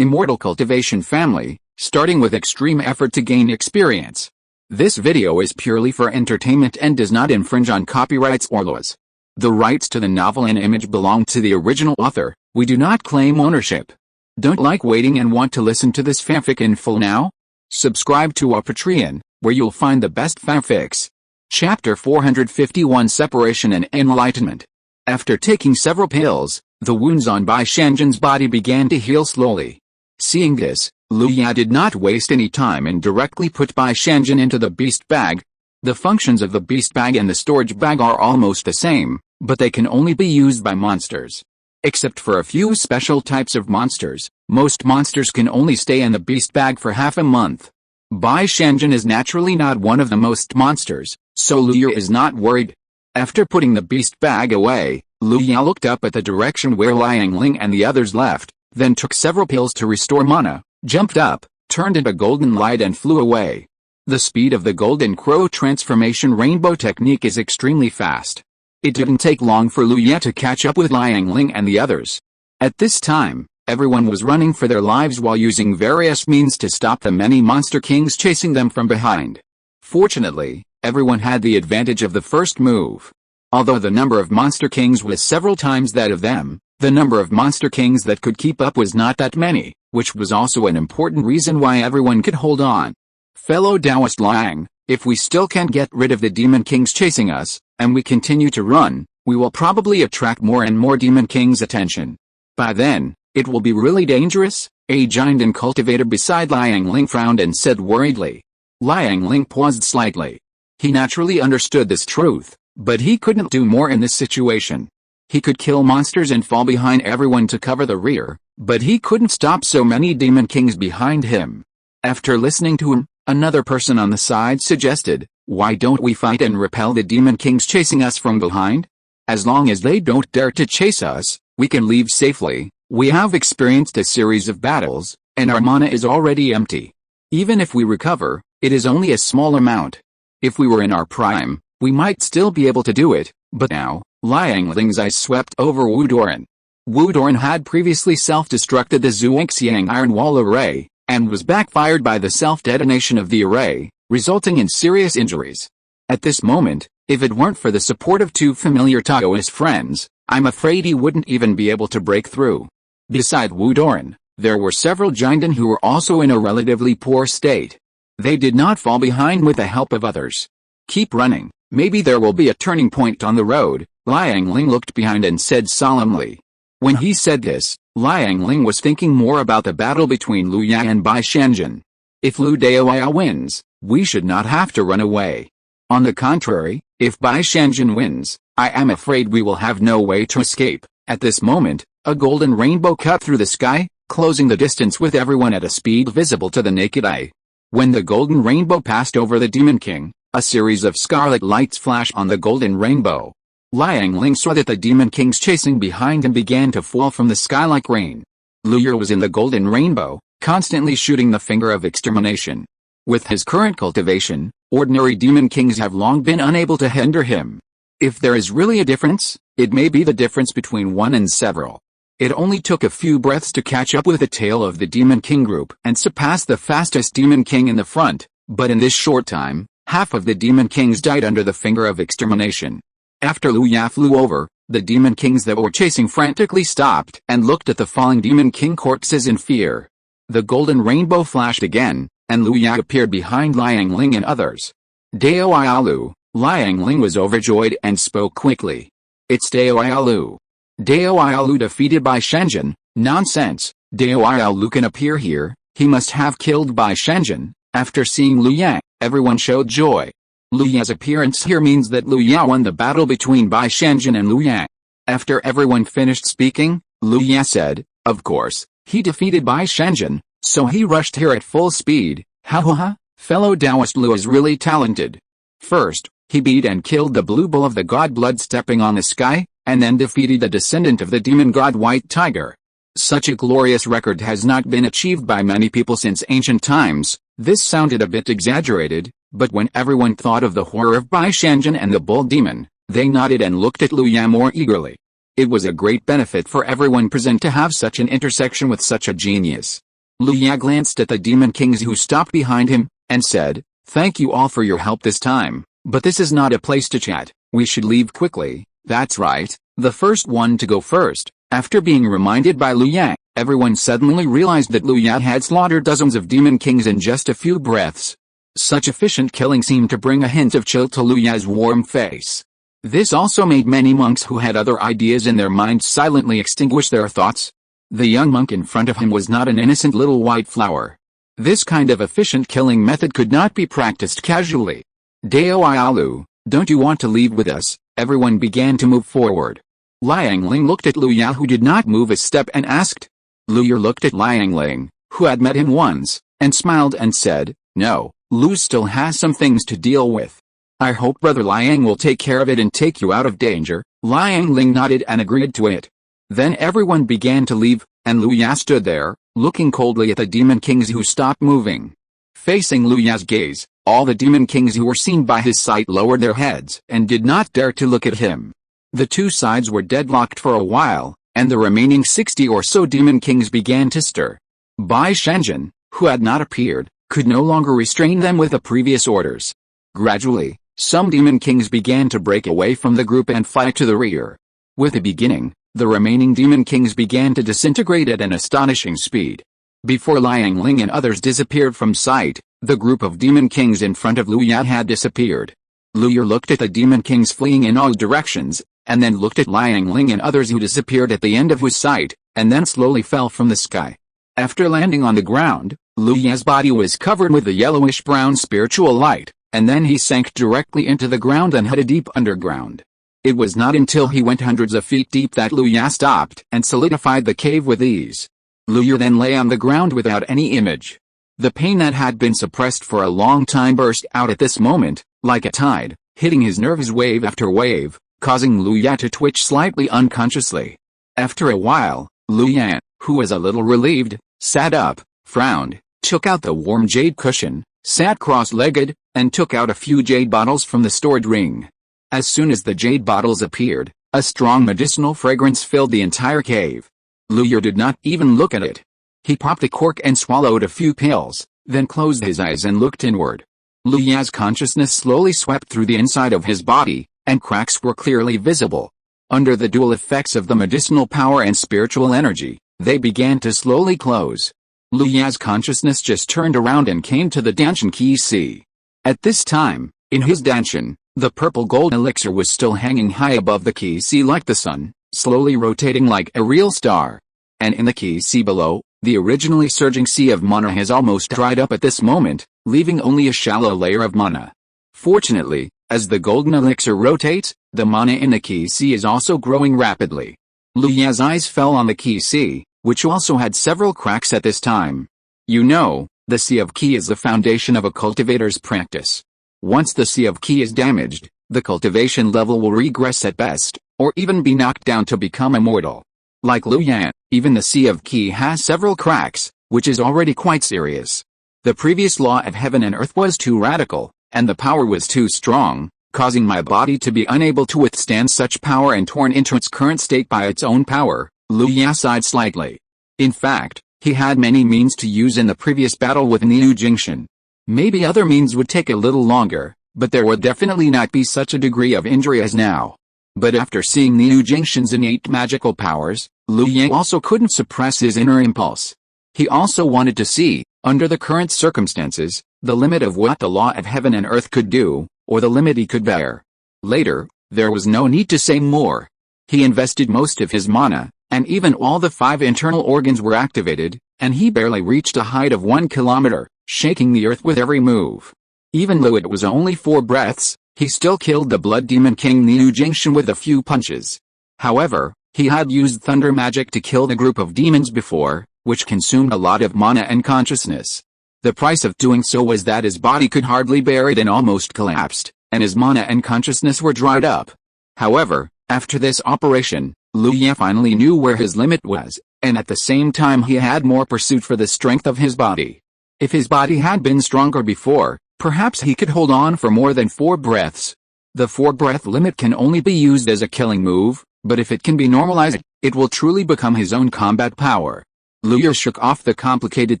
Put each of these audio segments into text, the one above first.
Immortal Cultivation family, starting with extreme effort to gain experience. This video is purely for entertainment and does not infringe on copyrights or laws. The rights to the novel and image belong to the original author. We do not claim ownership. Don't like waiting and want to listen to this fanfic in full now? Subscribe to our Patreon, where you'll find the best fanfics. Chapter 451 Separation and Enlightenment. After taking several pills, the wounds on Bai Shanjin's body began to heal slowly. Seeing this, Lu Ya did not waste any time and directly put Bai Shanjin into the beast bag. The functions of the beast bag and the storage bag are almost the same, but they can only be used by monsters. Except for a few special types of monsters, most monsters can only stay in the beast bag for half a month. Bai Shanjin is naturally not one of the most monsters, so Lu Ya is not worried. After putting the beast bag away, Lu Ya looked up at the direction where Liang Ling and the others left, then took several pills to restore mana, jumped up, turned into golden light and flew away. The speed of the golden crow transformation rainbow technique is extremely fast. It didn't take long for Lu Ya to catch up with Liang Ling and the others. At this time, everyone was running for their lives while using various means to stop the many monster kings chasing them from behind. Fortunately, everyone had the advantage of the first move. Although the number of monster kings was several times that of them, the number of monster kings that could keep up was not that many, which was also an important reason why everyone could hold on. Fellow Taoist Liang, if we still can't get rid of the demon kings chasing us, and we continue to run, we will probably attract more and more demon kings' attention. By then, it will be really dangerous. A giant and cultivator beside Liang Ling frowned and said worriedly. Liang Ling paused slightly. He naturally understood this truth, but he couldn't do more in this situation. He could kill monsters and fall behind everyone to cover the rear, but he couldn't stop so many demon kings behind him. After listening to him, another person on the side suggested, "Why don't we fight and repel the demon kings chasing us from behind? As long as they don't dare to chase us, we can leave safely. We have experienced a series of battles, and our mana is already empty. Even if we recover, it is only a small amount. If we were in our prime, we might still be able to do it, but now." Liang Ling's eyes swept over Wu Doran. Wu Doran had previously self-destructed the Zhuangxiang Iron Wall array, and was backfired by the self-detonation of the array, resulting in serious injuries. At this moment, if it weren't for the support of two familiar Taoist friends, I'm afraid he wouldn't even be able to break through. Beside Wu Doran, there were several Jinden who were also in a relatively poor state. They did not fall behind with the help of others. "Keep running, maybe there will be a turning point on the road," Liang Ling looked behind and said solemnly. When he said this, Liang Ling was thinking more about the battle between Lu Ya and Bai Shanjin. If Lu Daoya wins, we should not have to run away. On the contrary, if Bai Shanjin wins, I am afraid we will have no way to escape. At this moment, a golden rainbow cut through the sky, closing the distance with everyone at a speed visible to the naked eye. When the golden rainbow passed over the demon king, a series of scarlet lights flashed on the golden rainbow. Liang Ling saw that the demon kings chasing behind him began to fall from the sky like rain. Lu Ya was in the golden rainbow, constantly shooting the finger of extermination. With his current cultivation, ordinary demon kings have long been unable to hinder him. If there is really a difference, it may be the difference between one and several. It only took a few breaths to catch up with the tail of the demon king group and surpass the fastest demon king in the front, but in this short time, half of the demon kings died under the finger of extermination. After Lu Ya flew over, the demon kings that were chasing frantically stopped and looked at the falling demon king corpses in fear. The golden rainbow flashed again, and Lu Ya appeared behind Liang Ling and others. "Dao Ialu." Liang Ling was overjoyed and spoke quickly. "It's Dao Ialu. Dao Ialu defeated Bai Shanjin." "Nonsense, Dao Ialu can appear here, he must have killed Bai Shanjin." After seeing Lu Ya, everyone showed joy. Lu Ya's appearance here means that Lu Ya won the battle between Bai Shanjin and Lu Ya. After everyone finished speaking, Lu Ya said, "Of course, he defeated Bai Shanjin, so he rushed here at full speed." Ha ha ha, fellow Taoist Lu is really talented. First, he beat and killed the blue bull of the god blood stepping on the sky, and then defeated the descendant of the demon god White Tiger. Such a glorious record has not been achieved by many people since ancient times. This sounded a bit exaggerated, but when everyone thought of the horror of Bai Shanjin and the bull demon, they nodded and looked at Lu Ya more eagerly. It was a great benefit for everyone present to have such an intersection with such a genius. Lu Ya glanced at the demon kings who stopped behind him, and said, "Thank you all for your help this time, but this is not a place to chat, we should leave quickly." "That's right, the first one to go first." After being reminded by Lu Ya, everyone suddenly realized that Lu Ya had slaughtered dozens of demon kings in just a few breaths. Such efficient killing seemed to bring a hint of chill to Lu Ya's warm face. This also made many monks who had other ideas in their minds silently extinguish their thoughts. The young monk in front of him was not an innocent little white flower. This kind of efficient killing method could not be practiced casually. "Dao Ialu, don't you want to leave with us?" Everyone began to move forward. Liangling looked at Lu Ya, who did not move a step, and asked. Lu Ya looked at Liangling, who had met him once, and smiled and said, "No, Lu still has some things to deal with. I hope Brother Liang will take care of it and take you out of danger." Liangling nodded and agreed to it. Then everyone began to leave, and Lu Ya stood there, looking coldly at the demon kings who stopped moving. Facing Lu Ya's gaze, all the demon kings who were seen by his sight lowered their heads and did not dare to look at him. The two sides were deadlocked for a while, and the remaining 60 or so demon kings began to stir. Bai Shenzhen, who had not appeared, could no longer restrain them with the previous orders. Gradually, some demon kings began to break away from the group and fight to the rear. With the beginning, the remaining demon kings began to disintegrate at an astonishing speed. Before Liangling and others disappeared from sight, the group of demon kings in front of Lu Ya had disappeared. Lu Ya looked at the demon kings fleeing in all directions, and then looked at Liangling and others who disappeared at the end of his sight, and then slowly fell from the sky. After landing on the ground, Lu Ya's body was covered with a yellowish-brown spiritual light, and then he sank directly into the ground and headed deep underground. It was not until he went hundreds of feet deep that Lu Ya stopped and solidified the cave with ease. Lu Ya then lay on the ground without any image. The pain that had been suppressed for a long time burst out at this moment, like a tide, hitting his nerves wave after wave, causing Lu Ya to twitch slightly unconsciously. After a while, Lu Ya, who was a little relieved, sat up, frowned, took out the warm jade cushion, sat cross-legged, and took out a few jade bottles from the stored ring. As soon as the jade bottles appeared, a strong medicinal fragrance filled the entire cave. Lu Ya did not even look at it. He popped the cork and swallowed a few pills, then closed his eyes and looked inward. Lu Ya's consciousness slowly swept through the inside of his body, and cracks were clearly visible. Under the dual effects of the medicinal power and spiritual energy, they began to slowly close. Lu Ya's consciousness just turned around and came to the Danshan Key Sea. At this time, in his Danshan, the purple gold elixir was still hanging high above the Key Sea like the sun, slowly rotating like a real star. And in the Key Sea below, the originally surging sea of mana has almost dried up at this moment, leaving only a shallow layer of mana. Fortunately, as the golden elixir rotates, the mana in the Key Sea is also growing rapidly. Lu Ya's eyes fell on the Key Sea, which also had several cracks at this time. You know, the Sea of Ki is the foundation of a cultivator's practice. Once the Sea of Ki is damaged, the cultivation level will regress at best, or even be knocked down to become immortal. Like Lu Ya, even the Sea of Ki has several cracks, which is already quite serious. The previous law of heaven and earth was too radical, and the power was too strong, causing my body to be unable to withstand such power and torn into its current state by its own power. Lu Ya sighed slightly. In fact, he had many means to use in the previous battle with Niu Jingshan. Maybe other means would take a little longer, but there would definitely not be such a degree of injury as now. But after seeing Niu Jingshan's innate magical powers, Lu Ya also couldn't suppress his inner impulse. He also wanted to see, under the current circumstances, the limit of what the law of heaven and earth could do, or the limit he could bear. Later, there was no need to say more. He invested most of his mana, and even all the 5 internal organs were activated, and he barely reached a height of 1 kilometer, shaking the earth with every move. Even though it was only 4 breaths, he still killed the Blood Demon King Niu Jingshan with a few punches. However, he had used thunder magic to kill the group of demons before, which consumed a lot of mana and consciousness. The price of doing so was that his body could hardly bear it and almost collapsed, and his mana and consciousness were dried up. However, after this operation, Lu Ya finally knew where his limit was, and at the same time he had more pursuit for the strength of his body. If his body had been stronger before, perhaps he could hold on for more than 4 breaths. The 4-breath limit can only be used as a killing move, but if it can be normalized, it will truly become his own combat power. Lu Ye shook off the complicated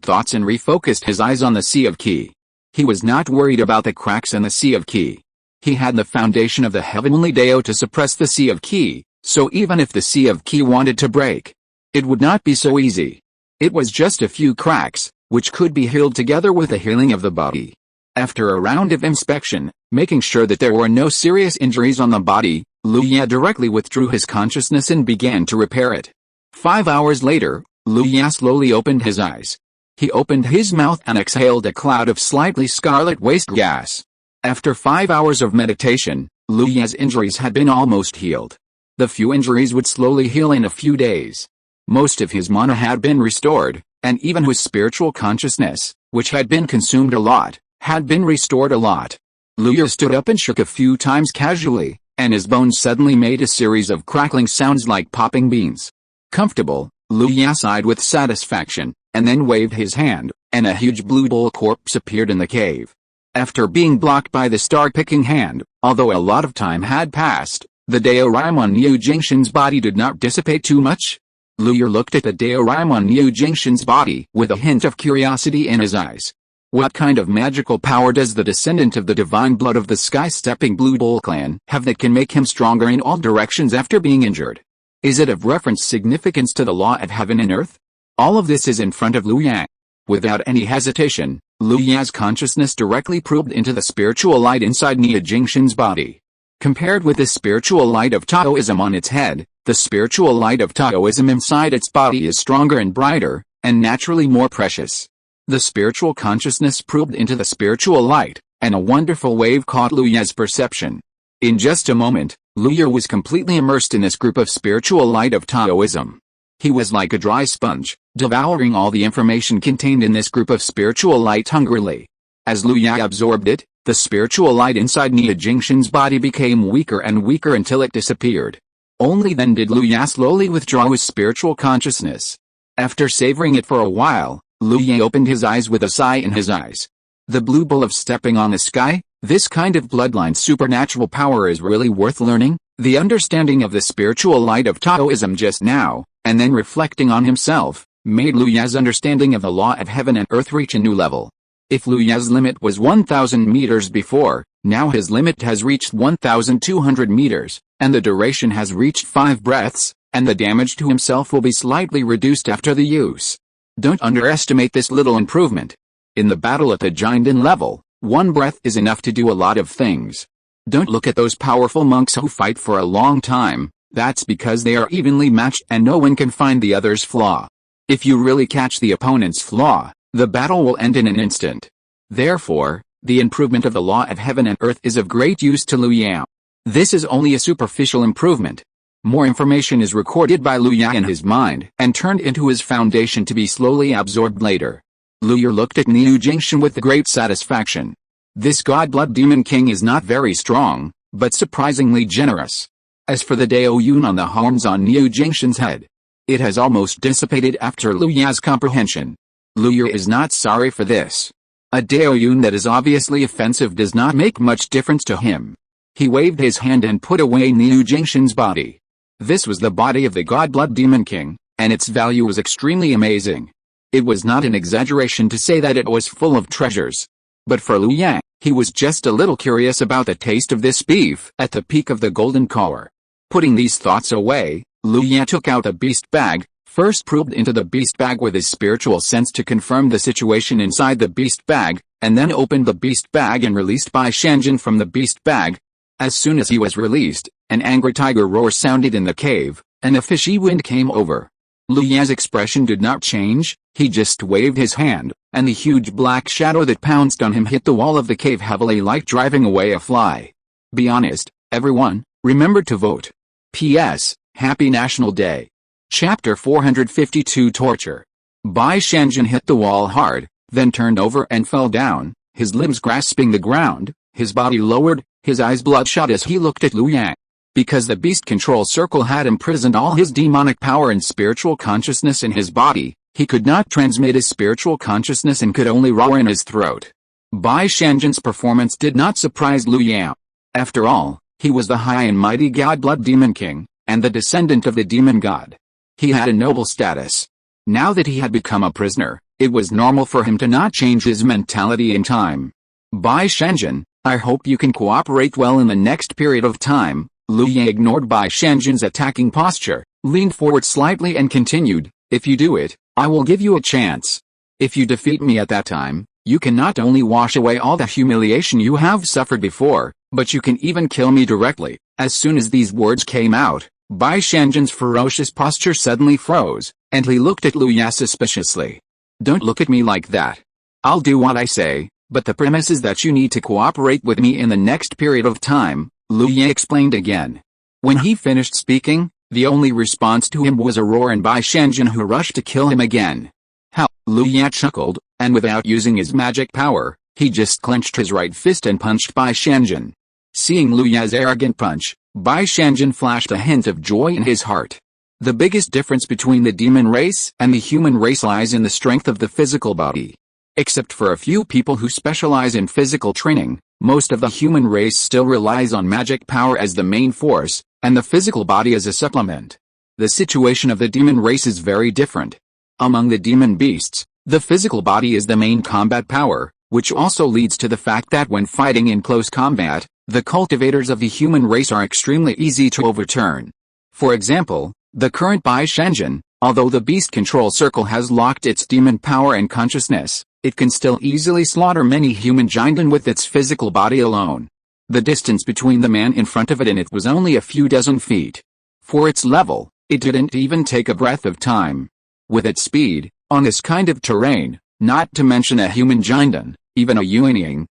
thoughts and refocused his eyes on the Sea of Qi. He was not worried about the cracks in the Sea of Qi. He had the foundation of the heavenly Dao to suppress the Sea of Qi, so even if the Sea of Qi wanted to break, it would not be so easy. It was just a few cracks, which could be healed together with the healing of the body. After a round of inspection, making sure that there were no serious injuries on the body, Lu Ye directly withdrew his consciousness and began to repair it. 5 hours later, Lu Ye slowly opened his eyes. He opened his mouth and exhaled a cloud of slightly scarlet waste gas. After 5 hours of meditation, Lu Ye's injuries had been almost healed. The few injuries would slowly heal in a few days. Most of his mana had been restored, and even his spiritual consciousness, which had been consumed a lot, had been restored a lot. Lu Ye stood up and shook a few times casually, and his bones suddenly made a series of crackling sounds like popping beans. Comfortable, Lu Ye sighed with satisfaction, and then waved his hand, and a huge blue bull corpse appeared in the cave. After being blocked by the star-picking hand, although a lot of time had passed, the Daoraemon Niu Jingshan's body did not dissipate too much. Lu Ye looked at the Daoraemon Niu Jingshan's body with a hint of curiosity in his eyes. What kind of magical power does the descendant of the divine blood of the sky-stepping Blue Bull clan have that can make him stronger in all directions after being injured? Is it of reference significance to the law of heaven and earth? All of this is in front of Lu Ye. Without any hesitation, Lu Ye's consciousness directly probed into the spiritual light inside Niu Jingshan's body. Compared with the spiritual light of Taoism on its head, the spiritual light of Taoism inside its body is stronger and brighter, and naturally more precious. The spiritual consciousness probed into the spiritual light, and a wonderful wave caught Lu Ye's perception. In just a moment, Lu Ye was completely immersed in this group of spiritual light of Taoism. He was like a dry sponge, devouring all the information contained in this group of spiritual light hungrily. As Lu Ye absorbed it, the spiritual light inside Niu Jingshan's body became weaker and weaker until it disappeared. Only then did Lu Ye slowly withdraw his spiritual consciousness. After savoring it for a while, Lu Ye opened his eyes with a sigh in his eyes. The blue bull of stepping on the sky, this kind of bloodline supernatural power is really worth learning. The understanding of the spiritual light of Taoism just now, and then reflecting on himself, made Lu Ye's understanding of the law of heaven and earth reach a new level. If Lu Ye's limit was 1,000 meters before, now his limit has reached 1,200 meters, and the duration has reached 5 breaths, and the damage to himself will be slightly reduced after the use. Don't underestimate this little improvement. In the battle at the Jinden level, 1 breath is enough to do a lot of things. Don't look at those powerful monks who fight for a long time. That's because they are evenly matched and no one can find the other's flaw. If you really catch the opponent's flaw, the battle will end in an instant. Therefore, the improvement of the law of heaven and earth is of great use to Lu Ye. This is only a superficial improvement. More information is recorded by Lu Ye in his mind and turned into his foundation to be slowly absorbed later. Lu Ye looked at Niu Jingshan with great satisfaction. This God-blood demon king is not very strong, but surprisingly generous. As for the Dao Yun on the horns on Niu Jingshan's head, it has almost dissipated after Lu Ye's comprehension. Lu Ye is not sorry for this. A Dao Yun that is obviously offensive does not make much difference to him. He waved his hand and put away Niu Jingshan's body. This was the body of the God-blood demon king, and its value was extremely amazing. It was not an exaggeration to say that it was full of treasures. But for Lu Ye, he was just a little curious about the taste of this beef at the peak of the golden collar. Putting these thoughts away, Lu Ye took out a beast bag, first probed into the beast bag with his spiritual sense to confirm the situation inside the beast bag, and then opened the beast bag and released Bai Shanjin from the beast bag. As soon as he was released, an angry tiger roar sounded in the cave, and a fishy wind came over. Lu Ye's expression did not change, he just waved his hand, and the huge black shadow that pounced on him hit the wall of the cave heavily like driving away a fly. Be honest, everyone, remember to vote. P.S. Happy National Day. Chapter 452 Torture. Bai Shanjin hit the wall hard, then turned over and fell down, his limbs grasping the ground, his body lowered, his eyes bloodshot as he looked at Lu Ye. Because the beast control circle had imprisoned all his demonic power and spiritual consciousness in his body, he could not transmit his spiritual consciousness and could only roar in his throat. Bai Shanjin's performance did not surprise Lu Ye. After all, he was the high and mighty God-blood demon king, and the descendant of the demon god. He had a noble status. Now that he had become a prisoner, it was normal for him to not change his mentality in time. Bai Shanjin, I hope you can cooperate well in the next period of time. Lu Ye ignored Bai Shanjin's attacking posture, leaned forward slightly and continued, if you do it, I will give you a chance. If you defeat me at that time, you can not only wash away all the humiliation you have suffered before, but you can even kill me directly. As soon as these words came out, Bai Shanjin's ferocious posture suddenly froze, and he looked at Lu Ye suspiciously. Don't look at me like that. I'll do what I say, but the premise is that you need to cooperate with me in the next period of time, Lu Ye explained again. When he finished speaking, the only response to him was a roar and Bai Shanjin who rushed to kill him again. How? Lu Ye chuckled, and without using his magic power, he just clenched his right fist and punched Bai Shanjin. Seeing Lu Ye's arrogant punch, Bai Shanjin flashed a hint of joy in his heart. The biggest difference between the demon race and the human race lies in the strength of the physical body. Except for a few people who specialize in physical training, most of the human race still relies on magic power as the main force, and the physical body as a supplement. The situation of the demon race is very different. Among the demon beasts, the physical body is the main combat power, which also leads to the fact that when fighting in close combat, the cultivators of the human race are extremely easy to overturn. For example, the current Bai Shanjin, although the beast control circle has locked its demon power and consciousness, it can still easily slaughter many human giants with its physical body alone. The distance between the man in front of it and it was only a few dozen feet. For its level, it didn't even take a breath of time. With its speed, on this kind of terrain, not to mention a human giant, even a unyielding,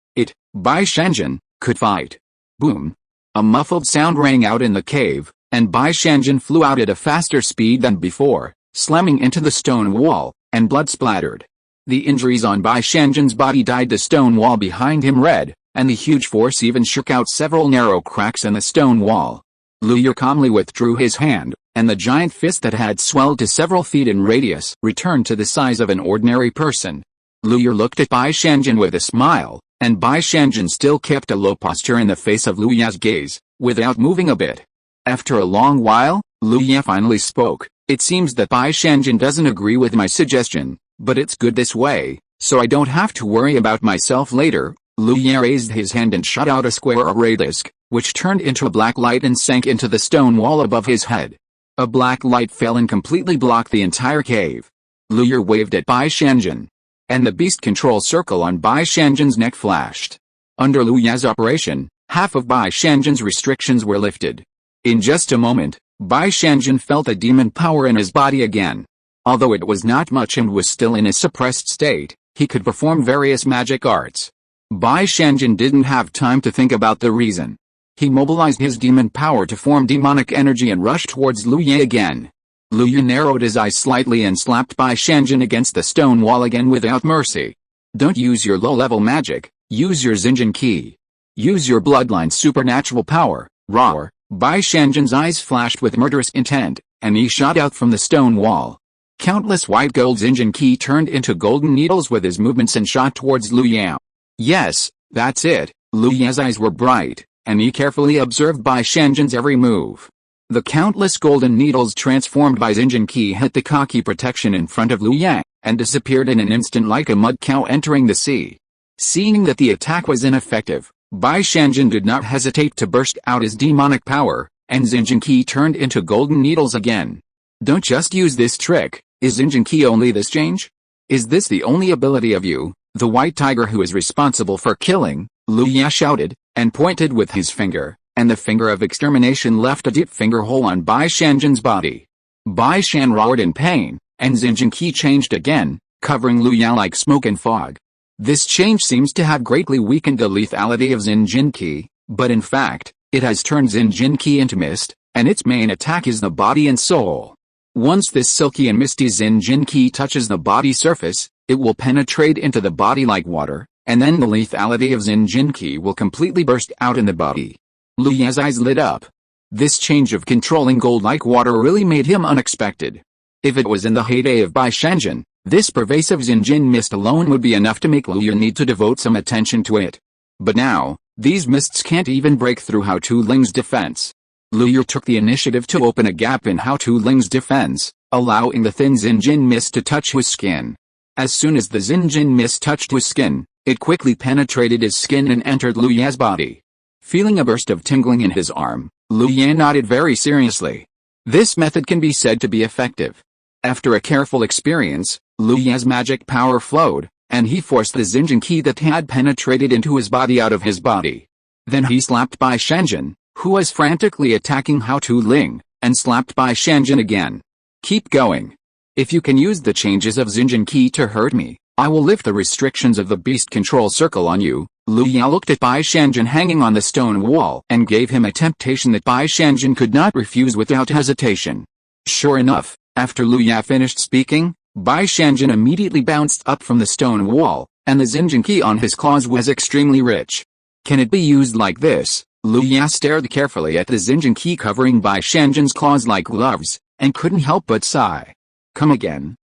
Bai Shanjin, could fight. Boom! A muffled sound rang out in the cave, and Bai Shanjin flew out at a faster speed than before, slamming into the stone wall, and blood splattered. The injuries on Bai Shanjin's body dyed the stone wall behind him red, and the huge force even shook out several narrow cracks in the stone wall. Lu Ye calmly withdrew his hand, and the giant fist that had swelled to several feet in radius returned to the size of an ordinary person. Lu Ye looked at Bai Shanjin with a smile, and Bai Shanjin still kept a low posture in the face of Lu Ye's gaze, without moving a bit. After a long while, Lu Ye finally spoke. It seems that Bai Shanjin doesn't agree with my suggestion, but it's good this way, so I don't have to worry about myself later. Lu Ye raised his hand and shot out a square array disc, which turned into a black light and sank into the stone wall above his head. A black light fell and completely blocked the entire cave. Lu Ye waved at Bai Shanjin, and the beast control circle on Bai Shanjin's neck flashed. Under Lu Ye's operation, half of Bai Shanjin's restrictions were lifted. In just a moment, Bai Shanjin felt the demon power in his body again. Although it was not much and was still in a suppressed state, he could perform various magic arts. Bai Shanjin didn't have time to think about the reason. He mobilized his demon power to form demonic energy and rushed towards Lu Ye again. Lu Ye narrowed his eyes slightly and slapped Bai Shanjin against the stone wall again without mercy. Don't use your low-level magic, use your Xinjin Qi. Use your bloodline supernatural power, roar. Bai Shanjin's eyes flashed with murderous intent, and he shot out from the stone wall. Countless white gold Xinjin Qi turned into golden needles with his movements and shot towards Lu Ye. Yes, that's it. Lu Ye's eyes were bright, and he carefully observed Bai Shanjin's every move. The countless golden needles transformed by Xinjin Qi hit the Kaki protection in front of Lu Ye, and disappeared in an instant like a mud cow entering the sea. Seeing that the attack was ineffective, Bai Shanjin did not hesitate to burst out his demonic power, and Xinjin Qi turned into golden needles again. Don't just use this trick. Is Xinjin Qi only this change? Is this the only ability of you, the white tiger who is responsible for killing? Lu Ye shouted, and pointed with his finger, and the finger of extermination left a deep finger hole on Bai Shanjin's body. Bai Shan roared in pain, and Xinjin Qi changed again, covering Lu Ye like smoke and fog. This change seems to have greatly weakened the lethality of Xinjin Qi, but in fact, it has turned Xinjin Qi into mist, and its main attack is the body and soul. Once this silky and misty Xinjin Qi touches the body surface, it will penetrate into the body like water, and then the lethality of Xinjin Qi will completely burst out in the body. Lu Ye's eyes lit up. This change of controlling gold like water really made him unexpected. If it was in the heyday of Bai Shanjin, this pervasive Xinjin mist alone would be enough to make Lu Ye need to devote some attention to it. But now, these mists can't even break through Hao Tu Ling's defense. Lu Ye took the initiative to open a gap in Hao Tu Ling's defense, allowing the thin Xinjin mist to touch his skin. As soon as the Xinjin mist touched his skin, it quickly penetrated his skin and entered Lu Ya's body. Feeling a burst of tingling in his arm, Lu Ya nodded very seriously. This method can be said to be effective. After a careful experience, Lu Ya's magic power flowed, and he forced the Xinjin Qi that had penetrated into his body out of his body. Then he slapped Bai Shanjin, who was frantically attacking Hao Tu Ling, and slapped Bai Shanjin again. Keep going. If you can use the changes of Xinjin Qi to hurt me, I will lift the restrictions of the beast control circle on you. Lu Ya looked at Bai Shanjin hanging on the stone wall and gave him a temptation that Bai Shanjin could not refuse without hesitation. Sure enough, after Lu Ya finished speaking, Bai Shanjin immediately bounced up from the stone wall, and the Xinjin Qi on his claws was extremely rich. Can it be used like this? Lu Ya stared carefully at the Xinjin Qi covering Bai Shanjin's claws like gloves, and couldn't help but sigh. Come again,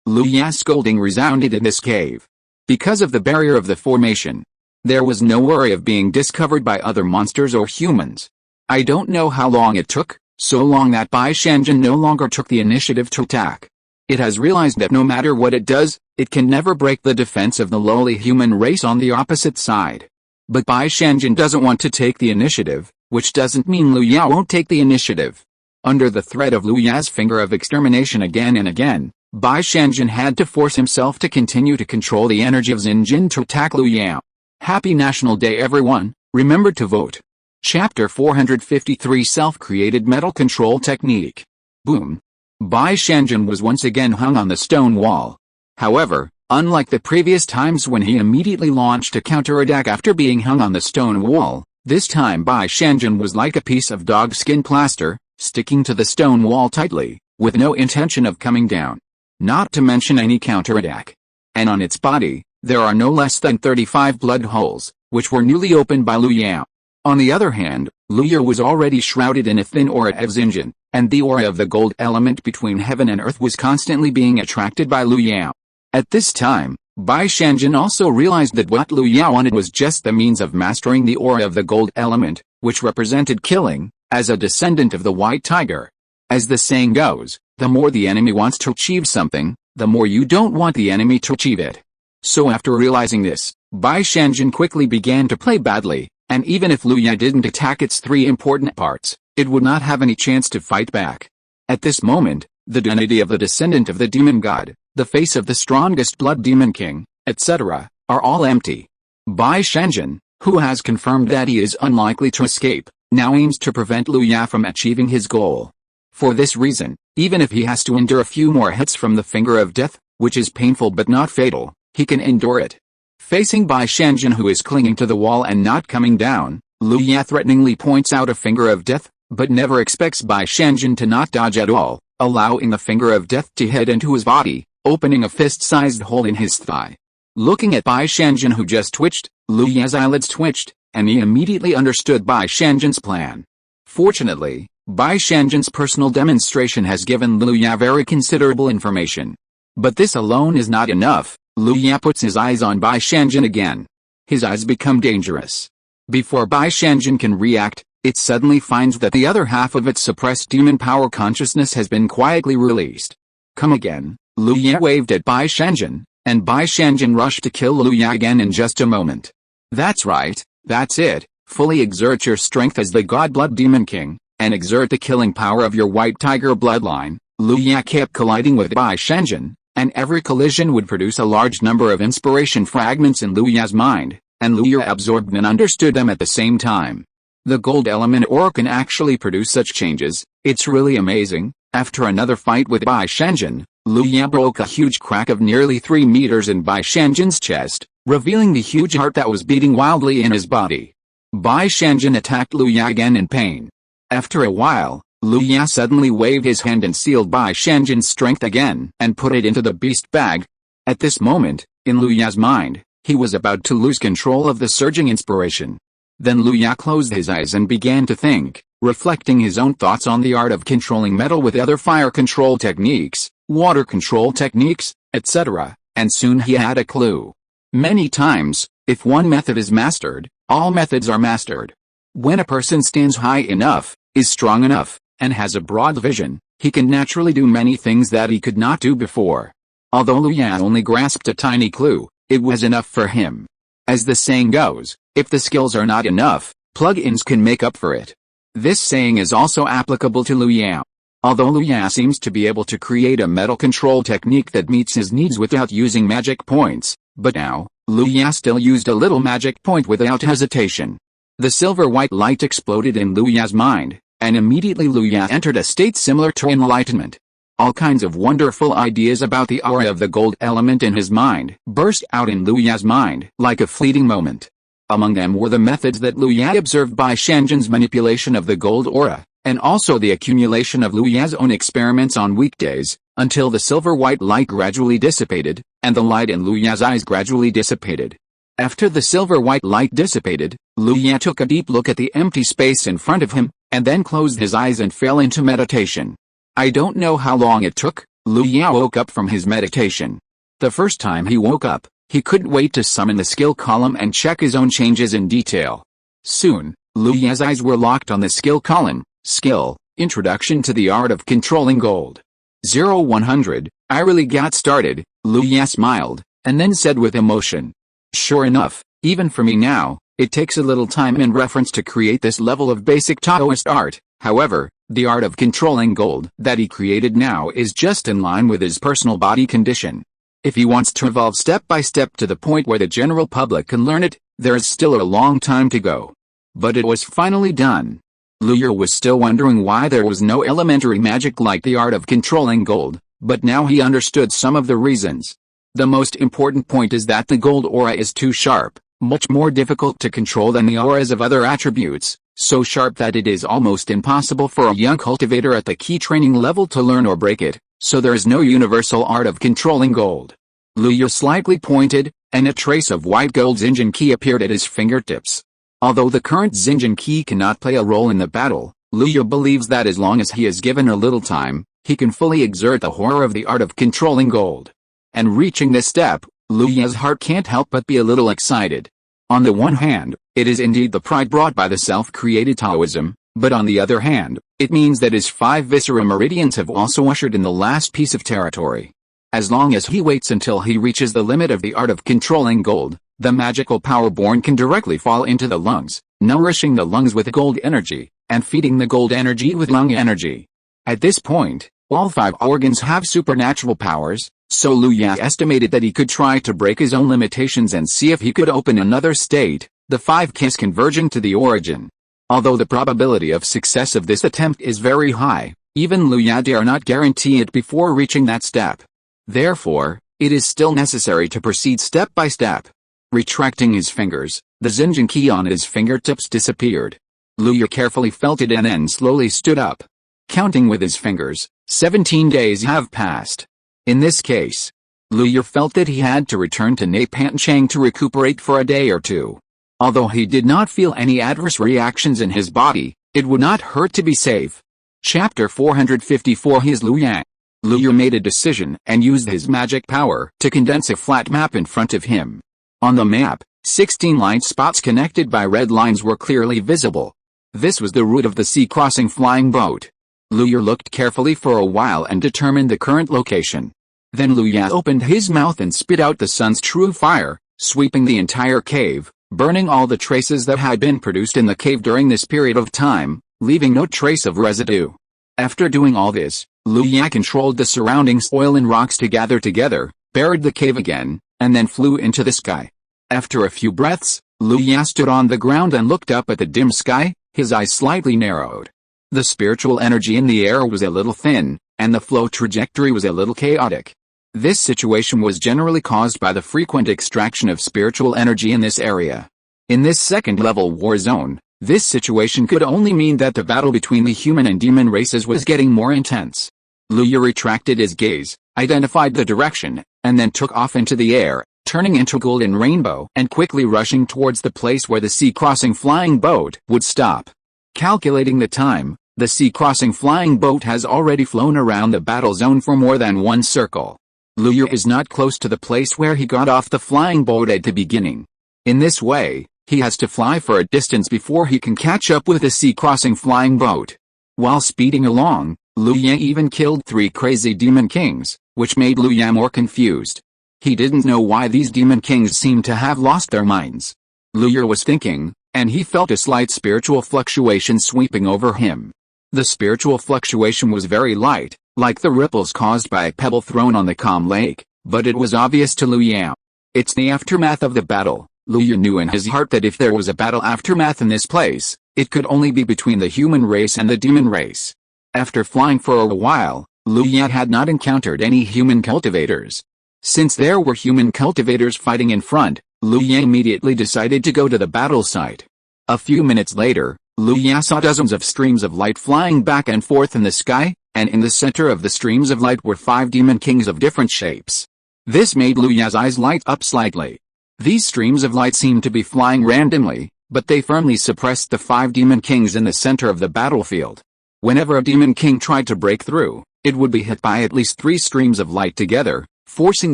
Lu Ya's scolding resounded in this cave. Because of the barrier of the formation, there was no worry of being discovered by other monsters or humans. I don't know how long it took, so long that Bai Shanjin no longer took the initiative to attack. It has realized that no matter what it does, it can never break the defense of the lowly human race on the opposite side. But Bai Shanjin doesn't want to take the initiative, which doesn't mean Lu Ya won't take the initiative. Under the threat of Lu Ya's finger of extermination again and again, Bai Shanjin had to force himself to continue to control the energy of Xinjin to attack Lu Ya. Happy National Day everyone, remember to vote. Chapter 453 Self-Created Metal Control Technique. Boom. Bai Shanjin was once again hung on the stone wall. However, unlike the previous times when he immediately launched a counterattack after being hung on the stone wall, this time Bai Shanjin was like a piece of dog skin plaster, sticking to the stone wall tightly, with no intention of coming down. Not to mention any counterattack. And on its body, there are no less than 35 blood holes, which were newly opened by Lu Ya. On the other hand, Lu Ya was already shrouded in a thin aura of Xinjin, and the aura of the gold element between heaven and earth was constantly being attracted by Lu Ya. At this time, Bai Shanjin also realized that what Lu Ya wanted was just the means of mastering the aura of the gold element, which represented killing, as a descendant of the white tiger. As the saying goes, the more the enemy wants to achieve something, the more you don't want the enemy to achieve it. So after realizing this, Bai Shanjin quickly began to play badly, and even if Lu Ya didn't attack its three important parts, it would not have any chance to fight back. At this moment, the divinity of the descendant of the demon god, the face of the strongest blood demon king, etc., are all empty. Bai Shanjin, who has confirmed that he is unlikely to escape, now aims to prevent Lu Ya from achieving his goal. For this reason, even if he has to endure a few more hits from the finger of death, which is painful but not fatal, he can endure it. Facing Bai Shanjin, who is clinging to the wall and not coming down, Lu Ya threateningly points out a finger of death, but never expects Bai Shanjin to not dodge at all, allowing the finger of death to head into his body, opening a fist-sized hole in his thigh. Looking at Bai Shanjin, who just twitched, Lu Ya's eyelids twitched, and he immediately understood Bai Shanjin's plan. Fortunately, Bai Shanjin's personal demonstration has given Lu Ya very considerable information. But this alone is not enough. Lu Ya puts his eyes on Bai Shanjin again. His eyes become dangerous. Before Bai Shanjin can react, it suddenly finds that the other half of its suppressed demon power consciousness has been quietly released. Come again, Lu Ya waved at Bai Shanjin, and Bai Shanjin rushed to kill Lu Ya again in just a moment. That's right, that's it, fully exert your strength as the God Blood Demon King, and exert the killing power of your white tiger bloodline. Lu Ya kept colliding with Bai Shanjin, and every collision would produce a large number of inspiration fragments in Lu Ya's mind, and Lu Ya absorbed and understood them at the same time. The gold element aura can actually produce such changes, it's really amazing. After another fight with Bai Shanjin, Lu Ya broke a huge crack of nearly 3 meters in Bai Shanjin's chest, revealing the huge heart that was beating wildly in his body. Bai Shanjin attacked Lu Ya again in pain. After a while, Lu Ya suddenly waved his hand and sealed Bai Shanjin's strength again and put it into the beast bag. At this moment, in Lu Ya's mind, he was about to lose control of the surging inspiration. Then Lu Ya closed his eyes and began to think, reflecting his own thoughts on the art of controlling metal with other fire control techniques, water control techniques, etc., and soon he had a clue. Many times, if one method is mastered, all methods are mastered. When a person stands high enough, is strong enough, and has a broad vision, He can naturally do many things that he could not do before. Although Luya only grasped a tiny clue, it was enough for him. As the saying goes, if the skills are not enough, plug-ins can make up for it. This saying is also applicable to Luya. Although Luya seems to be able to create a metal control technique that meets his needs without using magic points, but now, Luya still used a little magic point without hesitation. The silver-white light exploded in Luya's mind, and immediately Luya entered a state similar to enlightenment. All kinds of wonderful ideas about the aura of the gold element in his mind burst out in Luya's mind like a fleeting moment. Among them were the methods that Luya observed by Shanjan's manipulation of the gold aura, and also the accumulation of Luya's own experiments on weekdays, until the silver-white light gradually dissipated, and the light in Luya's eyes gradually dissipated. After the silver-white light dissipated, Luya took a deep look at the empty space in front of him, and then closed his eyes and fell into meditation. I don't know how long it took. Luya woke up from his meditation. The first time he woke up, he couldn't wait to summon the skill column and check his own changes in detail. Soon, Luya's eyes were locked on the skill column. Skill, Introduction to the Art of Controlling Gold. 0100, I really got started, Luya smiled, and then said with emotion. Sure enough, even for me now, it takes a little time and reference to create this level of basic Taoist art. However, the art of controlling gold that he created now is just in line with his personal body condition. If he wants to evolve step by step to the point where the general public can learn it, there is still a long time to go. But it was finally done. Luya was still wondering why there was no elementary magic like the art of controlling gold, but now he understood some of the reasons. The most important point is that the gold aura is too sharp, much more difficult to control than the auras of other attributes, so sharp that it is almost impossible for a young cultivator at the key training level to learn or break it, so there is no universal art of controlling gold. Luya slightly pointed, and a trace of white gold Zinjan key appeared at his fingertips. Although the current Zinjan key cannot play a role in the battle, Luya believes that as long as he is given a little time, he can fully exert the horror of the art of controlling gold. And reaching this step, Luya's heart can't help but be a little excited. On the one hand, it is indeed the pride brought by the self-created Taoism, but on the other hand, it means that his 5 viscera meridians have also ushered in the last piece of territory. As long as he waits until he reaches the limit of the art of controlling gold, the magical power born can directly fall into the lungs, nourishing the lungs with gold energy, and feeding the gold energy with lung energy. At this point, all 5 organs have supernatural powers, so Luya estimated that he could try to break his own limitations and see if he could open another state, the 5 keys converging to the origin. Although the probability of success of this attempt is very high, even Luya dare not guarantee it before reaching that step. Therefore, it is still necessary to proceed step by step. Retracting his fingers, the Zinjan key on his fingertips disappeared. Luya carefully felt it and then slowly stood up. Counting with his fingers, 17 days have passed. In this case, Luya felt that he had to return to Neipanchang to recuperate for a day or two. Although he did not feel any adverse reactions in his body, it would not hurt to be safe. Chapter 454 His Luya. Luya made a decision and used his magic power to condense a flat map in front of him. On the map, 16 light spots connected by red lines were clearly visible. This was the route of the sea-crossing flying boat. Luya looked carefully for a while and determined the current location. Then Luya opened his mouth and spit out the sun's true fire, sweeping the entire cave, burning all the traces that had been produced in the cave during this period of time, leaving no trace of residue. After doing all this, Luya controlled the surrounding soil and rocks to gather together, buried the cave again, and then flew into the sky. After a few breaths, Luya stood on the ground and looked up at the dim sky, his eyes slightly narrowed. The spiritual energy in the air was a little thin, and the flow trajectory was a little chaotic. This situation was generally caused by the frequent extraction of spiritual energy in this area. In this second-level war zone, this situation could only mean that the battle between the human and demon races was getting more intense. Luya retracted his gaze, identified the direction, and then took off into the air, turning into a golden rainbow and quickly rushing towards the place where the sea-crossing flying boat would stop. Calculating the time, the sea-crossing flying boat has already flown around the battle zone for more than one circle. Luya is not close to the place where he got off the flying boat at the beginning. In this way, he has to fly for a distance before he can catch up with the sea-crossing flying boat. While speeding along, Liu Ye even killed 3 crazy demon kings, which made Liu Ye more confused. He didn't know why these demon kings seemed to have lost their minds. Liu Ye was thinking, and he felt a slight spiritual fluctuation sweeping over him. The spiritual fluctuation was very light, like the ripples caused by a pebble thrown on the calm lake, but it was obvious to Liu Ye. It's the aftermath of the battle. Liu Ye knew in his heart that if there was a battle aftermath in this place, it could only be between the human race and the demon race. After flying for a while, Liu Ye had not encountered any human cultivators. Since there were human cultivators fighting in front, Liu Ye immediately decided to go to the battle site. A few minutes later, Liu Ye saw dozens of streams of light flying back and forth in the sky, and in the center of the streams of light were 5 demon kings of different shapes. This made Liu Ye's eyes light up slightly. These streams of light seemed to be flying randomly, but they firmly suppressed the 5 demon kings in the center of the battlefield. Whenever a demon king tried to break through, it would be hit by at least 3 streams of light together, forcing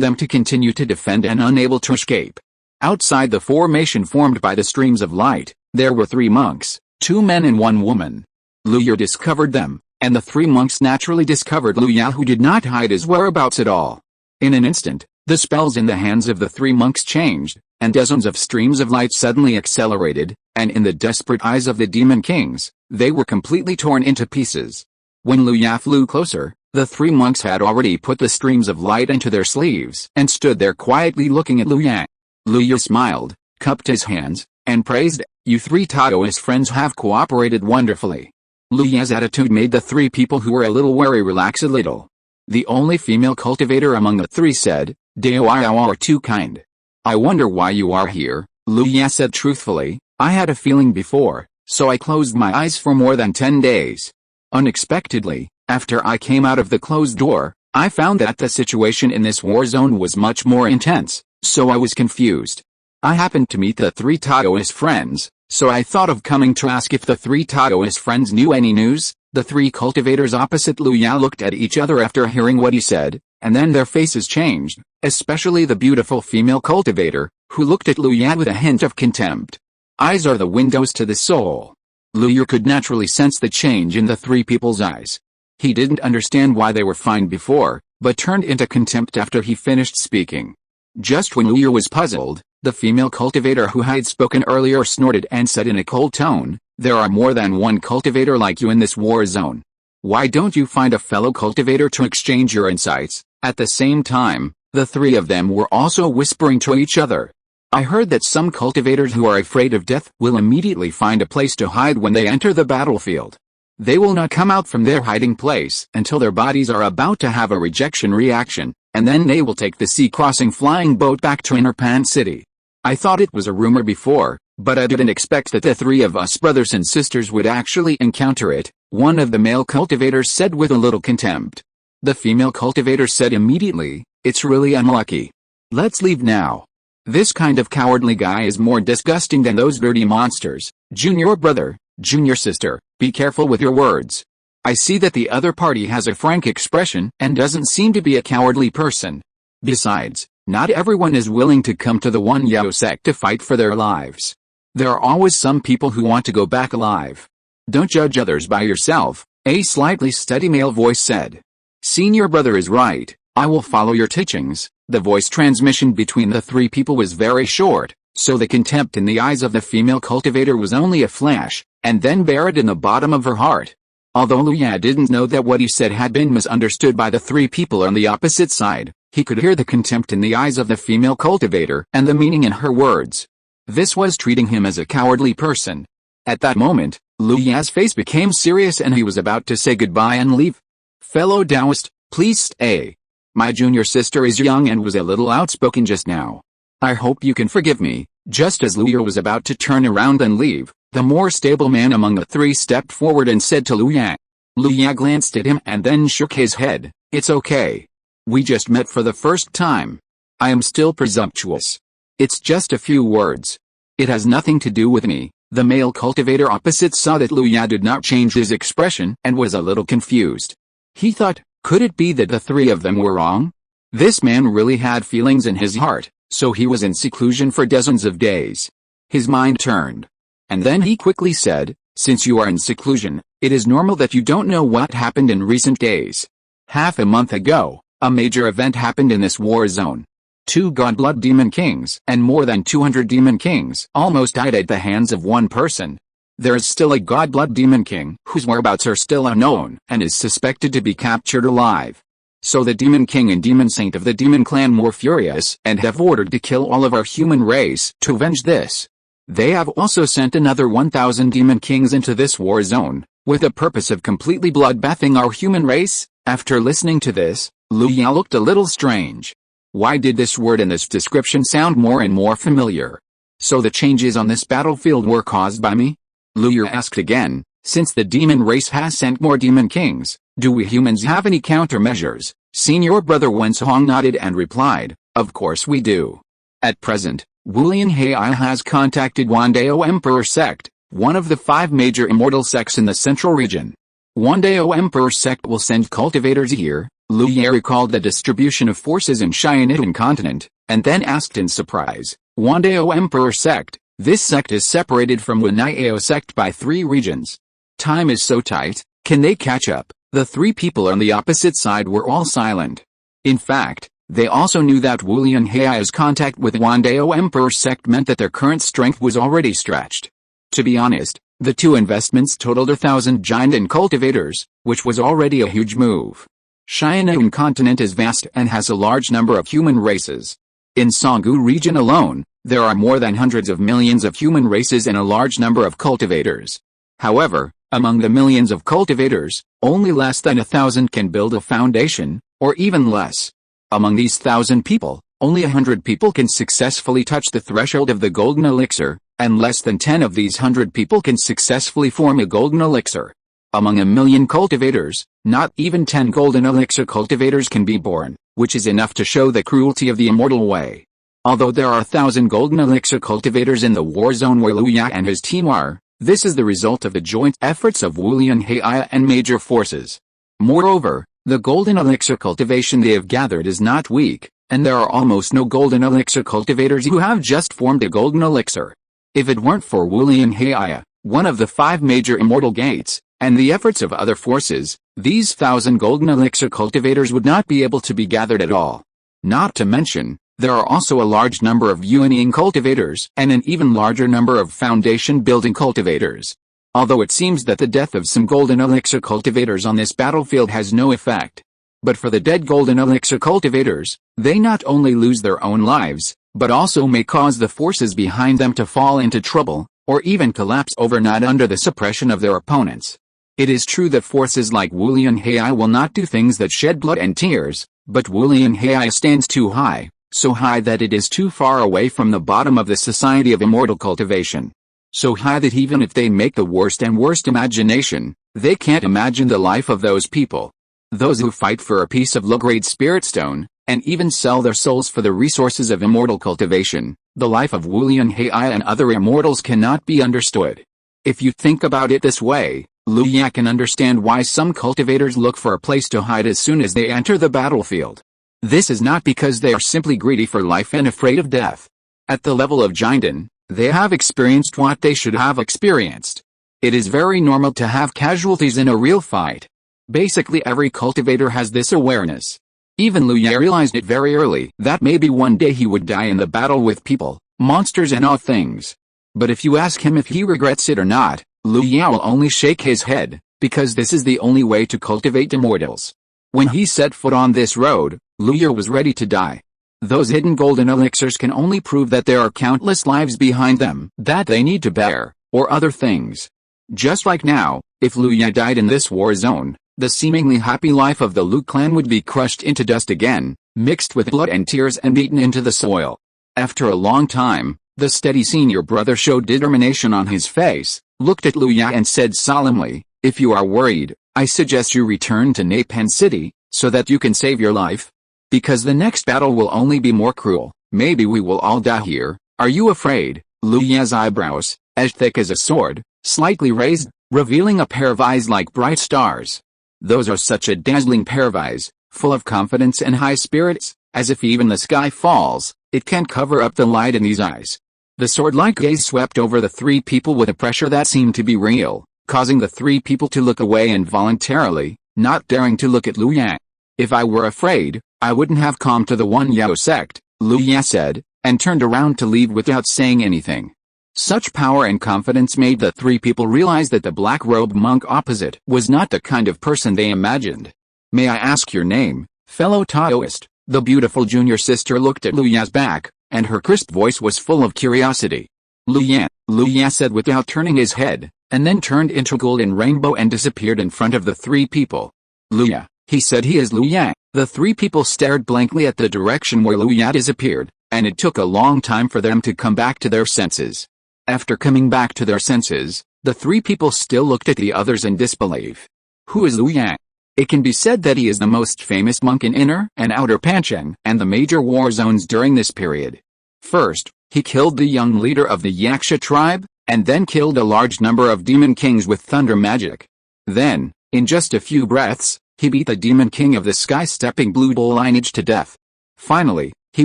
them to continue to defend and unable to escape. Outside the formation formed by the streams of light, there were 3 monks, 2 men and 1 woman. Liu Ye discovered them, and the 3 monks naturally discovered Liu Ye, who did not hide his whereabouts at all. In an instant, the spells in the hands of the 3 monks changed, and dozens of streams of light suddenly accelerated, and in the desperate eyes of the demon kings, they were completely torn into pieces. When Liu Ye flew closer, the 3 monks had already put the streams of light into their sleeves and stood there quietly looking at Liu Ye. Liu Ye smiled, cupped his hands, and praised, "You 3 Taoist friends have cooperated wonderfully." Liu Ye's attitude made the 3 people who were a little wary relax a little. The only female cultivator among the 3 said, "Dao are too kind. I wonder why you are here." Liu Ye said truthfully, "I had a feeling before, so I closed my eyes for more than 10 days. Unexpectedly, after I came out of the closed door, I found that the situation in this war zone was much more intense, so I was confused. I happened to meet the 3 Taoist friends, so I thought of coming to ask if the 3 Taoist friends knew any news." The 3 cultivators opposite Liu Ye looked at each other after hearing what he said, and then their faces changed, especially the beautiful female cultivator, who looked at Liu Ye with a hint of contempt. Eyes are the windows to the soul. Liu Ye could naturally sense the change in the 3 people's eyes. He didn't understand why they were fine before, but turned into contempt after he finished speaking. Just when Liu Ye was puzzled, the female cultivator who had spoken earlier snorted and said in a cold tone, "There are more than 1 cultivator like you in this war zone. Why don't you find a fellow cultivator to exchange your insights?" At the same time, the 3 of them were also whispering to each other. "I heard that some cultivators who are afraid of death will immediately find a place to hide when they enter the battlefield. They will not come out from their hiding place until their bodies are about to have a rejection reaction, and then they will take the sea-crossing flying boat back to Inner Pan City. I thought it was a rumor before, but I didn't expect that the 3 of us brothers and sisters would actually encounter it," one of the male cultivators said with a little contempt. The female cultivator said immediately, "It's really unlucky. Let's leave now. This kind of cowardly guy is more disgusting than those dirty monsters. Junior brother, junior sister, be careful with your words. I see that the other party has a frank expression and doesn't seem to be a cowardly person. Besides, not everyone is willing to come to the Unyielding sect to fight for their lives. There are always some people who want to go back alive. Don't judge others by yourself," a slightly steady male voice said. "Senior brother is right, I will follow your teachings." The voice transmission between the 3 people was very short, so the contempt in the eyes of the female cultivator was only a flash, and then buried in the bottom of her heart. Although Liu Ye didn't know that what he said had been misunderstood by the 3 people on the opposite side, he could hear the contempt in the eyes of the female cultivator and the meaning in her words. This was treating him as a cowardly person. At that moment, Liu Ye's face became serious and he was about to say goodbye and leave. "Fellow Taoist, please stay. My junior sister is young and was a little outspoken just now. I hope you can forgive me." Just as Liu Ye was about to turn around and leave, the more stable man among the 3 stepped forward and said to Liu Ye. Liu Ye glanced at him and then shook his head. "It's okay. We just met for the first time. I am still presumptuous. It's just a few words. It has nothing to do with me." The male cultivator opposite saw that Liu Ye did not change his expression and was a little confused. He thought, could it be that the 3 of them were wrong? This man really had feelings in his heart, so he was in seclusion for dozens of days. His mind turned. And then he quickly said, "Since you are in seclusion, It is normal that you don't know what happened in recent days. Half a month ago, a major event happened in this war zone. 2 Godblood Demon Kings and more than 200 Demon Kings almost died at the hands of one person. There is still a Godblood Demon King whose whereabouts are still unknown and is suspected to be captured alive. So the Demon King and Demon Saint of the Demon Clan were furious and have ordered to kill all of our human race to avenge this. They have also sent another 1,000 Demon Kings into this war zone, with the purpose of completely bloodbathing our human race. After listening to this, Lu Ya looked a little strange. Why did this word in this description sound more and more familiar? So the changes on this battlefield were caused by me? Lu Ya asked again, since the demon race has sent more Demon Kings, do we humans have any countermeasures? Senior brother Wen Song nodded and replied, of course we do. At present, Wulian Hei has contacted Wandao Emperor Sect, one of the 5 major immortal sects in the central region. Wandao Emperor Sect will send cultivators here. Lu Ya recalled the distribution of forces in Xianidun continent, and then asked in surprise, Wandao Emperor Sect, this sect is separated from Wanyao Sect by 3 regions. Time is so tight, can they catch up? The 3 people on the opposite side were all silent. In fact, they also knew that Wulian Hei's contact with Wandao Emperor Sect meant that their current strength was already stretched. To be honest, the 2 investments totaled 1,000 giant and cultivators, which was already a huge move. Xianidun continent is vast and has a large number of human races. In Songgu region alone, there are more than hundreds of millions of human races and a large number of cultivators. However, among the millions of cultivators, only less than 1,000 can build a foundation, or even less. Among these 1,000 people, only 100 people can successfully touch the threshold of the golden elixir, and less than 10 of these 100 people can successfully form a golden elixir. Among 1,000,000 cultivators, not even 10 golden elixir cultivators can be born, which is enough to show the cruelty of the immortal way. Although there are 1,000 golden elixir cultivators in the war zone where Lu Ya and his team are, this is the result of the joint efforts of Wulian Hei and major forces. Moreover, the golden elixir cultivation they have gathered is not weak, and there are almost no golden elixir cultivators who have just formed a golden elixir. If it weren't for Wulian Hei, one of the 5 major immortal gates, and the efforts of other forces, these 1,000 golden elixir cultivators would not be able to be gathered at all. Not to mention, there are also a large number of unyielding cultivators and an even larger number of foundation-building cultivators. Although it seems that the death of some golden elixir cultivators on this battlefield has no effect. But for the dead golden elixir cultivators, they not only lose their own lives, but also may cause the forces behind them to fall into trouble, or even collapse overnight under the suppression of their opponents. It is true that forces like Wulian Hei will not do things that shed blood and tears, but Wulian Hei stands too high, so high that it is too far away from the bottom of the society of immortal cultivation. So high that even if they make the worst and worst imagination, they can't imagine the life of those people. Those who fight for a piece of low-grade spirit stone, and even sell their souls for the resources of immortal cultivation, the life of Wulian Hei and other immortals cannot be understood. If you think about it this way, Lu Ya can understand why some cultivators look for a place to hide as soon as they enter the battlefield. This is not because they are simply greedy for life and afraid of death. At the level of Jinden, they have experienced what they should have experienced. It is very normal to have casualties in a real fight. Basically every cultivator has this awareness. Even Lu Ya realized it very early that maybe one day he would die in the battle with people, monsters and all things. But if you ask him if he regrets it or not, Lu Ya will only shake his head, because this is the only way to cultivate immortals. When he set foot on this road, Lu Ya was ready to die. Those hidden golden elixirs can only prove that there are countless lives behind them that they need to bear, or other things. Just like now, if Lu Ya died in this war zone, the seemingly happy life of the Lu clan would be crushed into dust again, mixed with blood and tears and eaten into the soil. After a long time, the steady senior brother showed determination on his face, looked at Lu Ya and said solemnly, if you are worried, I suggest you return to Napan City, so that you can save your life. Because the next battle will only be more cruel, maybe we will all die here, are you afraid? Lu Ya's eyebrows, as thick as a sword, slightly raised, revealing a pair of eyes like bright stars. Those are such a dazzling pair of eyes, full of confidence and high spirits, as if even the sky falls, it can't cover up the light in these eyes. The sword-like gaze swept over the 3 people with a pressure that seemed to be real, causing the three people to look away involuntarily, not daring to look at Liu Yang. If I were afraid, I wouldn't have come to the One Yao sect, Liu Yang said, and turned around to leave without saying anything. Such power and confidence made the three people realize that the black-robed monk opposite was not the kind of person they imagined. May I ask your name, fellow Taoist? The beautiful junior sister looked at Liu Yang's back, and her crisp voice was full of curiosity. Liu Yang said without turning his head, and then turned into golden rainbow and disappeared in front of the three people. Liu Yang, he said he is Liu Yang. The three people stared blankly at the direction where Liu Yang disappeared, and it took a long time for them to come back to their senses. After coming back to their senses, the three people still looked at the others in disbelief. Who is Liu Yang? It can be said that he is the most famous monk in Inner and Outer Pancheng and the major war zones during this period. First, he killed the young leader of the Yaksha tribe, and then killed a large number of demon kings with thunder magic. Then, in just a few breaths, he beat the demon king of the sky-stepping blue bull lineage to death. Finally, he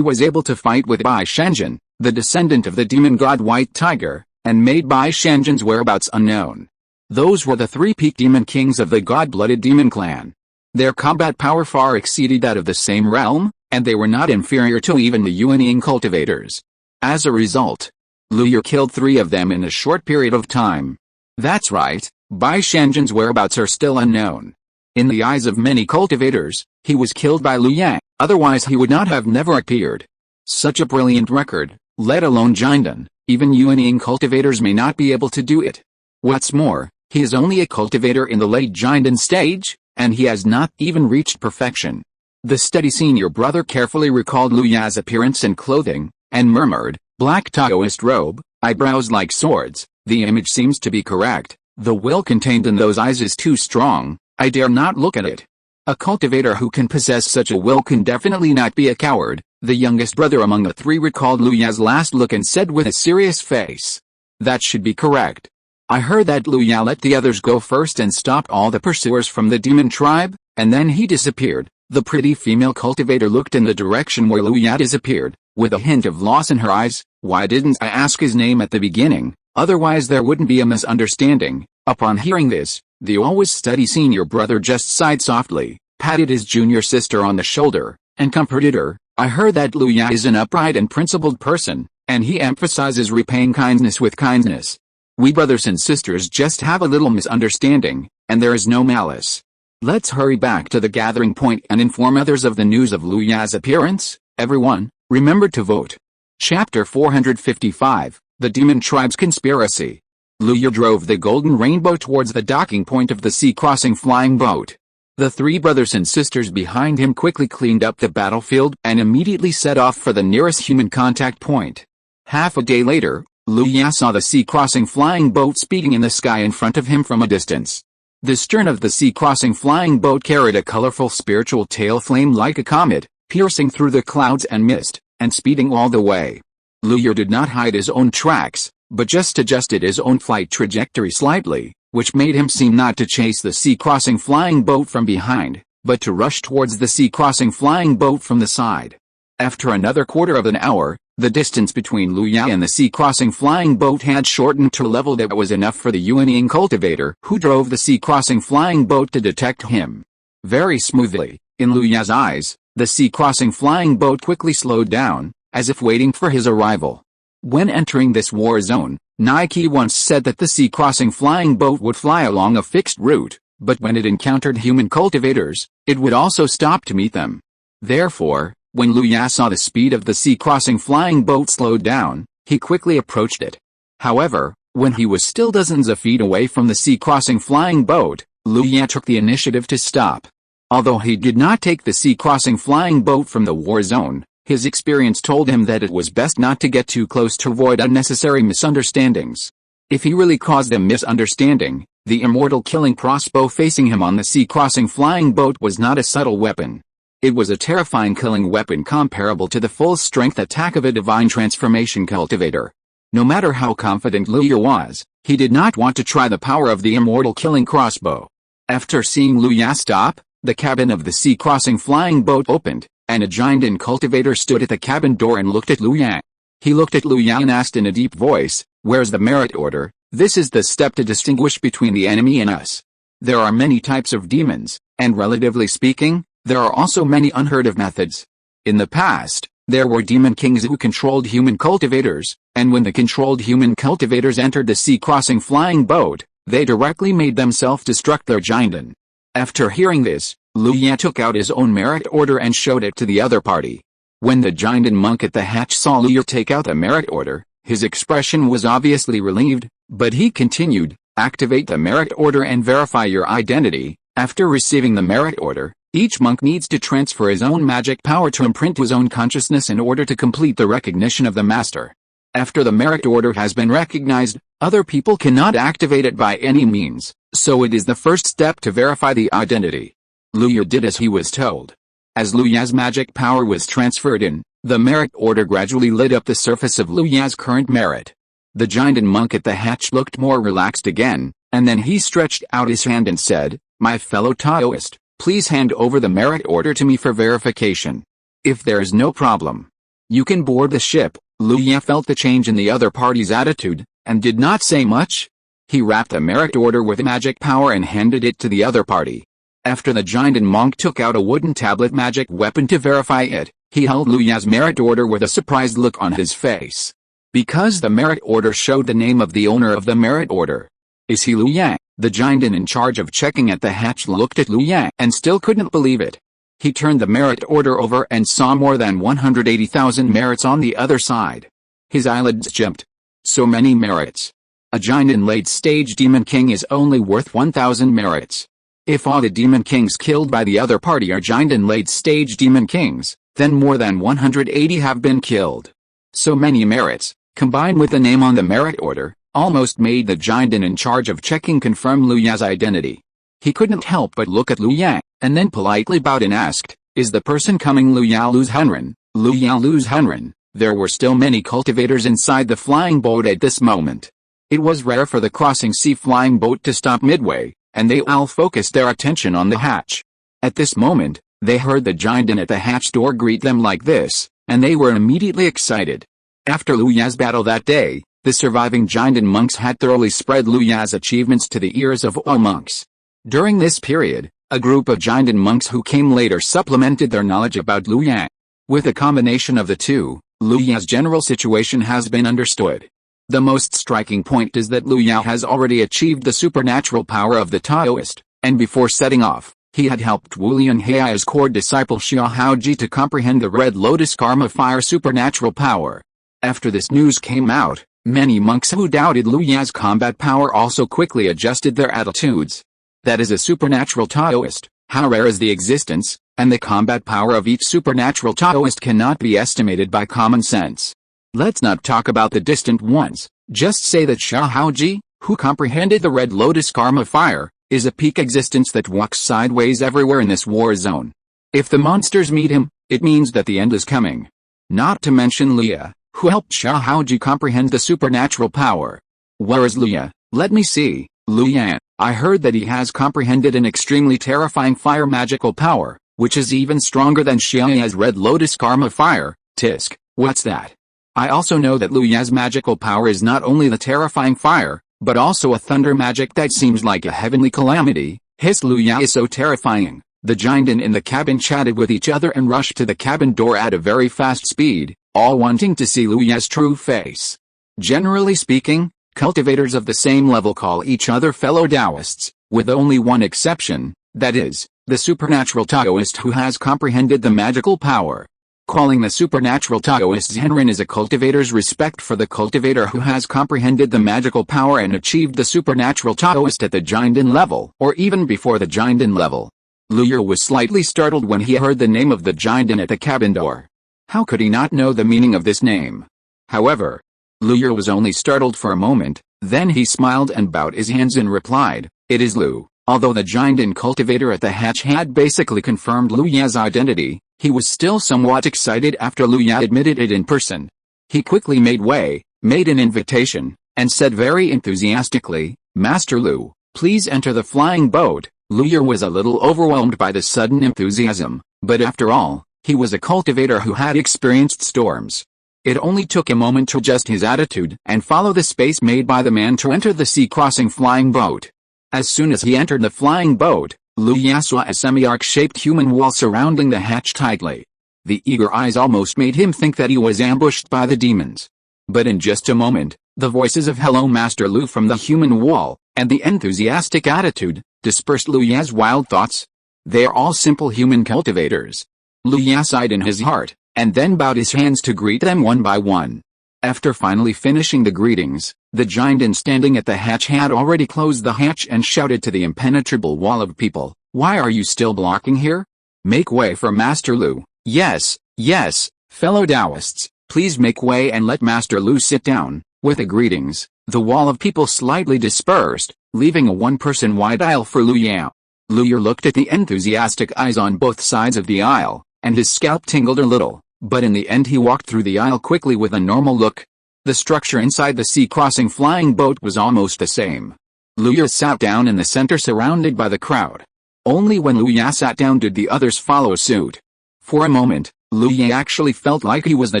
was able to fight with Bai Shanjin, the descendant of the demon god White Tiger, and made Bai Shanjin's whereabouts unknown. Those were the three peak demon kings of the god-blooded demon clan. Their combat power far exceeded that of the same realm, and they were not inferior to even the unyielding cultivators. As a result, Liu Yang killed three of them in a short period of time. That's right, Bai Shanjin's whereabouts are still unknown. In the eyes of many cultivators, he was killed by Liu Yang, otherwise he would not have never appeared. Such a brilliant record, let alone Jinden, even unyielding cultivators may not be able to do it. What's more, he is only a cultivator in the late Jinden stage, and he has not even reached perfection. The steady senior brother carefully recalled Liu Yang's appearance and clothing, and murmured, "Black Taoist robe, eyebrows like swords, the image seems to be correct, the will contained in those eyes is too strong, I dare not look at it." A cultivator who can possess such a will can definitely not be a coward. The youngest brother among the three recalled Liu Yang's last look and said with a serious face, "That should be correct. I heard that Liu Yang let the others go first and stopped all the pursuers from the demon tribe, and then he disappeared." The pretty female cultivator looked in the direction where Liu Yang disappeared, with a hint of loss in her eyes. "Why didn't I ask his name at the beginning? Otherwise there wouldn't be a misunderstanding." Upon hearing this, the always steady senior brother just sighed softly, patted his junior sister on the shoulder, and comforted her. "I heard that Liu Yang is an upright and principled person, and he emphasizes repaying kindness with kindness. We brothers and sisters just have a little misunderstanding, and there is no malice. Let's hurry back to the gathering point and inform others of the news of Liu Yang's appearance. Everyone, remember to vote." Chapter 455, The Demon Tribe's Conspiracy. Liu Yang drove the golden rainbow towards the docking point of the sea-crossing flying boat. The three brothers and sisters behind him quickly cleaned up the battlefield and immediately set off for the nearest human contact point. Half a day later, Liu Yang saw the sea-crossing flying boat speeding in the sky in front of him from a distance. The stern of the sea-crossing flying boat carried a colorful spiritual tail flame like a comet, piercing through the clouds and mist, and speeding all the way. Liu Yang did not hide his own tracks, but just adjusted his own flight trajectory slightly, which made him seem not to chase the sea-crossing flying boat from behind, but to rush towards the sea-crossing flying boat from the side. After another quarter of an hour, the distance between Liu Yang and the sea-crossing flying boat had shortened to a level that was enough for the unyielding cultivator who drove the sea-crossing flying boat to detect him. Very smoothly, in Liu Yang's eyes, the sea-crossing flying boat quickly slowed down, as if waiting for his arrival. When entering this war zone, Nike once said that the sea-crossing flying boat would fly along a fixed route, but when it encountered human cultivators, it would also stop to meet them. Therefore, when Liu Yang saw the speed of the sea-crossing flying boat slowed down, he quickly approached it. However, when he was still dozens of feet away from the sea-crossing flying boat, Liu Yang took the initiative to stop. Although he did not take the sea-crossing flying boat from the war zone, his experience told him that it was best not to get too close to avoid unnecessary misunderstandings. If he really caused a misunderstanding, the immortal killing crossbow facing him on the sea-crossing flying boat was not a subtle weapon. It was a terrifying killing weapon comparable to the full-strength attack of a divine transformation cultivator. No matter how confident Liu Yang was, he did not want to try the power of the immortal killing crossbow. After seeing Liu Yang stop, the cabin of the sea-crossing flying boat opened, and a giant cultivator stood at the cabin door and looked at Liu Yang. He looked at Liu Yang and asked in a deep voice, "Where's the merit order?" This is the step to distinguish between the enemy and us. There are many types of demons, and relatively speaking, there are also many unheard of methods. In the past, there were demon kings who controlled human cultivators, and when the controlled human cultivators entered the sea-crossing flying boat, they directly made them self-destruct their Jinden. After hearing this, Liu Yan took out his own merit order and showed it to the other party. When the Jinden monk at the hatch saw Liu Yan take out the merit order, his expression was obviously relieved, but he continued, "Activate the merit order and verify your identity." After receiving the merit order, each monk needs to transfer his own magic power to imprint his own consciousness in order to complete the recognition of the master. After the merit order has been recognized, other people cannot activate it by any means, so it is the first step to verify the identity. Liu Yan did as he was told. As Liu Yan's magic power was transferred in, the merit order gradually lit up the surface of Liu Yan's current merit. The Jinden monk at the hatch looked more relaxed again, and then he stretched out his hand and said, "My fellow Taoist, please hand over the merit order to me for verification. If there is no problem, you can board the ship." Liu Yan felt the change in the other party's attitude, and did not say much. He wrapped the merit order with magic power and handed it to the other party. After the Jinden monk took out a wooden tablet magic weapon to verify it, he held Liu Yan's merit order with a surprised look on his face. Because the merit order showed the name of the owner of the merit order. "Is he Liu Yan?" The Jinden in charge of checking at the hatch looked at Liu Yan and still couldn't believe it. He turned the merit order over and saw more than 180,000 merits on the other side. His eyelids jumped. So many merits. A Jinden late-stage demon king is only worth 1,000 merits. If all the demon kings killed by the other party are Jinden late-stage demon kings, then more than 180 have been killed. So many merits, combined with the name on the merit order, almost made the Jinden in charge of checking confirm Liu Yan's identity. He couldn't help but look at Liu Yan, and then politely bowed and asked, "Is the person coming Liu Yan Lu's Hunren?" Liu Yan Lu's Hunren. There were still many cultivators inside the flying boat at this moment. It was rare for the crossing sea flying boat to stop midway, and they all focused their attention on the hatch. At this moment, they heard the Jinden at the hatch door greet them like this, and they were immediately excited. After Liu Yan's battle that day, the surviving Jinden monks had thoroughly spread Liu Yan's achievements to the ears of all monks. During this period, a group of Jinden monks who came later supplemented their knowledge about Liu Yan. With a combination of the two, Liu Yan's general situation has been understood. The most striking point is that Liu Yan has already achieved the supernatural power of the Taoist, and before setting off, he had helped Wu Lianhei's core disciple Xiaohaoji to comprehend the Red Lotus Karma Fire supernatural power. After this news came out, many monks who doubted Liu Yan's combat power also quickly adjusted their attitudes. That is a supernatural Taoist, how rare is the existence, and the combat power of each supernatural Taoist cannot be estimated by common sense. Let's not talk about the distant ones, just say that Xiaohaoji, who comprehended the Red Lotus Karma Fire, is a peak existence that walks sideways everywhere in this war zone. If the monsters meet him, it means that the end is coming. Not to mention Liu, who helped Xiaohaoji comprehend the supernatural power. Where is Liu? Let me see. Liu Yan, I heard that he has comprehended an extremely terrifying fire magical power, which is even stronger than Xiaoya's Red Lotus Karma Fire. Tisk, what's that? I also know that Liu Yan's magical power is not only the terrifying fire, but also a thunder magic that seems like a heavenly calamity. His Liu Yan is so terrifying. The Jinden in the cabin chatted with each other and rushed to the cabin door at a very fast speed, all wanting to see Liu Yan's true face. Generally speaking, cultivators of the same level call each other fellow Taoists, with only one exception, that is, the supernatural Taoist who has comprehended the magical power. Calling the supernatural Taoist Zenrin is a cultivator's respect for the cultivator who has comprehended the magical power and achieved the supernatural Taoist at the Jinden level, or even before the Jinden level. Liu Yan was slightly startled when he heard the name of the Jinden at the cabin door. How could he not know the meaning of this name? However, Liu Yan was only startled for a moment, then he smiled and bowed his hands and replied, "It is Liu." Although the Jinden cultivator at the hatch had basically confirmed Liu Yan's identity, he was still somewhat excited after Liu Yan admitted it in person. He quickly made way, made an invitation, and said very enthusiastically, "Master Liu, please enter the flying boat." Liu Yan was a little overwhelmed by the sudden enthusiasm, but after all, he was a cultivator who had experienced storms. It only took a moment to adjust his attitude and follow the space made by the man to enter the sea-crossing flying boat. As soon as he entered the flying boat, Lu Ya saw a semi-arc-shaped human wall surrounding the hatch tightly. The eager eyes almost made him think that he was ambushed by the demons. But in just a moment, the voices of "Hello Master Lu" from the human wall, and the enthusiastic attitude, dispersed Lu Ya's wild thoughts. They are all simple human cultivators. Lu Ya sighed in his heart, and then bowed his hands to greet them one by one. After finally finishing the greetings, the giant standing at the hatch had already closed the hatch and shouted to the impenetrable wall of people, "Why are you still blocking here? Make way for Master Lu. Yes, yes, fellow Taoists, please make way and let Master Lu sit down." With the greetings, the wall of people slightly dispersed, leaving a one-person wide aisle for Lu Ya. Lu Ya looked at the enthusiastic eyes on both sides of the aisle, and his scalp tingled a little, but in the end he walked through the aisle quickly with a normal look. The structure inside the sea-crossing flying boat was almost the same. Lu Ya sat down in the center surrounded by the crowd. Only when Lu Ya sat down did the others follow suit. For a moment, Lu Ya actually felt like he was the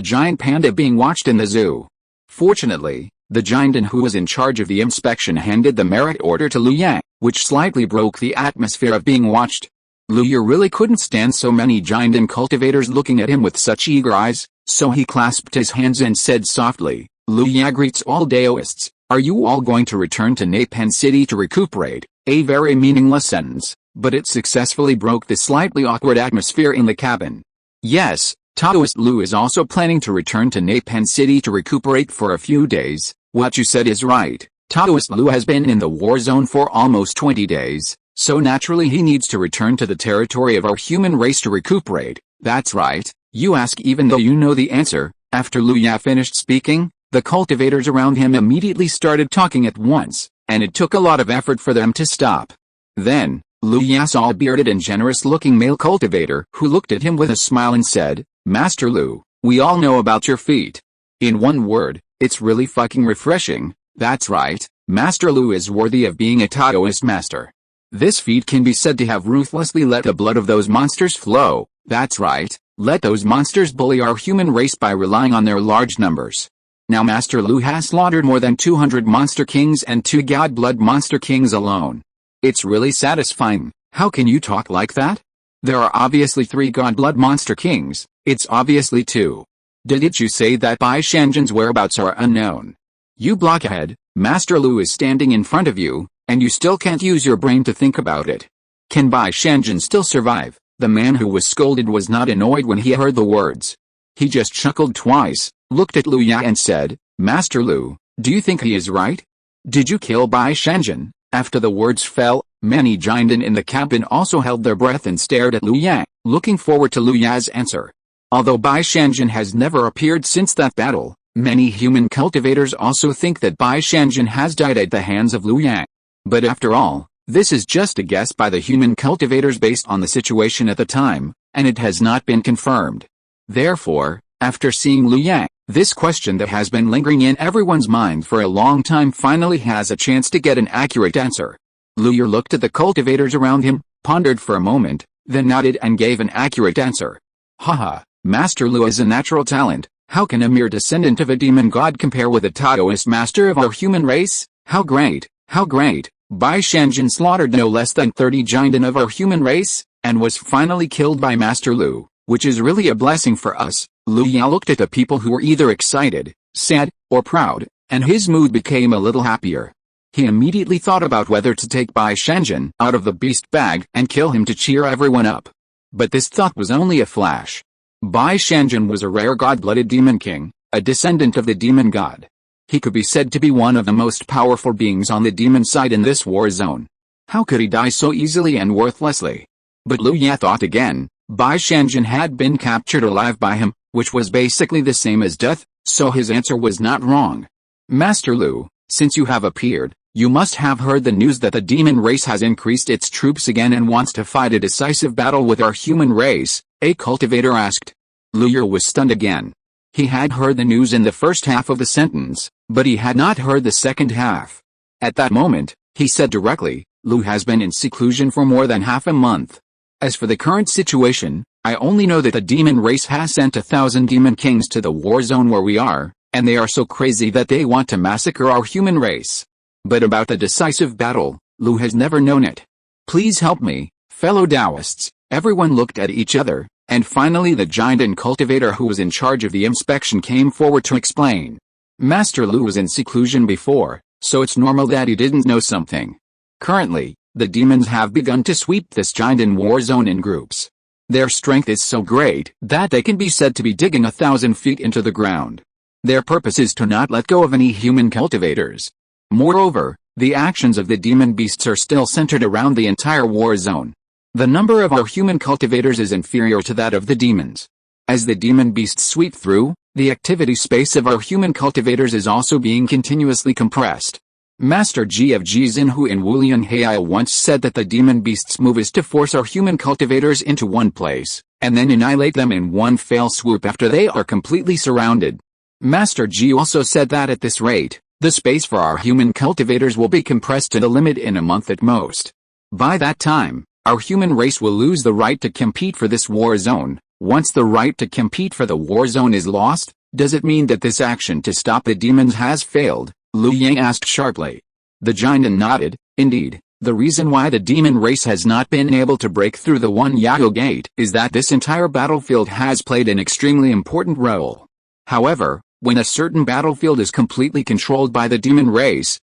giant panda being watched in the zoo. Fortunately, the giant who was in charge of the inspection handed the merit order to Lu Ya, which slightly broke the atmosphere of being watched. Lu Ya really couldn't stand so many giant cultivators looking at him with such eager eyes, so he clasped his hands and said softly, "Lu Ya greets all Taoists. Are you all going to return to Napan City to recuperate?" A very meaningless sentence, but it successfully broke the slightly awkward atmosphere in the cabin. Yes, Taoist Lu is also planning to return to Napan City to recuperate for a few days. What you said is right. Taoist Lu has been in the war zone for almost 20 days, so naturally he needs to return to the territory of our human race to recuperate. That's right, you ask even though you know the answer. After Lu Ya finished speaking, the cultivators around him immediately started talking at once, and it took a lot of effort for them to stop. Then, Lu Ya saw a bearded and generous-looking male cultivator who looked at him with a smile and said, "Master Lu, we all know about your feat. In one word, it's really fucking refreshing." That's right, Master Lu is worthy of being a Taoist master. This feat can be said to have ruthlessly let the blood of those monsters flow. That's right, let those monsters bully our human race by relying on their large numbers. Now Master Lu has slaughtered more than 200 monster kings and 2 god blood monster kings alone. It's really satisfying. How can you talk like that? There are obviously 3 god blood monster kings, it's obviously 2. Didn't you say that Bai Shanjin's whereabouts are unknown? You blockhead, Master Lu is standing in front of you, and you still can't use your brain to think about it. Can Bai Shanjin still survive? The man who was scolded was not annoyed when he heard the words. He just chuckled twice, looked at Lu Ya and said, "Master Lu, do you think he is right? Did you kill Bai Shanjin?" After the words fell, many giant in the cabin also held their breath and stared at Lu Ya, looking forward to Lu Ya's answer. Although Bai Shanjin has never appeared since that battle, many human cultivators also think that Bai Shanjin has died at the hands of Lu Ya. But after all, this is just a guess by the human cultivators based on the situation at the time, and it has not been confirmed. Therefore, after seeing Lu Ya, this question that has been lingering in everyone's mind for a long time finally has a chance to get an accurate answer. Lu Ya looked at the cultivators around him, pondered for a moment, then nodded and gave an accurate answer. Haha, Master Lu is a natural talent. How can a mere descendant of a demon god compare with a Taoist master of our human race? How great, how great. Bai Shanjin slaughtered no less than 30 giant of our human race, and was finally killed by Master Lu, which is really a blessing for us. Lu Ya looked at the people who were either excited, sad, or proud, and his mood became a little happier. He immediately thought about whether to take Bai Shanjin out of the beast bag and kill him to cheer everyone up. But this thought was only a flash. Bai Shanjin was a rare god-blooded demon king, a descendant of the demon god. He could be said to be one of the most powerful beings on the demon side in this war zone. How could he die so easily and worthlessly? But Lu Ya thought again. Bai Shanjin had been captured alive by him, which was basically the same as death, so his answer was not wrong. Master Lu, since you have appeared, you must have heard the news that the demon race has increased its troops again and wants to fight a decisive battle with our human race, a cultivator asked. Lu Ya was stunned again. He had heard the news in the first half of the sentence, but he had not heard the second half. At that moment, he said directly, Lu has been in seclusion for more than half a month. As for the current situation, I only know that the demon race has sent 1,000 demon kings to the war zone where we are, and they are so crazy that they want to massacre our human race. But about the decisive battle, Lu has never known it. Please help me, fellow Taoists. Everyone looked at each other, and finally the giant and cultivator who was in charge of the inspection came forward to explain. Master Lu was in seclusion before, so it's normal that he didn't know something. Currently, the demons have begun to sweep this giant in war zone in groups. Their strength is so great that they can be said to be digging 1,000 feet into the ground. Their purpose is to not let go of any human cultivators. Moreover, the actions of the demon beasts are still centered around the entire war zone. The number of our human cultivators is inferior to that of the demons. As the demon beasts sweep through, the activity space of our human cultivators is also being continuously compressed. Master G of Jinhu in Wulian Heil once said that the demon beasts' move is to force our human cultivators into one place, and then annihilate them in one fell swoop after they are completely surrounded. Master G also said that at this rate, the space for our human cultivators will be compressed to the limit in a month at most. By that time, our human race will lose the right to compete for this war zone. Once the right to compete for the war zone is lost, does it mean that this action to stop the demons has failed? Lu Yang asked sharply. The giant nodded. Indeed, the reason why the demon race has not been able to break through the unyielding gate is that this entire battlefield has played an extremely important role. However, when a certain battlefield is completely controlled by the demon race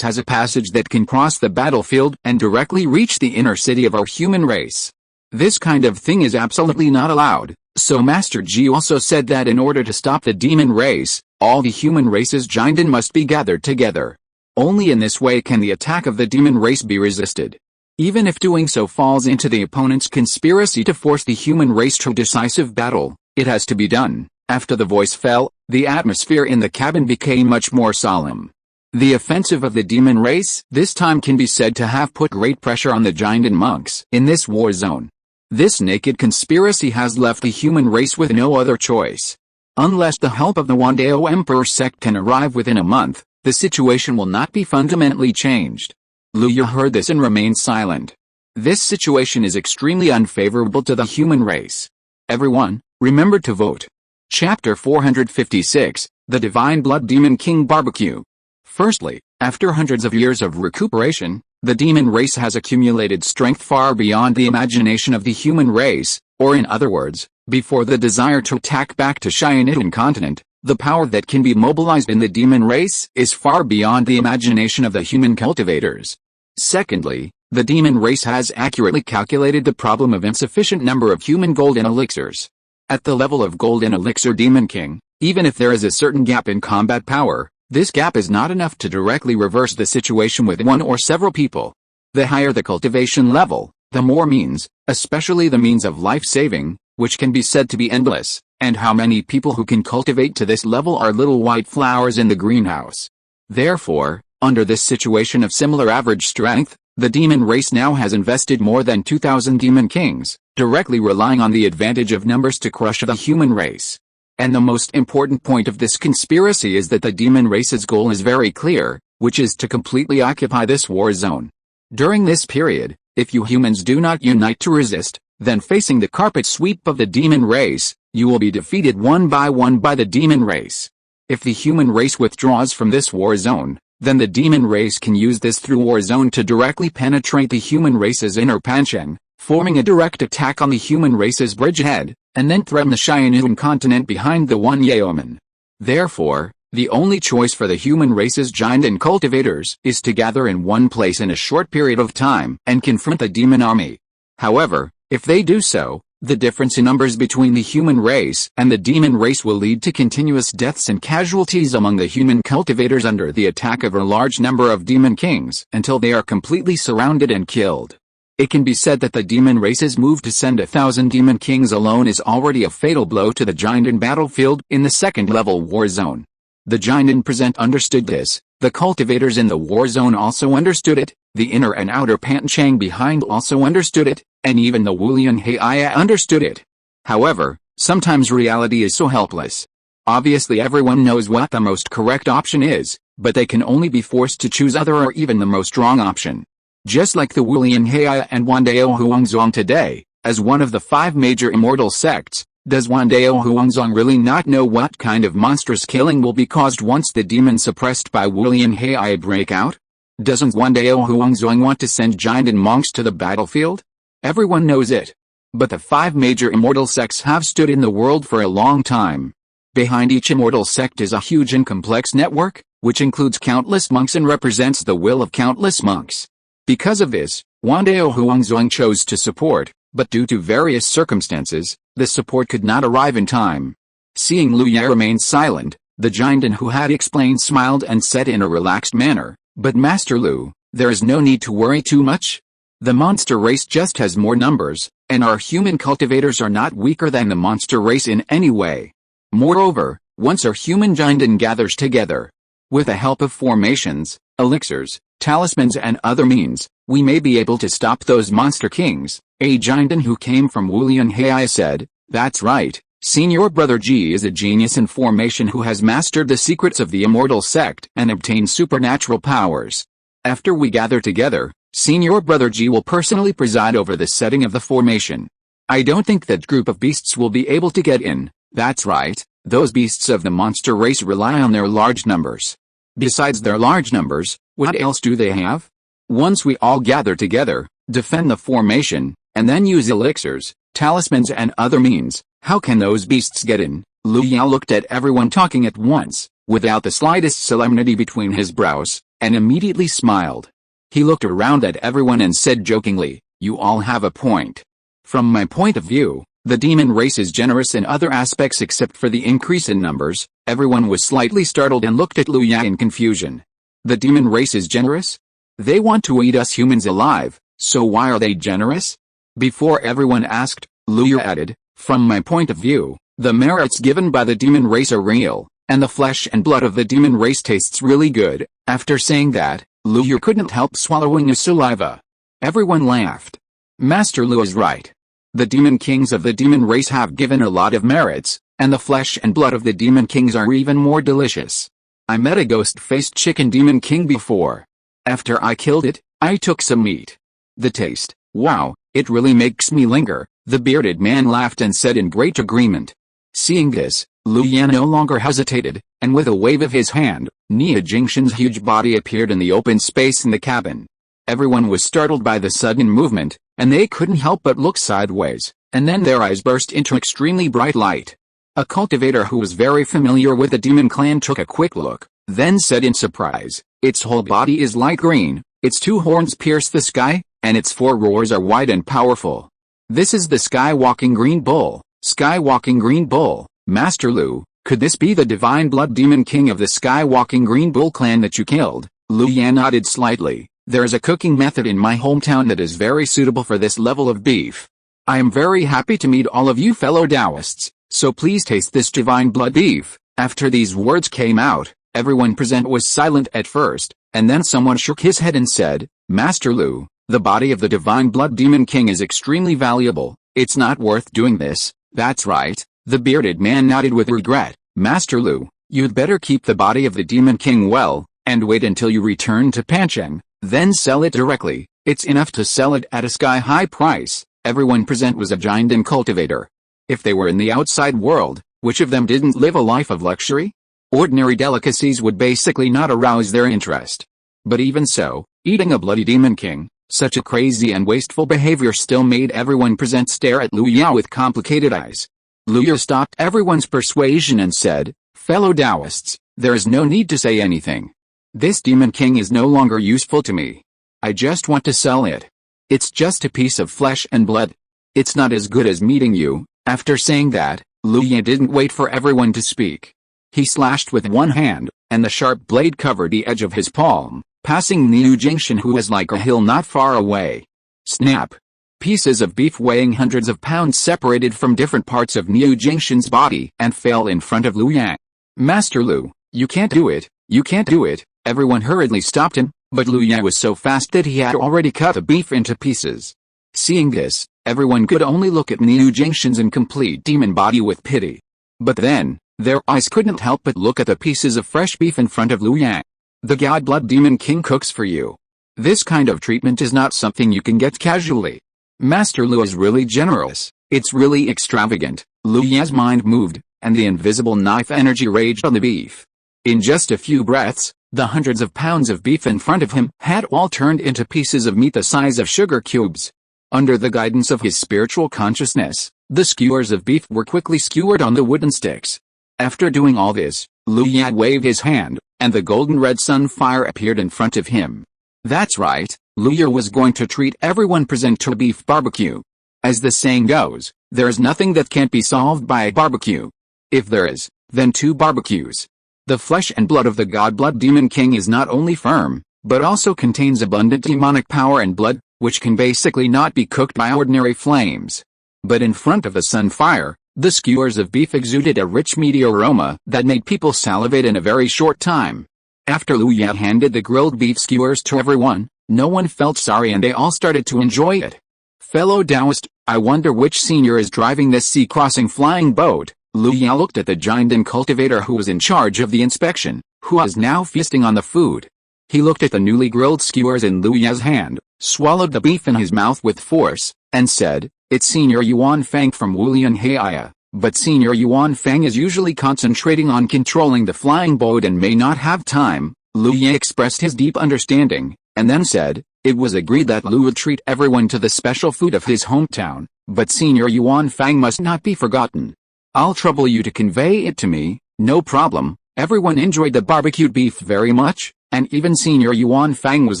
has a passage that can cross the battlefield and directly reach the inner city of our human race. This kind of thing is absolutely not allowed, so Master G also said that in order to stop the demon race, all the human race's giants must be gathered together. Only in this way can the attack of the demon race be resisted. Even if doing so falls into the opponent's conspiracy to force the human race to decisive battle, it has to be done. After the voice fell, the atmosphere in the cabin became much more solemn. The offensive of the demon race this time can be said to have put great pressure on the giant and monks in this war zone. This naked conspiracy has left the human race with no other choice. Unless the help of the Wandao Emperor sect can arrive within a month, the situation will not be fundamentally changed. Lu Yu heard this and remained silent. This situation is extremely unfavorable to the human race. Everyone, remember to vote. Chapter 456, The Divine Blood Demon King Barbecue. Firstly, after hundreds of years of recuperation, the demon race has accumulated strength far beyond the imagination of the human race, or in other words, before the desire to attack back to Cheyenne continent, the power that can be mobilized in the demon race is far beyond the imagination of the human cultivators. Secondly, the demon race has accurately calculated the problem of insufficient number of human golden elixirs. At the level of golden elixir demon king, even if there is a certain gap in combat power, this gap is not enough to directly reverse the situation with one or several people. The higher the cultivation level, the more means, especially the means of life-saving, which can be said to be endless, and how many people who can cultivate to this level are little white flowers in the greenhouse. Therefore, under this situation of similar average strength, the demon race now has invested more than 2,000 demon kings, directly relying on the advantage of numbers to crush the human race. And the most important point of this conspiracy is that the demon race's goal is very clear, which is to completely occupy this war zone. During this period, if you humans do not unite to resist, then facing the carpet sweep of the demon race, you will be defeated one by the demon race. If the human race withdraws from this war zone, then the demon race can use this through war zone to directly penetrate the human race's inner pancheng, forming a direct attack on the human race's bridgehead, and then threaten the Cheyenne continent behind the Wanyielding. Therefore, the only choice for the human race's giant and cultivators is to gather in one place in a short period of time and confront the demon army. However, if they do so, the difference in numbers between the human race and the demon race will lead to continuous deaths and casualties among the human cultivators under the attack of a large number of demon kings until they are completely surrounded and killed. It can be said that the demon race's move to send 1,000 demon kings alone is already a fatal blow to the giant battlefield in the second-level war zone. The giant present understood this, the cultivators in the war zone also understood it, the inner and outer panchang behind also understood it, and even the Wulian Heia understood it. However, sometimes reality is so helpless. Obviously everyone knows what the most correct option is, but they can only be forced to choose other or even the most wrong option. Just like the Wulian Heia and Wandao Huangzong today, As one of the 5 major immortal sects, does Wandao Huangzong really not know what kind of monstrous killing will be caused once the demon suppressed by Wulian Hei break out? Doesn't Wandao Huangzong want to send giant and monks to the battlefield? Everyone knows it. But the 5 major immortal sects have stood in the world for a long time. Behind each immortal sect is a huge and complex network, which includes countless monks and represents the will of countless monks. Because of this, Wandao Huangzong chose to support, but due to various circumstances, the support could not arrive in time. Seeing Lu Ye remain silent, the giant who had explained smiled and said in a relaxed manner, "But Master Lu, there is no need to worry too much. The monster race just has more numbers, and our human cultivators are not weaker than the monster race in any way. Moreover, once our human giant gathers together, with the help of formations, elixirs, talismans and other means, we may be able to stop those monster kings." A giant who came from Wulian Hei said, "That's right, Senior Brother Ji is a genius in formation who has mastered the secrets of the immortal sect and obtained supernatural powers. After we gather together, Senior Brother Ji will personally preside over the setting of the formation. I don't think that group of beasts will be able to get in." That's right, those beasts of the monster race rely on their large numbers. Besides their large numbers, what else do they have? Once we all gather together, defend the formation, and then use elixirs, talismans and other means, how can those beasts get in? Lu Yao looked at everyone talking at once, without the slightest solemnity between his brows, and immediately smiled. He looked around at everyone and said jokingly, "You all have a point. From my point of view, the demon race is generous in other aspects except for the increase in numbers." Everyone was slightly startled and looked at Lu Yao in confusion. The demon race is generous? They want to eat us humans alive, so why are they generous? Before everyone asked, Lu Yao added, "From my point of view, the merits given by the demon race are real, and the flesh and blood of the demon race tastes really good." After saying that, Lu Yao couldn't help swallowing his saliva. Everyone laughed. Master Lu is right. The demon kings of the demon race have given a lot of merits, and the flesh and blood of the demon kings are even more delicious. I met a ghost-faced chicken demon king before. After I killed it, I took some meat. The taste, wow, it really makes me linger. The bearded man laughed and said in great agreement. Seeing this, Lu Yan no longer hesitated, and with a wave of his hand, Nia Jingshan's huge body appeared in the open space in the cabin. Everyone was startled by the sudden movement, and they couldn't help but look sideways, and then their eyes burst into extremely bright light. A cultivator who was very familiar with the demon clan took a quick look, then said in surprise, "Its whole body is light green, its 2 horns pierce the sky, and its 4 roars are wide and powerful. This is the Sky-Walking Green Bull, Sky-Walking Green Bull. Master Lu, could this be the divine blood demon king of the Sky-Walking Green Bull clan that you killed?" Lu Yan nodded slightly. "There is a cooking method in my hometown that is very suitable for this level of beef. I am very happy to meet all of you fellow Taoists, so please taste this divine blood beef." After these words came out, everyone present was silent at first, and then someone shook his head and said, "Master Lu, the body of the divine blood demon king is extremely valuable, it's not worth doing this." "That's right." The bearded man nodded with regret. "Master Lu, you'd better keep the body of the demon king well, and wait until you return to Pancheng, then sell it directly. It's enough to sell it at a sky-high price." Everyone present was a giant and cultivator. If they were in the outside world, which of them didn't live a life of luxury? Ordinary delicacies would basically not arouse their interest. But even so, eating a bloody demon king, such a crazy and wasteful behavior still made everyone present stare at Lu Yao with complicated eyes. Lu Yao stopped everyone's persuasion and said, "Fellow Taoists, there is no need to say anything. This demon king is no longer useful to me. I just want to sell it. It's just a piece of flesh and blood. It's not as good as meeting you." After saying that, Lu Yao didn't wait for everyone to speak. He slashed with one hand, and the sharp blade covered the edge of his palm, passing Niu Jingshan who was like a hill not far away. Snap! Pieces of beef weighing hundreds of pounds separated from different parts of Niu Jingshan's body and fell in front of Lu Yang. "Master Lu, you can't do it, you can't do it." Everyone hurriedly stopped him, but Lu Yang was so fast that he had already cut the beef into pieces. Seeing this, everyone could only look at Niu Jingshan's incomplete demon body with pity. But then, their eyes couldn't help but look at the pieces of fresh beef in front of Lu Yang. "The God Blood Demon King cooks for you. This kind of treatment is not something you can get casually. Master Lu is really generous, it's really extravagant. Lu Ya's mind moved, and the invisible knife energy raged on the beef. In just a few breaths, the hundreds of pounds of beef in front of him had all turned into pieces of meat the size of sugar cubes. Under the guidance of his spiritual consciousness, the skewers of beef were quickly skewered on the wooden sticks. After doing all this, Lu Ya waved his hand, and the golden red sun fire appeared in front of him. That's right, Lu Ya was going to treat everyone present to a beef barbecue. As the saying goes, there is nothing that can't be solved by a barbecue. If there is, then 2 barbecues. The flesh and blood of the God Blood Demon King is not only firm, but also contains abundant demonic power and blood, which can basically not be cooked by ordinary flames. But in front of the sun fire, the skewers of beef exuded a rich meaty aroma that made people salivate in a very short time. After Lu Ya handed the grilled beef skewers to everyone, no one felt sorry and they all started to enjoy it. Fellow Taoist, I wonder which senior is driving this sea-crossing flying boat. Lu Ya looked at the giant and cultivator who was in charge of the inspection, who was now feasting on the food. He looked at the newly grilled skewers in Lu Ya's hand, swallowed the beef in his mouth with force, and said, "It's Senior Yuan Fang from Wulian Heia, but Senior Yuan Fang is usually concentrating on controlling the flying boat and may not have time." Lu Ya expressed his deep understanding, and then said, "It was agreed that Lu would treat everyone to the special food of his hometown, but Senior Yuan Fang must not be forgotten. I'll trouble you to convey it to me, no problem." Everyone enjoyed the barbecued beef very much, and even Senior Yuan Fang was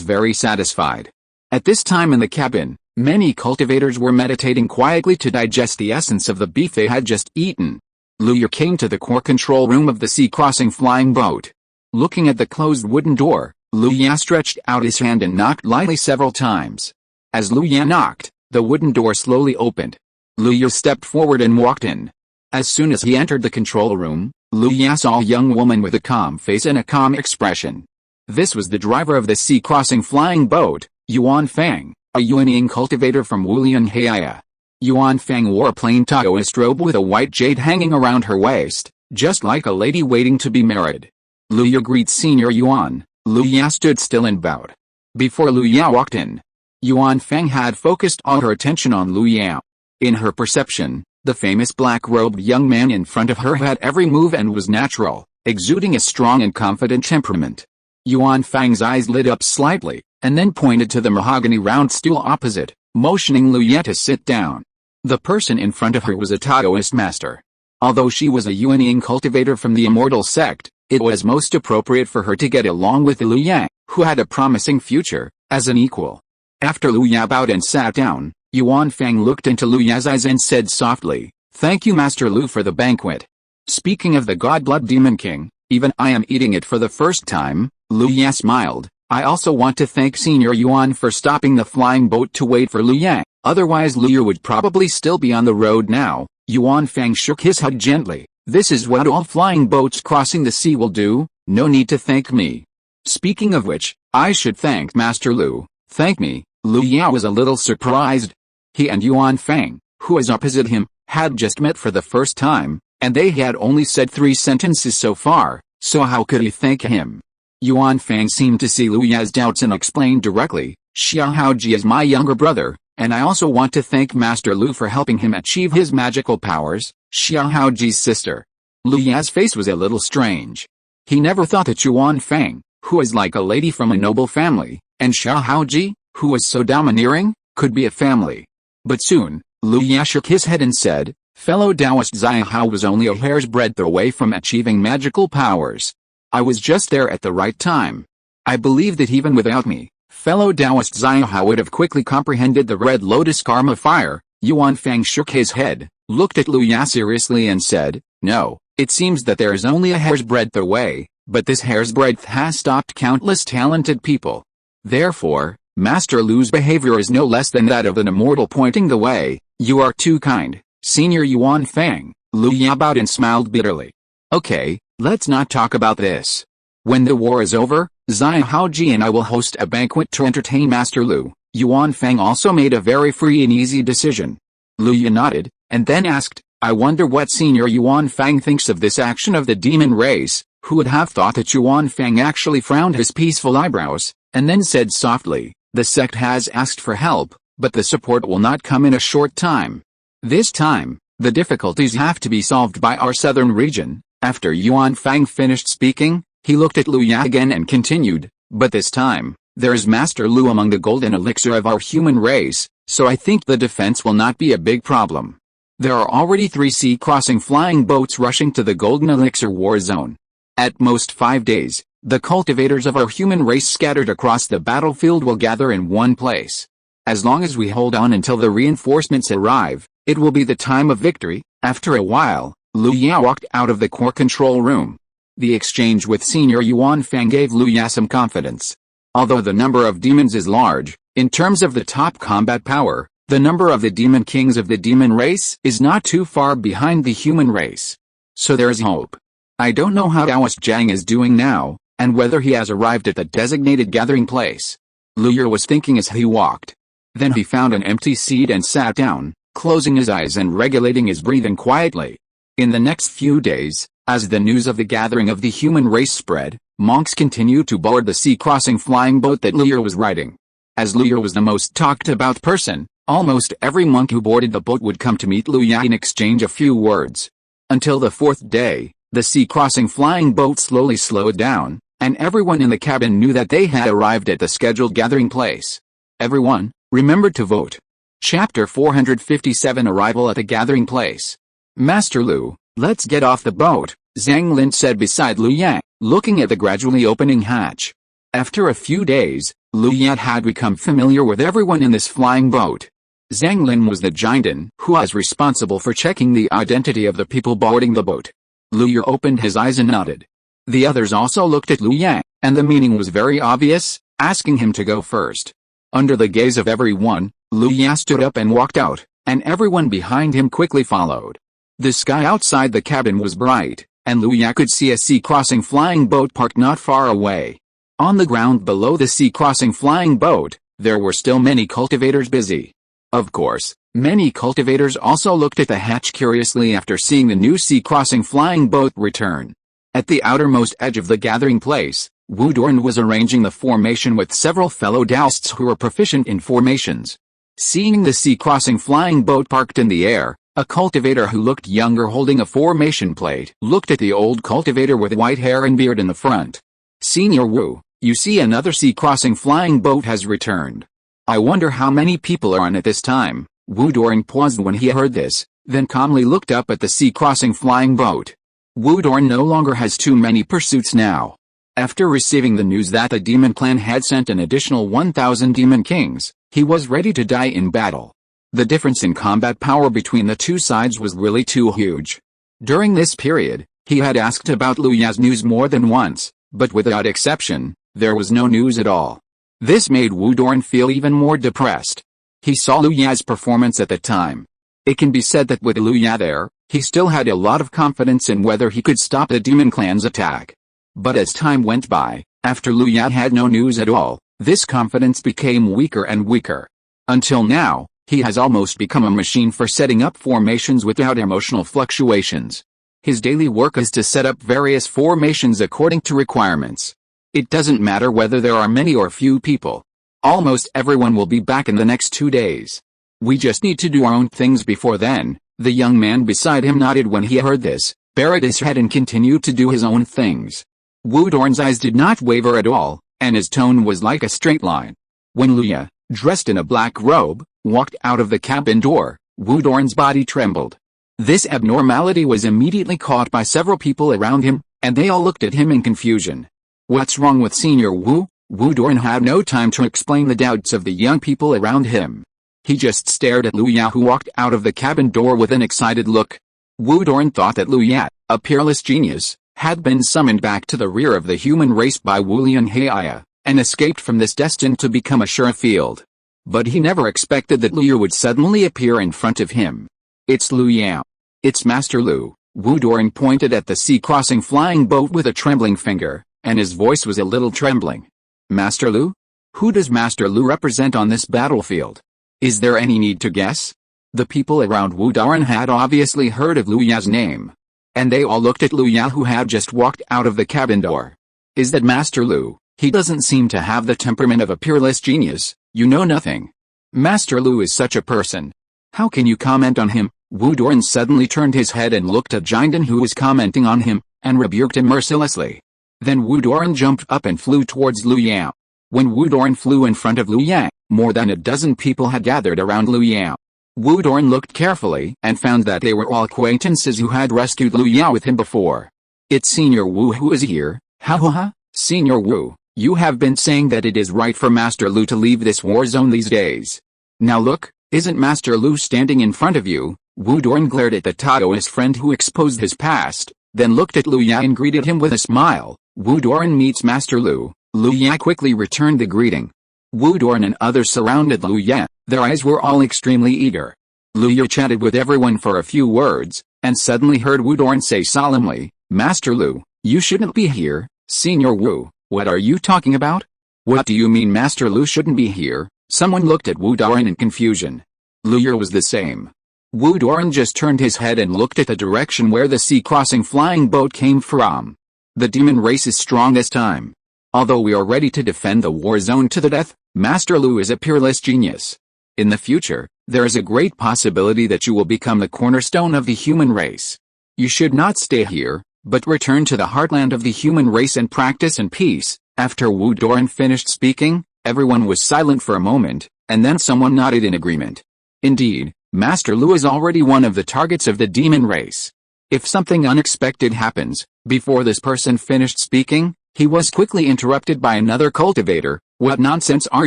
very satisfied. At this time in the cabin, many cultivators were meditating quietly to digest the essence of the beef they had just eaten. Lu Ya came to the core control room of the sea-crossing flying boat. Looking at the closed wooden door, Lu Ya stretched out his hand and knocked lightly several times. As Lu Ya knocked, the wooden door slowly opened. Lu Ya stepped forward and walked in. As soon as he entered the control room, Lu Ya saw a young woman with a calm face and a calm expression. This was the driver of the sea-crossing flying boat, Yuan Fang, a unyielding cultivator from Wulian Heia. Yuan Fang wore a plain Taoist robe with a white jade hanging around her waist, just like a lady waiting to be married. Lu Ya greets Senior Yuan. Lu Ya stood still and bowed. Before Lu Ya walked in, Yuan Fang had focused all her attention on Lu Ya. In her perception, the famous black-robed young man in front of her had every move and was natural, exuding a strong and confident temperament. Yuan Fang's eyes lit up slightly, and then pointed to the mahogany round stool opposite, motioning Lu Ya to sit down. The person in front of her was a Taoist master. Although she was a unyielding cultivator from the Immortal sect, it was most appropriate for her to get along with Lu Ya, who had a promising future, as an equal. After Lu Ya bowed and sat down, Yuan Fang looked into Lu Ya's eyes and said softly, "Thank you Master Lu for the banquet. Speaking of the God Blood Demon King, even I am eating it for the first time." Lu Ya smiled. "I also want to thank Senior Yuan for stopping the flying boat to wait for Lu Ya, otherwise Lu Ya would probably still be on the road now." Yuan Fang shook his head gently. "This is what all flying boats crossing the sea will do, no need to thank me. Speaking of which, I should thank Master Lu." "Thank me?" Lu Ya was a little surprised. He and Yuan Fang, who was opposite him, had just met for the first time, and they had only said 3 sentences so far, so how could he thank him? Yuan Fang seemed to see Lu Ya's doubts and explained directly, "Xiao Haoji is my younger brother, and I also want to thank Master Lu for helping him achieve his magical powers." Xiao Haoji's sister. Lu Ya's face was a little strange. He never thought that Yuan Fang, who was like a lady from a noble family, and Xiao Haoji, who was so domineering, could be a family. But soon, Lu Ya shook his head and said, "Fellow Taoist Zai Hao was only a hair's breadth away from achieving magical powers. I was just there at the right time. I believe that even without me, fellow Taoist Zai Hao would have quickly comprehended the red lotus karma fire." Yuan Fang shook his head, looked at Lu Ya seriously and said, "No, it seems that there is only a hair's breadth away, but this hair's breadth has stopped countless talented people. Therefore, Master Lu's behavior is no less than that of an immortal pointing the way." "You are too kind, Senior Yuan Fang." Lu Ya bowed and smiled bitterly. "Okay, let's not talk about this. When the war is over, Zai Haoji and I will host a banquet to entertain Master Lu." Yuan Fang also made a very free and easy decision. Lu Ya nodded, and then asked, "I wonder what Senior Yuan Fang thinks of this action of the demon race." Who would have thought that Yuan Fang actually frowned his peaceful eyebrows, and then said softly, "The sect has asked for help, but the support will not come in a short time. This time, the difficulties have to be solved by our southern region." After Yuan Fang finished speaking, he looked at Lu Ya again and continued, "But this time, there is Master Lu among the golden elixir of our human race, so I think the defense will not be a big problem. There are already 3 sea-crossing flying boats rushing to the golden elixir war zone. At most 5 days, the cultivators of our human race scattered across the battlefield will gather in one place. As long as we hold on until the reinforcements arrive, it will be the time of victory." After a while, Lu Ya walked out of the core control room. The exchange with Senior Yuan Fang gave Lu Ya some confidence. Although the number of demons is large, in terms of the top combat power, the number of the demon kings of the demon race is not too far behind the human race. So there is hope. I don't know how Taoist Jiang is doing now, and whether he has arrived at the designated gathering place. Lu Ya was thinking as he walked. Then he found an empty seat and sat down, closing his eyes and regulating his breathing quietly. In the next few days, as the news of the gathering of the human race spread, monks continued to board the sea-crossing flying boat that Lu Ya was riding. As Lu Ya was the most talked-about person, almost every monk who boarded the boat would come to meet Lu Ya and exchange a few words. Until the 4th day, the sea-crossing flying boat slowly slowed down, and everyone in the cabin knew that they had arrived at the scheduled gathering place. Everyone, remember to vote. Chapter 457 Arrival at the gathering place. "Master Lu, let's get off the boat," Zhang Lin said beside Lu Ya, looking at the gradually opening hatch. After a few days, Lu Ya had become familiar with everyone in this flying boat. Zhang Lin was the Jinden who was responsible for checking the identity of the people boarding the boat. Lu Ya opened his eyes and nodded. The others also looked at Lu Ya, and the meaning was very obvious, asking him to go first. Under the gaze of everyone, Lu Ya stood up and walked out, and everyone behind him quickly followed. The sky outside the cabin was bright, and Lu Ya could see a sea-crossing flying boat parked not far away. On the ground below the sea-crossing flying boat, there were still many cultivators busy. Of course, many cultivators also looked at the hatch curiously after seeing the new sea-crossing flying boat return. At the outermost edge of the gathering place, Wu Dorn was arranging the formation with several fellow Taoists who were proficient in formations. Seeing the sea-crossing flying boat parked in the air, a cultivator who looked younger holding a formation plate looked at the old cultivator with white hair and beard in the front. "Senior Wu, you see another sea-crossing flying boat has returned. I wonder how many people are on it this time." Wu Dorn paused when he heard this, then calmly looked up at the sea-crossing flying boat. Wu Dorn no longer has too many pursuits now. After receiving the news that the demon clan had sent an additional 1,000 demon kings, he was ready to die in battle. The difference in combat power between the two sides was really too huge. During this period, he had asked about Lu Ya's news more than once, but without exception, there was no news at all. This made Wu Dorn feel even more depressed. He saw Lu Ya's performance at the time. It can be said that with Lu Ya there, he still had a lot of confidence in whether he could stop the demon clan's attack. But as time went by, after Lu Ya had no news at all, this confidence became weaker and weaker. Until now, he has almost become a machine for setting up formations without emotional fluctuations. His daily work is to set up various formations according to requirements. It doesn't matter whether there are many or few people. Almost everyone will be back in the next 2 days. We just need to do our own things before then. The young man beside him nodded when he heard this, buried his head and continued to do his own things. Wu Dorn's eyes did not waver at all, and his tone was like a straight line. When Lu Ya, dressed in a black robe, walked out of the cabin door, Wu Dorn's body trembled. This abnormality was immediately caught by several people around him, and they all looked at him in confusion. "What's wrong with Senior Wu?" Wu Dorn had no time to explain the doubts of the young people around him. He just stared at Lu Ya, who walked out of the cabin door with an excited look. Wu Dorn thought that Lu Ya, a peerless genius, had been summoned back to the rear of the human race by Wu Lianheia, and escaped from this destined to become a sure field. But he never expected that Lu Ya would suddenly appear in front of him. "It's Lu Ya. It's Master Lu." Wu Dorn pointed at the sea-crossing flying boat with a trembling finger, and his voice was a little trembling. "Master Lu? Who does Master Lu represent on this battlefield? Is there any need to guess?" The people around Wu Dorn had obviously heard of Lu Ya's name. And they all looked at Lu Ya, who had just walked out of the cabin door. "Is that Master Lu? He doesn't seem to have the temperament of a peerless genius. You know nothing." Master Lu is such a person. How can you comment on him? Wu Doran suddenly turned his head and looked at Jinden, who was commenting on him, and rebuked him mercilessly. Then Wu Doran jumped up and flew towards Lu Yao. When Wu Doran flew in front of Lu Yao, more than a dozen people had gathered around Lu Yao. Wu Doran looked carefully and found that they were all acquaintances who had rescued Lu Yao with him before. It's Senior Wu who is here. Ha ha ha, Senior Wu, you have been saying that it is right for Master Lu to leave this war zone these days. Now look, isn't Master Lu standing in front of you? Wu Doran glared at the Taoist friend who exposed his past, then looked at Lu Yao and greeted him with a smile. Wu Doran meets Master Lu. Lu Yao quickly returned the greeting. Wu Doran and others surrounded Lu Yao. Their eyes were all extremely eager. Lu Yao chatted with everyone for a few words, and suddenly heard Wu Doran say solemnly, Master Lu, you shouldn't be here. Senior Wu, what are you talking about? What do you mean Master Lu shouldn't be here? Someone looked at Wu Doran in confusion. Lu Yao was the same. Wu Doran just turned his head and looked at the direction where the sea-crossing flying boat came from. The demon race is strong this time. Although we are ready to defend the war zone to the death, Master Lu is a peerless genius. In the future, there is a great possibility that you will become the cornerstone of the human race. You should not stay here, but return to the heartland of the human race and practice in peace. After Wu Doran finished speaking, everyone was silent for a moment, and then someone nodded in agreement. Indeed, Master Lu is already one of the targets of the demon race. If something unexpected happens, before this person finished speaking, he was quickly interrupted by another cultivator. What nonsense are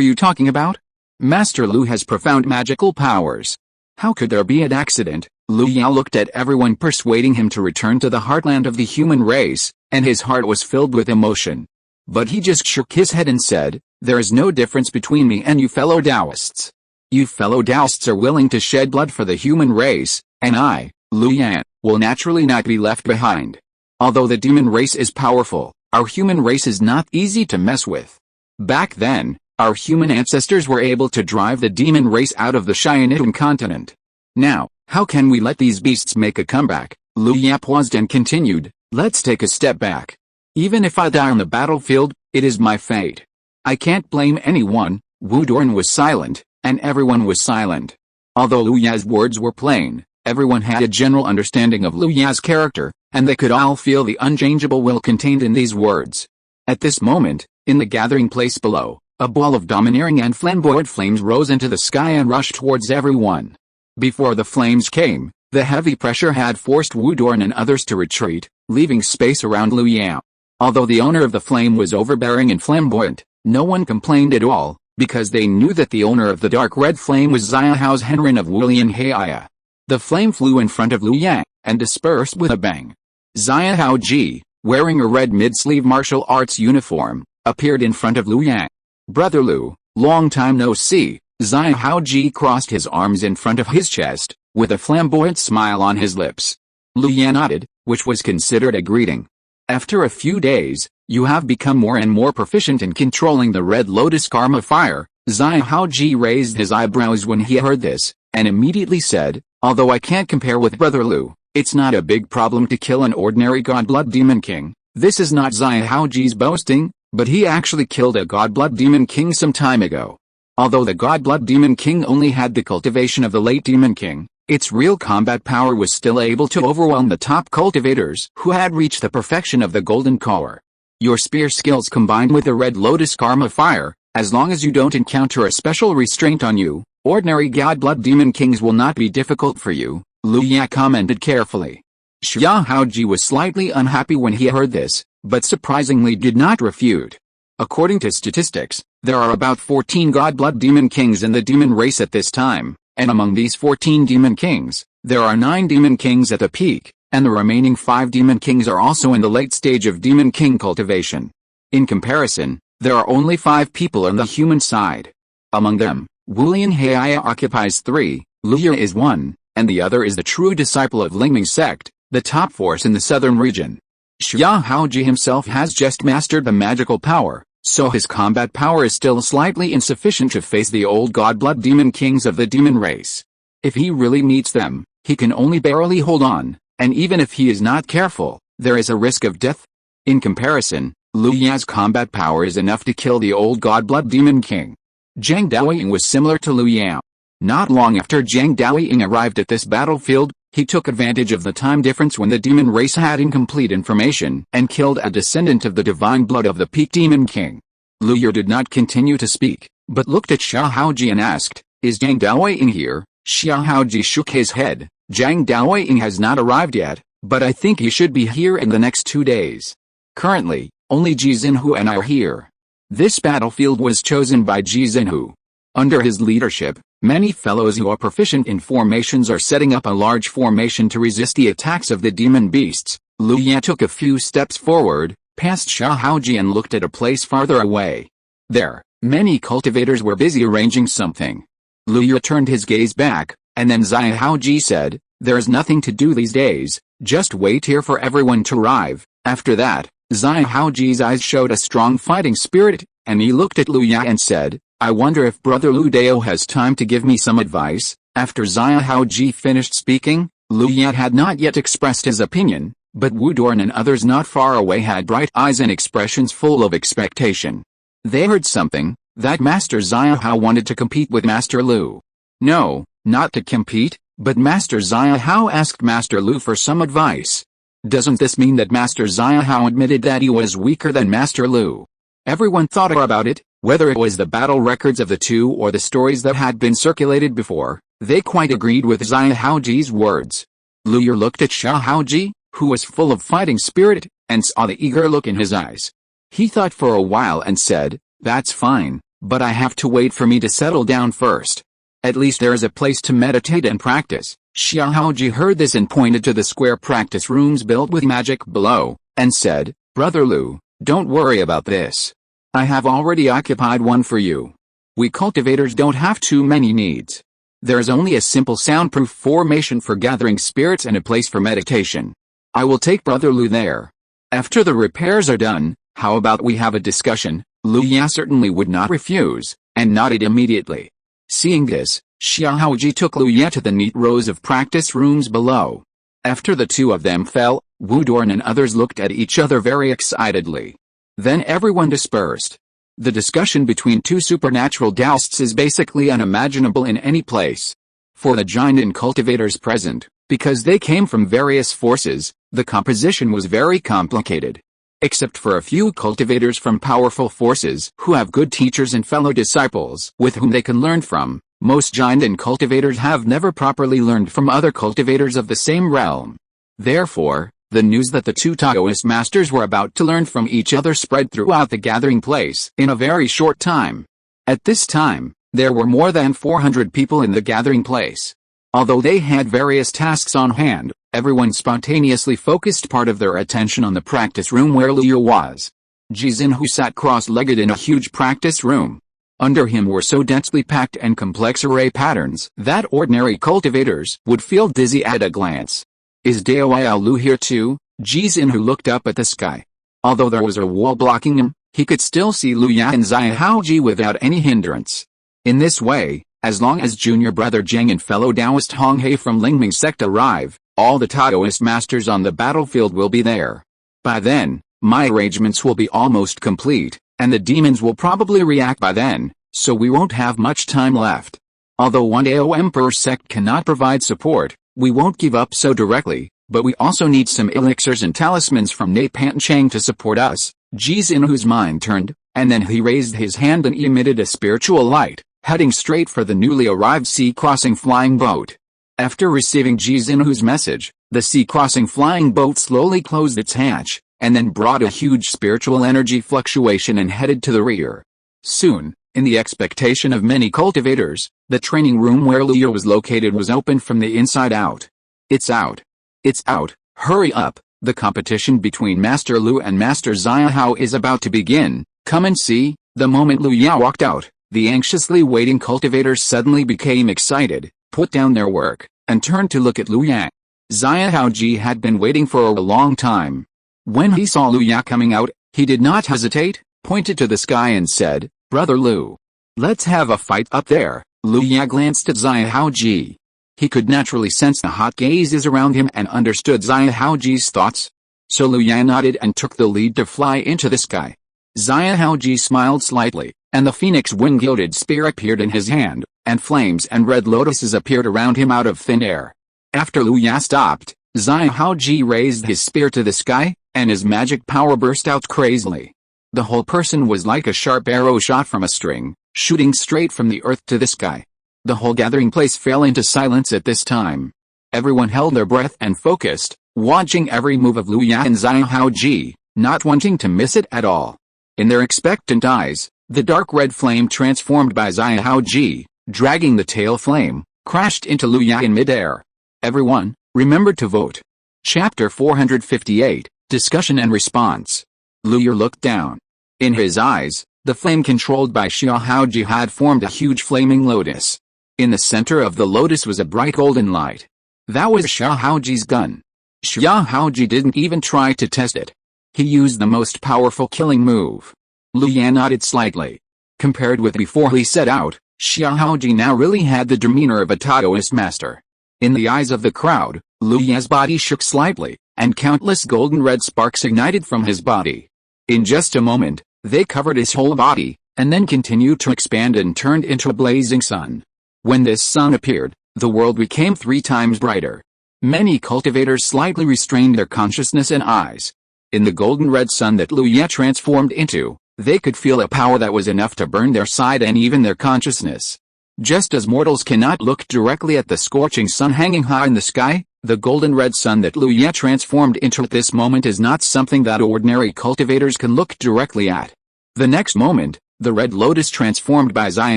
you talking about? Master Lu has profound magical powers. How could there be an accident? Lu Yao looked at everyone persuading him to return to the heartland of the human race, and his heart was filled with emotion. But he just shook his head and said, there is no difference between me and you fellow Taoists. You fellow Taoists are willing to shed blood for the human race, and I, Lu Yan, will naturally not be left behind. Although the demon race is powerful, our human race is not easy to mess with. Back then, our human ancestors were able to drive the demon race out of the Xianidun continent. Now, how can we let these beasts make a comeback? Lu Yao paused and continued, let's take a step back. Even if I die on the battlefield, it is my fate. I can't blame anyone. Wu Doran was silent, and everyone was silent. Although Lu Yao's words were plain, everyone had a general understanding of Lu Yao's character, and they could all feel the unchangeable will contained in these words. At this moment, in the gathering place below, a ball of domineering and flamboyant flames rose into the sky and rushed towards everyone. Before the flames came, the heavy pressure had forced Wu Doran and others to retreat, leaving space around Lu Yao. Although the owner of the flame was overbearing and flamboyant, no one complained at all, because they knew that the owner of the dark red flame was Xia Hao's Henrin of Wulian Heia. The flame flew in front of Lu Yao, and dispersed with a bang. Xia Hao Ji, wearing a red mid-sleeve martial arts uniform, appeared in front of Lu Yao. Brother Lu, long time no see. Xia Hao Ji crossed his arms in front of his chest, with a flamboyant smile on his lips. Lu Yao nodded, which was considered a greeting. After a few days, you have become more and more proficient in controlling the red lotus karma fire. Xia Hao Ji raised his eyebrows when he heard this, and immediately said, although I can't compare with Brother Lu, it's not a big problem to kill an ordinary godblood demon king. This is not Xia Hao Ji's boasting, but he actually killed a godblood demon king some time ago. Although the godblood demon king only had the cultivation of the late demon king, its real combat power was still able to overwhelm the top cultivators who had reached the perfection of the golden core. Your spear skills combined with the red lotus karma fire, as long as you don't encounter a special restraint on you, ordinary godblood demon kings will not be difficult for you, Lu Yao commented carefully. Xia Haoji was slightly unhappy when he heard this, but surprisingly did not refute. According to statistics, there are about 14 godblood demon kings in the demon race at this time, and among these 14 demon kings, there are 9 demon kings at the peak, and the remaining 5 demon kings are also in the late stage of demon king cultivation. In comparison, there are only 5 people on the human side. Among them, Wulian Heia occupies 3, Lu Yao is 1, and the other is the true disciple of Lingming sect, the top force in the southern region. Xia Haoji himself has just mastered the magical power, so his combat power is still slightly insufficient to face the old godblood demon kings of the demon race. If he really meets them, he can only barely hold on, and even if he is not careful, there is a risk of death. In comparison, Lu Yao's combat power is enough to kill the old godblood demon king. Zhang Daoying was similar to Lu Yao. Not long after Zhang Daoying arrived at this battlefield, he took advantage of the time difference when the demon race had incomplete information and killed a descendant of the divine blood of the Peak Demon King. Lu Yao did not continue to speak, but looked at Xia Haoji and asked, "Is Zhang Daoying here?" Xia Haoji shook his head. "Zhang Daoying has not arrived yet, but I think he should be here in the next 2 days. Currently, only Ji Xinhu and I are here." This battlefield was chosen by Ji Xinhu. Under his leadership, many fellows who are proficient in formations are setting up a large formation to resist the attacks of the demon beasts. Lu Yao took a few steps forward, past Xia Haoji and looked at a place farther away. There, many cultivators were busy arranging something. Lu Yao turned his gaze back, and then Xia Haoji said, "There's nothing to do these days, just wait here for everyone to arrive." After that, Xia Haoji's eyes showed a strong fighting spirit, and he looked at Lu Yao and said, "I wonder if Brother Lu Dao has time to give me some advice." After Xia Haoji finished speaking, Lu Yao had not yet expressed his opinion, but Wu Dorn and others not far away had bright eyes and expressions full of expectation. They heard something, that Master Xia Hao wanted to compete with Master Lu. No, not to compete, but Master Xia Hao asked Master Lu for some advice. Doesn't this mean that Master Xia Hao admitted that he was weaker than Master Lu? Everyone thought about it, whether it was the battle records of the two or the stories that had been circulated before. They quite agreed with Xia Haoji's words. Lu Yao looked at Xia Haoji, who was full of fighting spirit, and saw the eager look in his eyes. He thought for a while and said, "That's fine, but I have to wait for me to settle down first. At least there is a place to meditate and practice." Xia Haoji heard this and pointed to the square practice rooms built with magic below, and said, "Brother Lu, don't worry about this. I have already occupied one for you. We cultivators don't have too many needs. There is only a simple soundproof formation for gathering spirits and a place for meditation. I will take Brother Lu there. After the repairs are done, how about we have a discussion?" Lu Yao certainly would not refuse, and nodded immediately. Seeing this, Xia Haoji took Lu Yao to the neat rows of practice rooms below. After the two of them fell, Wu Dorn and others looked at each other very excitedly. Then everyone dispersed. The discussion between two supernatural Taoists is basically unimaginable in any place. For the giant and cultivators present, because they came from various forces, the composition was very complicated. Except for a few cultivators from powerful forces who have good teachers and fellow disciples with whom they can learn from, most giant and cultivators have never properly learned from other cultivators of the same realm. Therefore, the news that the two Taoist masters were about to learn from each other spread throughout the gathering place in a very short time. At this time, there were more than 400 people in the gathering place. Although they had various tasks on hand, everyone spontaneously focused part of their attention on the practice room where Lu Yao was. Ji Xinhu sat cross-legged in a huge practice room. Under him were so densely packed and complex array patterns that ordinary cultivators would feel dizzy at a glance. "Is Dao Lu here too?" Ji Xinhu looked up at the sky. Although there was a wall blocking him, he could still see Lu Yao and Xia Haoji without any hindrance. In this way, as long as junior brother Zheng and fellow Taoist Hong He from Lingming sect arrive, all the Taoist masters on the battlefield will be there. By then, my arrangements will be almost complete, and the demons will probably react by then, so we won't have much time left. Although one Dao Emperor sect cannot provide support, we won't give up so directly, but we also need some elixirs and talismans from Ne Panchang to support us. Ji Xinhu's mind turned, and then he raised his hand and emitted a spiritual light, heading straight for the newly arrived sea-crossing flying boat. After receiving Ji Xinhu's message, the sea-crossing flying boat slowly closed its hatch, and then brought a huge spiritual energy fluctuation and headed to the rear. Soon, in the expectation of many cultivators, the training room where Lu Yao was located was opened from the inside out. "It's out. It's out, hurry up, the competition between Master Lu and Master Xia Hao is about to begin, come and see." The moment Lu Yao walked out, the anxiously waiting cultivators suddenly became excited, put down their work, and turned to look at Lu Yao. Xia Haoji had been waiting for a long time. When he saw Lu Yao coming out, he did not hesitate, pointed to the sky and said, "Brother Lu, let's have a fight up there." Lu Yao glanced at Xia Haoji. He could naturally sense the hot gazes around him and understood Xia Haoji's thoughts. So Lu Yao nodded and took the lead to fly into the sky. Xia Haoji smiled slightly, and the phoenix wing-gilded spear appeared in his hand, and flames and red lotuses appeared around him out of thin air. After Liu Ya stopped, Zai Haoji raised his spear to the sky, and his magic power burst out crazily. The whole person was like a sharp arrow shot from a string, shooting straight from the earth to the sky. The whole gathering place fell into silence at this time. Everyone held their breath and focused, watching every move of Liu Ya and Zai Haoji, not wanting to miss it at all. In their expectant eyes, the dark red flame transformed by Zai Haoji, dragging the tail flame, crashed into Liu Ya in midair. Everyone, remember to vote. Chapter 458, Discussion and Response. Liu Ya looked down. In his eyes, the flame controlled by Xia Haoji had formed a huge flaming lotus. In the center of the lotus was a bright golden light. That was Xia Haoji's gun. Xia Haoji didn't even try to test it. He used the most powerful killing move. Liu Ya nodded slightly. Compared with before he set out, Xia Haoji now really had the demeanor of a Taoist master. In the eyes of the crowd, Liu Ya's body shook slightly, and countless golden red sparks ignited from his body. In just a moment, they covered his whole body, and then continued to expand and turned into a blazing sun. When this sun appeared, the world became 3 times brighter. Many cultivators slightly restrained their consciousness and eyes. In the golden red sun that Liu Ya transformed into, they could feel a power that was enough to burn their side and even their consciousness. Just as mortals cannot look directly at the scorching sun hanging high in the sky, the golden red sun that Liu Ya transformed into at this moment is not something that ordinary cultivators can look directly at. The next moment, the red lotus transformed by Zai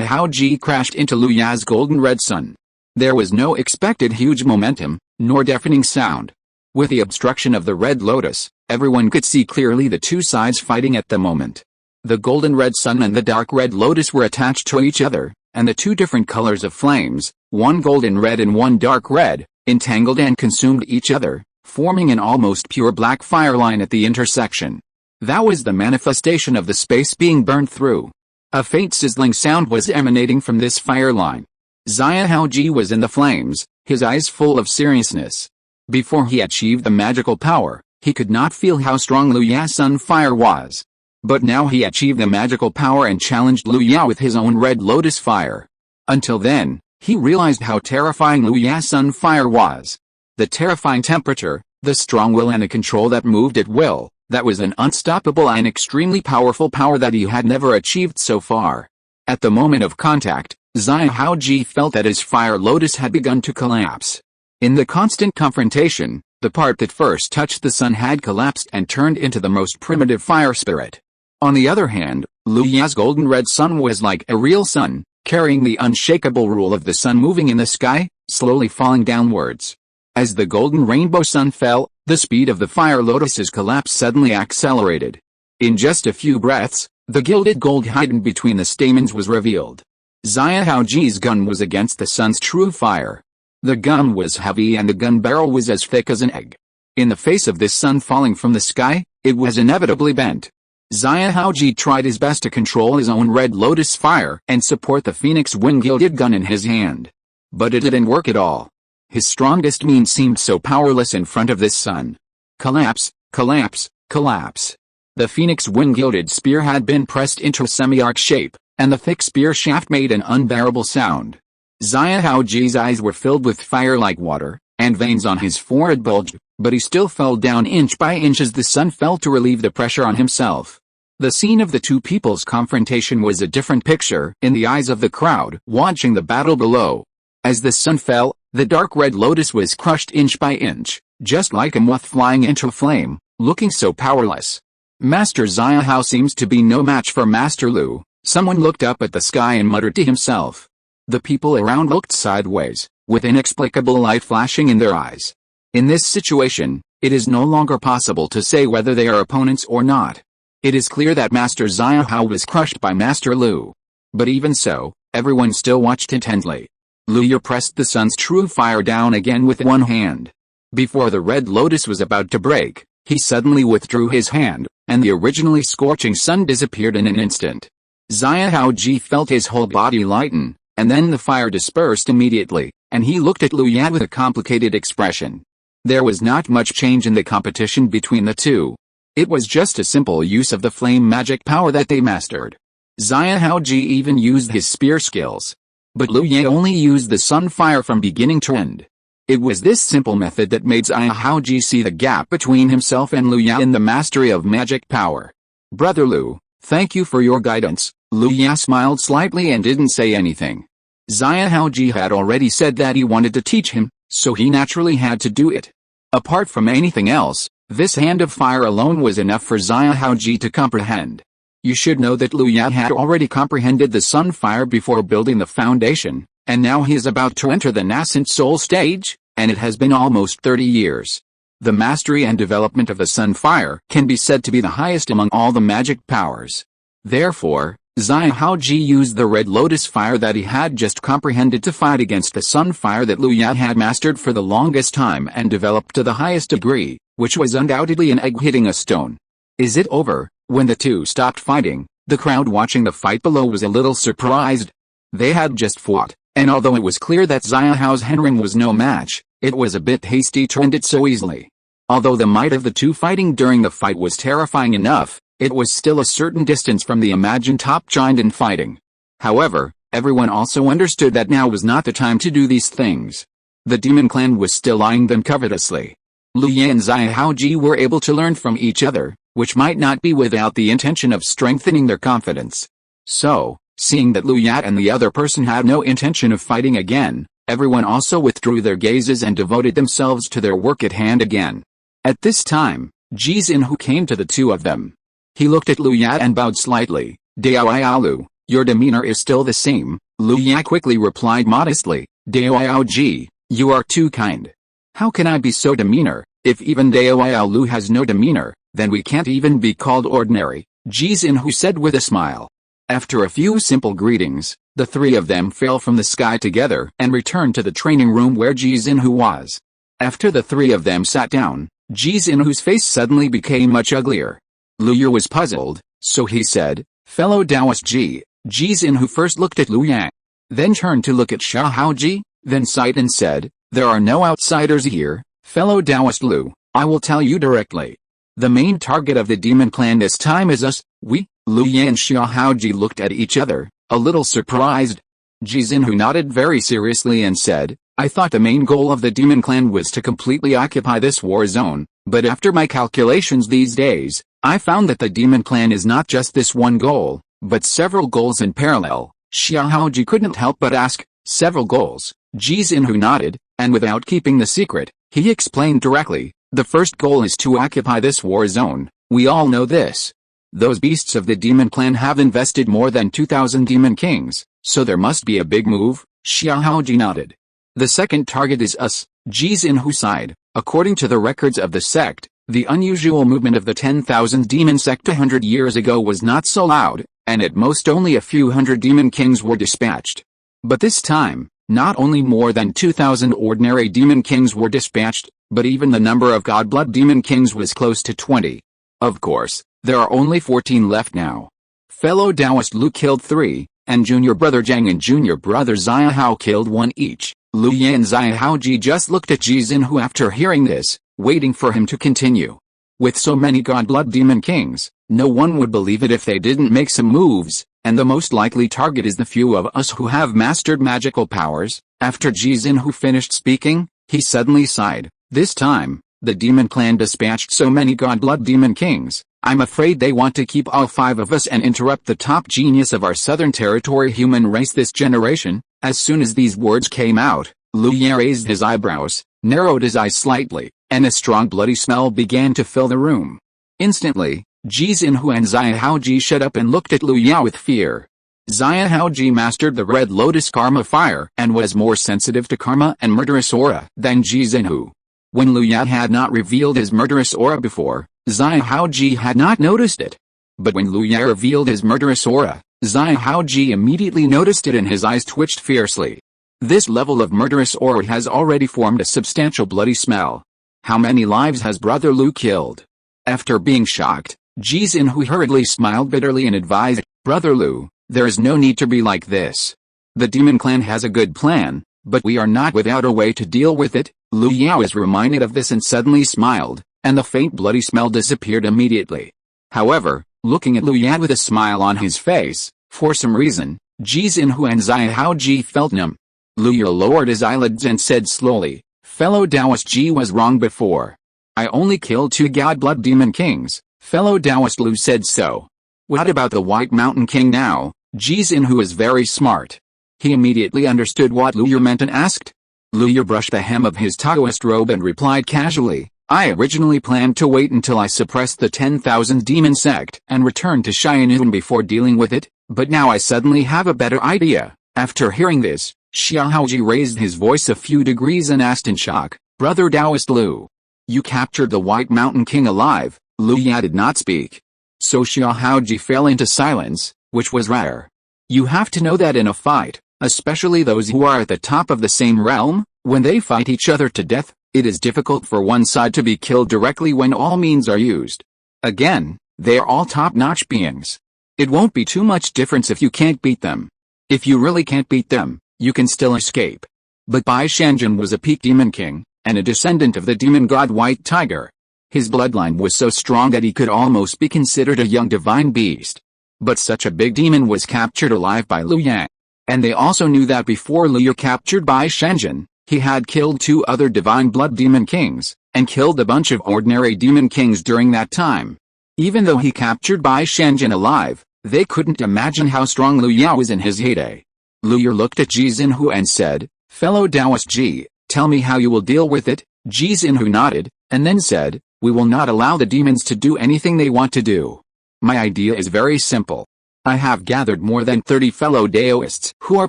Haoji crashed into Liu Ya's golden red sun. There was no expected huge momentum, nor deafening sound. With the obstruction of the red lotus, everyone could see clearly the 2 sides fighting at the moment. The golden red sun and the dark red lotus were attached to each other, and the 2 different colors of flames, one golden red and one dark red, entangled and consumed each other, forming an almost pure black fire line at the intersection. That was the manifestation of the space being burned through. A faint sizzling sound was emanating from this fire line. Zai Haoji was in the flames, his eyes full of seriousness. Before he achieved the magical power, he could not feel how strong Liu Ya's sun fire was. But now he achieved the magical power and challenged Liu Ya with his own red lotus fire. Until then, he realized how terrifying Liu Ya's sun fire was. The terrifying temperature, the strong will and the control that moved at will, that was an unstoppable and extremely powerful power that he had never achieved so far. At the moment of contact, Zai Haoji felt that his fire lotus had begun to collapse. In the constant confrontation, the part that first touched the sun had collapsed and turned into the most primitive fire spirit. On the other hand, Liu Ya's golden red sun was like a real sun, carrying the unshakable rule of the sun moving in the sky, slowly falling downwards. As the golden rainbow sun fell, the speed of the fire lotus's collapse suddenly accelerated. In just a few breaths, the gilded gold hidden between the stamens was revealed. Zai Haoji's gun was against the sun's true fire. The gun was heavy and the gun barrel was as thick as an egg. In the face of this sun falling from the sky, it was inevitably bent. Zai Haoji tried his best to control his own red lotus fire and support the phoenix wing-gilded gun in his hand. But it didn't work at all. His strongest means seemed so powerless in front of this sun. Collapse, collapse, collapse. The phoenix wing-gilded spear had been pressed into a semi-arc shape, and the thick spear shaft made an unbearable sound. Zai Haoji's eyes were filled with fire like water, and veins on his forehead bulged, but he still fell down inch by inch as the sun fell to relieve the pressure on himself. The scene of the 2 people's confrontation was a different picture in the eyes of the crowd watching the battle below. As the sun fell, the dark red lotus was crushed inch by inch, just like a moth flying into a flame, looking so powerless. Master Zai Hao seems to be no match for Master Lu. Someone looked up at the sky and muttered to himself. The people around looked sideways, with inexplicable light flashing in their eyes. In this situation, it is no longer possible to say whether they are opponents or not. It is clear that Master Zai Hao was crushed by Master Lu. But even so, everyone still watched intently. Liu Ya pressed the sun's true fire down again with one hand. Before the red lotus was about to break, he suddenly withdrew his hand, and the originally scorching sun disappeared in an instant. Zai Haoji felt his whole body lighten, and then the fire dispersed immediately, and he looked at Liu Ya with a complicated expression. There was not much change in the competition between the 2. It was just a simple use of the flame magic power that they mastered. Xia Haoji even used his spear skills. But Lu Ye only used the sun fire from beginning to end. It was this simple method that made Xia Haoji see the gap between himself and Lu Ye in the mastery of magic power. Brother Lu, thank you for your guidance. Lu Ye smiled slightly and didn't say anything. Xia Haoji had already said that he wanted to teach him, so he naturally had to do it. Apart from anything else, this hand of fire alone was enough for Xia Haoji to comprehend. You should know that Lu Ye had already comprehended the sun fire before building the foundation, and now he is about to enter the nascent soul stage, and it has been almost 30 years. The mastery and development of the sun fire can be said to be the highest among all the magic powers. Therefore, Xia Haoji used the red lotus fire that he had just comprehended to fight against the sun fire that Lu Ye had mastered for the longest time and developed to the highest degree, which was undoubtedly an egg hitting a stone. Is it over? When the two stopped fighting, the crowd watching the fight below was a little surprised. They had just fought, and although it was clear that Xia Hao's handring was no match, it was a bit hasty to end it so easily. Although the might of the two fighting during the fight was terrifying enough, it was still a certain distance from the imagined top giant in fighting. However, everyone also understood that now was not the time to do these things. The demon clan was still eyeing them covetously. Lu Ye and Xia Haoji were able to learn from each other, which might not be without the intention of strengthening their confidence. So, seeing that Lu Ye and the other person had no intention of fighting again, everyone also withdrew their gazes and devoted themselves to their work at hand again. At this time, Ji Xinhu came to the two of them. He looked at Lu Ye and bowed slightly. Dao Lu, your demeanor is still the same. Lu Ye quickly replied modestly, Dao Ji, you are too kind. How can I be so demeanor? If even Dao Lu has no demeanor, then we can't even be called ordinary, Ji Xinhu said with a smile. After a few simple greetings, the three of them fell from the sky together and returned to the training room where Ji Xinhu was. After the three of them sat down, Ji Xinhu's face suddenly became much uglier. Lu Ye was puzzled, so he said, fellow Taoist Ji. Ji Xinhu first looked at Lu Ye, then turned to look at Xia Haoji, then sighed and said, there are no outsiders here, fellow Taoist Lu, I will tell you directly. The main target of the demon clan this time is us, we. Lu Ye and Xia Haoji looked at each other, a little surprised. Ji Xinhu nodded very seriously and said, I thought the main goal of the demon clan was to completely occupy this war zone, but after my calculations these days, I found that the demon clan is not just this one goal, but several goals in parallel. Xia Haoji couldn't help but ask, several goals? Ji Xinhu nodded, and without keeping the secret, he explained directly, the first goal is to occupy this war zone, we all know this. Those beasts of the demon clan have invested more than 2,000 demon kings, so there must be a big move. Xia Haoji nodded. The second target is us, Ji Xinhu sighed. According to the records of the sect, the unusual movement of the 10,000 demon sect 100 years ago was not so loud, and at most only a few hundred demon kings were dispatched. But this time, not only more than 2,000 ordinary demon kings were dispatched, but even the number of godblood demon kings was close to 20. Of course, there are only 14 left now. Fellow Taoist Lu killed 3, and junior brother Zhang and junior brother Xia Hao killed 1 each. Lu Ye and Xia Haoji just looked at Ji Xinhu after hearing this, waiting for him to continue. With so many godblood demon kings, no one would believe it if they didn't make some moves, and the most likely target is the few of us who have mastered magical powers. After Ji Xinhu finished speaking, he suddenly sighed. This time, the demon clan dispatched so many godblood demon kings, I'm afraid they want to keep all 5 of us and interrupt the top genius of our southern territory human race this generation. As soon as these words came out, Lu Ye raised his eyebrows, narrowed his eyes slightly, and a strong bloody smell began to fill the room. Instantly, Ji Xinhu and Xia Haoji shut up and looked at Lu Ye with fear. Xia Haoji mastered the red lotus karma fire and was more sensitive to karma and murderous aura than Ji Xinhu. When Lu Ye had not revealed his murderous aura before, Xia Haoji had not noticed it. But when Lu Ye revealed his murderous aura, Xia Haoji immediately noticed it and his eyes twitched fiercely. This level of murderous aura has already formed a substantial bloody smell. How many lives has Brother Lu killed? After being shocked, Ji Xinhu hurriedly smiled bitterly and advised, Brother Lu, there is no need to be like this. The demon clan has a good plan, but we are not without a way to deal with it. Lu Ye was reminded of this and suddenly smiled, and the faint bloody smell disappeared immediately. However, looking at Lu Ye with a smile on his face, For some reason, Ji Xinhu and Xiahao Ji felt numb. Lu Ye lowered his eyelids and said slowly, "Fellow Taoist Ji was wrong before. I only killed 2 God-blood demon kings." Fellow Taoist Lu said so. "What about the White Mountain King now?" Ji Xinhu is very smart. He immediately understood what Lu Ye meant and asked. Lu Ye brushed the hem of his Taoist robe and replied casually, "I originally planned to wait until I suppressed the 10,000 demon sect and return to Xianyun before dealing with it, but now I suddenly have a better idea." After hearing this, Xiaohaoji raised his voice a few degrees and asked in shock, "Brother Taoist Lu, you captured the White Mountain King alive?" Lu Ye did not speak. So Xiaohaoji fell into silence, which was rare. You have to know that in a fight, especially those who are at the top of the same realm, when they fight each other to death, it is difficult for one side to be killed directly when all means are used. Again, they are all top-notch beings. It won't be too much difference if you can't beat them. If you really can't beat them, you can still escape. But Bai Shanjin was a peak demon king, and a descendant of the demon god White Tiger. His bloodline was so strong that he could almost be considered a young divine beast. But such a big demon was captured alive by Lu Ye. And they also knew that before Lu Ye captured Bai Shanjin, he had killed 2 other divine blood demon kings, and killed a bunch of ordinary demon kings during that time. Even though he captured Bai Shanjin alive, they couldn't imagine how strong Lu Ye was in his heyday. Lu Ye looked at Ji Xinhu and said, "Fellow Taoist Ji, tell me how you will deal with it." Ji Xinhu nodded, and then said, "We will not allow the demons to do anything they want to do. My idea is very simple. I have gathered more than 30 fellow Taoists who are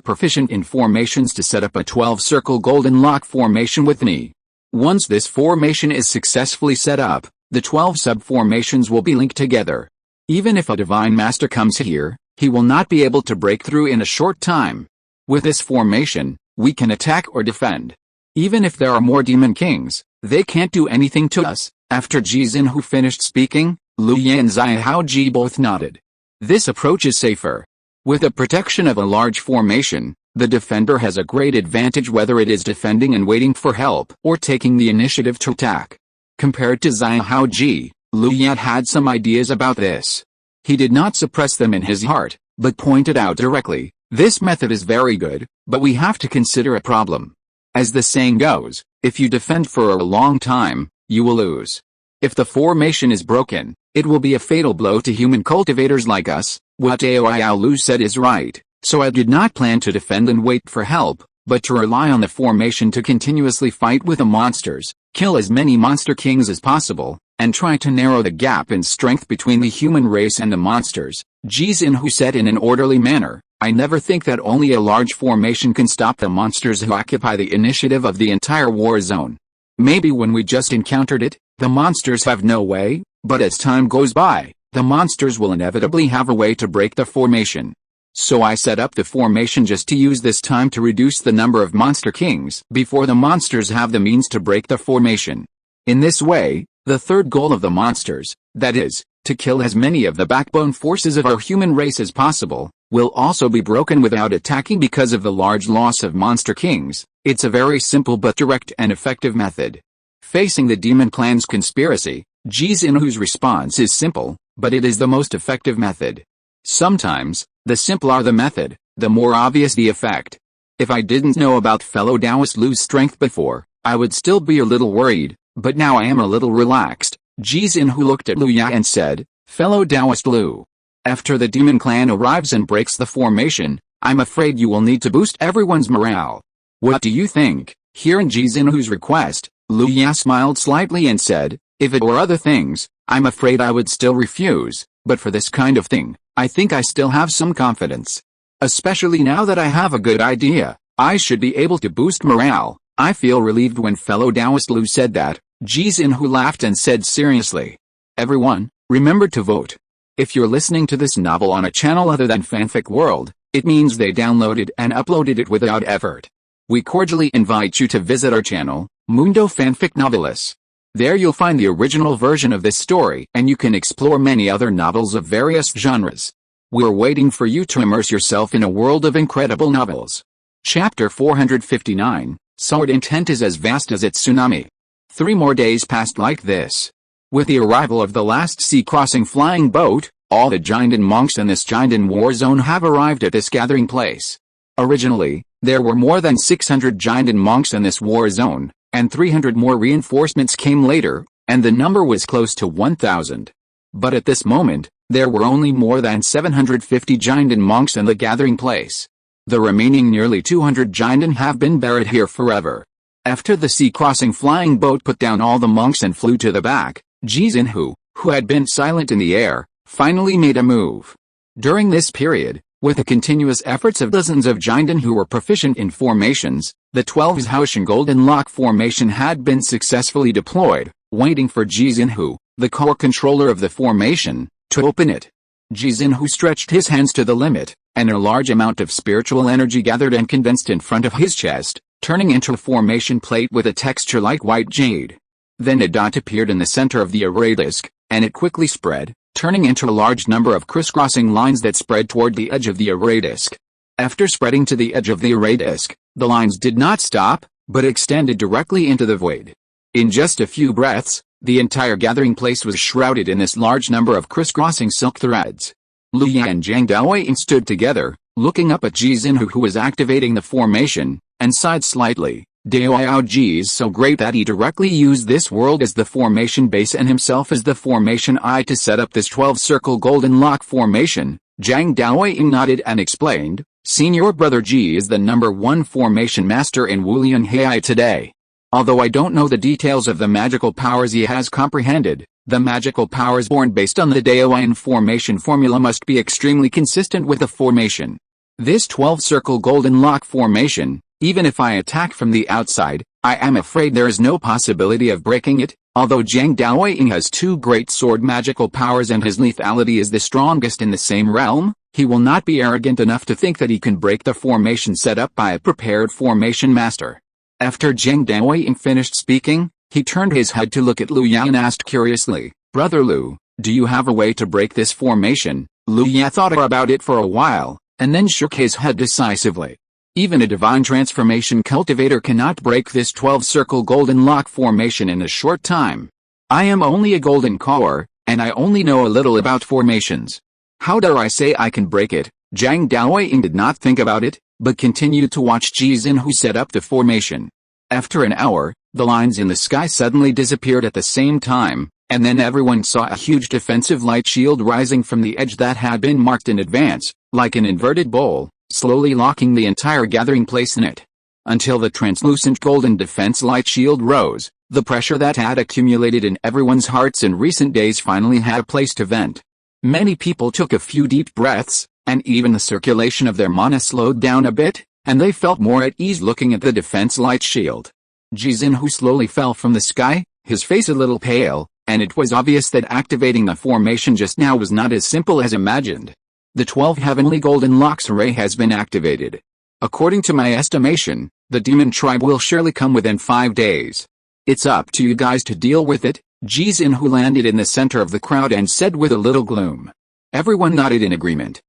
proficient in formations to set up a 12-circle golden lock formation with me. Once this formation is successfully set up, the 12 sub-formations will be linked together. Even if a divine master comes here, he will not be able to break through in a short time. With this formation, we can attack or defend. Even if there are more demon kings, they can't do anything to us." After Ji Xinhu finished speaking, Lu Ye and Xiahao Ji both nodded. This approach is safer. With the protection of a large formation, the defender has a great advantage whether it is defending and waiting for help or taking the initiative to attack. Compared to Xiahao Ji, Lu Ye had some ideas about this. He did not suppress them in his heart, but pointed out directly, "This method is very good, but we have to consider a problem. As the saying goes, if you defend for a long time, you will lose. If the formation is broken, it will be a fatal blow to human cultivators like us." What Ao Lu said is right, so I did not plan to defend and wait for help, but to rely on the formation to continuously fight with the monsters, kill as many monster kings as possible, and try to narrow the gap in strength between the human race and the monsters. Ji Xinhu said in an orderly manner, "I never think that only a large formation can stop the monsters who occupy the initiative of the entire war zone. Maybe when we just encountered it, the monsters have no way, but as time goes by, the monsters will inevitably have a way to break the formation. So I set up the formation just to use this time to reduce the number of monster kings before the monsters have the means to break the formation. In this way, the third goal of the monsters, that is, to kill as many of the backbone forces of our human race as possible, will also be broken without attacking because of the large loss of monster kings." It's a very simple but direct and effective method. Facing the demon clan's conspiracy, Ji Xinhu's response is simple, but it is the most effective method. Sometimes, the simpler the method, the more obvious the effect. If I didn't know about fellow Taoist Lu's strength before, I would still be a little worried, but now I am a little relaxed. Ji Xinhu looked at Lu Ye and said, "Fellow Taoist Lu, after the demon clan arrives and breaks the formation, I'm afraid you will need to boost everyone's morale. What do you think?" Hearing Ji Xinhu's request, Lu Ye smiled slightly and said, "If it were other things, I'm afraid I would still refuse, but for this kind of thing, I think I still have some confidence. Especially now that I have a good idea, I should be able to boost morale." I feel relieved when fellow Taoist Lu said that. Ji Xinhu laughed and said seriously, "Everyone, remember to vote. If you're listening to this novel on a channel other than Fanfic World, it means they downloaded and uploaded it without effort. We cordially invite you to visit our channel, Mundo Fanfic Novelis. There you'll find the original version of this story and you can explore many other novels of various genres. We're waiting for you to immerse yourself in a world of incredible novels." Chapter 459, Sword Intent is as vast as its tsunami. 3 more days passed like this. With the arrival of the last sea-crossing flying boat, All the Jinden monks in this Jinden war zone have arrived at this gathering place. Originally, there were more than 600 Jinden monks in this war zone, and 300 more reinforcements came later, and the number was close to 1,000. But at this moment, there were only more than 750 Jinden monks in the gathering place. The remaining nearly 200 Jinden have been buried here forever. After the sea-crossing flying boat put down all the monks and flew to the back, Jizinhu, who had been silent in the air, finally made a move. During this period, with the continuous efforts of dozens of Jinden who were proficient in formations, the 12 Zhaoshan Golden Lock formation had been successfully deployed, waiting for Jizinhu, the core controller of the formation, to open it. Jizinhu stretched his hands to the limit, and a large amount of spiritual energy gathered and condensed in front of his chest, turning into a formation plate with a texture like white jade. Then a dot appeared in the center of the array disk, and it quickly spread, turning into a large number of crisscrossing lines that spread toward the edge of the array disk. After spreading to the edge of the array disk, the lines did not stop, but extended directly into the void. In just a few breaths, the entire gathering place was shrouded in this large number of crisscrossing silk threads. Lu Ya and Zhang Daoying stood together, looking up at Jizinhu who was activating the formation, and sighed slightly. Dao Ji is so great that he directly used this world as the formation base and himself as the formation eye to set up this 12-circle golden lock formation. Zhang Daoying nodded and explained, Senior Brother Ji is the #1 formation master in Wulian Hei today. Although I don't know the details of the magical powers he has comprehended, the magical powers born based on the Daoyin formation formula must be extremely consistent with the formation. This 12-circle golden lock formation, even if I attack from the outside, I am afraid there is no possibility of breaking it. Although Zhang Daoying has 2 great sword magical powers and his lethality is the strongest in the same realm, he will not be arrogant enough to think that he can break the formation set up by a prepared formation master. After Zhang Daoying finished speaking, he turned his head to look at Lu Ya and asked curiously, Brother Lu, do you have a way to break this formation? Lu Ya thought about it for a while, and then shook his head decisively. Even a divine transformation cultivator cannot break this 12-circle golden lock formation in a short time. I am only a golden core, and I only know a little about formations. How dare I say I can break it? Zhang Daoying did not think about it, but continued to watch Jizinhu set up the formation. After an hour, the lines in the sky suddenly disappeared at the same time, and then everyone saw a huge defensive light shield rising from the edge that had been marked in advance, like an inverted bowl, slowly locking the entire gathering place in it. Until the translucent golden defense light shield rose, the pressure that had accumulated in everyone's hearts in recent days finally had a place to vent. Many people took a few deep breaths, and even the circulation of their mana slowed down a bit, and they felt more at ease looking at the defense light shield. Jizinhu slowly fell from the sky, his face a little pale, and it was obvious that activating the formation just now was not as simple as imagined. The 12 Heavenly Golden Locks array has been activated. According to my estimation, the demon tribe will surely come within 5 days. It's up to you guys to deal with it. Jizinhu landed in the center of the crowd and said with a little gloom. Everyone nodded in agreement.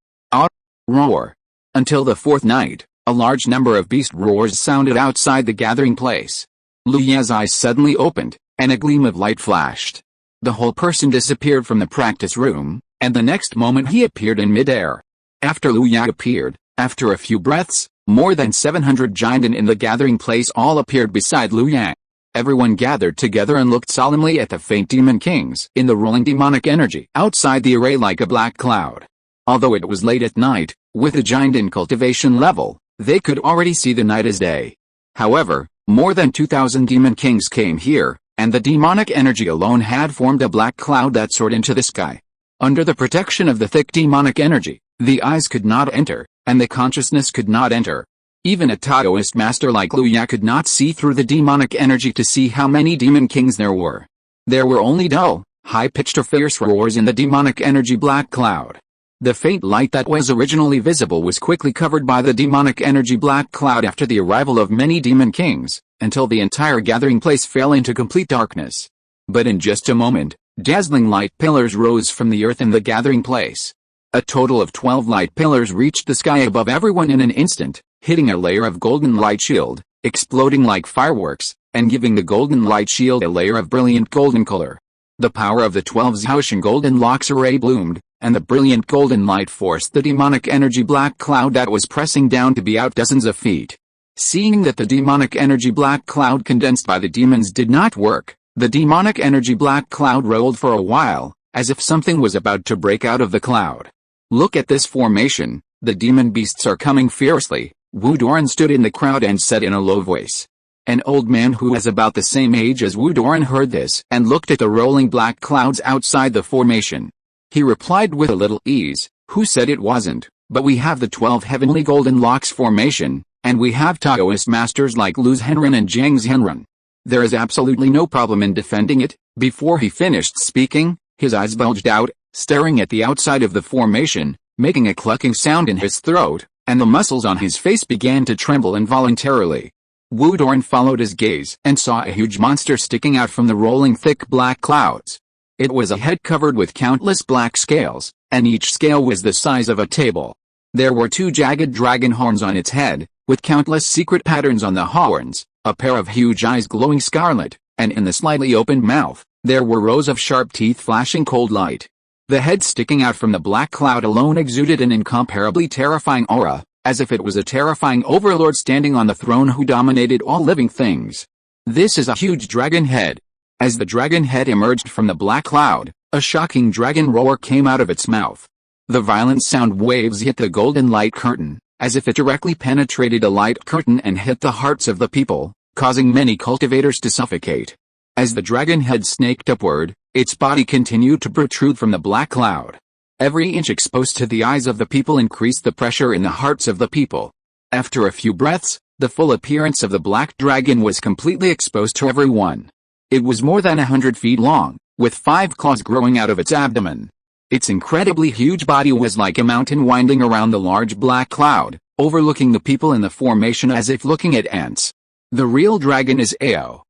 Roar. Until the 4th night, a large number of beast roars sounded outside the gathering place. Lu Ya's eyes suddenly opened, and a gleam of light flashed. The whole person disappeared from the practice room, and the next moment he appeared in midair. After Lu Ya appeared, after a few breaths, more than 700 Jinden in the gathering place all appeared beside Lu Ya. Everyone gathered together and looked solemnly at the faint demon kings in the rolling demonic energy outside the array like a black cloud. Although it was late at night, with the Jinden cultivation level, they could already see the night as day. However, more than 2,000 demon kings came here, and the demonic energy alone had formed a black cloud that soared into the sky. Under the protection of the thick demonic energy, the eyes could not enter, and the consciousness could not enter. Even a Taoist master like Lu Ya could not see through the demonic energy to see how many demon kings there were. There were only dull, high-pitched or fierce roars in the demonic energy black cloud. The faint light that was originally visible was quickly covered by the demonic energy black cloud after the arrival of many demon kings, until the entire gathering place fell into complete darkness. But in just a moment, dazzling light pillars rose from the earth in the gathering place. A total of 12 light pillars reached the sky above everyone in an instant, hitting a layer of golden light shield, exploding like fireworks, and giving the golden light shield a layer of brilliant golden color. The power of the 12 Zhaoshan Golden Locks array bloomed, and the brilliant golden light forced the demonic energy black cloud that was pressing down to be out dozens of feet. Seeing that the demonic energy black cloud condensed by the demons did not work, the demonic energy black cloud rolled for a while, as if something was about to break out of the cloud. Look at this formation, the demon beasts are coming fiercely. Wu Doran stood in the crowd and said in a low voice. An old man who was about the same age as Wu Doran heard this and looked at the rolling black clouds outside the formation. He replied with a little ease, "Who said it wasn't? But we have the 12 heavenly golden locks formation, and we have Taoist masters like Lu Zhenren and Jiang Zhenren. There is absolutely no problem in defending it." Before he finished speaking, his eyes bulged out, staring at the outside of the formation, making a clucking sound in his throat, and the muscles on his face began to tremble involuntarily. Wu Doran followed his gaze and saw a huge monster sticking out from the rolling thick black clouds. It was a head covered with countless black scales, and each scale was the size of a table. There were 2 jagged dragon horns on its head, with countless secret patterns on the horns, a pair of huge eyes glowing scarlet, and in the slightly opened mouth, there were rows of sharp teeth flashing cold light. The head sticking out from the black cloud alone exuded an incomparably terrifying aura, as if it was a terrifying overlord standing on the throne who dominated all living things. This is a huge dragon head. As the dragon head emerged from the black cloud, a shocking dragon roar came out of its mouth. The violent sound waves hit the golden light curtain, as if it directly penetrated a light curtain and hit the hearts of the people, causing many cultivators to suffocate. As the dragon head snaked upward, its body continued to protrude from the black cloud. Every inch exposed to the eyes of the people increased the pressure in the hearts of the people. After a few breaths, the full appearance of the black dragon was completely exposed to everyone. It was more than 100 feet long, with 5 claws growing out of its abdomen. Its incredibly huge body was like a mountain winding around the large black cloud, overlooking the people in the formation as if looking at ants. The real dragon is Ao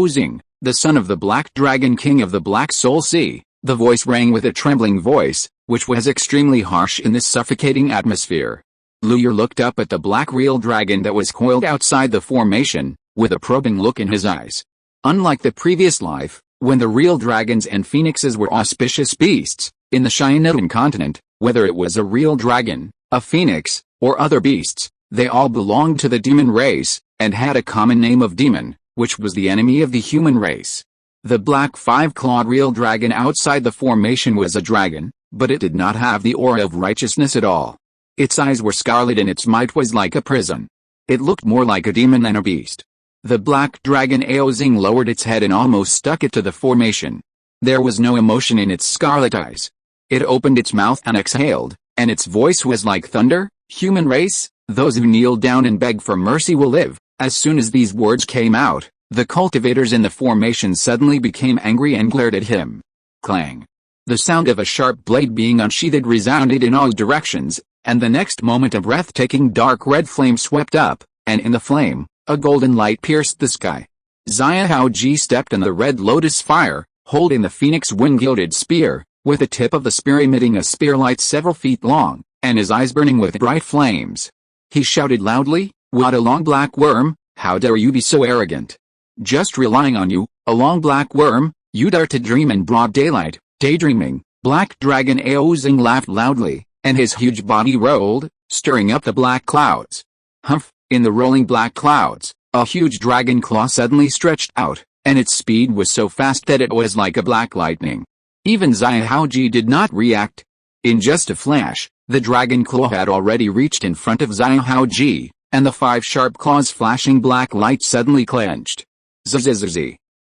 Zing, the son of the Black Dragon King of the Black Soul Sea. The voice rang with a trembling voice, which was extremely harsh in this suffocating atmosphere. Luyer looked up at the black real dragon that was coiled outside the formation, with a probing look in his eyes. Unlike the previous life, when the real dragons and phoenixes were auspicious beasts, in the Shianotan continent, whether it was a real dragon, a phoenix, or other beasts, they all belonged to the demon race, and had a common name of demon, which was the enemy of the human race. The black 5-clawed real dragon outside the formation was a dragon, but it did not have the aura of righteousness at all. Its eyes were scarlet and its might was like a prison. It looked more like a demon than a beast. The black dragon Ao Zing lowered its head and almost stuck it to the formation. There was no emotion in its scarlet eyes. It opened its mouth and exhaled, and its voice was like thunder. "Human race, those who kneel down and beg for mercy will live." As soon as these words came out, the cultivators in the formation suddenly became angry and glared at him. Clang! The sound of a sharp blade being unsheathed resounded in all directions, and the next moment a breathtaking dark red flame swept up, and in the flame, a golden light pierced the sky. Xia Haoji stepped in the red lotus fire, holding the phoenix wind-gilded spear, with the tip of the spear emitting a spear light several feet long, and his eyes burning with bright flames. He shouted loudly, "What a long black worm, how dare you be so arrogant? Just relying on you, a long black worm, you dare to dream in broad daylight." Daydreaming, Black Dragon Ao Zing laughed loudly, and his huge body rolled, stirring up the black clouds. Humph! In the rolling black clouds, a huge dragon claw suddenly stretched out, and its speed was so fast that it was like a black lightning. Even Xia Haoji did not react. In just a flash, the dragon claw had already reached in front of Xia Haoji, and the 5 sharp claws flashing black light suddenly clenched. Zzz.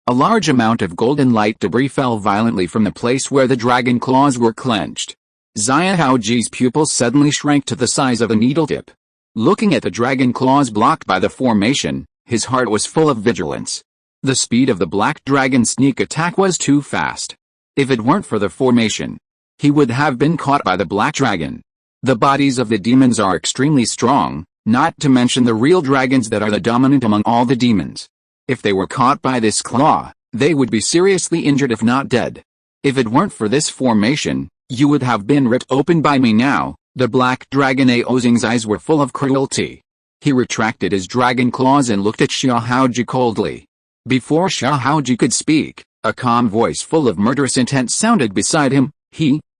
A large amount of golden light debris fell violently from the place where the dragon claws were clenched. Xia Haoji's pupils suddenly shrank to the size of a needle tip. Looking at the dragon claws blocked by the formation, his heart was full of vigilance. The speed of the black dragon's sneak attack was too fast. If it weren't for the formation, he would have been caught by the black dragon. The bodies of the demons are extremely strong, not to mention the real dragons that are the dominant among all the demons. If they were caught by this claw, they would be seriously injured if not dead. If it weren't for this formation, you would have been ripped open by me now. The black dragon Ao Zing's eyes were full of cruelty. He retracted his dragon claws and looked at Xia Haoji coldly. Before Xia Haoji could speak, a calm voice full of murderous intent sounded beside him.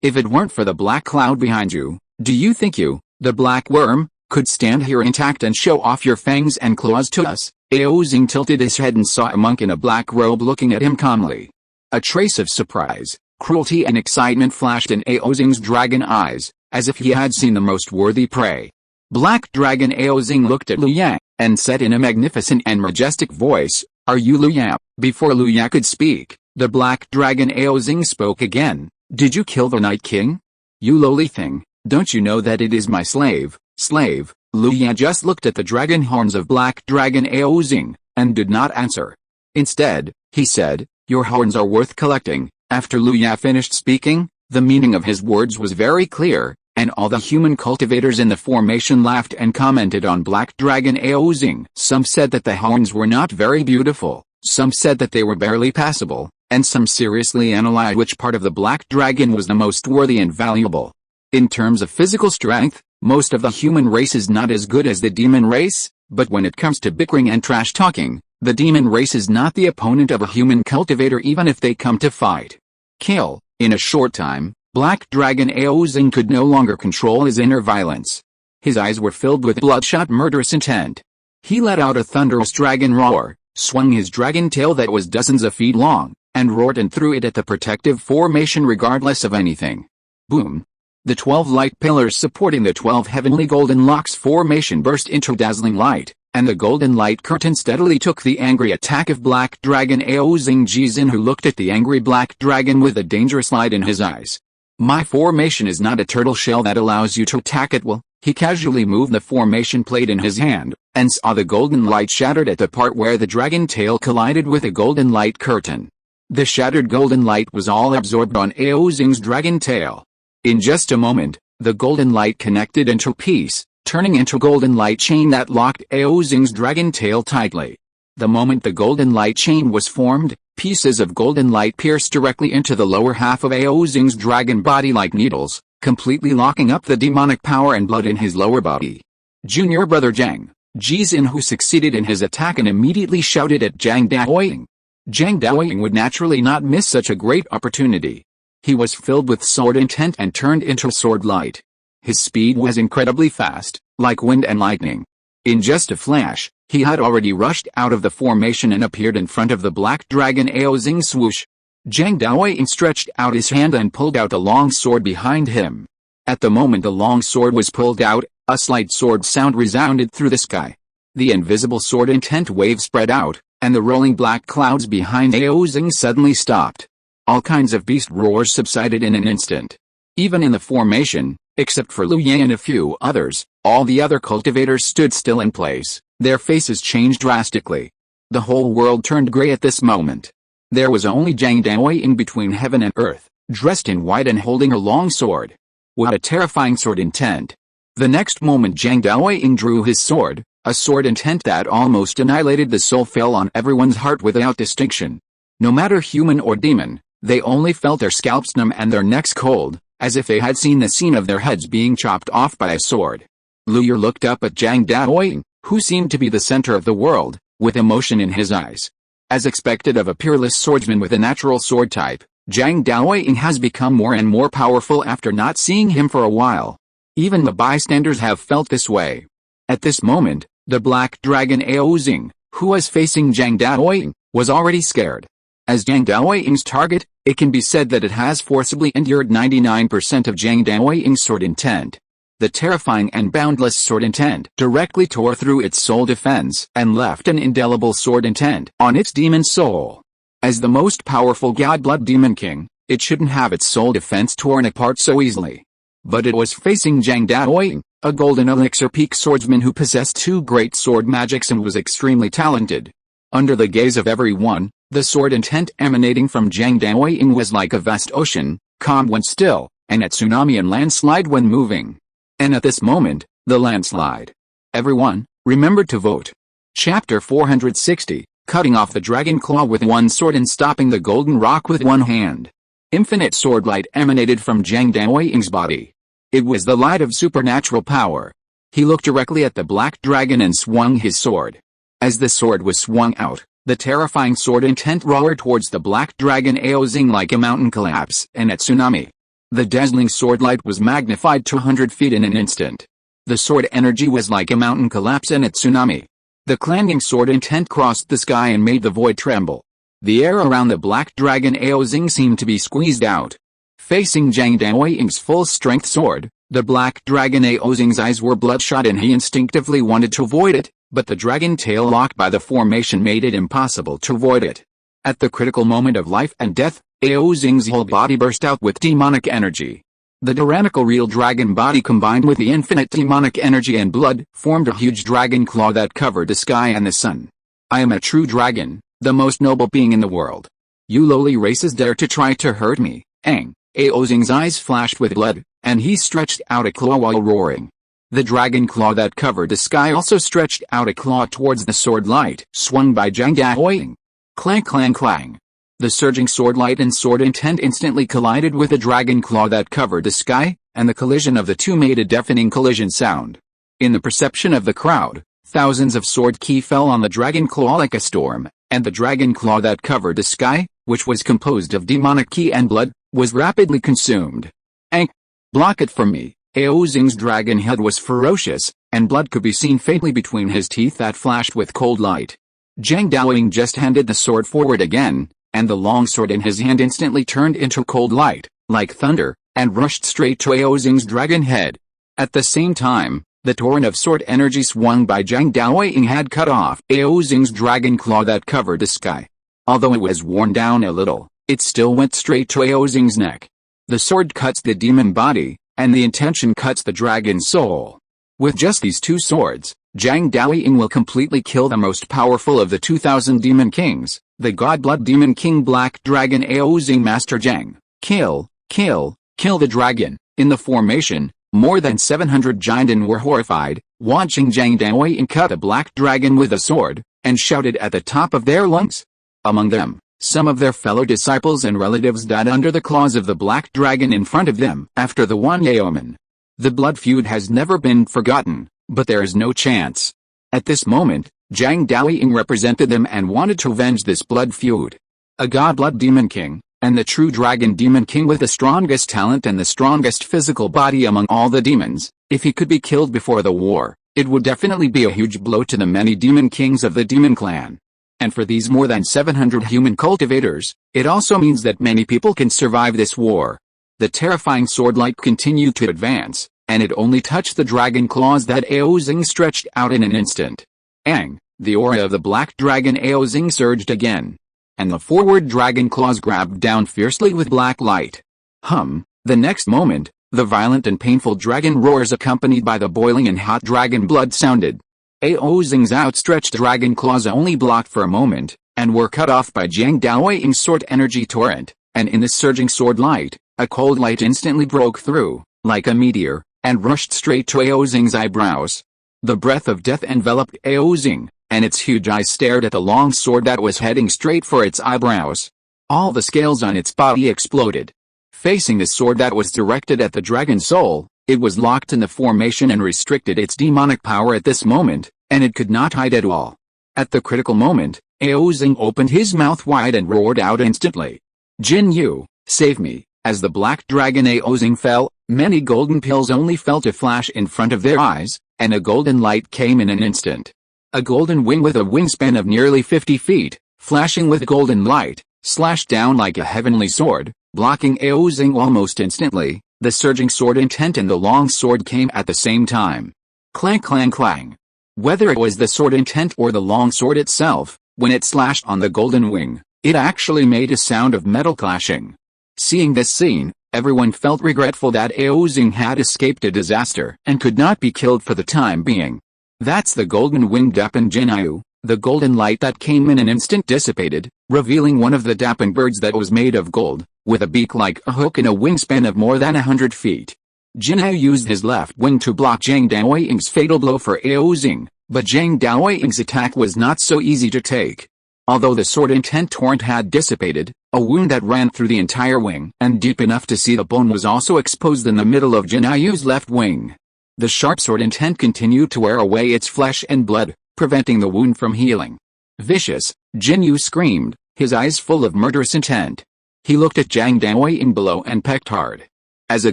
If it weren't for the black cloud behind you, do you think you, the black worm, could stand here intact and show off your fangs and claws to us? Aozing tilted his head and saw a monk in a black robe looking at him calmly. A trace of surprise, cruelty and excitement flashed in Aozing's dragon eyes, as if he had seen the most worthy prey. Black Dragon Aozing looked at Liu Yang, and said in a magnificent and majestic voice, "Are you Liu Yang?" Before Liu Yang could speak, the Black Dragon Aozing spoke again. "Did you kill the Night King? You lowly thing, don't you know that it is my slave?" Slave. Liu Yang just looked at the dragon horns of Black Dragon Aozing, and did not answer. Instead, he said, "Your horns are worth collecting." After Liu Yang finished speaking, the meaning of his words was very clear, and all the human cultivators in the formation laughed and commented on Black Dragon Aozing. Some said that the horns were not very beautiful, some said that they were barely passable, and some seriously analyzed which part of the Black Dragon was the most worthy and valuable. In terms of physical strength, most of the human race is not as good as the demon race, but when it comes to bickering and trash talking, the demon race is not the opponent of a human cultivator even if they come to fight. Kill. In a short time, Black Dragon Aozing could no longer control his inner violence. His eyes were filled with bloodshot murderous intent. He let out a thunderous dragon roar, swung his dragon tail that was dozens of feet long, and roared and threw it at the protective formation regardless of anything. Boom! The 12 light pillars supporting the 12 heavenly golden locks formation burst into dazzling light, and the golden light curtain steadily took the angry attack of Black Dragon Aozing Jizin, who looked at the angry Black Dragon with a dangerous light in his eyes. "My formation is not a turtle shell that allows you to attack at will." He casually moved the formation plate in his hand, and saw the golden light shattered at the part where the dragon tail collided with a golden light curtain. The shattered golden light was all absorbed on Aozing's dragon tail. In just a moment, the golden light connected into piece, turning into a golden light chain that locked Aozing's dragon tail tightly. The moment the golden light chain was formed, pieces of golden light pierced directly into the lower half of Aozing's dragon body like needles, completely locking up the demonic power and blood in his lower body. Junior brother Zhang, Jizin, who succeeded in his attack and immediately shouted at Zhang Daoying. Zhang Daoying would naturally not miss such a great opportunity. He was filled with sword intent and turned into sword light. His speed was incredibly fast, like wind and lightning. In just a flash, he had already rushed out of the formation and appeared in front of the Black Dragon Aozing. Swoosh! Zhang Daoying stretched out his hand and pulled out a long sword behind him. At the moment the long sword was pulled out, a slight sword sound resounded through the sky. The invisible sword intent wave spread out, and the rolling black clouds behind Aozing suddenly stopped. All kinds of beast roars subsided in an instant. Even in the formation, except for Liu Yang and a few others, all the other cultivators stood still in place. Their faces changed drastically. The whole world turned gray at this moment. There was only Zhang Daoying between heaven and earth, dressed in white and holding a long sword. What a terrifying sword intent! The next moment Zhang Daoying drew his sword, a sword intent that almost annihilated the soul fell on everyone's heart without distinction. No matter human or demon, they only felt their scalps numb and their necks cold, as if they had seen the scene of their heads being chopped off by a sword. Liu Ye looked up at Zhang Daoying, who seemed to be the center of the world, with emotion in his eyes. As expected of a peerless swordsman with a natural sword type, Zhang Daoying has become more and more powerful after not seeing him for a while. Even the bystanders have felt this way. At this moment, the Black Dragon Aozing, who was facing Zhang Daoying, was already scared. As Zhang Daoying's target, it can be said that it has forcibly endured 99% of Zhang Daoying's sword intent. The terrifying and boundless sword intent directly tore through its soul defense and left an indelible sword intent on its demon soul. As the most powerful God-blood demon king, it shouldn't have its soul defense torn apart so easily. But it was facing Zhang Daoying, a golden elixir peak swordsman who possessed two great sword magics and was extremely talented. Under the gaze of everyone, the sword intent emanating from Zhang Daoying was like a vast ocean, calm when still, and a tsunami and landslide when moving. And at this moment, the landslide. Everyone, remember to vote. Chapter 460, cutting off the dragon claw with one sword and stopping the golden rock with one hand. Infinite sword light emanated from Zhang Daoying's body. It was the light of supernatural power. He looked directly at the black dragon and swung his sword. As the sword was swung out, the terrifying sword intent roared towards the black dragon Aozing like a mountain collapse and a tsunami. The dazzling sword light was magnified to 100 feet in an instant. The sword energy was like a mountain collapse in a tsunami. The clanging sword intent crossed the sky and made the void tremble. The air around the black dragon Aozing seemed to be squeezed out. Facing Zhang Daoying's full-strength sword, the black dragon Aozing's eyes were bloodshot and he instinctively wanted to avoid it, but the dragon tail locked by the formation made it impossible to avoid it. At the critical moment of life and death, Aozing's whole body burst out with demonic energy. The tyrannical real dragon body combined with the infinite demonic energy and blood formed a huge dragon claw that covered the sky and the sun. I am a true dragon, the most noble being in the world. You lowly races dare to try to hurt me, Aang. Aozing's eyes flashed with blood, and he stretched out a claw while roaring. The dragon claw that covered the sky also stretched out a claw towards the sword light, swung by Zhang Daoying. Clang clang clang. The surging sword light and sword intent instantly collided with the dragon claw that covered the sky, and the collision of the two made a deafening collision sound. In the perception of the crowd, thousands of sword ki fell on the dragon claw like a storm, and the dragon claw that covered the sky, which was composed of demonic ki and blood, was rapidly consumed. Aang! Block it from me! Aozing's dragon head was ferocious, and blood could be seen faintly between his teeth that flashed with cold light. Zhang Daoying just handed the sword forward again, and the long sword in his hand instantly turned into cold light, like thunder, and rushed straight to Aozing's dragon head. At the same time, the torrent of sword energy swung by Zhang Daoying had cut off Aozing's dragon claw that covered the sky. Although it was worn down a little, it still went straight to Aozing's neck. The sword cuts the demon body, and the intention cuts the dragon's soul. With just these two swords, Zhang Daoying will completely kill the most powerful of the 2,000 demon kings, the God-Blood Demon King Black Dragon Aozing Master Zhang. Kill, kill, kill the dragon. In the formation, more than 700 Jinden were horrified, watching Zhang Daoying cut a black dragon with a sword, and shouted at the top of their lungs. Among them, some of their fellow disciples and relatives died under the claws of the black dragon in front of them. After the one Yeoman, the blood feud has never been forgotten, but there is no chance. At this moment, Zhang Daoying represented them and wanted to avenge this blood feud. A God-Blood Demon King, and the true Dragon Demon King with the strongest talent and the strongest physical body among all the demons, if he could be killed before the war, it would definitely be a huge blow to the many demon kings of the demon clan. And for these more than 700 human cultivators, it also means that many people can survive this war. The terrifying swordlight continued to advance, and it only touched the dragon claws that Aozing stretched out in an instant. Aang, the aura of the black dragon Aozing surged again, and the forward dragon claws grabbed down fiercely with black light. The next moment, the violent and painful dragon roars accompanied by the boiling and hot dragon blood sounded. Aozing's outstretched dragon claws only blocked for a moment, and were cut off by Zhang Daoying's sword energy torrent, and in the surging sword light, a cold light instantly broke through, like a meteor, and rushed straight to Aozing's eyebrows. The breath of death enveloped Aozing, and its huge eyes stared at the long sword that was heading straight for its eyebrows. All the scales on its body exploded. Facing the sword that was directed at the dragon's soul, it was locked in the formation and restricted its demonic power at this moment, and it could not hide at all. At the critical moment, Aozing opened his mouth wide and roared out instantly. Jin Yu, save me! As the black dragon Aozing fell, many golden pills only fell to flash in front of their eyes, and a golden light came in an instant. A golden wing with a wingspan of nearly 50 feet, flashing with golden light, slashed down like a heavenly sword, blocking Aozing almost instantly. The surging sword intent and the long sword came at the same time. Clang clang clang. Whether it was the sword intent or the long sword itself, when it slashed on the golden wing, it actually made a sound of metal clashing. Seeing this scene, everyone felt regretful that Aozing had escaped a disaster and could not be killed for the time being. That's the golden winged Dapan Jinyu. The golden light that came in an instant dissipated, revealing one of the Dapan birds that was made of gold, with a beak like a hook and a wingspan of more than 100 feet. Jinyu used his left wing to block Zhang Daoying's fatal blow for Aozing, but Zhang Daoying's attack was not so easy to take. Although the sword intent torrent had dissipated, a wound that ran through the entire wing and deep enough to see the bone was also exposed in the middle of Jinyu's left wing. The sharp sword intent continued to wear away its flesh and blood, preventing the wound from healing. Vicious, Jinyu screamed, his eyes full of murderous intent. He looked at Zhang Daoying below and pecked hard. As a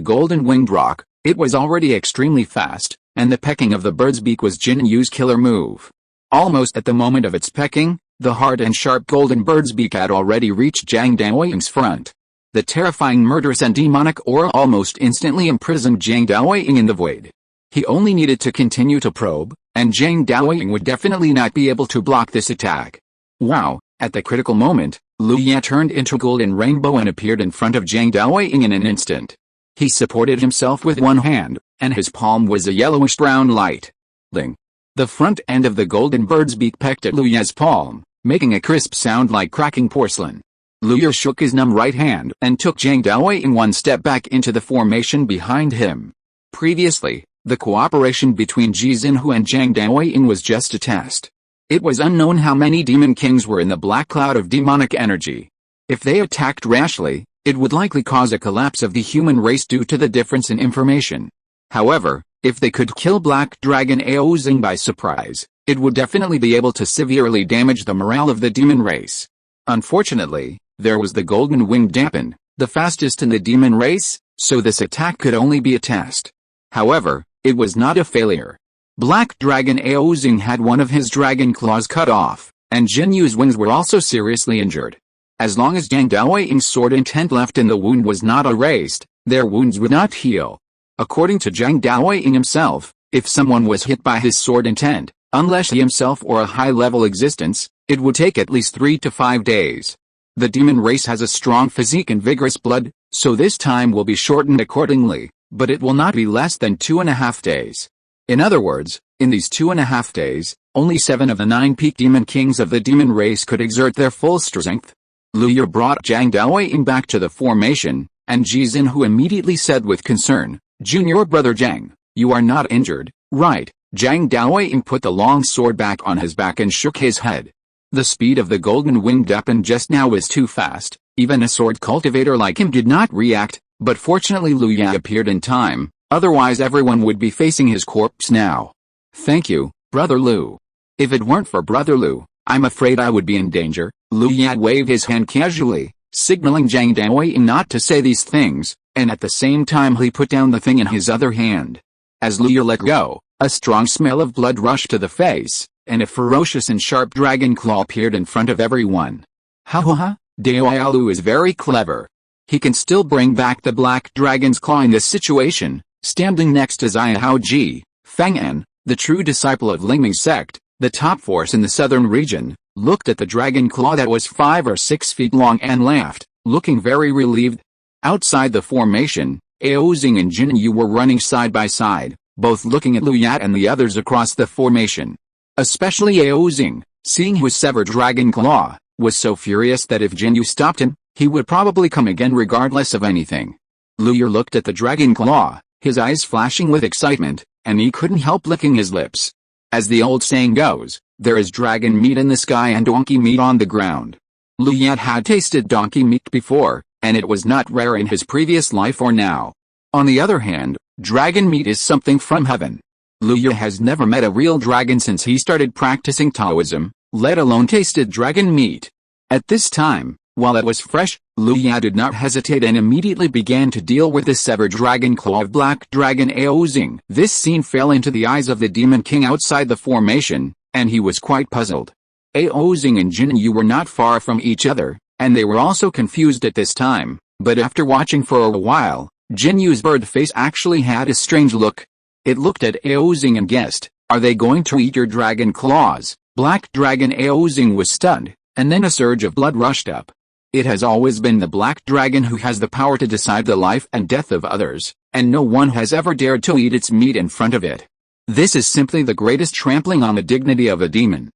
golden-winged roc, it was already extremely fast, and the pecking of the bird's beak was Jin Yu's killer move. Almost at the moment of its pecking, the hard and sharp golden bird's beak had already reached Zhang Daoying's front. The terrifying murderous and demonic aura almost instantly imprisoned Zhang Daoying in the void. He only needed to continue to probe, and Zhang Daoying would definitely not be able to block this attack. Wow! At the critical moment, Lu Ya turned into golden rainbow and appeared in front of Zhang Daoying in an instant. He supported himself with one hand, and his palm was a yellowish-brown light. Ling. The front end of the golden bird's beak pecked at Lu Ya's palm, making a crisp sound like cracking porcelain. Lu Ya shook his numb right hand and took Zhang Daoying one step back into the formation behind him. Previously, the cooperation between Ji Xinhu and Zhang Daoying was just a test. It was unknown how many demon kings were in the black cloud of demonic energy. If they attacked rashly, it would likely cause a collapse of the human race due to the difference in information. However, if they could kill Black Dragon Aozing by surprise, it would definitely be able to severely damage the morale of the demon race. Unfortunately, there was the golden winged Dampin, the fastest in the demon race, so this attack could only be a test. However, it was not a failure. Black Dragon Aozing had one of his dragon claws cut off, and Jin Yu's wings were also seriously injured. As long as Zhang Daoying's sword intent left in the wound was not erased, their wounds would not heal. According to Zhang Daoying himself, if someone was hit by his sword intent, unless he himself or a high-level existence, it would take at least 3 to 5 days. The demon race has a strong physique and vigorous blood, so this time will be shortened accordingly, but it will not be less than 2.5 days. In other words, in these 2.5 days, only 7 of the 9 peak demon kings of the demon race could exert their full strength. Lu Ya brought Zhang Daoying back to the formation, and Ji Xinhu immediately said with concern, "Junior brother Zhang, you are not injured, right?" Zhang Daoying put the long sword back on his back and shook his head. The speed of the golden winged weapon just now was too fast, even a sword cultivator like him did not react, but fortunately Lu Ya appeared in time, otherwise everyone would be facing his corpse now. "Thank you, Brother Lu. If it weren't for Brother Lu, I'm afraid I would be in danger." Lu Ya waved his hand casually, signaling Zhang Daoying not to say these things, and at the same time he put down the thing in his other hand. As Lu Ya let go, a strong smell of blood rushed to the face, and a ferocious and sharp dragon claw appeared in front of everyone. Ha ha ha, Daoyalu is very clever. He can still bring back the black dragon's claw in this situation. Standing next to Xiahao Ji, Fang'an, the true disciple of Lingming's sect, the top force in the southern region, looked at the dragon claw that was 5 or 6 feet long and laughed, looking very relieved. Outside the formation, Aozing and Jin Yu were running side by side, both looking at Lu Ya and the others across the formation. Especially Aozing, seeing his severed dragon claw, was so furious that if Jin Yu stopped him, he would probably come again regardless of anything. Lu Ya looked at the dragon claw, his eyes flashing with excitement, and he couldn't help licking his lips. As the old saying goes, there is dragon meat in the sky and donkey meat on the ground. Lu Ya had tasted donkey meat before, and it was not rare in his previous life or now. On the other hand, dragon meat is something from heaven. Lu Ya has never met a real dragon since he started practicing Taoism, let alone tasted dragon meat. At this time, while it was fresh, Lu Ya did not hesitate and immediately began to deal with the severed dragon claw of Black Dragon Aozing. This scene fell into the eyes of the Demon King outside the formation, and he was quite puzzled. Aozing and Jin Yu were not far from each other, and they were also confused at this time, but after watching for a while, Jin Yu's bird face actually had a strange look. It looked at Aozing and guessed, "Are they going to eat your dragon claws?" Black Dragon Aozing was stunned, and then a surge of blood rushed up. It has always been the Black Dragon who has the power to decide the life and death of others, and no one has ever dared to eat its meat in front of it. This is simply the greatest trampling on the dignity of a demon.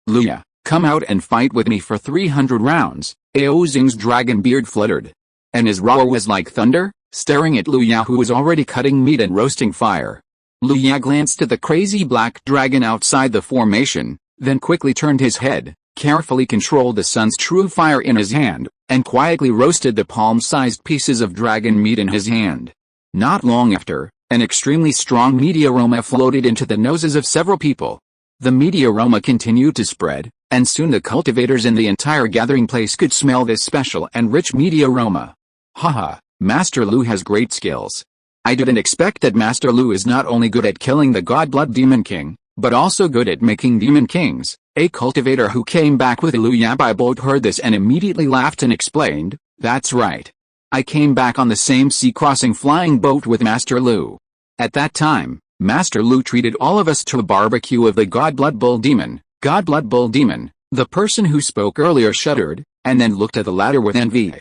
Lu Ya, come out and fight with me for 300 rounds, Aozing's dragon beard fluttered. And his roar was like thunder, staring at Lu Ya who was already cutting meat and roasting fire. Lu Ya glanced at the crazy black dragon outside the formation, then quickly turned his head, carefully controlled the sun's true fire in his hand, and quietly roasted the palm-sized pieces of dragon meat in his hand. Not long after, an extremely strong meat aroma floated into the noses of several people. The meat aroma continued to spread, and soon the cultivators in the entire gathering place could smell this special and rich meat aroma. Haha, Master Lu has great skills. I didn't expect that Master Lu is not only good at killing the God-Blood Demon King, but also good at making Demon Kings. A cultivator who came back with Lu Yabai boat heard this and immediately laughed and explained, "That's right. I came back on the same sea-crossing flying boat with Master Lu. At that time, Master Lu treated all of us to a barbecue of the God-Blood Bull Demon." God-Blood Bull Demon, the person who spoke earlier shuddered, and then looked at the latter with envy.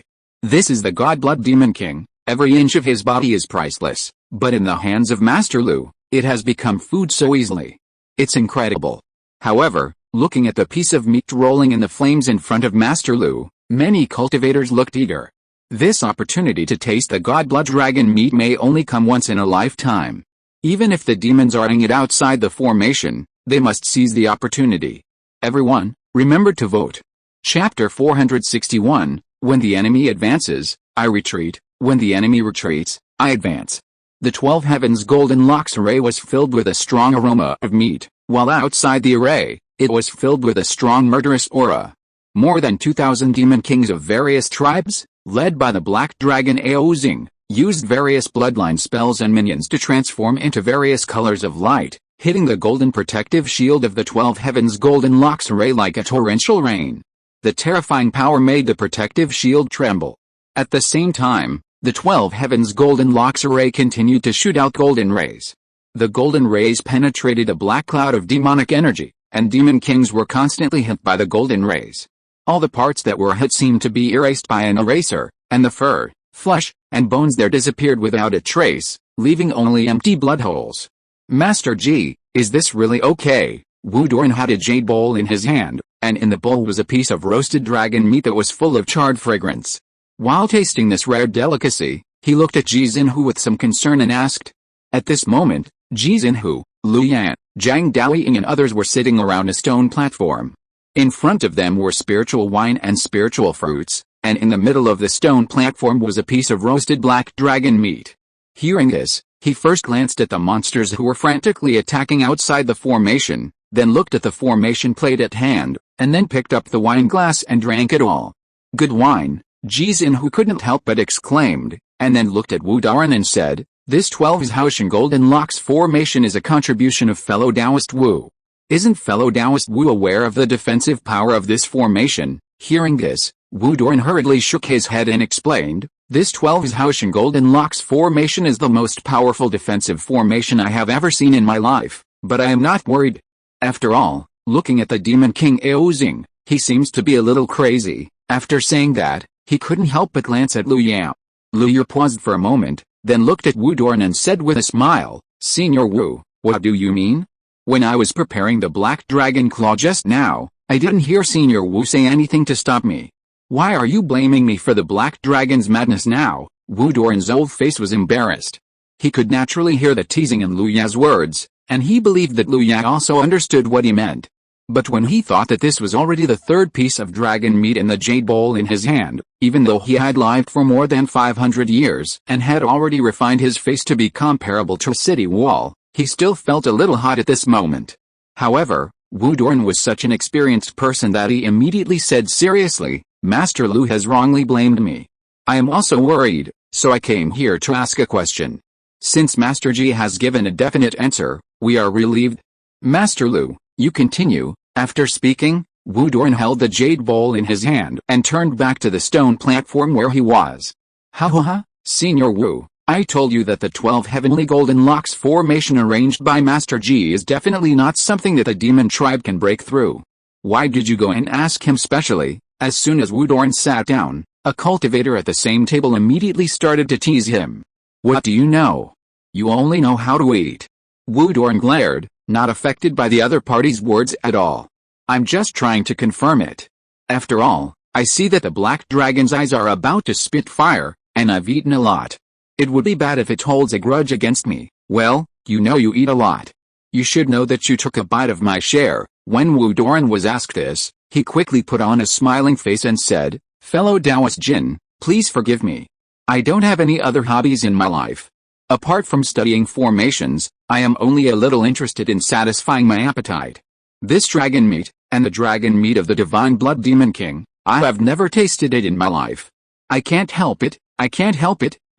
This is the God-Blood Demon King. Every inch of his body is priceless, but in the hands of Master Lu, it has become food so easily. It's incredible. However, looking at the piece of meat rolling in the flames in front of Master Lu, many cultivators looked eager. This opportunity to taste the God-Blood dragon meat may only come once in a lifetime. Even if the demons are eating it outside the formation, they must seize the opportunity. Everyone, remember to vote. Chapter 461, When the enemy advances, I retreat. When the enemy retreats, I advance. The 12 Heavens Golden Locks array was filled with a strong aroma of meat, while outside the array, it was filled with a strong murderous aura. More than 2,000 demon kings of various tribes, led by the Black Dragon Aozing, used various bloodline spells and minions to transform into various colors of light, hitting the golden protective shield of the 12 Heavens Golden Locks array like a torrential rain. The terrifying power made the protective shield tremble. At the same time, the 12 Heavens Golden Locks array continued to shoot out golden rays. The golden rays penetrated a black cloud of demonic energy, and demon kings were constantly hit by the golden rays. All the parts that were hit seemed to be erased by an eraser, and the fur, flesh, and bones there disappeared without a trace, leaving only empty blood holes. Master Ji, is this really okay? Wu Doran had a jade bowl in his hand, and in the bowl was a piece of roasted dragon meat that was full of charred fragrance. While tasting this rare delicacy, he looked at Ji Xinhu with some concern and asked. At this moment, Ji Xinhu, Lu Yan, Zhang Daoying and others were sitting around a stone platform. In front of them were spiritual wine and spiritual fruits, and in the middle of the stone platform was a piece of roasted black dragon meat. Hearing this, he first glanced at the monsters who were frantically attacking outside the formation, then looked at the formation plate at hand, and then picked up the wine glass and drank it all. Good wine, Ji Xinhu couldn't help but exclaimed, and then looked at Wu Doran and said, this 12 Haoshan Golden Locks formation is a contribution of fellow Taoist Wu. Isn't fellow Taoist Wu aware of the defensive power of this formation? Hearing this, Wu Doran hurriedly shook his head and explained, this 12 Haoshan Golden Locks formation is the most powerful defensive formation I have ever seen in my life, but I am not worried. After all, looking at the Demon King Aozing, he seems to be a little crazy. After saying that, he couldn't help but glance at Lu Yao. Lu Yao paused for a moment, then looked at Wu Doran and said with a smile, Senior Wu, what do you mean? When I was preparing the Black Dragon Claw just now, I didn't hear Senior Wu say anything to stop me. Why are you blaming me for the Black Dragon's madness now? Wu Doran's old face was embarrassed. He could naturally hear the teasing in Lu Yao's words, and he believed that Lu Yao also understood what he meant. But when he thought that this was already the third piece of dragon meat in the jade bowl in his hand, even though he had lived for more than 500 years and had already refined his face to be comparable to a city wall, he still felt a little hot at this moment. However, Wu Doran was such an experienced person that he immediately said seriously, Master Lu has wrongly blamed me. I am also worried, so I came here to ask a question. Since Master Ji has given a definite answer, we are relieved. Master Lu, you continue. After speaking, Wu Doran held the jade bowl in his hand and turned back to the stone platform where he was. Ha, Senior Wu, I told you that the 12 Heavenly Golden Locks formation arranged by Master Ji is definitely not something that the demon tribe can break through. Why did you go and ask him specially? As soon as Wu Doran sat down, a cultivator at the same table immediately started to tease him. What do you know? You only know how to eat. Wu Doran glared, not affected by the other party's words at all. I'm just trying to confirm it. After all, I see that the Black Dragon's eyes are about to spit fire, and I've eaten a lot. It would be bad if it holds a grudge against me. Well, you know you eat a lot. You should know that you took a bite of my share. When Wu Doran was asked this, he quickly put on a smiling face and said, Fellow Taoist Jin, please forgive me. I don't have any other hobbies in my life. Apart from studying formations, I am only a little interested in satisfying my appetite. This dragon meat, and the dragon meat of the Divine Blood Demon King, I have never tasted it in my life. I can't help it,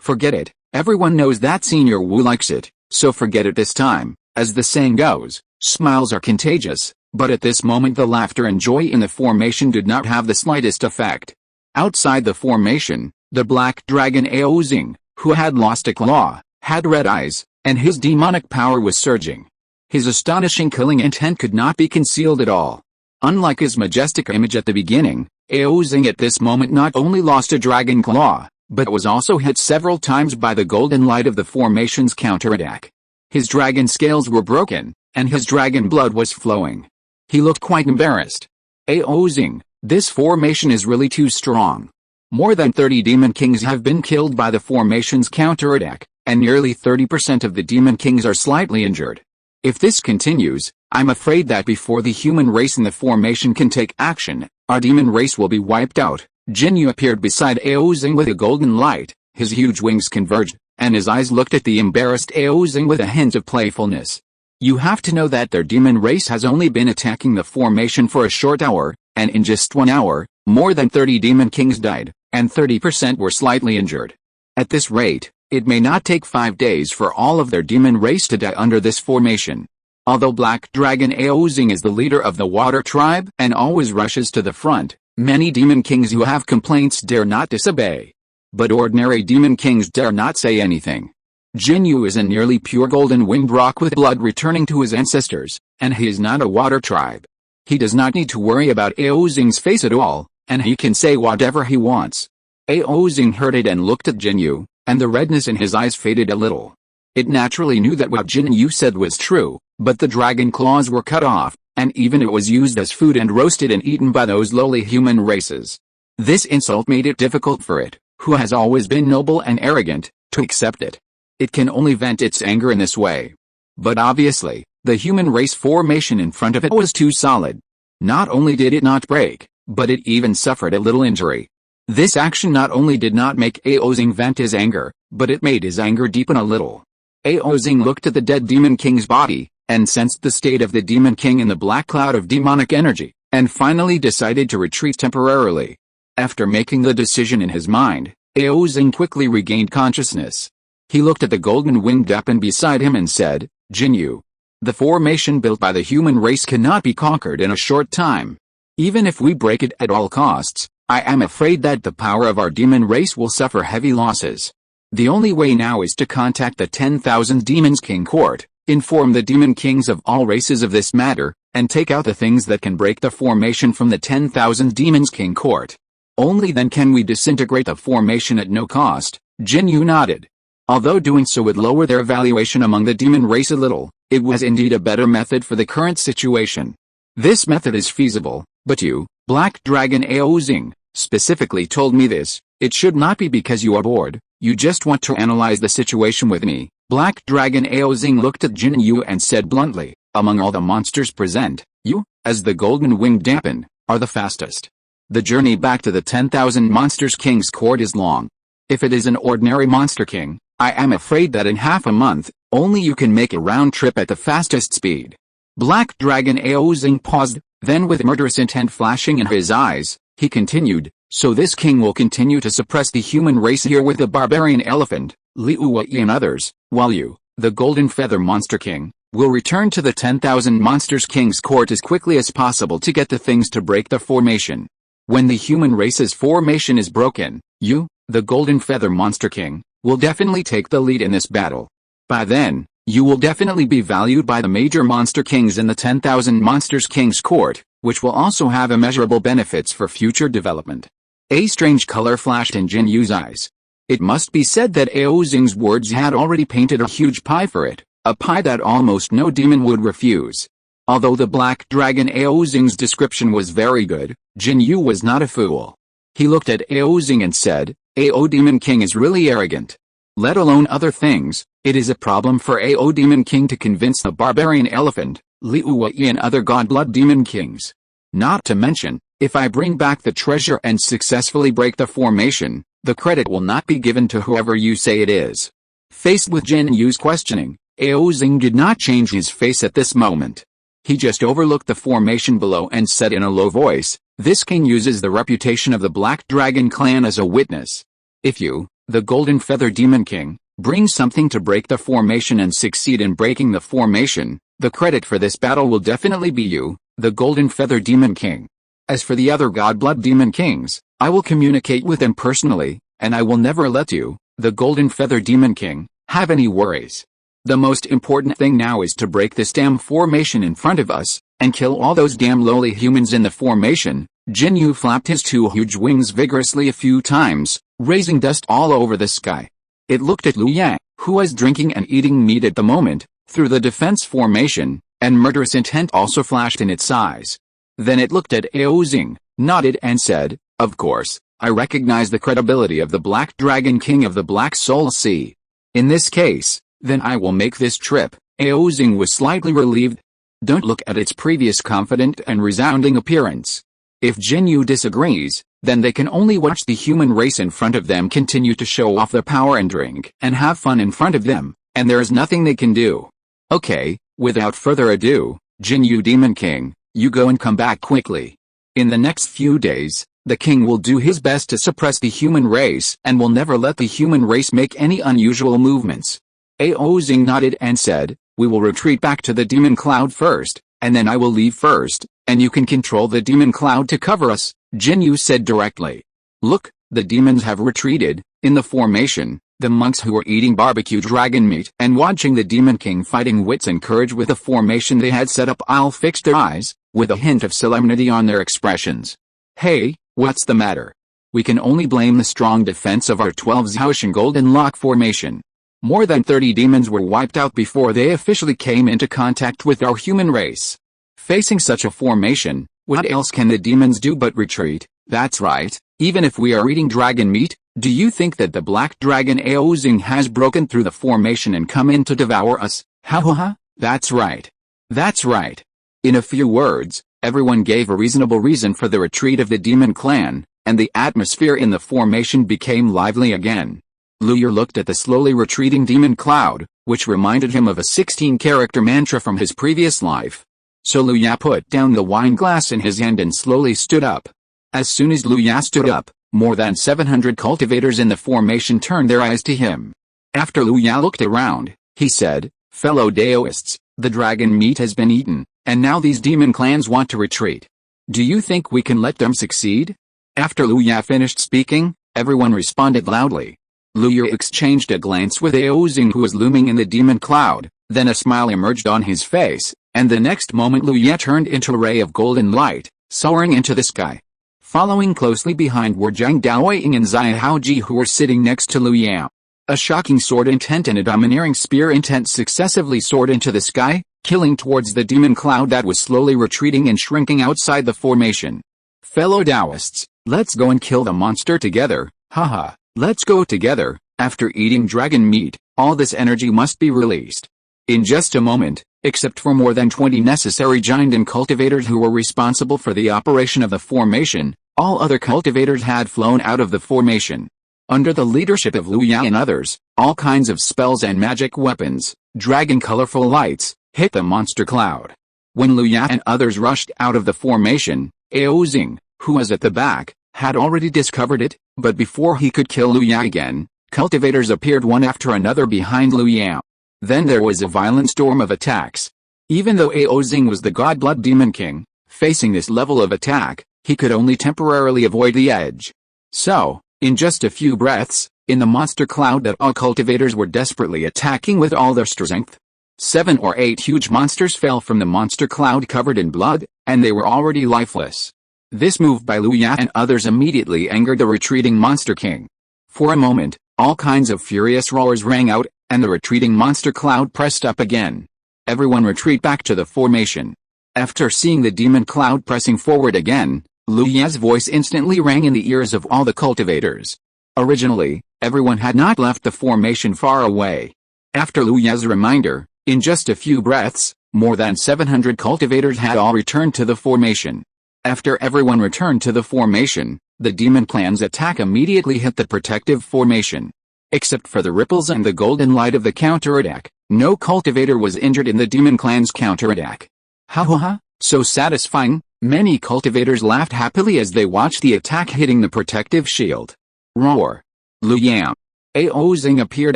Forget it, everyone knows that Senior Wu likes it, so forget it this time. As the saying goes, smiles are contagious, but at this moment the laughter and joy in the formation did not have the slightest effect. Outside the formation, the black dragon Aozing, who had lost a claw, had red eyes, and his demonic power was surging. His astonishing killing intent could not be concealed at all. Unlike his majestic image at the beginning, Aozing at this moment not only lost a dragon claw, but was also hit several times by the golden light of the formation's counterattack. His dragon scales were broken, and his dragon blood was flowing. He looked quite embarrassed. Aozing, this formation is really too strong. More than 30 demon kings have been killed by the formation's counterattack, and nearly 30% of the demon kings are slightly injured. If this continues, I'm afraid that before the human race in the formation can take action, our demon race will be wiped out. Jinyu appeared beside Aozing with a golden light, his huge wings converged, and his eyes looked at the embarrassed Aozing with a hint of playfulness. You have to know that their demon race has only been attacking the formation for a short hour, and in just 1 hour, more than 30 demon kings died, and 30% were slightly injured. At this rate, it may not take 5 days for all of their demon race to die under this formation. Although Black Dragon Aozing is the leader of the Water Tribe and always rushes to the front, many demon kings who have complaints dare not disobey. But ordinary demon kings dare not say anything. Jinyu is a nearly pure golden winged rock with blood returning to his ancestors, and he is not a water tribe. He does not need to worry about Aozing's face at all, and he can say whatever he wants. Aozing heard it and looked at Jinyu, and the redness in his eyes faded a little. It naturally knew that what Jinyu said was true, but the dragon claws were cut off, and even it was used as food and roasted and eaten by those lowly human races. This insult made it difficult for it, who has always been noble and arrogant, to accept it. It can only vent its anger in this way. But obviously, the human race formation in front of it was too solid. Not only did it not break, but it even suffered a little injury. This action not only did not make Aozing vent his anger, but it made his anger deepen a little. Aozing looked at the dead demon king's body, and sensed the state of the demon king in the black cloud of demonic energy, and finally decided to retreat temporarily. After making the decision in his mind, Aozing quickly regained consciousness. He looked at the golden winged weapon beside him and said, Jinyu, the formation built by the human race cannot be conquered in a short time. Even if we break it at all costs, I am afraid that the power of our demon race will suffer heavy losses. The only way now is to contact the 10,000 Demons King Court, inform the demon kings of all races of this matter, and take out the things that can break the formation from the 10,000 Demons King Court. Only then can we disintegrate the formation at no cost. Jinyu nodded. Although doing so would lower their valuation among the demon race a little, it was indeed a better method for the current situation. This method is feasible, but you, Black Dragon Aozing, specifically told me this. It should not be because you are bored, you just want to analyze the situation with me. Black Dragon Aozing looked at Jinyu and said bluntly, among all the monsters present, you, as the golden winged dampen, are the fastest. The journey back to the 10,000 Monsters King's court is long. If it is an ordinary monster king, I am afraid that in half a month, only you can make a round trip at the fastest speed. Black Dragon Aozing paused, then with murderous intent flashing in his eyes, he continued, so this king will continue to suppress the human race here with the barbarian elephant, Liu Wei and others, while you, the golden feather monster king, will return to the 10,000 Monsters King's court as quickly as possible to get the things to break the formation. When the human race's formation is broken, you, the golden feather monster king, will definitely take the lead in this battle. By then, you will definitely be valued by the major monster kings in the 10,000 Monsters King's court, which will also have immeasurable benefits for future development. A strange color flashed in Jinyu's eyes. It must be said that Aozing's words had already painted a huge pie for it, a pie that almost no demon would refuse. Although the Black Dragon Aozing's description was very good, Jinyu was not a fool. He looked at Aozing and said, Ao Demon King is really arrogant. Let alone other things, it is a problem for Ao Demon King to convince the barbarian elephant, Liu Wei and other godblood demon kings. Not to mention, if I bring back the treasure and successfully break the formation, the credit will not be given to whoever you say it is. Faced with Jinyu's questioning, Aozing did not change his face at this moment. He just overlooked the formation below and said in a low voice, this king uses the reputation of the Black Dragon clan as a witness. If you, The Golden Feather Demon King, bring something to break the formation and succeed in breaking the formation. The credit for this battle will definitely be you, the Golden Feather Demon King. As for the other Godblood Demon Kings, I will communicate with them personally, and I will never let you, the Golden Feather Demon King, have any worries. The most important thing now is to break this damn formation in front of us, and kill all those damn lowly humans in the formation. Jinyu flapped his two huge wings vigorously a few times, raising dust all over the sky. It looked at Liu Yang, who was drinking and eating meat at the moment, through the defense formation, and murderous intent also flashed in its eyes. Then it looked at Aozing, nodded and said, "Of course, I recognize the credibility of the Black Dragon King of the Black Soul Sea. In this case, then I will make this trip." Aozing was slightly relieved. Don't look at its previous confident and resounding appearance. If Jinyu disagrees, then they can only watch the human race in front of them continue to show off their power and drink and have fun in front of them, and there is nothing they can do. Okay, without further ado, Jinyu Demon King, you go and come back quickly. In the next few days, the king will do his best to suppress the human race and will never let the human race make any unusual movements. Aozing nodded and said, "We will retreat back to the demon cloud first, and then I will leave first, and you can control the demon cloud to cover us," Jinyu said directly. Look, the demons have retreated. In the formation, the monks who were eating barbecue dragon meat and watching the Demon King fighting wits and courage with the formation they had set up all fixed their eyes, with a hint of solemnity on their expressions. "Hey, what's the matter? We can only blame the strong defense of our 12 Zhaoshan Golden Lock formation. More than 30 demons were wiped out before they officially came into contact with our human race. Facing such a formation, what else can the demons do but retreat? That's right, even if we are eating dragon meat, do you think that the black dragon Aozing has broken through the formation and come in to devour us? Ha ha ha, that's right. That's right." In a few words, everyone gave a reasonable reason for the retreat of the demon clan, and the atmosphere in the formation became lively again. Liu looked at the slowly retreating demon cloud, which reminded him of a 16-character mantra from his previous life. So Liu put down the wine glass in his hand and slowly stood up. As soon as Liu stood up, more than 700 cultivators in the formation turned their eyes to him. After Liu looked around, he said, "Fellow Daoists, the dragon meat has been eaten, and now these demon clans want to retreat. Do you think we can let them succeed?" After Liu finished speaking, everyone responded loudly. Liu exchanged a glance with Aozing, who was looming in the demon cloud, then a smile emerged on his face, and the next moment Liu turned into a ray of golden light, soaring into the sky. Following closely behind were Zhang Daoying and Zai Haoji, who were sitting next to Liu. A shocking sword intent and a domineering spear intent successively soared into the sky, killing towards the demon cloud that was slowly retreating and shrinking outside the formation. "Fellow Taoists, let's go and kill the monster together, haha, let's go together." After eating dragon meat, all this energy must be released. In just a moment, except for more than 20 necessary giant and cultivators who were responsible for the operation of the formation, all other cultivators had flown out of the formation. Under the leadership of Liu and others, all kinds of spells and magic weapons, dragon colorful lights, hit the monster cloud. When Liu and others rushed out of the formation, Aozing, who was at the back, had already discovered it, but before he could kill Liu again, cultivators appeared one after another behind Liu. Then there was a violent storm of attacks. Even though Aozing was the Godblood Demon King, facing this level of attack, he could only temporarily avoid the edge. So, in just a few breaths, in the monster cloud that all cultivators were desperately attacking with all their strength, 7 or 8 huge monsters fell from the monster cloud covered in blood, and they were already lifeless. This move by Liu and others immediately angered the retreating Monster King. For a moment, all kinds of furious roars rang out, and the retreating monster cloud pressed up again. Everyone retreat back to the formation. After seeing the demon cloud pressing forward again, Liu's voice instantly rang in the ears of all the cultivators. Originally, everyone had not left the formation far away. After Liu's reminder, in just a few breaths, more than 700 cultivators had all returned to the formation. After everyone returned to the formation, the demon clan's attack immediately hit the protective formation. Except for the ripples and the golden light of the counterattack, no cultivator was injured in the demon clan's counterattack. Ha ha ha, so satisfying, many cultivators laughed happily as they watched the attack hitting the protective shield. Roar. Liu. Ao Xing appeared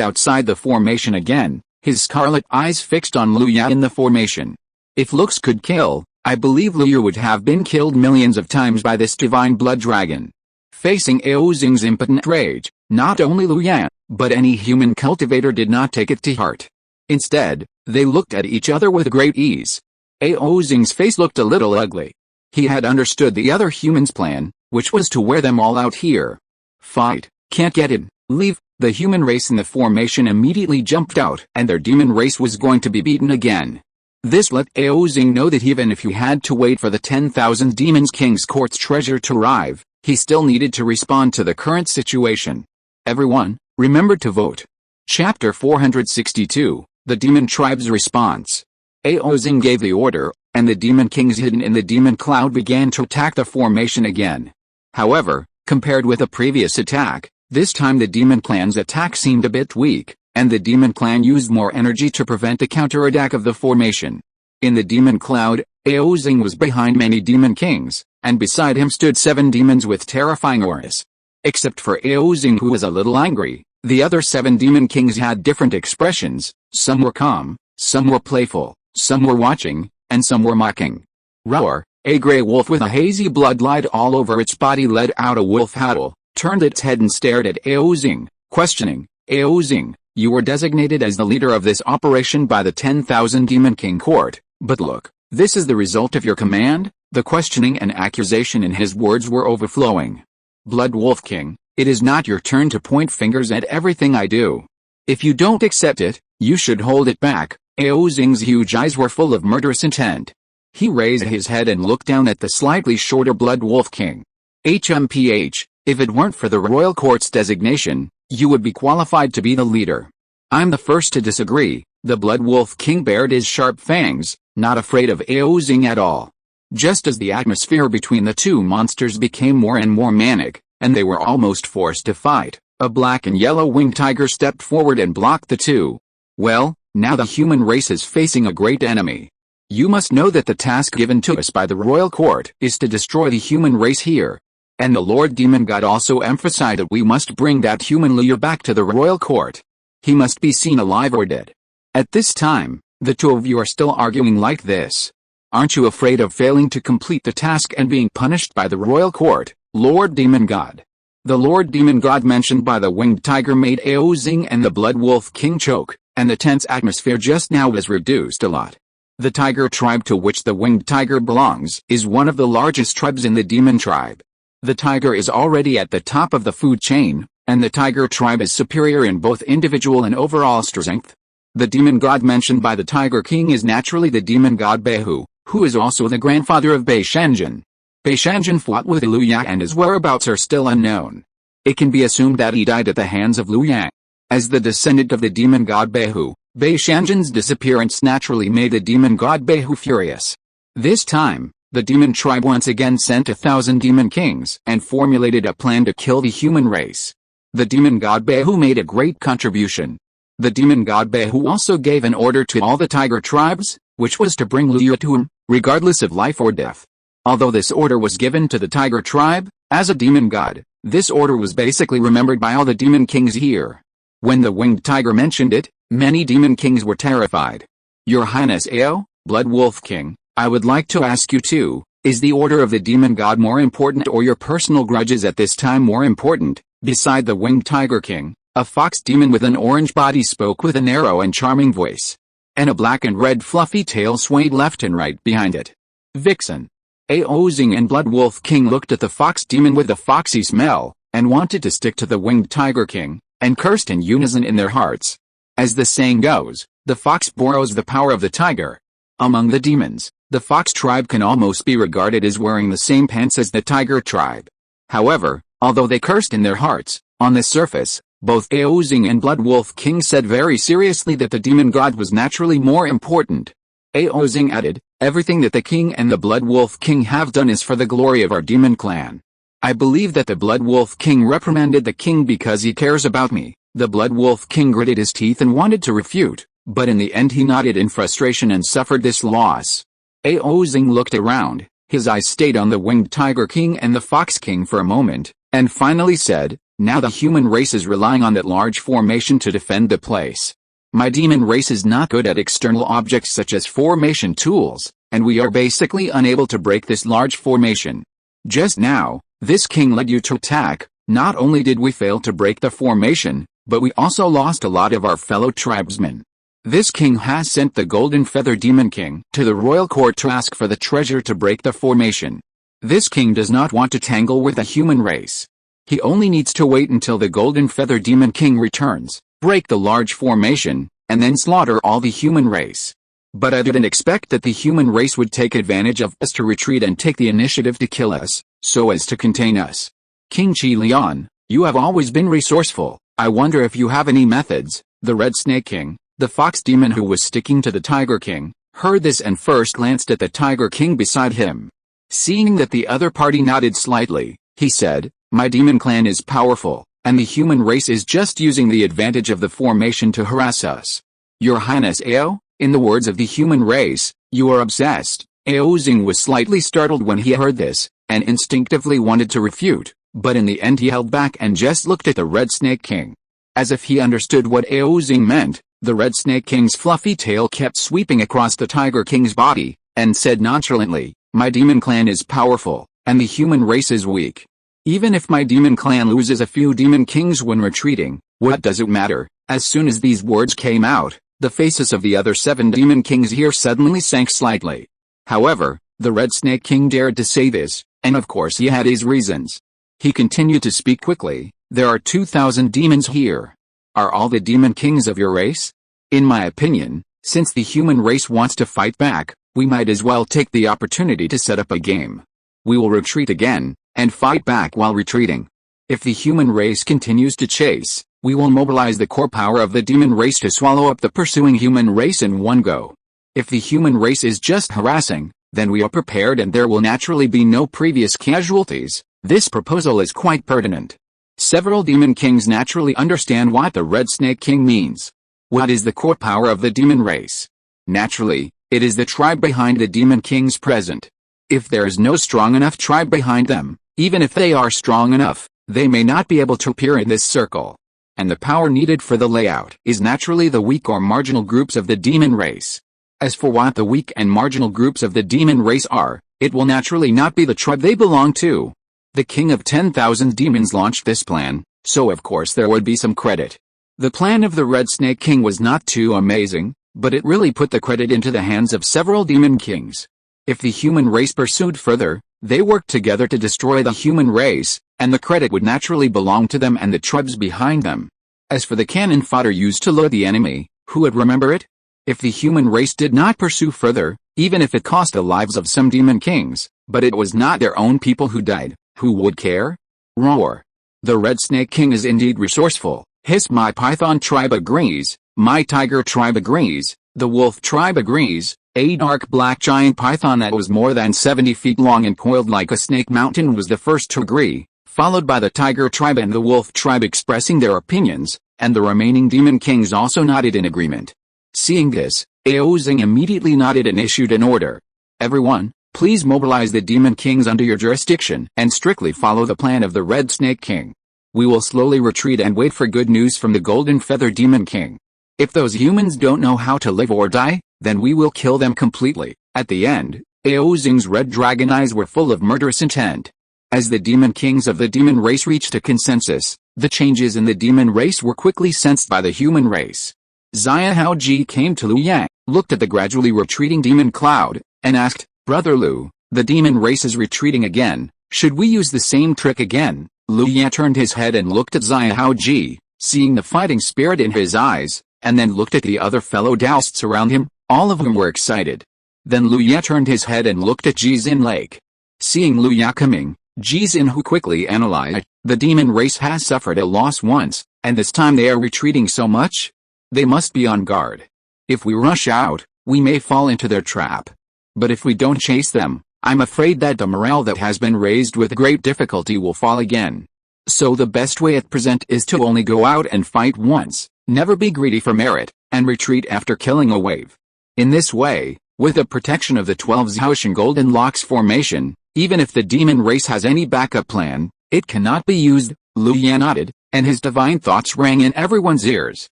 outside the formation again, his scarlet eyes fixed on Liu Ya in the formation. If looks could kill, I believe Liu Ya would have been killed millions of times by this divine blood dragon. Facing Ao Xing's impotent rage, not only Liu Ya, but any human cultivator did not take it to heart. Instead, they looked at each other with great ease. Ao Xing's face looked a little ugly. He had understood the other humans' plan, which was to wear them all out here. Fight, can't get in, leave. The human race in the formation immediately jumped out, and their demon race was going to be beaten again. This let Ao Xing know that even if he had to wait for the 10,000 Demons King's court's treasure to arrive, he still needed to respond to the current situation. Everyone, remember to vote. Chapter 462, The Demon Tribe's Response. Ao Xing gave the order, and the Demon Kings hidden in the demon cloud began to attack the formation again. However, compared with the previous attack, this time the Demon Clan's attack seemed a bit weak, and the Demon Clan used more energy to prevent a counterattack of the formation. In the demon cloud, Ao Xing was behind many Demon Kings, and beside him stood 7 demons with terrifying auras. Except for Ao Xing, who was a little angry, the other 7 Demon Kings had different expressions. Some were calm, some were playful, some were watching, and some were mocking. Roar, a gray wolf with a hazy blood light all over its body let out a wolf howl, turned its head and stared at Ao Xing, questioning. Ao Xing, you were designated as the leader of this operation by the 10,000 Demon King court, but look, this is the result of your command? The questioning and accusation in his words were overflowing. Blood Wolf King, it is not your turn to point fingers at everything I do. If you don't accept it, you should hold it back. Ao Xing's huge eyes were full of murderous intent. He raised his head and looked down at the slightly shorter Blood Wolf King. HMPH. If it weren't for the royal court's designation, you would be qualified to be the leader. I'm the first to disagree. The Blood Wolf King bared his sharp fangs, not afraid of Ao Xing at all. Just as the atmosphere between the two monsters became more and more manic, and they were almost forced to fight, a black and yellow winged tiger stepped forward and blocked the two. Well, now the human race is facing a great enemy. You must know that the task given to us by the royal court is to destroy the human race here. And the Lord Demon God also emphasized that we must bring that human leader back to the royal court. He must be seen alive or dead. At this time, the two of you are still arguing like this. Aren't you afraid of failing to complete the task and being punished by the royal court, Lord Demon God? The Lord Demon God mentioned by the winged tiger made Ao Xing and the Blood Wolf King choke, and the tense atmosphere just now was reduced a lot. The tiger tribe to which the winged tiger belongs is one of the largest tribes in the demon tribe. The tiger is already at the top of the food chain, and the tiger tribe is superior in both individual and overall strength. The demon god mentioned by the tiger king is naturally the demon god Beihu, who is also the grandfather of Bei Shanjin. Bei Shanjin fought with Liu Ya and his whereabouts are still unknown. It can be assumed that he died at the hands of Liu Ya. As the descendant of the demon god Beihu, Bei Shanjin's disappearance naturally made the demon god Beihu furious. This time, the demon tribe once again sent 1,000 demon kings and formulated a plan to kill the human race. The demon god Beihu made a great contribution. The demon god Beihu also gave an order to all the tiger tribes, which was to bring Liu Ya to him, regardless of life or death. Although this order was given to the tiger tribe, as a demon god, this order was basically remembered by all the demon kings here. When the winged tiger mentioned it, many demon kings were terrified. Your Highness Ao, Blood Wolf King, I would like to ask you too, is the order of the demon god more important or your personal grudges at this time more important? Beside the winged tiger king, a fox demon with an orange body spoke with a narrow and charming voice. And a black and red fluffy tail swayed left and right behind it. Vixen. Ao Xing and Blood Wolf King looked at the fox demon with a foxy smell, and wanted to stick to the winged tiger king, and cursed in unison in their hearts. As the saying goes, the fox borrows the power of the tiger. Among the demons, the fox tribe can almost be regarded as wearing the same pants as the tiger tribe. However, although they cursed in their hearts, on the surface, both Ao Xing and Blood Wolf King said very seriously that the demon god was naturally more important. Ao Xing added, everything that the king and the Blood Wolf King have done is for the glory of our demon clan. I believe that the Blood Wolf King reprimanded the king because he cares about me. The Blood Wolf King gritted his teeth and wanted to refute, but in the end he nodded in frustration and suffered this loss. Ao Xing looked around, his eyes stayed on the winged tiger king and the fox king for a moment, and finally said, Now the human race is relying on that large formation to defend the place. My demon race is not good at external objects such as formation tools, and we are basically unable to break this large formation. Just now, this king led you to attack. Not only did we fail to break the formation, but we also lost a lot of our fellow tribesmen. This king has sent the Golden Feather Demon King to the royal court to ask for the treasure to break the formation. This king does not want to tangle with the human race. He only needs to wait until the Golden Feather Demon King returns, break the large formation, and then slaughter all the human race. But I didn't expect that the human race would take advantage of us to retreat and take the initiative to kill us, so as to contain us. King Qi Lian, you have always been resourceful. I wonder if you have any methods. The Red Snake King, the Fox Demon who was sticking to the Tiger King, heard this and first glanced at the Tiger King beside him. Seeing that the other party nodded slightly, he said, my demon clan is powerful, and the human race is just using the advantage of the formation to harass us. Your Highness Ao, in the words of the human race, you are obsessed. Ao Xing was slightly startled when he heard this, and instinctively wanted to refute, but in the end he held back and just looked at the Red Snake King. As if he understood what Ao Xing meant, the Red Snake King's fluffy tail kept sweeping across the Tiger King's body, and said nonchalantly, my demon clan is powerful, and the human race is weak. Even if my demon clan loses a few demon kings when retreating, what does it matter? As soon as these words came out, the faces of the other 7 demon kings here suddenly sank slightly. However, the Red Snake King dared to say this, and of course he had his reasons. He continued to speak quickly, there are 2,000 demons here. Are all the demon kings of your race? In my opinion, since the human race wants to fight back, we might as well take the opportunity to set up a game. We will retreat again, and fight back while retreating. If the human race continues to chase, we will mobilize the core power of the demon race to swallow up the pursuing human race in one go. If the human race is just harassing, then we are prepared and there will naturally be no previous casualties. This proposal is quite pertinent. Several demon kings naturally understand what the Red Snake King means. What is the core power of the demon race? Naturally, it is the tribe behind the demon kings present. If there is no strong enough tribe behind them, even if they are strong enough, they may not be able to appear in this circle. And the power needed for the layout is naturally the weak or marginal groups of the demon race. As for what the weak and marginal groups of the demon race are, it will naturally not be the tribe they belong to. The king of 10,000 demons launched this plan, so of course there would be some credit. The plan of the Red Snake King was not too amazing, but it really put the credit into the hands of several demon kings. If the human race pursued further, they worked together to destroy the human race, and the credit would naturally belong to them and the tribes behind them. As for the cannon fodder used to load the enemy, who would remember it? If the human race did not pursue further, even if it cost the lives of some demon kings, but it was not their own people who died, who would care? Roar. The Red Snake King is indeed resourceful. Hiss, my python tribe agrees, my tiger tribe agrees, the wolf tribe agrees. A dark black giant python that was more than 70 feet long and coiled like a snake mountain was the first to agree, followed by the tiger tribe and the wolf tribe expressing their opinions, and the remaining demon kings also nodded in agreement. Seeing this, Ao Xing immediately nodded and issued an order. Everyone, please mobilize the demon kings under your jurisdiction and strictly follow the plan of the Red Snake King. We will slowly retreat and wait for good news from the Golden Feather Demon King. If those humans don't know how to live or die, then we will kill them completely. At the end, Ao Xing's red dragon eyes were full of murderous intent. As the demon kings of the demon race reached a consensus, the changes in the demon race were quickly sensed by the human race. Xia Haoji came to Lu Yang, looked at the gradually retreating demon cloud, and asked, Brother Lu, the demon race is retreating again, should we use the same trick again? Lu Yang turned his head and looked at Xia Haoji, seeing the fighting spirit in his eyes, and then looked at the other fellow Daoists around him. All of whom were excited. Then Lu Ye turned his head and looked at Jizin Lake. Seeing Lu Ye coming, Jizin Hu quickly analyzed, the demon race has suffered a loss once, and this time they are retreating so much? They must be on guard. If we rush out, we may fall into their trap. But if we don't chase them, I'm afraid that the morale that has been raised with great difficulty will fall again. So the best way at present is to only go out and fight once, never be greedy for merit, and retreat after killing a wave. In this way, with the protection of the 12 Zhaoshan Golden Locks formation, even if the demon race has any backup plan, it cannot be used. Liu Yan nodded, and his divine thoughts rang in everyone's ears.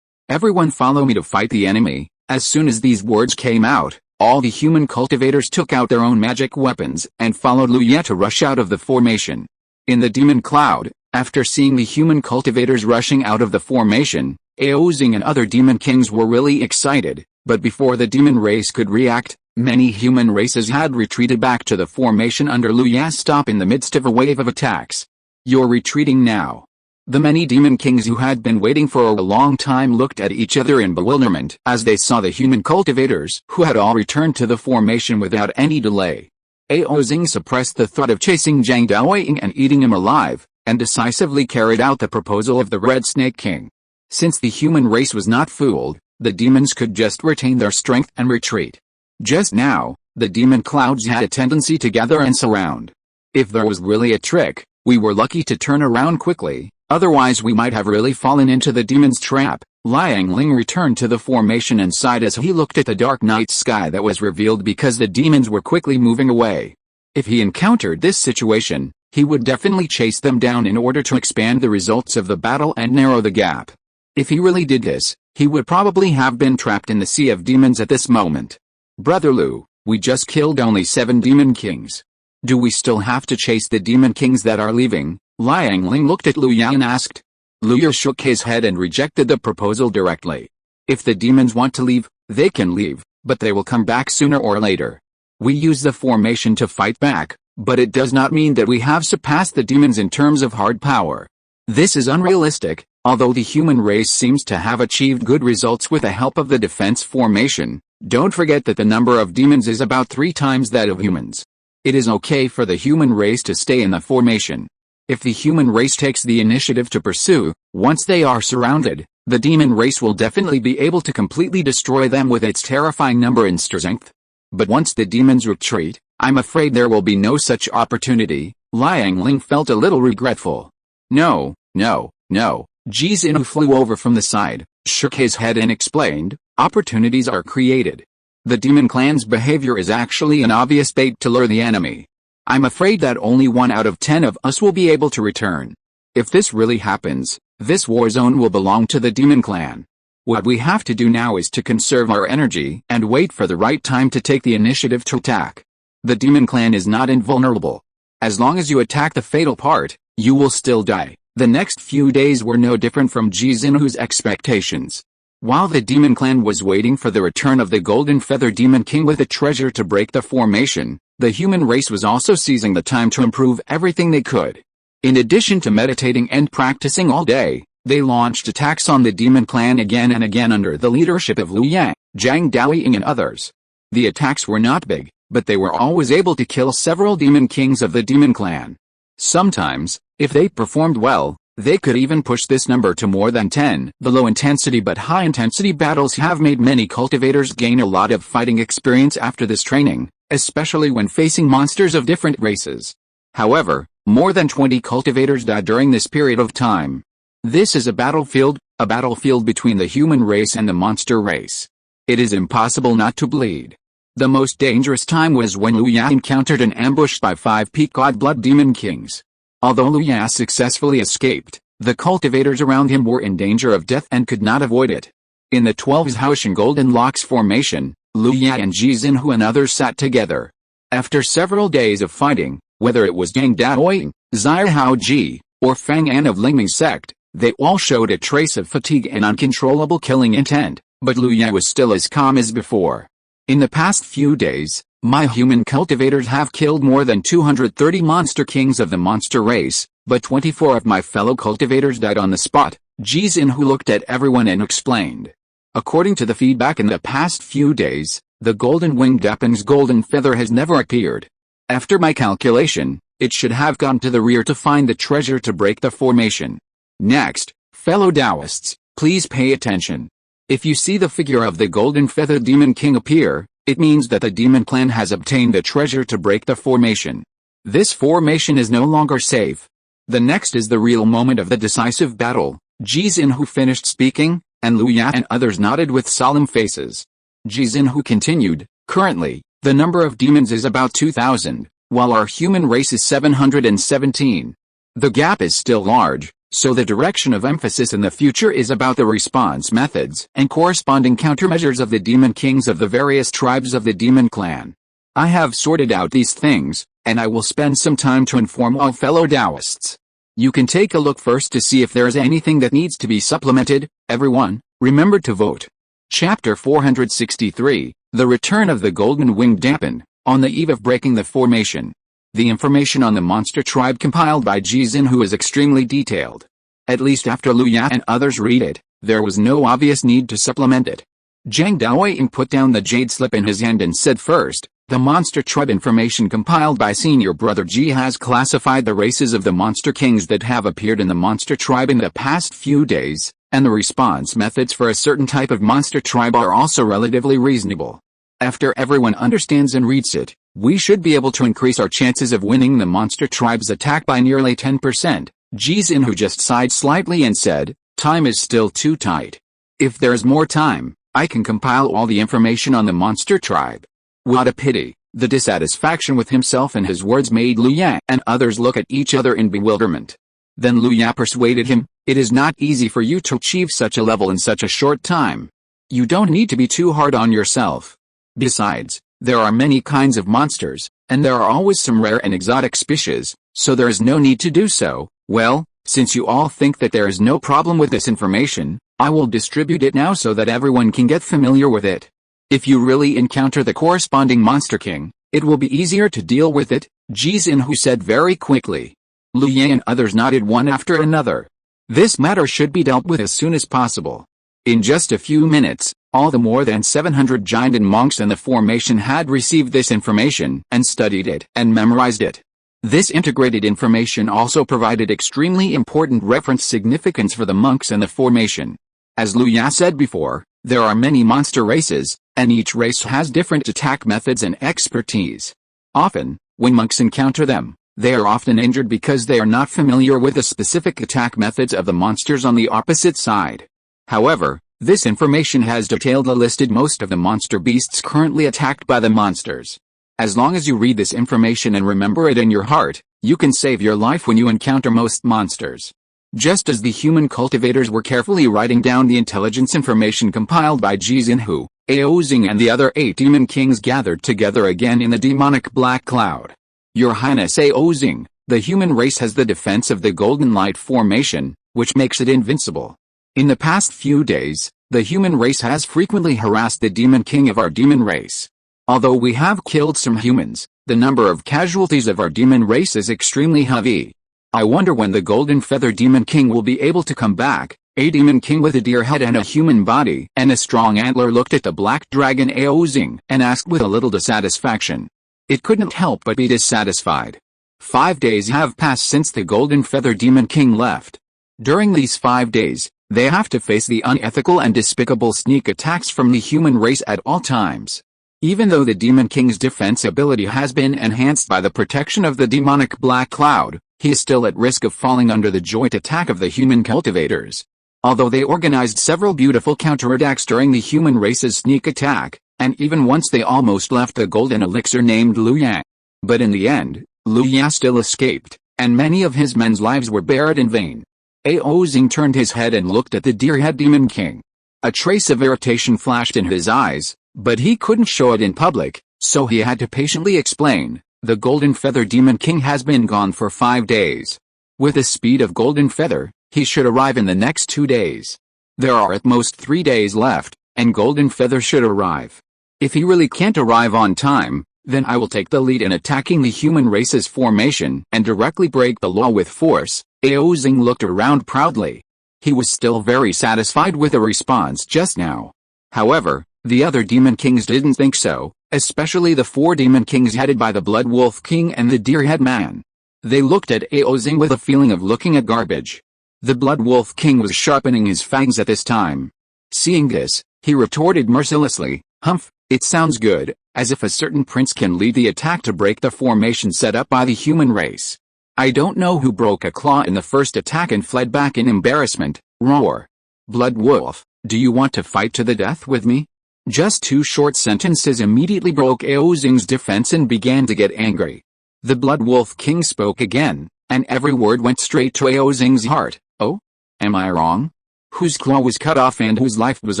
Everyone follow me to fight the enemy. As soon as these words came out, all the human cultivators took out their own magic weapons and followed Liu Yan to rush out of the formation. In the demon cloud, after seeing the human cultivators rushing out of the formation, Aozing and other demon kings were really excited, but before the demon race could react, many human races had retreated back to the formation under Liu Yan's stop in the midst of a wave of attacks. You're retreating now. The many demon kings who had been waiting for a long time looked at each other in bewilderment as they saw the human cultivators who had all returned to the formation without any delay. Aozing suppressed the thought of chasing Zhang Daoying and eating him alive, and decisively carried out the proposal of the Red Snake King. Since the human race was not fooled, the demons could just retain their strength and retreat. Just now, the demon clouds had a tendency to gather and surround. If there was really a trick, we were lucky to turn around quickly, otherwise we might have really fallen into the demon's trap. Liang Ling returned to the formation and sighed as he looked at the dark night sky that was revealed because the demons were quickly moving away. If he encountered this situation, he would definitely chase them down in order to expand the results of the battle and narrow the gap. If he really did this, he would probably have been trapped in the sea of demons at this moment. Brother Liu, we just killed only 7 demon kings. Do we still have to chase the demon kings that are leaving? Liang Ling looked at Liu Yan and asked. Liu Yan shook his head and rejected the proposal directly. If the demons want to leave, they can leave, but they will come back sooner or later. We use the formation to fight back, but it does not mean that we have surpassed the demons in terms of hard power. This is unrealistic, although the human race seems to have achieved good results with the help of the defense formation. Don't forget that the number of demons is about 3 times that of humans. It is okay for the human race to stay in the formation. If the human race takes the initiative to pursue, once they are surrounded, the demon race will definitely be able to completely destroy them with its terrifying number and strength. But once the demons retreat, I'm afraid there will be no such opportunity. Liang Ling felt a little regretful. No. Ji Xin, who flew over from the side, shook his head and explained, opportunities are created. The demon clan's behavior is actually an obvious bait to lure the enemy. I'm afraid that only 1 out of 10 of us will be able to return. If this really happens, this war zone will belong to the demon clan. What we have to do now is to conserve our energy and wait for the right time to take the initiative to attack. The demon clan is not invulnerable. As long as you attack the fatal part, you will still die. The next few days were no different from Ji Xinhu's expectations. While the demon clan was waiting for the return of the Golden Feather Demon King with a treasure to break the formation, the human race was also seizing the time to improve everything they could. In addition to meditating and practicing all day, they launched attacks on the demon clan again and again under the leadership of Liu Yan, Zhang Daoying and others. The attacks were not big, but they were always able to kill several demon kings of the demon clan. Sometimes, if they performed well, they could even push this number to more than 10. The low-intensity but high-intensity battles have made many cultivators gain a lot of fighting experience after this training, especially when facing monsters of different races. However, more than 20 cultivators died during this period of time. This is a battlefield between the human race and the monster race. It is impossible not to bleed. The most dangerous time was when Liu Yan encountered an ambush by 5 peak god blood demon kings. Although Liu Yan successfully escaped, the cultivators around him were in danger of death and could not avoid it. In the 12 Haoshan Golden Locks formation, Liu Yan and Ji Xinhu and others sat together. After several days of fighting, whether it was Zhang Daoying, Zai Haoji, or Fang An of Lingming sect, they all showed a trace of fatigue and uncontrollable killing intent, but Liu Yan was still as calm as before. In the past few days, my human cultivators have killed more than 230 monster kings of the monster race, but 24 of my fellow cultivators died on the spot. Ji Xinhu looked at everyone and explained. According to the feedback in the past few days, the golden-winged Dappen's golden feather has never appeared. After my calculation, it should have gone to the rear to find the treasure to break the formation. Next, fellow Taoists, please pay attention. If you see the figure of the golden feather demon king appear, it means that the demon clan has obtained the treasure to break the formation. This formation is no longer safe. The next is the real moment of the decisive battle. Ji Xinhu finished speaking, and Liu Yan and others nodded with solemn faces. Ji Xinhu continued, currently, the number of demons is about 2,000, while our human race is 717. The gap is still large, So the direction of emphasis in the future is about the response methods and corresponding countermeasures of the demon kings of the various tribes of the demon clan. I have sorted out these things, and I will spend some time to inform all fellow Taoists. You can take a look first to see if there is anything that needs to be supplemented. Everyone, remember to vote. Chapter 463, The Return of the Golden Winged Dampen, on the eve of breaking the formation. The information on the monster tribe compiled by Ji Xinhu is extremely detailed. At least after Lu Ya and others read it, there was no obvious need to supplement it. Zhang Daoying put down the jade slip in his hand and said first, the monster tribe information compiled by senior brother Ji has classified the races of the monster kings that have appeared in the monster tribe in the past few days, and the response methods for a certain type of monster tribe are also relatively reasonable. After everyone understands and reads it, we should be able to increase our chances of winning the monster tribe's attack by nearly 10%. Ji Xinhu just sighed slightly and said, time is still too tight. If there is more time, I can compile all the information on the monster tribe. What a pity. The dissatisfaction with himself and his words made Lu Ya and others look at each other in bewilderment. Then Lu Ya persuaded him, it is not easy for you to achieve such a level in such a short time. You don't need to be too hard on yourself. Besides, there are many kinds of monsters, and there are always some rare and exotic species, so there is no need to do so. Well, since you all think that there is no problem with this information, I will distribute it now so that everyone can get familiar with it. If you really encounter the corresponding monster king, it will be easier to deal with it, Ji Xinhu said very quickly. Lu Ya and others nodded one after another. This matter should be dealt with as soon as possible. In just a few minutes, all the more than 700 giant and monks in the formation had received this information and studied it and memorized it. This integrated information also provided extremely important reference significance for the monks in the formation. As Lu Ya said before, there are many monster races, and each race has different attack methods and expertise. Often, when monks encounter them, they are often injured because they are not familiar with the specific attack methods of the monsters on the opposite side. However, this information has detailed listed most of the monster beasts currently attacked by the monsters. As long as you read this information and remember it in your heart, you can save your life when you encounter most monsters. Just as the human cultivators were carefully writing down the intelligence information compiled by Ji Xinhu, Aozing and the other 8 demon kings gathered together again in the demonic black cloud. Your Highness Aozing, the human race has the defense of the Golden Light formation, which makes it invincible. In the past few days, the human race has frequently harassed the demon king of our demon race. Although we have killed some humans, the number of casualties of our demon race is extremely heavy. I wonder when the Golden Feather Demon King will be able to come back. A demon king with a deer head and a human body and a strong antler looked at the black dragon Aozing and asked with a little dissatisfaction. It couldn't help but be dissatisfied. 5 days have passed since the Golden Feather Demon King left. During these 5 days, they have to face the unethical and despicable sneak attacks from the human race at all times. Even though the Demon King's defense ability has been enhanced by the protection of the demonic black cloud, he is still at risk of falling under the joint attack of the human cultivators. Although they organized several beautiful counterattacks during the human race's sneak attack, and even once they almost left the golden elixir named Lu Ya. But in the end, Lu Ya still escaped, and many of his men's lives were buried in vain. Aozing turned his head and looked at the deer-head demon king. A trace of irritation flashed in his eyes, but he couldn't show it in public, so he had to patiently explain, the Golden Feather Demon King has been gone for 5 days. With the speed of Golden Feather, he should arrive in the next 2 days. There are at most 3 days left, and Golden Feather should arrive. If he really can't arrive on time, then I will take the lead in attacking the human race's formation and directly break the law with force. Aozing looked around proudly. He was still very satisfied with the response just now. However, the other demon kings didn't think so, especially the 4 demon kings headed by the Blood Wolf King and the Deer-Head Man. They looked at Aozing with a feeling of looking at garbage. The Blood Wolf King was sharpening his fangs at this time. Seeing this, he retorted mercilessly, "Humph, it sounds good, as if a certain prince can lead the attack to break the formation set up by the human race. I don't know who broke a claw in the first attack and fled back in embarrassment." Roar. "Blood Wolf, do you want to fight to the death with me?" Just 2 short sentences immediately broke Aozing's defense and began to get angry. The Blood Wolf King spoke again, and every word went straight to Aozing's heart. Oh? Am I wrong? Whose claw was cut off and whose life was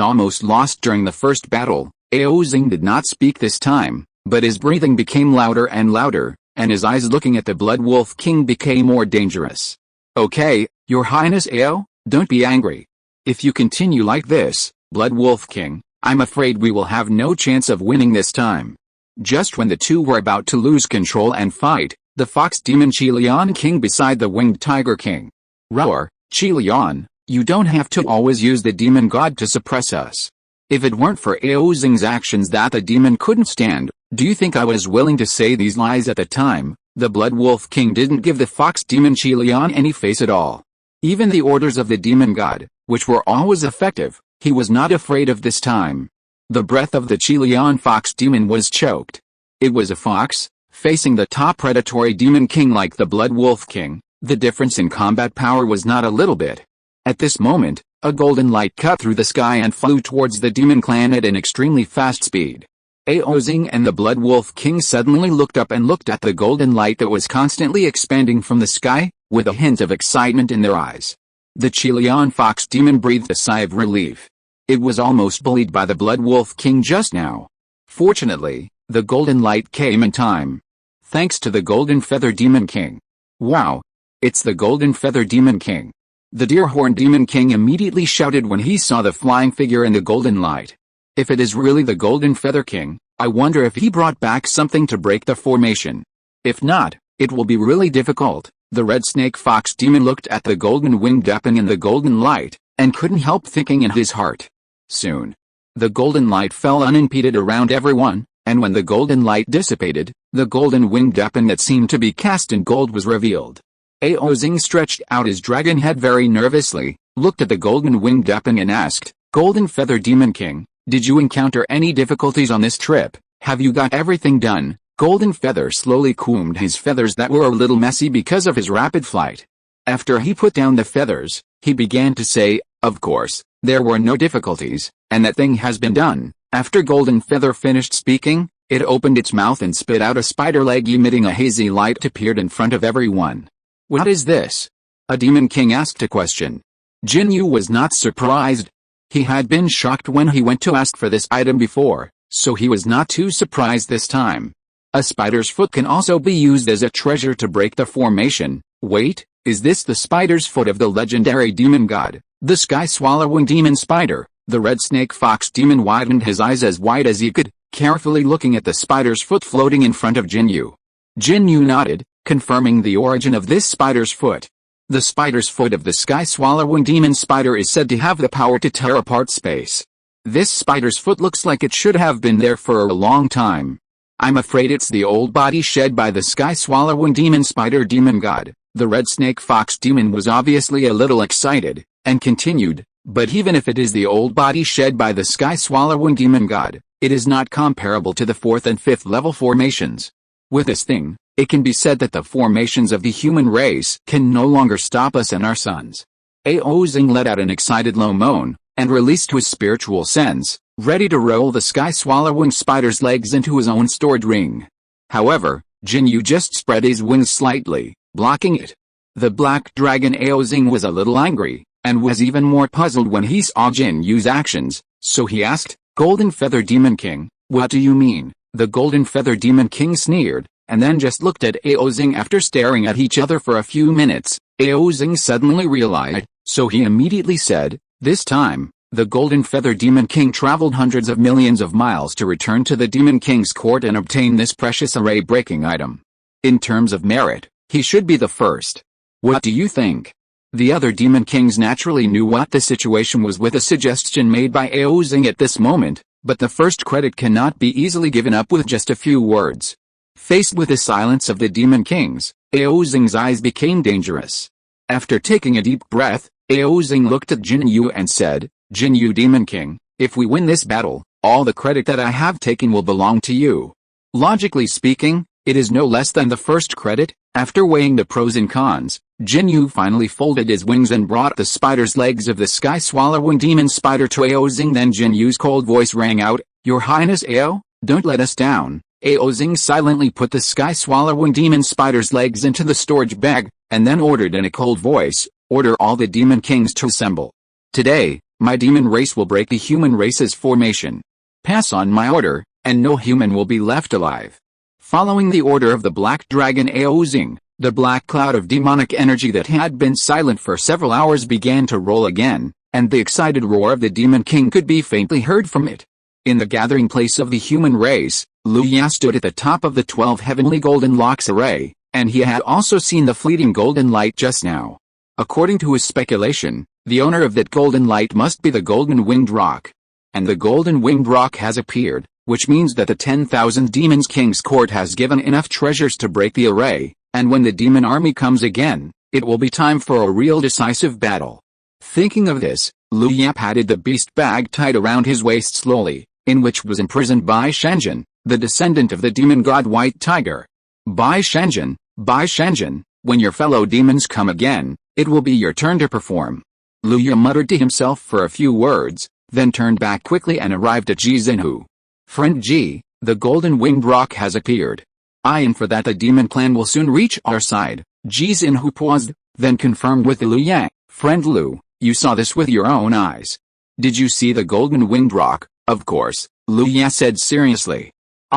almost lost during the first battle? Aozing did not speak this time, but his breathing became louder and louder, and his eyes looking at the Blood Wolf King became more dangerous. Okay, Your Highness Ao, don't be angry. If you continue like this, Blood Wolf King, I'm afraid we will have no chance of winning this time. Just when the two were about to lose control and fight, the Fox Demon Qilian King beside the Winged Tiger King. Roar, Qilian, you don't have to always use the demon god to suppress us. If it weren't for Aozing's actions that the demon couldn't stand, do you think I was willing to say these lies at the time? The Blood Wolf King didn't give the Fox Demon Qilian any face at all. Even the orders of the demon god, which were always effective, he was not afraid of this time. The breath of the Qilian Fox Demon was choked. It was a fox, facing the top predatory demon king like the Blood Wolf King. The difference in combat power was not a little bit. At this moment, a golden light cut through the sky and flew towards the demon clan at an extremely fast speed. Aozing and the Blood Wolf King suddenly looked up and looked at the golden light that was constantly expanding from the sky, with a hint of excitement in their eyes. The Qilian Fox Demon breathed a sigh of relief. It was almost bullied by the Blood Wolf King just now. Fortunately, the golden light came in time. Thanks to the Golden Feather Demon King. Wow! It's the Golden Feather Demon King. The Deerhorn Demon King immediately shouted when he saw the flying figure in the golden light. If it is really the Golden Feather King, I wonder if he brought back something to break the formation. If not, it will be really difficult. The Red Snake Fox Demon looked at the golden winged weapon in the golden light, and couldn't help thinking in his heart. Soon, the golden light fell unimpeded around everyone, and when the golden light dissipated, the golden winged weapon that seemed to be cast in gold was revealed. Aozing stretched out his dragon head very nervously, looked at the golden winged weapon and asked, Golden Feather Demon King, did you encounter any difficulties on this trip? Have you got everything done? Golden Feather slowly combed his feathers that were a little messy because of his rapid flight. After he put down the feathers, he began to say, of course, there were no difficulties, and that thing has been done. After Golden Feather finished speaking, it opened its mouth and spit out a spider leg emitting a hazy light that appeared in front of everyone. What is this? A demon king asked a question. Jinyu was not surprised. He had been shocked when he went to ask for this item before, so he was not too surprised this time. A spider's foot can also be used as a treasure to break the formation. Wait, is this the spider's foot of the legendary demon god, the sky-swallowing demon spider? The Red Snake Fox Demon widened his eyes as wide as he could, carefully looking at the spider's foot floating in front of Jinyu. Jinyu nodded, confirming the origin of this spider's foot. The spider's foot of the sky-swallowing demon spider is said to have the power to tear apart space. This spider's foot looks like it should have been there for a long time. I'm afraid it's the old body shed by the sky-swallowing demon spider demon god. The Red Snake Fox Demon was obviously a little excited, and continued, but even if it is the old body shed by the sky-swallowing demon god, it is not comparable to the 4th and 5th level formations. With this thing, it can be said that the formations of the human race can no longer stop us and our sons. Aozing let out an excited low moan, and released his spiritual sense, ready to roll the sky-swallowing spider's legs into his own stored ring. However, Jinyu just spread his wings slightly, blocking it. The black dragon Aozing was a little angry, and was even more puzzled when he saw Jinyu's actions, so he asked, Golden Feather Demon King, what do you mean? The Golden Feather Demon King sneered, and then just looked at Aozing after staring at each other for a few minutes. Aozing suddenly realized, so he immediately said, this time, the Golden Feather Demon King traveled hundreds of millions of miles to return to the Demon King's court and obtain this precious array-breaking item. In terms of merit, he should be the first. What do you think? The other Demon Kings naturally knew what the situation was with a suggestion made by Aozing at this moment, but the first credit cannot be easily given up with just a few words. Faced with the silence of the Demon Kings, Aozing's eyes became dangerous. After taking a deep breath, Aozing looked at Jinyu and said, Jinyu Demon King, if we win this battle, all the credit that I have taken will belong to you. Logically speaking, it is no less than the first credit. After weighing the pros and cons, Jinyu finally folded his wings and brought the spider's legs of the sky-swallowing demon spider to Aozing. Then Jinyu's cold voice rang out, Your Highness Ao, don't let us down. Aozing silently put the sky-swallowing demon spider's legs into the storage bag, and then ordered in a cold voice, Order all the demon kings to assemble. Today, my demon race will break the human race's formation. Pass on my order, and no human will be left alive. Following the order of the black dragon Aozing, the black cloud of demonic energy that had been silent for several hours began to roll again, and the excited roar of the demon king could be faintly heard from it. In the gathering place of the human race, Luya stood at the top of the 12 heavenly golden locks array, and he had also seen the fleeting golden light just now. According to his speculation, the owner of that golden light must be the golden winged rock. And the golden winged rock has appeared, which means that the 10,000 demons king's court has given enough treasures to break the array, and when the demon army comes again, it will be time for a real decisive battle. Thinking of this, Luya patted the beast bag tied around his waist slowly, in which was imprisoned Bai Shenjin, the descendant of the demon god White Tiger. Bai Shenjin, when your fellow demons come again, it will be your turn to perform. Luya muttered to himself for a few words, then turned back quickly and arrived at Ji Xinhu. Friend Ji, the golden winged rock has appeared. I am for that the demon clan will soon reach our side. Ji Xinhu paused, then confirmed with Luya. Friend Lu, you saw this with your own eyes. Did you see the golden winged rock? Of course, Luya said seriously.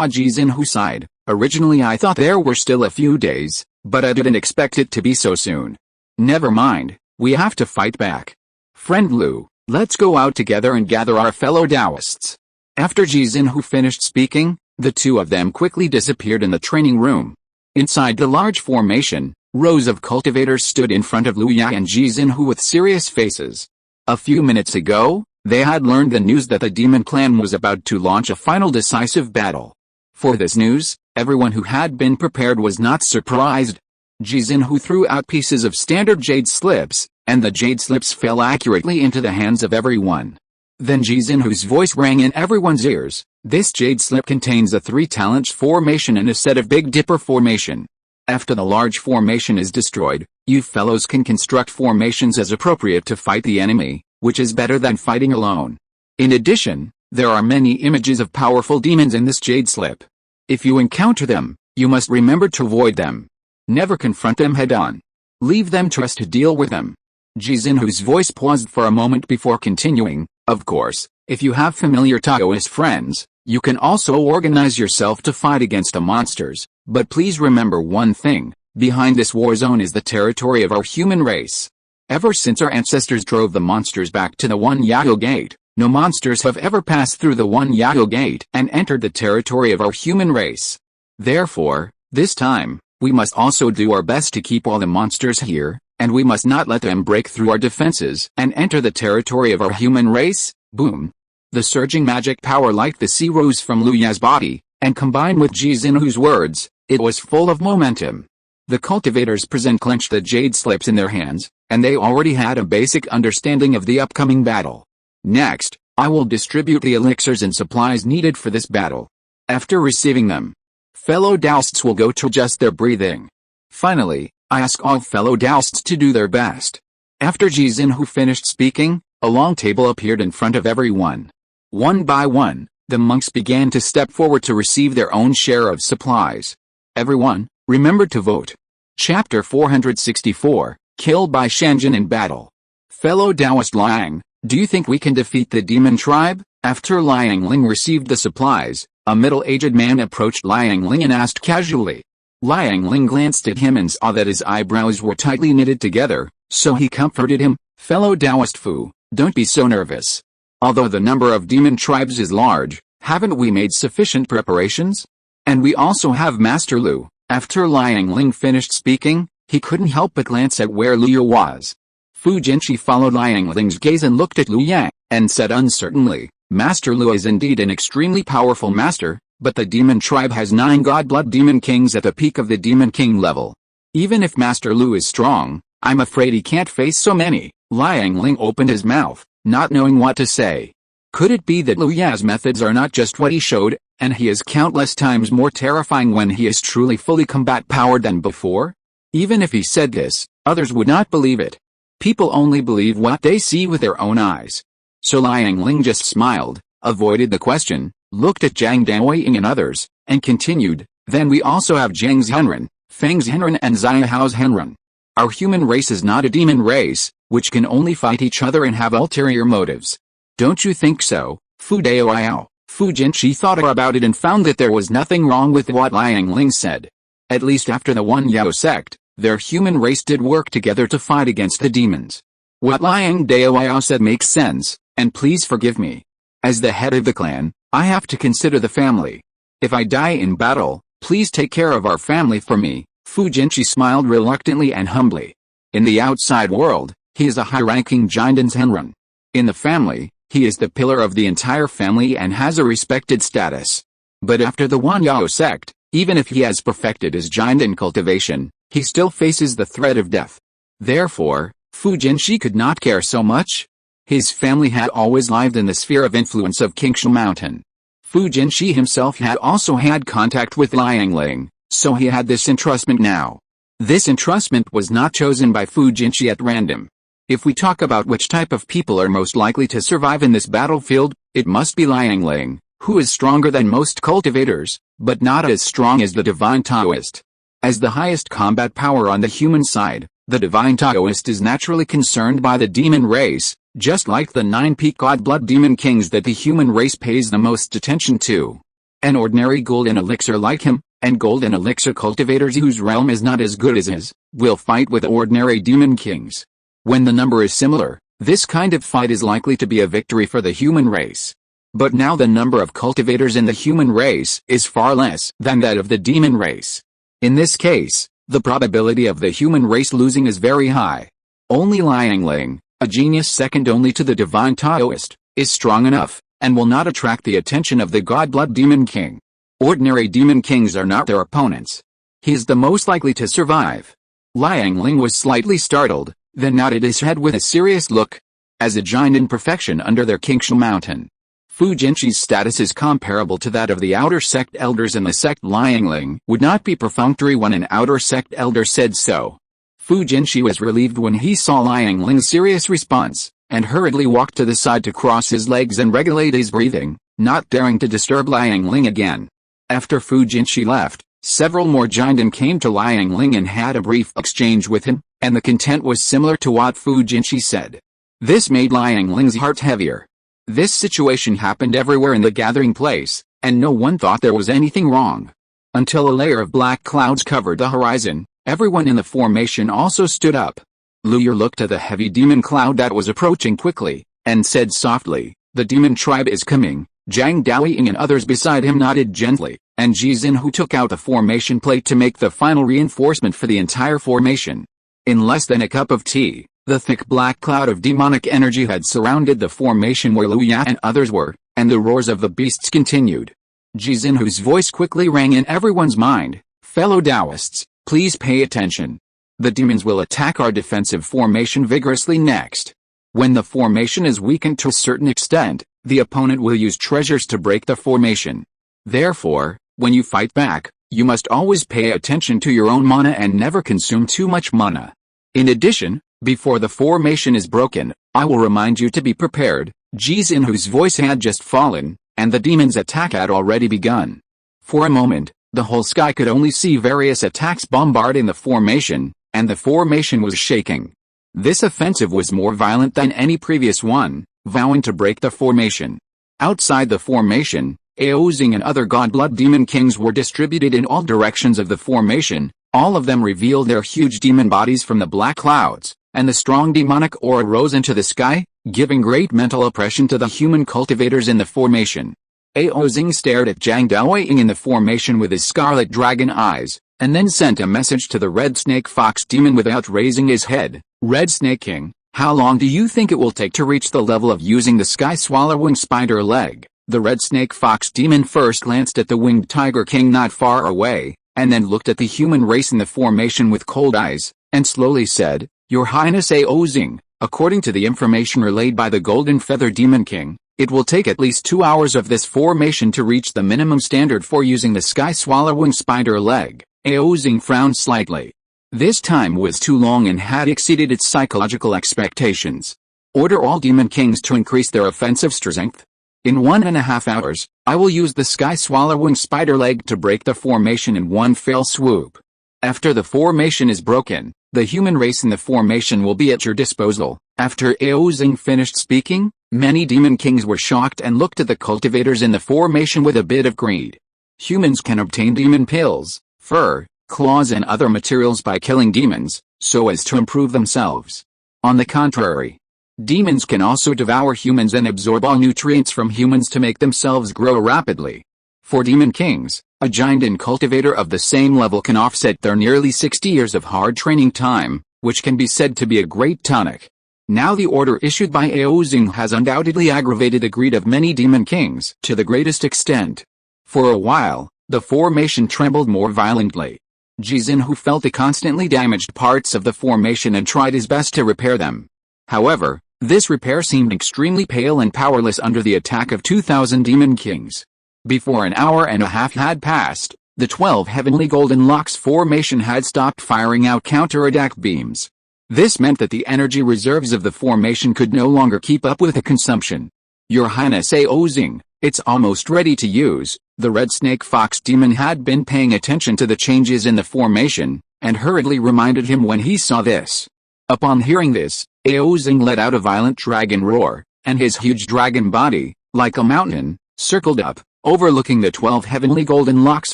Ji Xinhu sighed. Originally I thought there were still a few days, but I didn't expect it to be so soon. Never mind, we have to fight back. Friend Lu, let's go out together and gather our fellow Taoists. After Ji Xinhu finished speaking, the two of them quickly disappeared in the training room. Inside the large formation, rows of cultivators stood in front of Luya and Ji Xinhu with serious faces. A few minutes ago, they had learned the news that the demon clan was about to launch a final decisive battle. For this news, everyone who had been prepared was not surprised. Ji Xinhu threw out pieces of standard jade slips, and the jade slips fell accurately into the hands of everyone. Then Ji Xinhu's voice rang in everyone's ears. This jade slip contains a 3-talents formation and a set of Big Dipper formation. After the large formation is destroyed, you fellows can construct formations as appropriate to fight the enemy, which is better than fighting alone. In addition, there are many images of powerful demons in this jade slip. If you encounter them, you must remember to avoid them. Never confront them head-on. Leave them to us to deal with them. Ji Xinhu's voice paused for a moment before continuing. Of course, if you have familiar Taoist friends, you can also organize yourself to fight against the monsters, but please remember one thing, behind this war zone is the territory of our human race. Ever since our ancestors drove the monsters back to the unyielding gate, no monsters have ever passed through the unyielding gate and entered the territory of our human race. Therefore, this time, we must also do our best to keep all the monsters here, and we must not let them break through our defenses and enter the territory of our human race. Boom. The surging magic power like the sea rose from Luya's body, and combined with Ji Xinhu's words, it was full of momentum. The cultivators present clenched the jade slips in their hands, and they already had a basic understanding of the upcoming battle. Next, I will distribute the elixirs and supplies needed for this battle. After receiving them, fellow Taoists will go to adjust their breathing. Finally, I ask all fellow Taoists to do their best. After Ji Xinhu finished speaking, a long table appeared in front of everyone. One by one, the monks began to step forward to receive their own share of supplies. Everyone, remember to vote. Chapter 464, Killed by Shenjin in Battle. Fellow Taoist Liang, do you think we can defeat the demon tribe? After Liang Ling received the supplies, a middle-aged man approached Liang Ling and asked casually. Liang Ling glanced at him and saw that his eyebrows were tightly knitted together, so he comforted him. Fellow Taoist Fu, don't be so nervous. Although the number of demon tribes is large, haven't we made sufficient preparations? And we also have Master Lu. After Liang Ling finished speaking, he couldn't help but glance at where Luya was. Fu Jinshi followed Liang Ling's gaze and looked at Lu Yang, and said uncertainly, Master Lu is indeed an extremely powerful master, but the demon tribe has 9 godblood demon kings at the peak of the demon king level. Even if Master Lu is strong, I'm afraid he can't face so many. Liang Ling opened his mouth, not knowing what to say. Could it be that Lu Ya's methods are not just what he showed, and he is countless times more terrifying when he is truly fully combat-powered than before? Even if he said this, others would not believe it. People only believe what they see with their own eyes. So Liang Ling just smiled, avoided the question, looked at Zhang Daoying and others, and continued, then we also have Zhang Zhenren, Feng Zhenren and Xiaohao's Henren. Our human race is not a demon race, which can only fight each other and have ulterior motives. Don't you think so, Fu Daoyao? Fu Jinshi thought about it and found that there was nothing wrong with what Liang Ling said. At least after the One Yao sect, their human race did work together to fight against the demons. What Liang Daoyao said makes sense, and please forgive me. As the head of the clan, I have to consider the family. If I die in battle, please take care of our family for me. Fu Jinshi smiled reluctantly and humbly. In the outside world, he is a high-ranking Jindan Tenrun. In the family, he is the pillar of the entire family and has a respected status. But after the Wan Yao sect, even if he has perfected his Jindan cultivation, he still faces the threat of death. Therefore, Fu Jinshi could not care so much. His family had always lived in the sphere of influence of Qingshu Mountain. Fu Jinshi himself had also had contact with Liang Ling, so he had this entrustment now. This entrustment was not chosen by Fu Jinshi at random. If we talk about which type of people are most likely to survive in this battlefield, it must be Liang Ling, who is stronger than most cultivators, but not as strong as the Divine Taoist. As the highest combat power on the human side, the Divine Taoist is naturally concerned by the demon race, just like the 9 peak god-blood demon kings that the human race pays the most attention to. An ordinary golden elixir like him, and golden elixir cultivators whose realm is not as good as his, will fight with ordinary demon kings. When the number is similar, this kind of fight is likely to be a victory for the human race. But now the number of cultivators in the human race is far less than that of the demon race. In this case, the probability of the human race losing is very high. Only Liang Ling, a genius second only to the Divine Taoist, is strong enough, and will not attract the attention of the God-blood Demon King. Ordinary Demon Kings are not their opponents. He is the most likely to survive. Liang Ling was slightly startled, then nodded his head with a serious look. As a giant in perfection under their Qingshu Mountain, Fu Jinshi's status is comparable to that of the outer sect elders in the sect. Liang Ling would not be perfunctory when an outer sect elder said so. Fu Jinshi was relieved when he saw Liang Ling's serious response, and hurriedly walked to the side to cross his legs and regulate his breathing, not daring to disturb Liang Ling again. After Fu Jinshi left, several more Jindan came to Liang Ling and had a brief exchange with him, and the content was similar to what Fu Jinshi said. This made Liang Ling's heart heavier. This situation happened everywhere in the gathering place, and no one thought there was anything wrong. Until a layer of black clouds covered the horizon, everyone in the formation also stood up. Luyer looked at the heavy demon cloud that was approaching quickly, and said softly, "The demon tribe is coming." Zhang Daoying and others beside him nodded gently, and Jizin, who took out the formation plate to make the final reinforcement for the entire formation. In less than a cup of tea, the thick black cloud of demonic energy had surrounded the formation where Lu Ya and others were, and the roars of the beasts continued. Jizin, whose voice quickly rang in everyone's mind, "Fellow Taoists, please pay attention. The demons will attack our defensive formation vigorously next. When the formation is weakened to a certain extent, the opponent will use treasures to break the formation. Therefore, when you fight back, you must always pay attention to your own mana and never consume too much mana. In addition, before the formation is broken, I will remind you to be prepared." Jizin, whose voice had just fallen, and the demon's attack had already begun. For a moment, the whole sky could only see various attacks bombarding the formation, and the formation was shaking. This offensive was more violent than any previous one, vowing to break the formation. Outside the formation, Aozing and other godblood demon kings were distributed in all directions of the formation. All of them revealed their huge demon bodies from the black clouds, and the strong demonic aura rose into the sky, giving great mental oppression to the human cultivators in the formation. Aozing stared at Zhang Daoying in the formation with his scarlet dragon eyes, and then sent a message to the Red Snake Fox Demon without raising his head. "Red Snake King, how long do you think it will take to reach the level of using the Sky Swallowing Spider Leg?" The Red Snake Fox Demon first glanced at the Winged Tiger King not far away, and then looked at the human race in the formation with cold eyes, and slowly said, "Your Highness Aozing, according to the information relayed by the Golden Feather Demon King, it will take at least 2 hours of this formation to reach the minimum standard for using the Sky Swallowing Spider Leg." Aozing frowned slightly. This time was too long and had exceeded its psychological expectations. "Order all demon kings to increase their offensive strength. In 1.5 hours, I will use the Sky Swallowing Spider Leg to break the formation in one fell swoop. After the formation is broken, The human race in the formation will be at your disposal. After Aozing finished speaking, many demon kings were shocked and looked at the cultivators in the formation with a bit of greed. Humans can obtain demon pills, fur, claws and other materials by killing demons, so as to improve themselves. On the contrary, demons can also devour humans and absorb all nutrients from humans to make themselves grow rapidly. For demon kings, a giant and cultivator of the same level can offset their nearly 60 years of hard training time, which can be said to be a great tonic. Now the order issued by Aozing has undoubtedly aggravated the greed of many demon kings to the greatest extent. For a while, the formation trembled more violently. Jizin, who felt the constantly damaged parts of the formation and tried his best to repair them. However, this repair seemed extremely pale and powerless under the attack of 2,000 demon kings. Before an hour and a half had passed, the 12 heavenly golden locks formation had stopped firing out counter-attack beams. This meant that the energy reserves of the formation could no longer keep up with the consumption. Your Highness Aozing, it's almost ready to use. The red snake fox demon had been paying attention to the changes in the formation, and hurriedly reminded him when he saw this. Upon hearing this, Aozing let out a violent dragon roar, and his huge dragon body, like a mountain, circled up, overlooking the 12 heavenly golden locks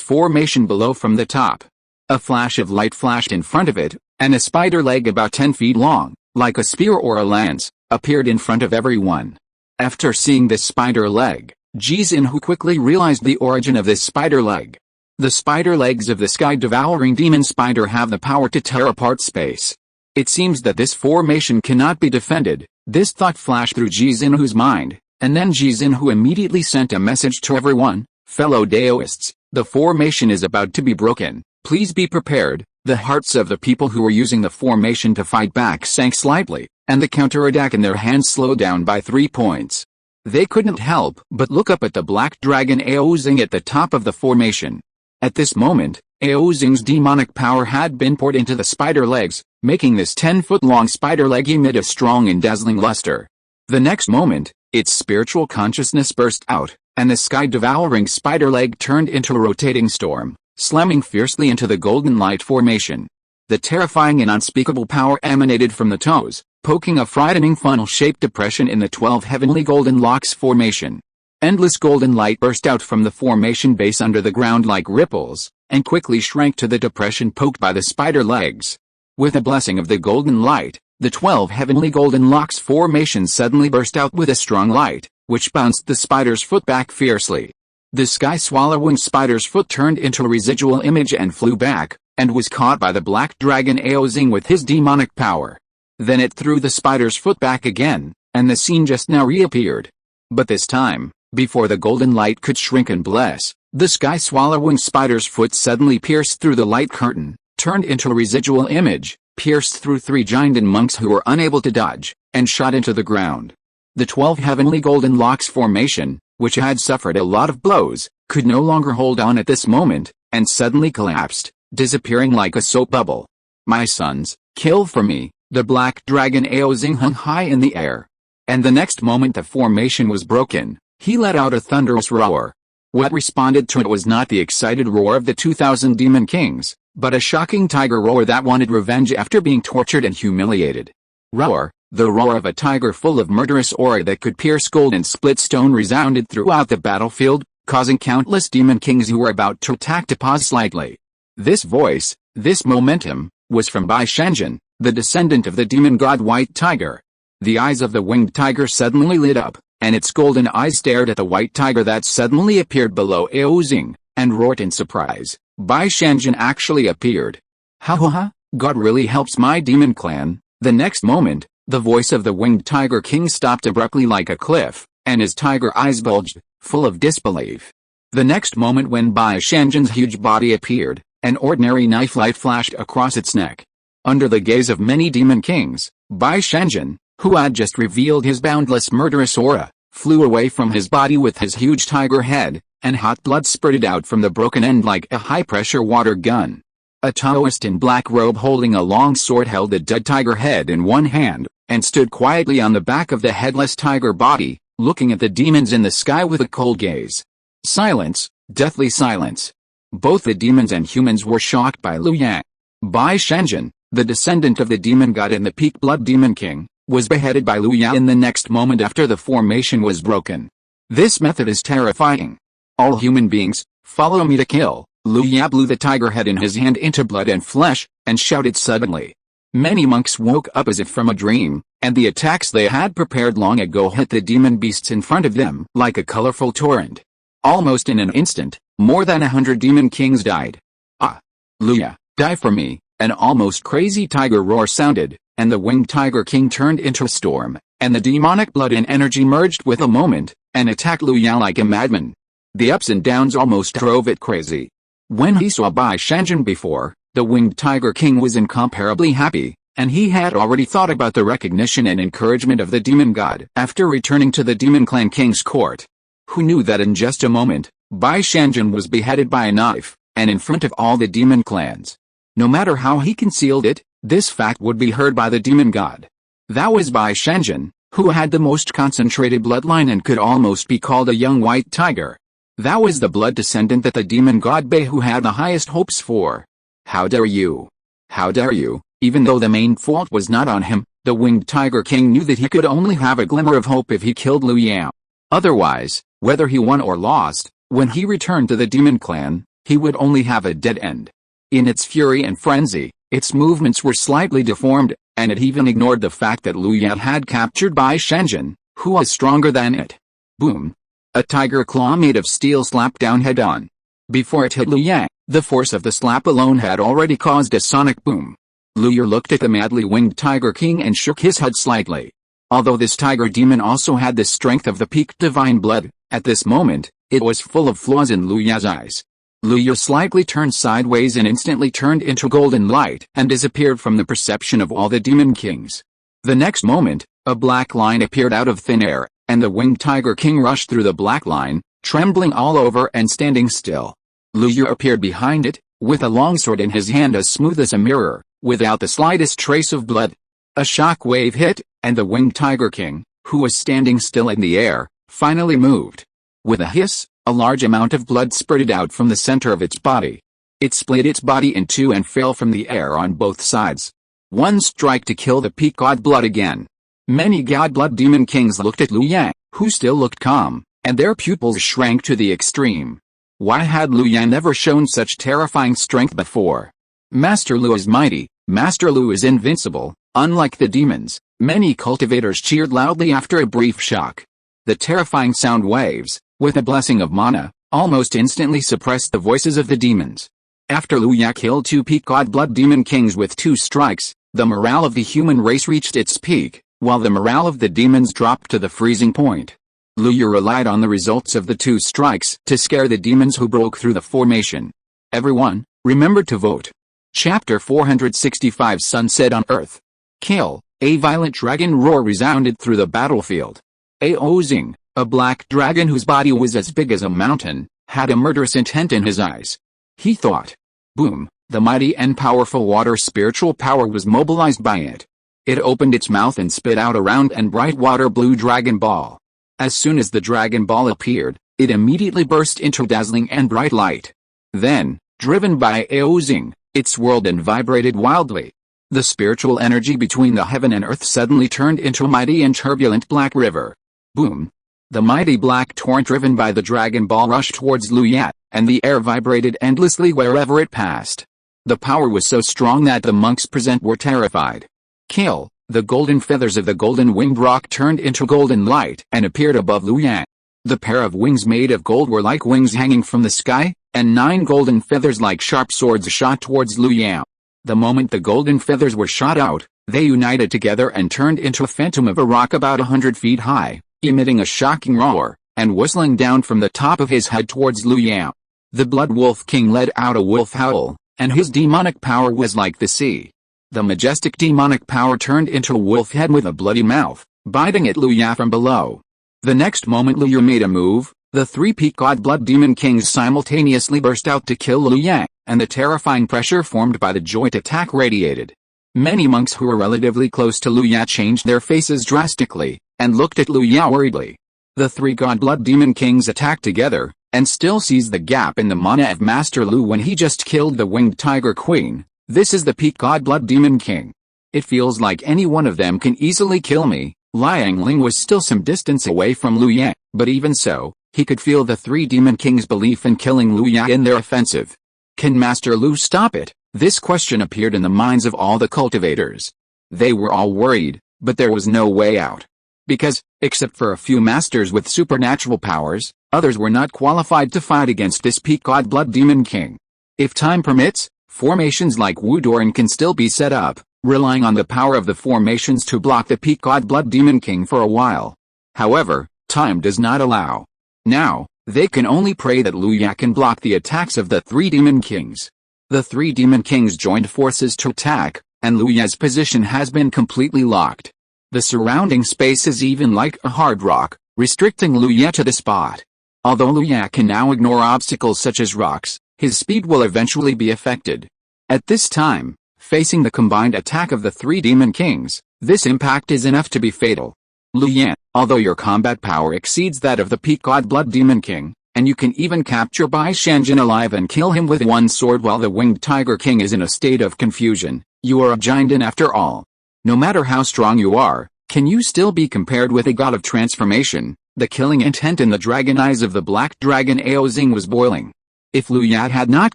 formation below from the top. A flash of light flashed in front of it, and a spider leg about 10 feet long, like a spear or a lance, appeared in front of everyone. After seeing this spider leg, Jizin, who quickly realized the origin of this spider leg. The spider legs of the sky-devouring demon spider have the power to tear apart space. It seems that this formation cannot be defended. This thought flashed through Jizin-Hu's mind, and then Jizin-Hu immediately sent a message to everyone. Fellow Daoists, the formation is about to be broken. Please be prepared. The hearts of the people who were using the formation to fight back sank slightly, and the counterattack in their hands slowed down by 3 points. They couldn't help but look up at the black dragon Aozing at the top of the formation. At this moment, Aozing's demonic power had been poured into the spider legs, making this 10-foot-long spider leg emit a strong and dazzling luster. The next moment, its spiritual consciousness burst out, and the sky-devouring spider leg turned into a rotating storm, slamming fiercely into the golden light formation. The terrifying and unspeakable power emanated from the toes, poking a frightening funnel-shaped depression in the 12 heavenly golden locks formation. Endless golden light burst out from the formation base under the ground like ripples, and quickly shrank to the depression poked by the spider legs. With the blessing of the golden light, the 12 heavenly golden locks formation suddenly burst out with a strong light, which bounced the spider's foot back fiercely. The sky-swallowing spider's foot turned into a residual image and flew back, and was caught by the black dragon Aozing with his demonic power. Then it threw the spider's foot back again, and the scene just now reappeared. But this time, before the golden light could shrink and bless, the sky-swallowing spider's foot suddenly pierced through the light curtain, turned into a residual image, pierced through 3 giant monks who were unable to dodge, and shot into the ground. The 12 heavenly golden locks formation, which had suffered a lot of blows, could no longer hold on at this moment, and suddenly collapsed, disappearing like a soap bubble. My sons, kill for me, the black dragon Aozing hung high in the air. And the next moment the formation was broken, he let out a thunderous roar. What responded to it was not the excited roar of the 2,000 demon kings, but a shocking tiger roar that wanted revenge after being tortured and humiliated. Roar, the roar of a tiger full of murderous aura that could pierce gold and split stone resounded throughout the battlefield, causing countless demon kings who were about to attack to pause slightly. This voice, this momentum, was from Bai Shenjin, the descendant of the demon god White Tiger. The eyes of the winged tiger suddenly lit up, and its golden eyes stared at the white tiger that suddenly appeared below Aozing, and roared in surprise. Bai Shenjin actually appeared. Ha ha ha, God really helps my demon clan. The next moment, the voice of the winged tiger king stopped abruptly like a cliff, and his tiger eyes bulged, full of disbelief. The next moment when Bai Shenjin's huge body appeared, an ordinary knife light flashed across its neck. Under the gaze of many demon kings, Bai Shenjin, who had just revealed his boundless murderous aura, flew away from his body with his huge tiger head, and hot blood spurted out from the broken end like a high-pressure water gun. A Taoist in black robe holding a long sword held the dead tiger head in one hand, and stood quietly on the back of the headless tiger body, looking at the demons in the sky with a cold gaze. Silence, deathly silence. Both the demons and humans were shocked by Liu Yang. Bai Shenjin, the descendant of the demon god and the peak blood demon king, was beheaded by Lu Ya in the next moment after the formation was broken. This method is terrifying. All human beings, follow me to kill. Lu Ya blew the tiger head in his hand into blood and flesh, and shouted suddenly. Many monks woke up as if from a dream, and the attacks they had prepared long ago hit the demon beasts in front of them like a colorful torrent. Almost in an instant, more than 100 demon kings died. Ah! Lu Ya, die for me! An almost crazy tiger roar sounded, and the winged tiger king turned into a storm, and the demonic blood and energy merged with a moment, and attacked Lu Ya like a madman. The ups and downs almost drove it crazy. When he saw Bai Shanjin before, the winged tiger king was incomparably happy, and he had already thought about the recognition and encouragement of the demon god after returning to the demon clan king's court. Who knew that in just a moment, Bai Shanjin was beheaded by a knife, and in front of all the demon clans. No matter how he concealed it, this fact would be heard by the demon god. That was Bai Shanjin, who had the most concentrated bloodline and could almost be called a young white tiger. That was the blood descendant that the demon god Behu had the highest hopes for. How dare you? How dare you? Even though the main fault was not on him, the winged tiger king knew that he could only have a glimmer of hope if he killed Lu Ya. Otherwise, whether he won or lost, when he returned to the demon clan, he would only have a dead end. In its fury and frenzy, its movements were slightly deformed, and it even ignored the fact that Lu Ya had captured Bai Shanjin, who was stronger than it. Boom! A tiger claw made of steel slapped down head-on. Before it hit Lu Ya, the force of the slap alone had already caused a sonic boom. Lu Ya looked at the madly winged tiger king and shook his head slightly. Although this tiger demon also had the strength of the peak divine blood, at this moment, it was full of flaws in Lu Ya's eyes. Lu Ya slightly turned sideways and instantly turned into golden light and disappeared from the perception of all the demon kings. The next moment, a black line appeared out of thin air, and the winged tiger king rushed through the black line, trembling all over and standing still. Lu Ya appeared behind it, with a longsword in his hand as smooth as a mirror, without the slightest trace of blood. A shock wave hit, and the winged tiger king, who was standing still in the air, finally moved. With a hiss, a large amount of blood spurted out from the center of its body. It split its body in two and fell from the air on both sides. One strike to kill the peak god blood again. Many god blood demon kings looked at Lu Ya, who still looked calm, and their pupils shrank to the extreme. Why had Lu Ya never shown such terrifying strength before? Master Lu is mighty, Master Lu is invincible. Unlike the demons, many cultivators cheered loudly after a brief shock. The terrifying sound waves, with a blessing of mana, almost instantly suppressed the voices of the demons. After Lu Ya killed two peak god blood demon kings with 2 strikes, the morale of the human race reached its peak, while the morale of the demons dropped to the freezing point. Lu Ya relied on the results of the 2 strikes to scare the demons who broke through the formation. Everyone, remember to vote. Chapter 465 Sunset on Earth. Kill. A violent dragon roar resounded through the battlefield. Aozing, a black dragon whose body was as big as a mountain, had a murderous intent in his eyes. He thought. Boom, the mighty and powerful water spiritual power was mobilized by it. It opened its mouth and spit out a round and bright water blue dragon ball. As soon as the dragon ball appeared, it immediately burst into dazzling and bright light. Then, driven by Aozing, it swirled and vibrated wildly. The spiritual energy between the heaven and earth suddenly turned into a mighty and turbulent black river. Boom! The mighty black torrent driven by the dragon ball rushed towards Lu Ya, and the air vibrated endlessly wherever it passed. The power was so strong that the monks present were terrified. Kill! The golden feathers of the golden winged rock turned into golden light and appeared above Lu Ya. The pair of wings made of gold were like wings hanging from the sky, and 9 golden feathers like sharp swords shot towards Lu Ya. The moment the golden feathers were shot out, they united together and turned into a phantom of a rock about 100 feet high, emitting a shocking roar, and whistling down from the top of his head towards Lu Ya. The Blood Wolf King let out a wolf howl, and his demonic power was like the sea. The majestic demonic power turned into a wolf head with a bloody mouth, biting at Lu Ya from below. The next moment Lu Ya made a move, the 3 peak god blood demon kings simultaneously burst out to kill Lu Ya, and the terrifying pressure formed by the joint attack radiated. Many monks who were relatively close to Lu Ya changed their faces drastically, and looked at Lu Ya worriedly. The 3 god blood demon kings attacked together, and still seized the gap in the mana of Master Lu when he just killed the winged tiger queen, This is the peak god blood demon king. It feels like any one of them can easily kill me. Liang Ling was still some distance away from Lu Yan, but even so, he could feel the three demon kings' belief in killing Lu Yan in their offensive. Can Master Lu stop it? This question appeared in the minds of all the cultivators. They were all worried, but there was no way out. Because, except for a few masters with supernatural powers, others were not qualified to fight against this peak god blood demon king. If time permits, formations like Wudoran can still be set up, relying on the power of the formations to block the peak god blood demon king for a while. However, time does not allow. Now, they can only pray that Lu Ya can block the attacks of the three demon kings. The three demon kings joined forces to attack, and Lu Ya's position has been completely locked. The surrounding space is even like a hard rock, restricting Lu Ya to the spot. Although Lu Ya can now ignore obstacles such as rocks, his speed will eventually be affected. At this time, facing the combined attack of the three demon kings, this impact is enough to be fatal. Lu Yan, although your combat power exceeds that of the peak god blood demon king, and you can even capture Bai Shanjin alive and kill him with one sword while the winged tiger king is in a state of confusion, you are a giant after all. No matter how strong you are, can you still be compared with a god of transformation? The killing intent in the dragon eyes of the black dragon Aozing was boiling. If Lu Yan had not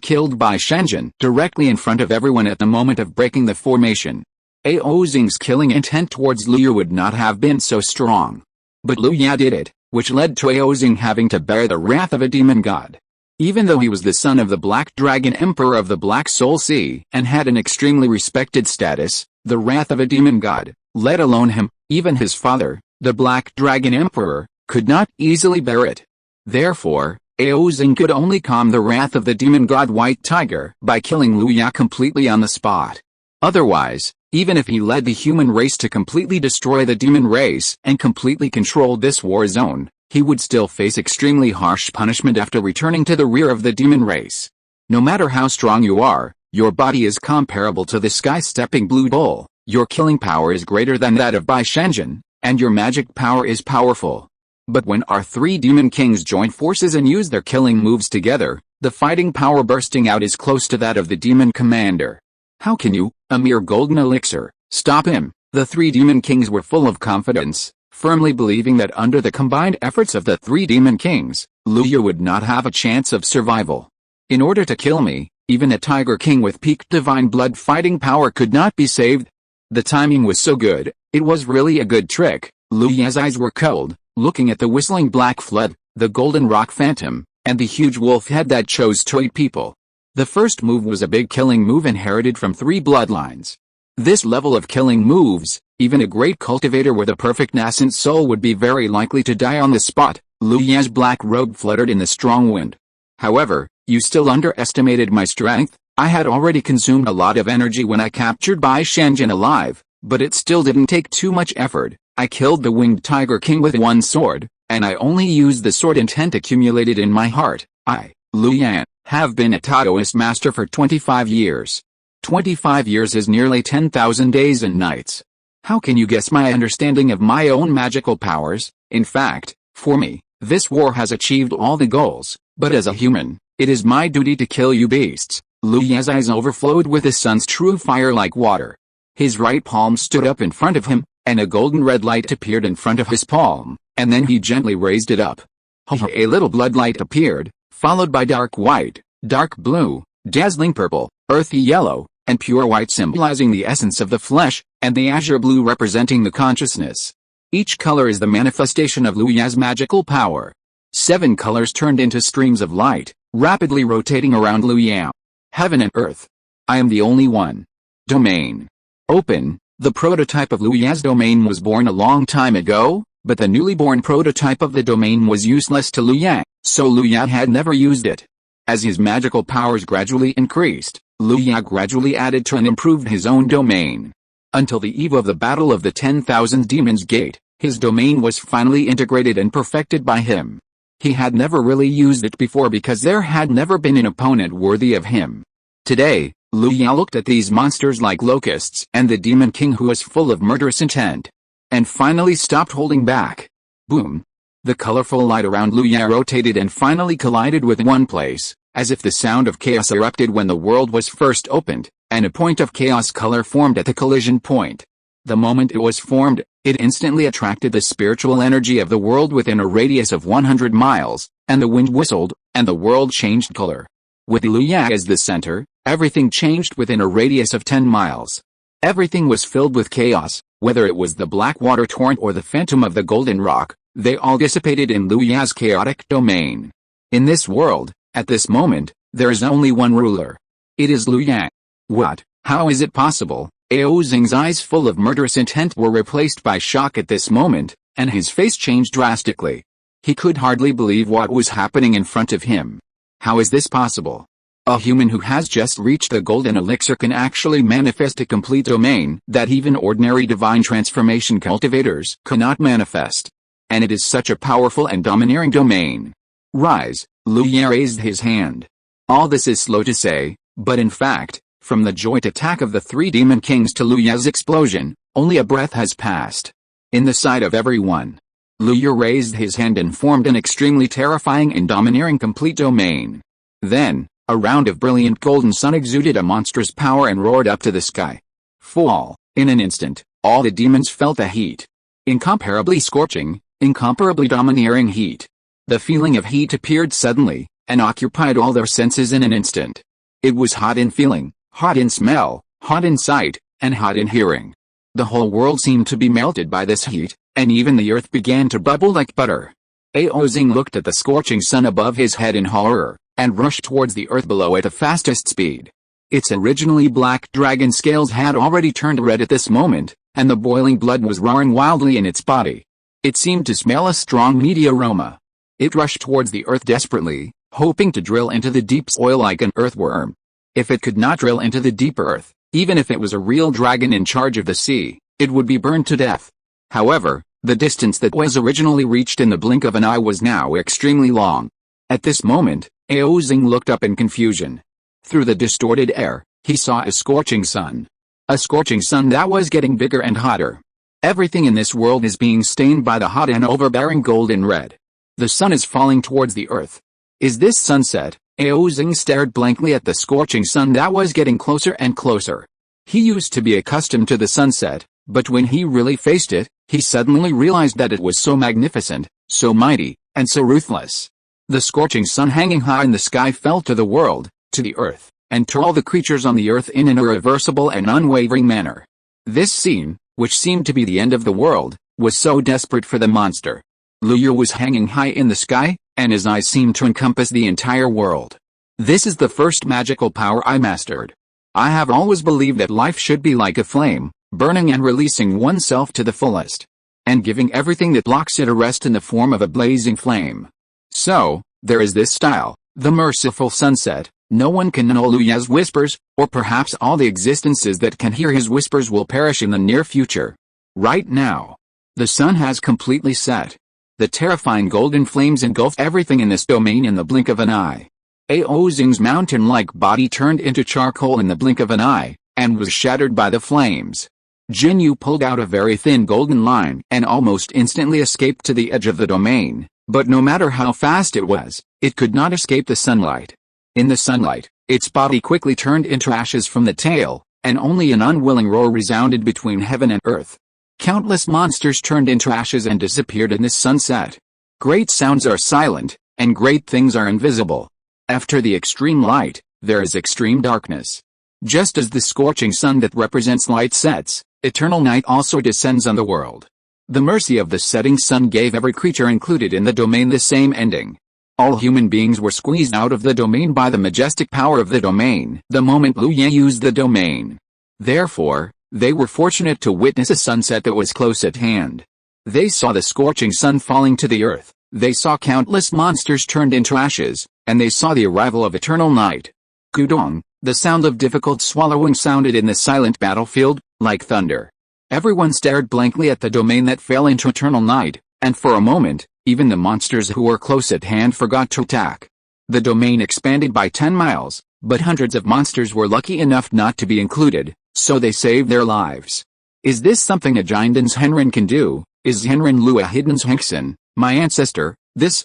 killed Bai Shanjin directly in front of everyone at the moment of breaking the formation, Aozing's killing intent towards Lu Yan would not have been so strong. But Lu Yan did it, which led to Aozing having to bear the wrath of a demon god. Even though he was the son of the Black Dragon Emperor of the Black Soul Sea and had an extremely respected status, the wrath of a demon god, let alone him, even his father, the Black Dragon Emperor, could not easily bear it. Therefore, Aozing could only calm the wrath of the demon god White Tiger by killing Lu Yan completely on the spot. Otherwise, even if he led the human race to completely destroy the demon race and completely control this war zone, he would still face extremely harsh punishment after returning to the rear of the demon race. No matter how strong you are, your body is comparable to the sky-stepping blue bull, your killing power is greater than that of Bai Shanjin, and your magic power is powerful. But when our three demon kings join forces and use their killing moves together, the fighting power bursting out is close to that of the demon commander. How can you, a mere golden elixir, stop him? The three demon kings were full of confidence, firmly believing that under the combined efforts of the three demon kings, Lu Yan would not have a chance of survival. In order to kill me, even a tiger king with peak divine blood fighting power could not be saved. The timing was so good, it was really a good trick. Lu Yan's eyes were cold, looking at the whistling black flood, the golden rock phantom, and the huge wolf head that chose to eat people. The first move was a big killing move inherited from three bloodlines. This level of killing moves, even a great cultivator with a perfect nascent soul would be very likely to die on the spot. Lu Yan's black robe fluttered in the strong wind. However, you still underestimated my strength. I had already consumed a lot of energy when I captured Bai Shanjin alive, but it still didn't take too much effort. I killed the winged tiger king with one sword, and I only used the sword intent accumulated in my heart. I, Lu Yan, have been a Taoist master for 25 years. 25 years is nearly 10,000 days and nights. How can you guess my understanding of my own magical powers? In fact, for me, this war has achieved all the goals, but as a human, it is my duty to kill you beasts. Lu Yan's eyes overflowed with the sun's true fire like water. His right palm stood up in front of him, and a golden red light appeared in front of his palm, and then he gently raised it up. A little blood light appeared, followed by dark white, dark blue, dazzling purple, earthy yellow, and pure white symbolizing the essence of the flesh, and the azure blue representing the consciousness. Each color is the manifestation of Lu Yan's magical power. 7 colors turned into streams of light, rapidly rotating around Lu Yan. Heaven and earth. I am the only one. Domain. Open. The prototype of Lu Yan's domain was born a long time ago, but the newly born prototype of the domain was useless to Lu Yan, so Lu Yan had never used it. As his magical powers gradually increased, Lu Yan gradually added to and improved his own domain. Until the eve of the Battle of the 10,000 Demons Gate, his domain was finally integrated and perfected by him. He had never really used it before because there had never been an opponent worthy of him. Today, Lu Yan looked at these monsters like locusts and the Demon King who was full of murderous intent. And finally stopped holding back. Boom! The colorful light around Lu Yan rotated and finally collided with one place, as if the sound of chaos erupted when the world was first opened, and a point of chaos color formed at the collision point. The moment it was formed, it instantly attracted the spiritual energy of the world within a radius of 100 miles, and the wind whistled, and the world changed color. With Liu Yang as the center, everything changed within a radius of 10 miles. Everything was filled with chaos, whether it was the black water torrent or the phantom of the golden rock, they all dissipated in Liu Yang's chaotic domain. In this world, at this moment, there is only one ruler. It is Liu Yang. What? How is it possible? Ao Xing's eyes full of murderous intent were replaced by shock at this moment, and his face changed drastically. He could hardly believe what was happening in front of him. How is this possible? A human who has just reached the golden elixir can actually manifest a complete domain that even ordinary divine transformation cultivators cannot manifest. And it is such a powerful and domineering domain. Rise, Liu Yang raised his hand. All this is slow to say, but in fact, from the joint attack of the three demon kings to Liu Yang's explosion, only a breath has passed. In the sight of everyone, Liu Yang raised his hand and formed an extremely terrifying and domineering complete domain. Then, a round of brilliant golden sun exuded a monstrous power and roared up to the sky. Fall. In an instant, all the demons felt the heat. Incomparably scorching, incomparably domineering heat. The feeling of heat appeared suddenly, and occupied all their senses in an instant. It was hot in feeling, hot in smell, hot in sight, and hot in hearing. The whole world seemed to be melted by this heat, and even the earth began to bubble like butter. Ao Xing looked at the scorching sun above his head in horror, and rushed towards the earth below at the fastest speed. Its originally black dragon scales had already turned red at this moment, and the boiling blood was roaring wildly in its body. It seemed to smell a strong meaty aroma. It rushed towards the earth desperately, hoping to drill into the deep soil like an earthworm. If it could not drill into the deep earth, even if it was a real dragon in charge of the sea, it would be burned to death. However, the distance that was originally reached in the blink of an eye was now extremely long. At this moment, Ao Xing looked up in confusion. Through the distorted air, he saw a scorching sun. A scorching sun that was getting bigger and hotter. Everything in this world is being stained by the hot and overbearing golden red. The sun is falling towards the earth. Is this sunset? Ao Xing stared blankly at the scorching sun that was getting closer and closer. He used to be accustomed to the sunset, but when he really faced it, he suddenly realized that it was so magnificent, so mighty, and so ruthless. The scorching sun hanging high in the sky fell to the world, to the earth, and to all the creatures on the earth in an irreversible and unwavering manner. This scene, which seemed to be the end of the world, was so desperate for the monster. Liu Yang was hanging high in the sky, and his eyes seemed to encompass the entire world. This is the first magical power I mastered. I have always believed that life should be like a flame, burning and releasing oneself to the fullest, and giving everything that blocks it a rest in the form of a blazing flame. So, there is this style, the merciful sunset. No one can know Liu Yang's whispers, or perhaps all the existences that can hear his whispers will perish in the near future. Right now, the sun has completely set. The terrifying golden flames engulfed everything in this domain in the blink of an eye. Ao Xing's mountain-like body turned into charcoal in the blink of an eye, and was shattered by the flames. Jin Yu pulled out a very thin golden line and almost instantly escaped to the edge of the domain, but no matter how fast it was, it could not escape the sunlight. In the sunlight, its body quickly turned into ashes from the tail, and only an unwilling roar resounded between heaven and earth. Countless monsters turned into ashes and disappeared in this sunset. Great sounds are silent, and great things are invisible. After the extreme light, there is extreme darkness. Just as the scorching sun that represents light sets, eternal night also descends on the world. The mercy of the setting sun gave every creature included in the domain the same ending. All human beings were squeezed out of the domain by the majestic power of the domain the moment Liu Yang used the domain. Therefore, they were fortunate to witness a sunset that was close at hand. They saw the scorching sun falling to the earth, they saw countless monsters turned into ashes, and they saw the arrival of eternal night. Gudong, the sound of difficult swallowing sounded in the silent battlefield, like thunder. Everyone stared blankly at the domain that fell into eternal night, and for a moment, even the monsters who were close at hand forgot to attack. The domain expanded by 10 miles, but hundreds of monsters were lucky enough not to be included, so they saved their lives. Is this something a Jinden's Henren can do? Is Henren Lu a Hidden's Hengsen, my ancestor? This,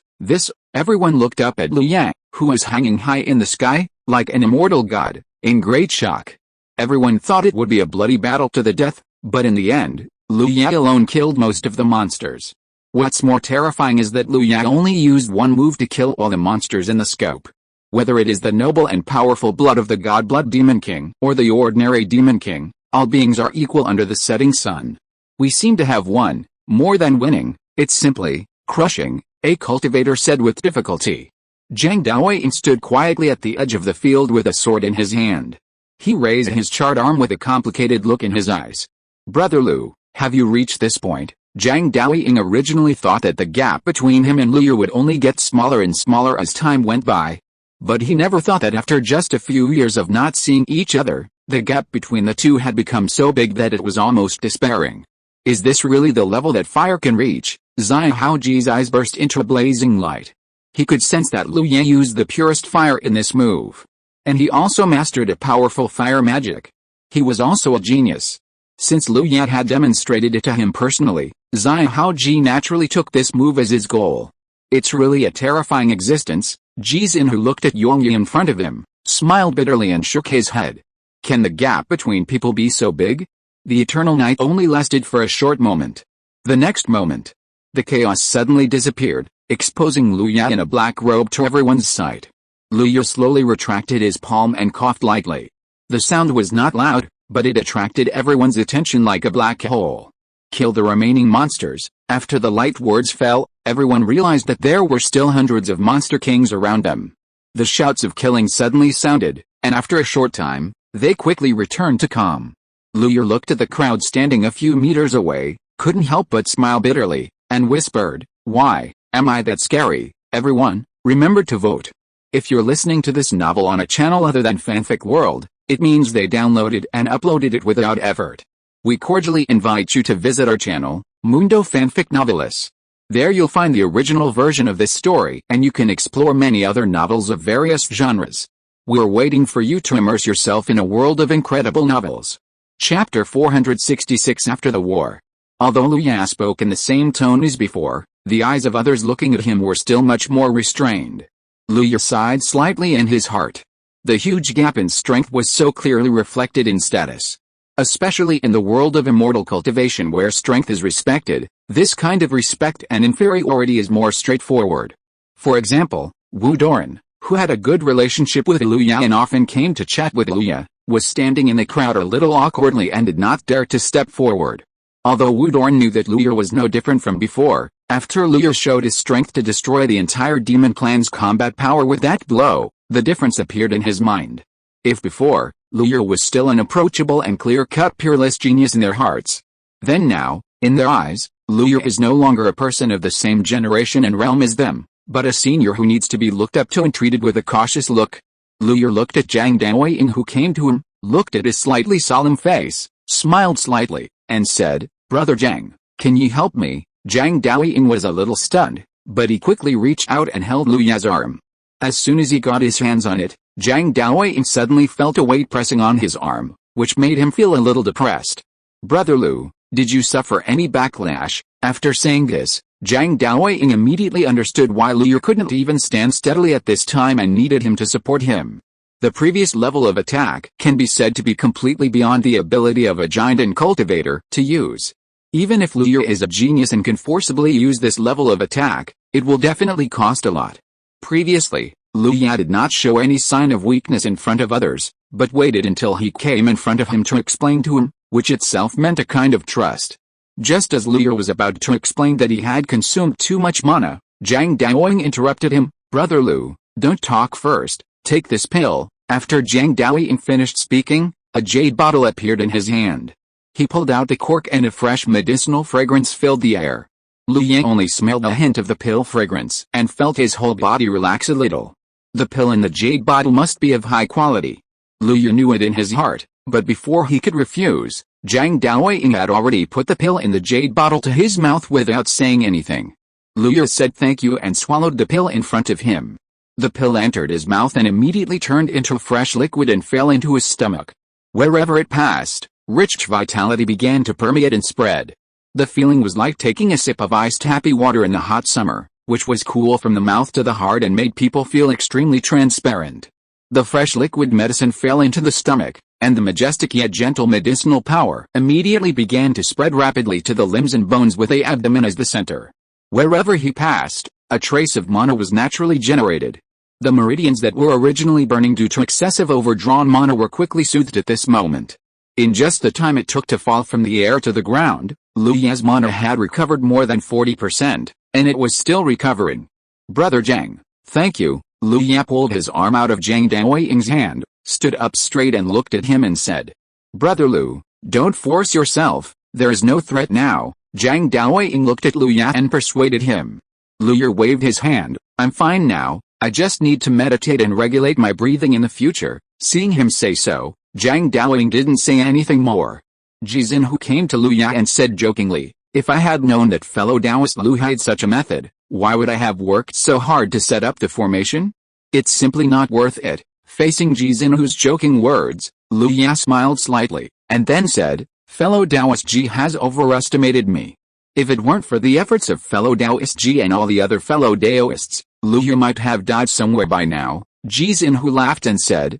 everyone looked up at Liu Yang, who was hanging high in the sky, like an immortal god, in great shock. Everyone thought it would be a bloody battle to the death, but in the end, Liu Ye alone killed most of the monsters. What's more terrifying is that Liu Ye only used one move to kill all the monsters in the scope. Whether it is the noble and powerful blood of the God Blood Demon King or the ordinary Demon King, all beings are equal under the setting sun. We seem to have won, more than winning, it's simply crushing, a cultivator said with difficulty. Zhang Daoying stood quietly at the edge of the field with a sword in his hand. He raised his charred arm with a complicated look in his eyes. Brother Liu, have you reached this point? Zhang Daoying originally thought that the gap between him and Liu would only get smaller and smaller as time went by. But he never thought that after just a few years of not seeing each other, the gap between the two had become so big that it was almost despairing. Is this really the level that fire can reach? Zai Haoji's eyes burst into a blazing light. He could sense that Liu Ye used the purest fire in this move. And he also mastered a powerful fire magic. He was also a genius. Since Liu Ye had demonstrated it to him personally, Zai Haoji naturally took this move as his goal. It's really a terrifying existence. Jizin, who looked at Yongyi in front of him, smiled bitterly and shook his head. Can the gap between people be so big? The eternal night only lasted for a short moment. The next moment, the chaos suddenly disappeared, exposing Liu Ye in a black robe to everyone's sight. Liu Ye slowly retracted his palm and coughed lightly. The sound was not loud, but it attracted everyone's attention like a black hole. Kill the remaining monsters. After the light words fell, everyone realized that there were still hundreds of monster kings around them. The shouts of killing suddenly sounded, and after a short time, they quickly returned to calm. Liu Ye looked at the crowd standing a few meters away, couldn't help but smile bitterly, and whispered, "Why am I that scary?" Everyone, remember to vote. If you're listening to this novel on a channel other than Fanfic World, it means they downloaded and uploaded it without effort. We cordially invite you to visit our channel, Mundo Fanfic Novelis. There you'll find the original version of this story and you can explore many other novels of various genres. We're waiting for you to immerse yourself in a world of incredible novels. Chapter 466 After the War. Although Liu Ye spoke in the same tone as before, the eyes of others looking at him were still much more restrained. Liu Ye sighed slightly in his heart. The huge gap in strength was so clearly reflected in status. Especially in the world of immortal cultivation where strength is respected, this kind of respect and inferiority is more straightforward. For example, Wu Doran, who had a good relationship with Liu Ye and often came to chat with Liu Ye, was standing in the crowd a little awkwardly and did not dare to step forward. Although Wu Doran knew that Liu Ye was no different from before, after Liu Ye showed his strength to destroy the entire demon clan's combat power with that blow, the difference appeared in his mind. If before, Liu Ye was still an approachable and clear-cut peerless genius in their hearts, then now, in their eyes, Liu Ye is no longer a person of the same generation and realm as them, but a senior who needs to be looked up to and treated with a cautious look. Liu Ye looked at Zhang Daoying who came to him, looked at his slightly solemn face, smiled slightly, and said, "Brother Zhang, can you help me?" Zhang Daoying was a little stunned, but he quickly reached out and held Liu Ye's arm. As soon as he got his hands on it, Zhang Daoying suddenly felt a weight pressing on his arm, which made him feel a little depressed. "Brother Liu, did you suffer any backlash?" After saying this, Zhang Daoying immediately understood why Liu Ye couldn't even stand steadily at this time and needed him to support him. The previous level of attack can be said to be completely beyond the ability of a giant and cultivator to use. Even if Liu Ye is a genius and can forcibly use this level of attack, it will definitely cost a lot. Previously, Liu Ye did not show any sign of weakness in front of others, but waited until he came in front of him to explain to him, which itself meant a kind of trust. Just as Liu Ye was about to explain that he had consumed too much mana, Zhang Daoying interrupted him, "Brother Liu, don't talk first, take this pill." After Zhang Daoying finished speaking, a jade bottle appeared in his hand. He pulled out the cork and a fresh medicinal fragrance filled the air. Liu Ye only smelled a hint of the pill fragrance and felt his whole body relax a little. The pill in the jade bottle must be of high quality. Liu Ye knew it in his heart, but before he could refuse, Zhang Daoying had already put the pill in the jade bottle to his mouth without saying anything. Liu Ye said thank you and swallowed the pill in front of him. The pill entered his mouth and immediately turned into fresh liquid and fell into his stomach. Wherever it passed, rich vitality began to permeate and spread. The feeling was like taking a sip of iced happy water in the hot summer, which was cool from the mouth to the heart and made people feel extremely transparent. The fresh liquid medicine fell into the stomach, and the majestic yet gentle medicinal power immediately began to spread rapidly to the limbs and bones with the abdomen as the center. Wherever he passed, a trace of mana was naturally generated. The meridians that were originally burning due to excessive overdrawn mana were quickly soothed at this moment. In just the time it took to fall from the air to the ground, Lu Ya's mana had recovered more than 40%, and it was still recovering. "Brother Zhang, thank you." Lu Ya pulled his arm out of Zhang Daoying's hand, stood up straight and looked at him and said, "Brother Lu, don't force yourself, there is no threat now." Zhang Daoying looked at Lu Ya and persuaded him. Lu Ya waved his hand, "I'm fine now, I just need to meditate and regulate my breathing in the future." Seeing him say so, Zhang Daoying didn't say anything more. Jizin, who came to Lu Ya and said jokingly, "If I had known that fellow Taoist Lu had such a method, why would I have worked so hard to set up the formation? It's simply not worth it." Facing Jizinhu's joking words, Lu Ya smiled slightly, and then said, "Fellow Taoist Ji has overestimated me. If it weren't for the efforts of fellow Taoist Ji and all the other fellow Taoists, Lu Ya might have died somewhere by now." Jizinhu laughed and said,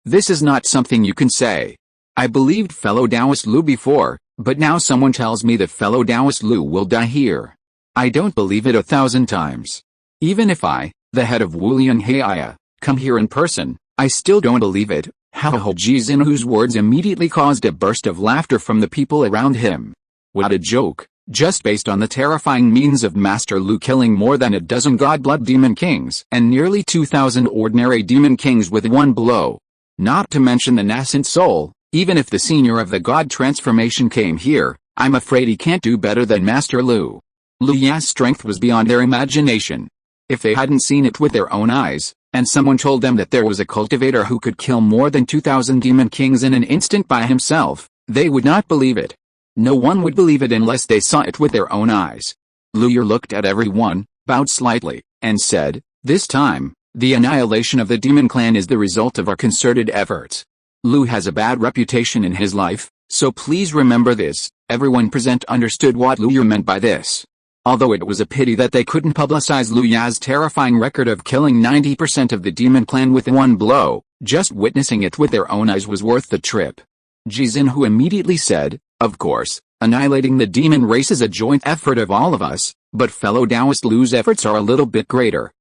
This is not something you can say. I believed fellow Taoist Lu before, but now someone tells me that fellow Taoist Lu will die here. I don't believe it 1,000 times. Even if I, the head of Wulian Heia, come here in person, I still don't believe it." Jizinhu's words immediately caused a burst of laughter from the people around him. What a joke, just based on the terrifying means of Master Lu killing more than a dozen godblood demon kings and nearly 2,000 ordinary demon kings with one blow. Not to mention the nascent soul, even if the senior of the god transformation came here, I'm afraid he can't do better than Master Lu. Lu Ya's strength was beyond their imagination. If they hadn't seen it with their own eyes, and someone told them that there was a cultivator who could kill more than 2,000 demon kings in an instant by himself, they would not believe it. No one would believe it unless they saw it with their own eyes. Lu Ya looked at everyone, bowed slightly, and said, "This time, the annihilation of the demon clan is the result of our concerted efforts. Lu has a bad reputation in his life, so please remember this." Everyone present understood what Lu Ya meant by this. Although it was a pity that they couldn't publicize Lu Ya's terrifying record of killing 90% of the demon clan with one blow, just witnessing it with their own eyes was worth the trip. Jizinhu immediately said, "Of course, annihilating the demon race is a joint effort of all of us, but fellow Taoist Lu's efforts are a little bit greater.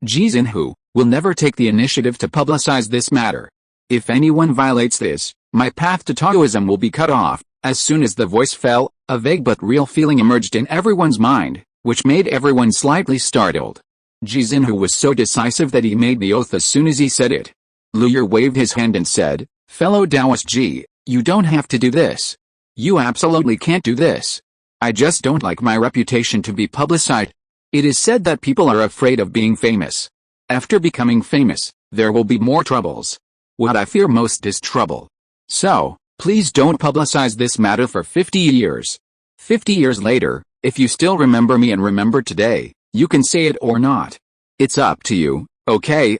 Jizinhu, will never take the initiative to publicize this matter. If anyone violates this, my path to Taoism will be cut off." As soon as the voice fell, a vague but real feeling emerged in everyone's mind, which made everyone slightly startled. Jizinhu was so decisive that he made the oath as soon as he said it. Lu Ya waved his hand and said, "Fellow Taoist Ji, you don't have to do this. You absolutely can't do this. I just don't like my reputation to be publicized. It is said that people are afraid of being famous. After becoming famous, there will be more troubles. What I fear most is trouble. So, please don't publicize this matter for 50 years. 50 years later, if you still remember me and remember today, you can say it or not. It's up to you." Okay,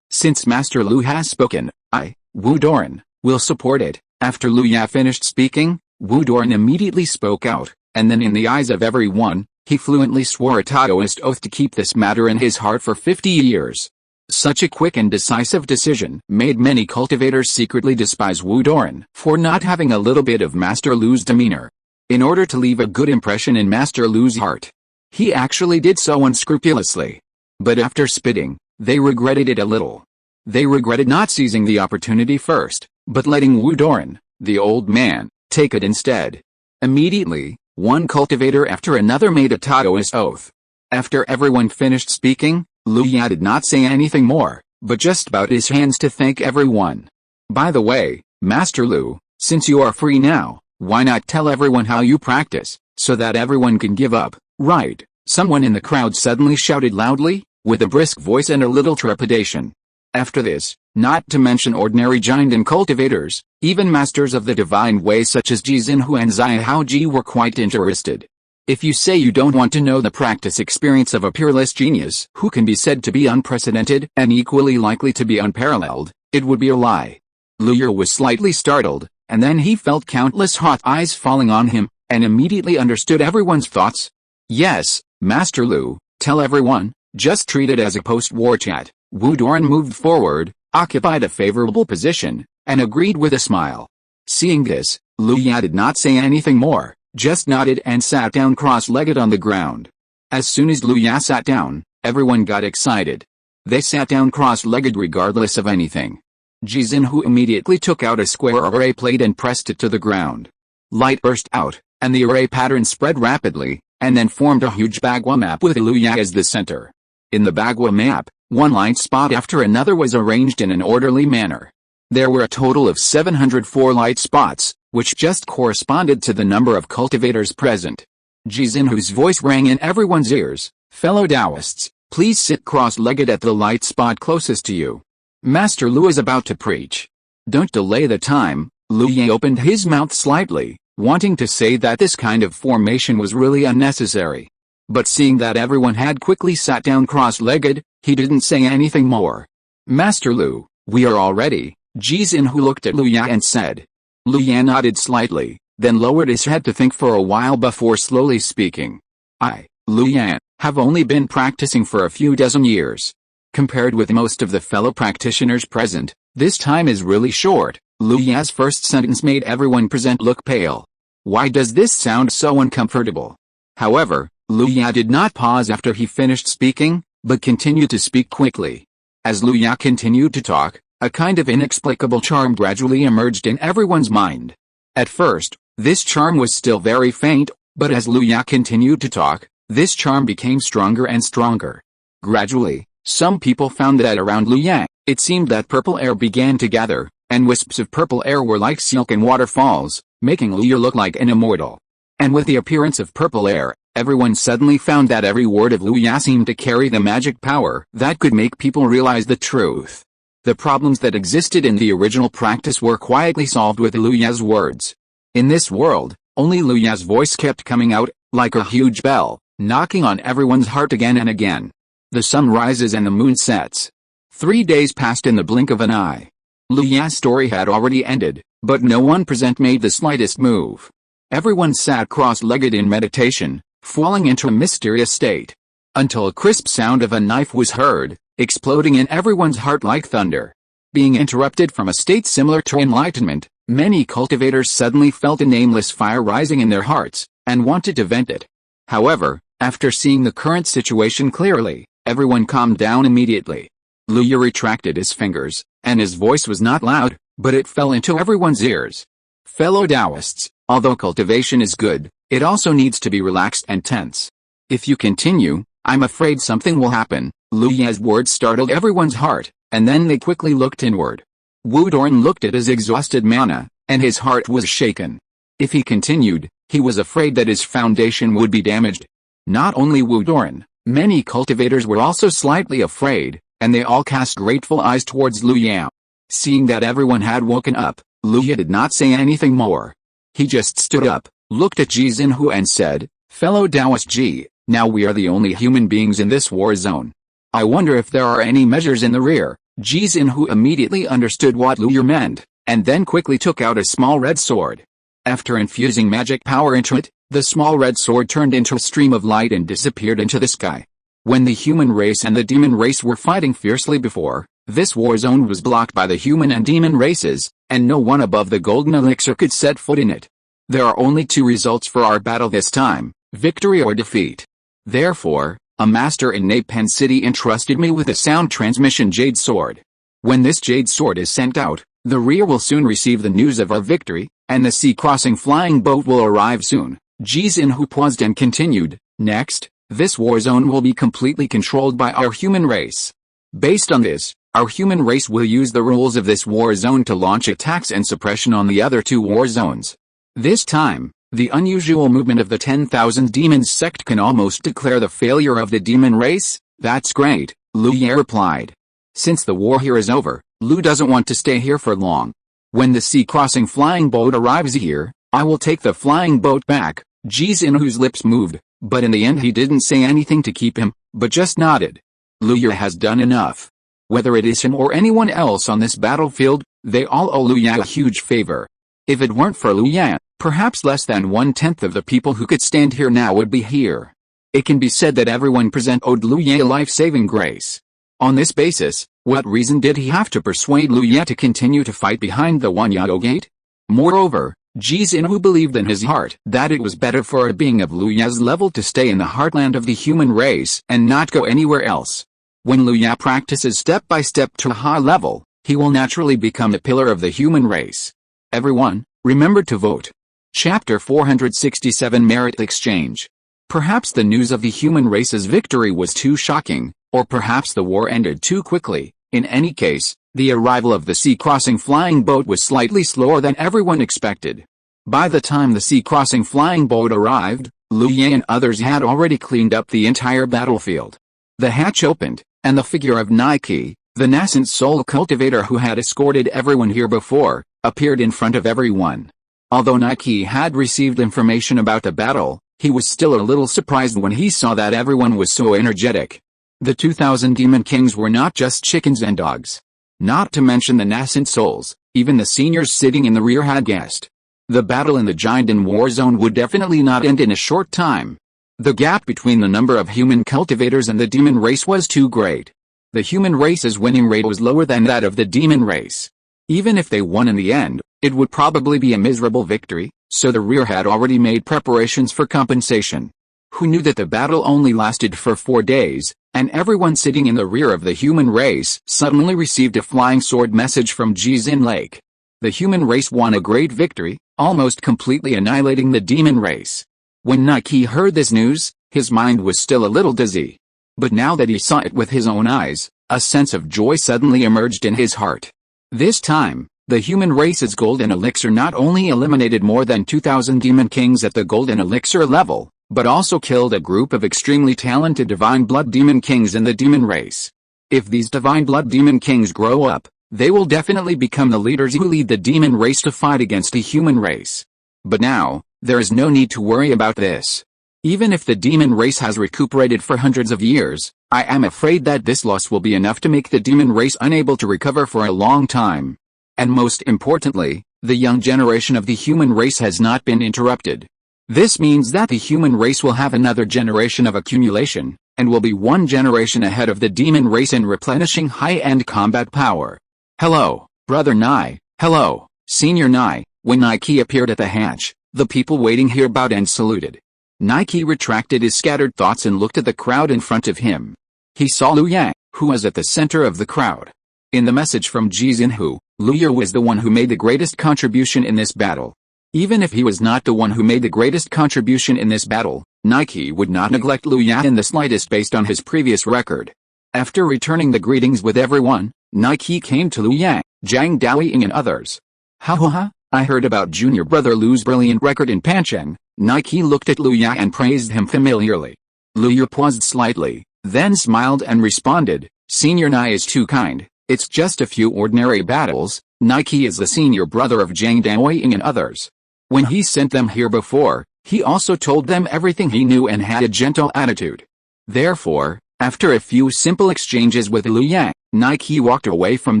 since Master Lu has spoken, I, Wu Doran, will support it." After Lu Ya finished speaking, Wu Doran immediately spoke out, and then in the eyes of everyone, he fluently swore a Taoist oath to keep this matter in his heart for 50 years. Such a quick and decisive decision made many cultivators secretly despise Wu Doran for not having a little bit of Master Lu's demeanor. In order to leave a good impression in Master Lu's heart, he actually did so unscrupulously. But after spitting, they regretted it a little. They regretted not seizing the opportunity first, but letting Wu Doran, the old man, take it instead. Immediately, one cultivator after another made a Taoist oath. After everyone finished speaking, Lu Ya did not say anything more, but just bowed his hands to thank everyone. "By the way, Master Lu, since you are free now, why not tell everyone how you practice, so that everyone can give up, right?" Someone in the crowd suddenly shouted loudly, with a brisk voice and a little trepidation. After this, not to mention ordinary giant and cultivators, even masters of the divine way such as Jizinhu and Xiaoji were quite interested. If you say you don't want to know the practice experience of a peerless genius who can be said to be unprecedented and equally likely to be unparalleled, it would be a lie. Lu Ya was slightly startled, and then he felt countless hot eyes falling on him, and immediately understood everyone's thoughts. "Yes, Master Lu, tell everyone, just treat it as a post-war chat." Wu Doran moved forward, occupied a favorable position, and agreed with a smile. Seeing this, Lu Ya did not say anything more, just nodded and sat down cross-legged on the ground. As soon as Lu Ya sat down, everyone got excited. They sat down cross-legged regardless of anything. Ji Xinhu immediately took out a square array plate and pressed it to the ground. Light burst out, and the array pattern spread rapidly, and then formed a huge Bagua map with Lu Ya as the center. In the Bagua map, one light spot after another was arranged in an orderly manner. There were a total of 704 light spots, which just corresponded to the number of cultivators present. Ji Xinhu's voice rang in everyone's ears. "Fellow Taoists, please sit cross-legged at the light spot closest to you. Master Lu is about to preach. Don't delay the time." Lu Ya opened his mouth slightly, wanting to say that this kind of formation was really unnecessary. But seeing that everyone had quickly sat down cross-legged, he didn't say anything more. "Master Lu, we are all ready." Ji Xinhu looked at Lu Ya and said. Lu Ya nodded slightly, then lowered his head to think for a while before slowly speaking. "I, Lu Ya, have only been practicing for a few dozen years. Compared with most of the fellow practitioners present, this time is really short." Lu Ya's first sentence made everyone present look pale. Why does this sound so uncomfortable? However, Lu Ya did not pause after he finished speaking, but continued to speak quickly. As Lu Ya continued to talk, a kind of inexplicable charm gradually emerged in everyone's mind. At first, this charm was still very faint, but as Lu Ya continued to talk, this charm became stronger and stronger. Gradually, some people found that around Lu Ya, it seemed that purple air began to gather, and wisps of purple air were like silken waterfalls, making Lu Ya look like an immortal. And with the appearance of purple air, everyone suddenly found that every word of Lu Ya seemed to carry the magic power that could make people realize the truth. The problems that existed in the original practice were quietly solved with Lu Ya's words. In this world, only Lu Ya's voice kept coming out, like a huge bell, knocking on everyone's heart again and again. The sun rises and the moon sets. 3 days passed in the blink of an eye. Lu Ya's story had already ended, but no one present made the slightest move. Everyone sat cross-legged in meditation, falling into a mysterious state. Until a crisp sound of a knife was heard, exploding in everyone's heart like thunder. Being interrupted from a state similar to enlightenment, many cultivators suddenly felt a nameless fire rising in their hearts, and wanted to vent it. However, after seeing the current situation clearly, everyone calmed down immediately. Lu Ya retracted his fingers, and his voice was not loud, but it fell into everyone's ears. "Fellow Taoists, although cultivation is good, it also needs to be relaxed and tense. If you continue, I'm afraid something will happen." Lu Ya's words startled everyone's heart, and then they quickly looked inward. Wu Dorn looked at his exhausted mana, and his heart was shaken. If he continued, he was afraid that his foundation would be damaged. Not only Wu Dorn, many cultivators were also slightly afraid, and they all cast grateful eyes towards Lu Ya. Seeing that everyone had woken up, Lu Ya did not say anything more. He just stood up, looked at Ji Xinhu and said, "Fellow Taoist Ji, now we are the only human beings in this war zone. I wonder if there are any measures in the rear." Ji Xinhu immediately understood what Lu Ya meant, and then quickly took out a small red sword. After infusing magic power into it, the small red sword turned into a stream of light and disappeared into the sky. When the human race and the demon race were fighting fiercely before, this war zone was blocked by the human and demon races, and no one above the golden elixir could set foot in it. There are only 2 results for our battle this time, victory or defeat. Therefore, a master in Napan City entrusted me with a sound transmission jade sword. When this jade sword is sent out, the rear will soon receive the news of our victory, and the sea-crossing flying boat will arrive soon. Ji Xinhu paused and continued, "Next, this war zone will be completely controlled by our human race. Based on this, our human race will use the rules of this war zone to launch attacks and suppression on the other 2 war zones. This time, the unusual movement of the 10,000 demons sect can almost declare the failure of the demon race." "That's great," Lu Ya replied. "Since the war here is over, Lu doesn't want to stay here for long. When the sea-crossing flying boat arrives here, I will take the flying boat back." Ji Xinhu's lips moved, but in the end he didn't say anything to keep him, but just nodded. Lu Ya has done enough. Whether it is him or anyone else on this battlefield, they all owe Lu Ya a huge favor. If it weren't for Lu Ya, perhaps less than 1/10 of the people who could stand here now would be here. It can be said that everyone present owed Lu Ya a life-saving grace. On this basis, what reason did he have to persuade Liu Ye to continue to fight behind the Wanyago gate? Moreover, Jizin, who believed in his heart that it was better for a being of Liu Ye's level to stay in the heartland of the human race and not go anywhere else. When Liu Ye practices step by step to a high level, he will naturally become a pillar of the human race. Everyone, remember to vote. Chapter 467 Merit Exchange. Perhaps the news of the human race's victory was too shocking, or perhaps the war ended too quickly. In any case, the arrival of the sea-crossing flying boat was slightly slower than everyone expected. By the time the sea-crossing flying boat arrived, Liu Ye and others had already cleaned up the entire battlefield. The hatch opened, and the figure of Nike, the nascent soul cultivator who had escorted everyone here before, appeared in front of everyone. Although Nike had received information about the battle, he was still a little surprised when he saw that everyone was so energetic. The 2,000 demon kings were not just chickens and dogs. Not to mention the nascent souls, even the seniors sitting in the rear had guessed. The battle in the Jinden war zone would definitely not end in a short time. The gap between the number of human cultivators and the demon race was too great. The human race's winning rate was lower than that of the demon race. Even if they won in the end, it would probably be a miserable victory, so the rear had already made preparations for compensation. Who knew that the battle only lasted for 4 days, and everyone sitting in the rear of the human race suddenly received a flying sword message from Jizin Lake. The human race won a great victory, almost completely annihilating the demon race. When Nike heard this news, his mind was still a little dizzy. But now that he saw it with his own eyes, a sense of joy suddenly emerged in his heart. This time, the human race's golden elixir not only eliminated more than 2,000 demon kings at the golden elixir level, but also killed a group of extremely talented divine blood demon kings in the demon race. If these divine blood demon kings grow up, they will definitely become the leaders who lead the demon race to fight against the human race. But now, there is no need to worry about this. Even if the demon race has recuperated for hundreds of years, I am afraid that this loss will be enough to make the demon race unable to recover for a long time. And most importantly, the young generation of the human race has not been interrupted. This means that the human race will have another generation of accumulation, and will be one generation ahead of the demon race in replenishing high-end combat power. Hello, Brother Nai. Hello, Senior Nai. When Nike appeared at the hatch, the people waiting here bowed and saluted. Nike retracted his scattered thoughts and looked at the crowd in front of him. He saw Liu Ye, who was at the center of the crowd. In the message from Jizin Hu, Liu Ye was the one who made the greatest contribution in this battle. Even if he was not the one who made the greatest contribution in this battle, Nike would not neglect Liu Ye in the slightest based on his previous record. After returning the greetings with everyone, Nike came to Liu Ye, Zhang Daoying and others. Ha, I heard about Junior Brother Lu's brilliant record in Pancheng. Nike looked at Liu Ye and praised him familiarly. Liu Ye paused slightly, then smiled and responded, Senior Nai is too kind, it's just a few ordinary battles. Nike is the senior brother of Zhang Daoying and others. When he sent them here before, he also told them everything he knew and had a gentle attitude. Therefore, after a few simple exchanges with Liu Ye, Nike walked away from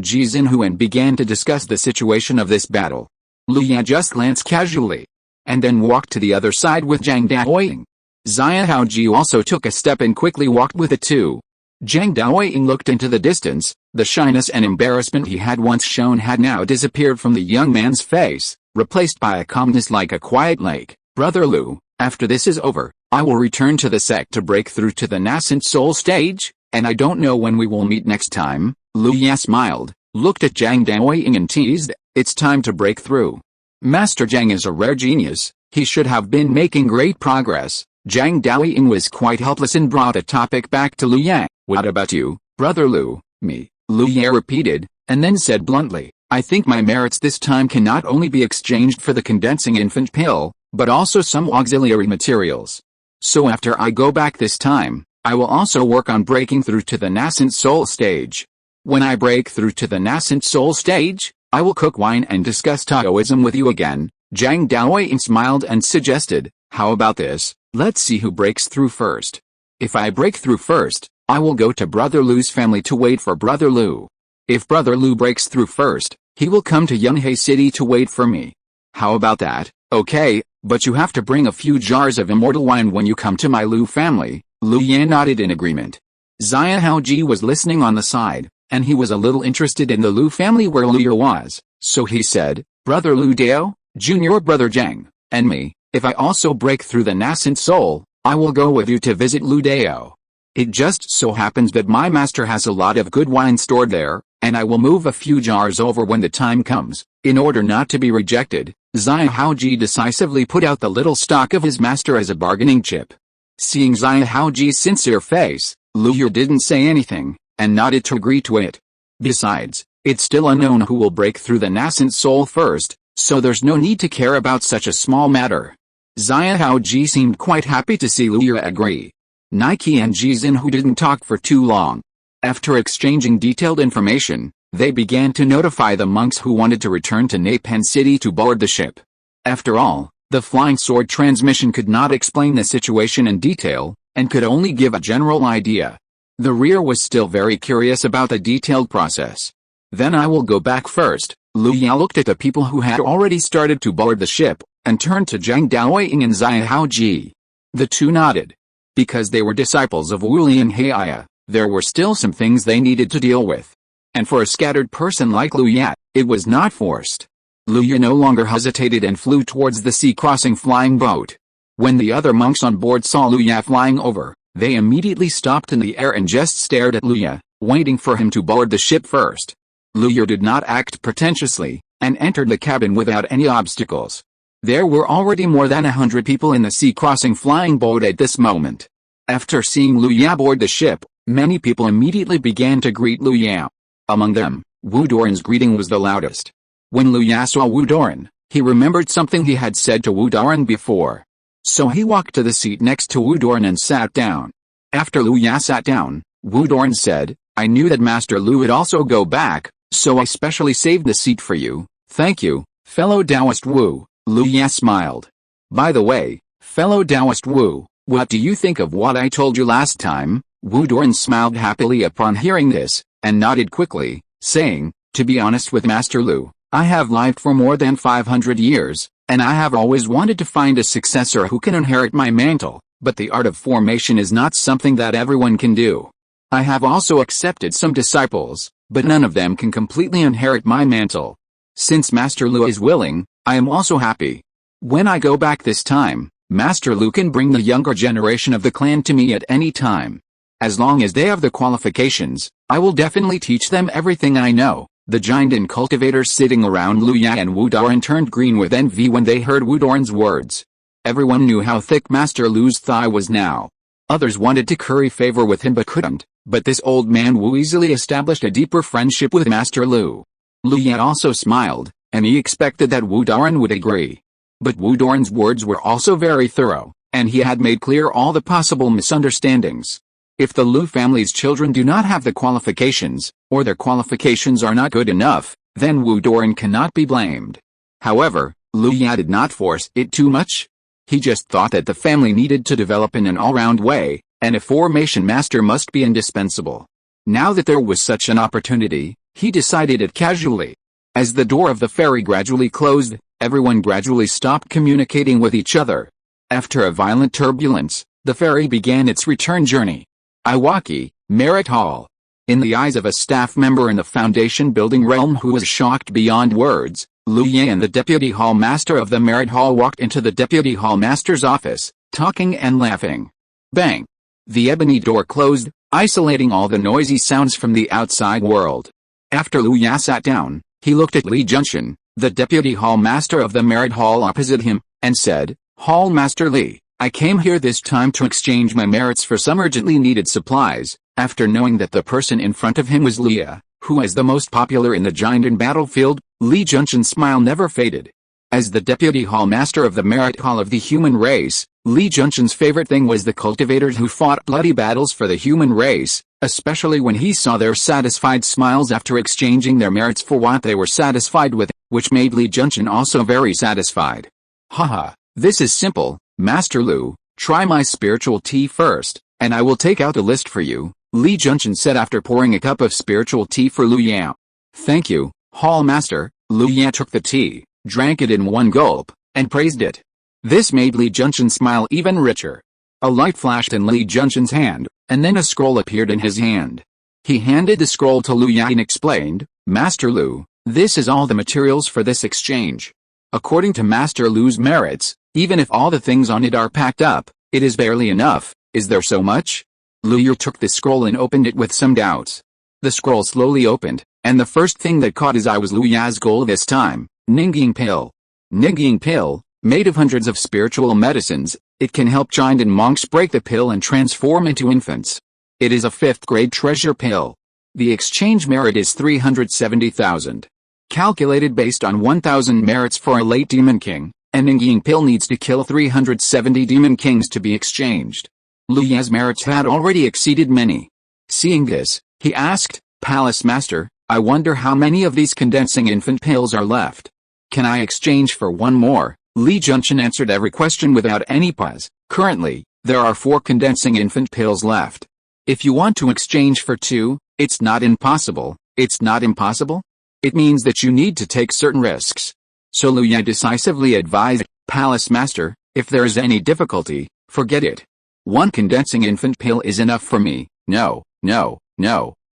Jizin Hu and began to discuss the situation of this battle. Liu Ye just glanced casually, and then walked to the other side with Zhang Daoying. Xia Haoji also took a step and quickly walked with the two. Zhang Daoying looked into the distance. The shyness and embarrassment he had once shown had now disappeared from the young man's face, replaced by a calmness like a quiet lake. Brother Liu, after this is over, I will return to the sect to break through to the nascent soul stage, and I don't know when we will meet next time. Liu Ye smiled, looked at Zhang Daoying and teased, it's time to break through. Master Zhang is a rare genius, he should have been making great progress. Zhang Daoying was quite helpless and brought a topic back to Liu Ye. What about you, Brother Liu? Me, Liu Ye repeated, and then said bluntly, I think my merits this time can not only be exchanged for the condensing infant pill, but also some auxiliary materials. So after I go back this time, I will also work on breaking through to the nascent soul stage. When I break through to the nascent soul stage, I will cook wine and discuss Taoism with you again. Zhang Daoying smiled and suggested, how about this, let's see who breaks through first. If I break through first, I will go to Brother Lu's family to wait for Brother Lu. If Brother Lu breaks through first, he will come to Yunhei City to wait for me. How about that? Okay, but you have to bring a few jars of immortal wine when you come to my Lu family. Liu Ye nodded in agreement. Xia Haoji was listening on the side, and he was a little interested in the Lu family where Lu was, so he said, "Brother Lu Dao, Junior Brother Zheng, and me, if I also break through the nascent soul, I will go with you to visit Lu Dao. It just so happens that my master has a lot of good wine stored there, and I will move a few jars over when the time comes." In order not to be rejected, Xia Haoji decisively put out the little stock of his master as a bargaining chip. Seeing Xia Haoji's sincere face, Lu Yu didn't say anything, and nodded to agree to it. Besides, it's still unknown who will break through the nascent soul first, so there's no need to care about such a small matter. Xia Haoji seemed quite happy to see Lu Yu agree. Nike and Jizin, who didn't talk for too long. After exchanging detailed information, they began to notify the monks who wanted to return to Napan City to board the ship. After all, the flying sword transmission could not explain the situation in detail, and could only give a general idea. The rear was still very curious about the detailed process. "Then I will go back first." Lu Ya looked at the people who had already started to board the ship, and turned to Zhang Daoying and Xia Haoji. The two nodded. Because they were disciples of Wu Li and Heia, there were still some things they needed to deal with. And for a scattered person like Lu Ya, it was not forced. Lu Ya no longer hesitated and flew towards the sea-crossing flying boat. When the other monks on board saw Lu Ya flying over, they immediately stopped in the air and just stared at Lu Ya, waiting for him to board the ship first. Lu Ya did not act pretentiously, and entered the cabin without any obstacles. There were already more than 100 people in the sea-crossing flying boat at this moment. After seeing Lu Ya board the ship, many people immediately began to greet Lu Ya. Among them, Wu Doran's greeting was the loudest. When Lu Ya saw Wu Doran, he remembered something he had said to Wu Doran before. So he walked to the seat next to Wu Doran and sat down. After Lu Ya sat down, Wu Doran said, "I knew that Master Lu would also go back, so I specially saved the seat for you." "Thank you, fellow Taoist Wu," Lu Ya smiled. "By the way, fellow Taoist Wu, what do you think of what I told you last time?" Wu Doran smiled happily upon hearing this, and nodded quickly, saying, "To be honest with Master Lu, I have lived for more than 500 years, and I have always wanted to find a successor who can inherit my mantle, but the art of formation is not something that everyone can do. I have also accepted some disciples, but none of them can completely inherit my mantle. Since Master Lu is willing, I am also happy. When I go back this time, Master Lu can bring the younger generation of the clan to me at any time. As long as they have the qualifications, I will definitely teach them everything I know." The giant and cultivators sitting around Lu Ya and Wu Doran turned green with envy when they heard Wu Doran's words. Everyone knew how thick Master Lu's thigh was now. Others wanted to curry favor with him but couldn't, but this old man Wu easily established a deeper friendship with Master Lu. Lu Ya also smiled, and he expected that Wu Doran would agree. But Wu Doran's words were also very thorough, and he had made clear all the possible misunderstandings. If the Lu family's children do not have the qualifications, or their qualifications are not good enough, then Wu Doran cannot be blamed. However, Lu Ya did not force it too much. He just thought that the family needed to develop in an all-round way, and a formation master must be indispensable. Now that there was such an opportunity, he decided it casually. As the door of the ferry gradually closed, everyone gradually stopped communicating with each other. After a violent turbulence, the ferry began its return journey. Iwaki, Merit Hall. In the eyes of a staff member in the Foundation building realm who was shocked beyond words, Lu Ye and the Deputy Hall Master of the Merit Hall walked into the Deputy Hall Master's office, talking and laughing. Bang! The ebony door closed, isolating all the noisy sounds from the outside world. After Lu Ya sat down, he looked at Li Junshan, the Deputy Hall Master of the Merit Hall opposite him, and said, "Hall Master Li, I came here this time to exchange my merits for some urgently needed supplies." After knowing that the person in front of him was Leah, who is the most popular in the giant in battlefield, Li Junshan's smile never faded. As the Deputy Hall Master of the Merit Hall of the human race, Li Junshan's favorite thing was the cultivators who fought bloody battles for the human race, especially when he saw their satisfied smiles after exchanging their merits for what they were satisfied with, which made Li Junshan also very satisfied. "Haha, this is simple, Master Lu, try my spiritual tea first, and I will take out a list for you," Li Junshan said after pouring a cup of spiritual tea for Lu Ya. "Thank you, Hall Master." Lu Ya took the tea, drank it in one gulp, and praised it. This made Li Junshan smile even richer. A light flashed in Li Junshan's hand, and then a scroll appeared in his hand. He handed the scroll to Lu Ya and explained, "Master Lu, this is all the materials for this exchange. According to Master Lu's merits, even if all the things on it are packed up, it is barely enough. Is there so much?" Lu Ya took the scroll and opened it with some doubts. The scroll slowly opened, and the first thing that caught his eye was Lu Ya's goal this time, Ningying Pill. Ningying Pill, made of hundreds of spiritual medicines, it can help Chinese monks break the pill and transform into infants. It is a 5th grade treasure pill. The exchange merit is 370,000. Calculated based on 1,000 merits for a late demon king, an Ningying Pill needs to kill 370 demon kings to be exchanged. Lu Ya's merits had already exceeded many. Seeing this, he asked, "Palace Master, I wonder how many of these condensing infant pills are left. Can I exchange for one more?" Li Junchen answered every question without any pause. "Currently, there are 4 condensing infant pills left. If you want to exchange for 2, it's not impossible." "It's not impossible?" "It means that you need to take certain risks." So Lu Ya decisively advised, "Palace Master, if there is any difficulty, forget it. 1 condensing infant pill is enough for me." No,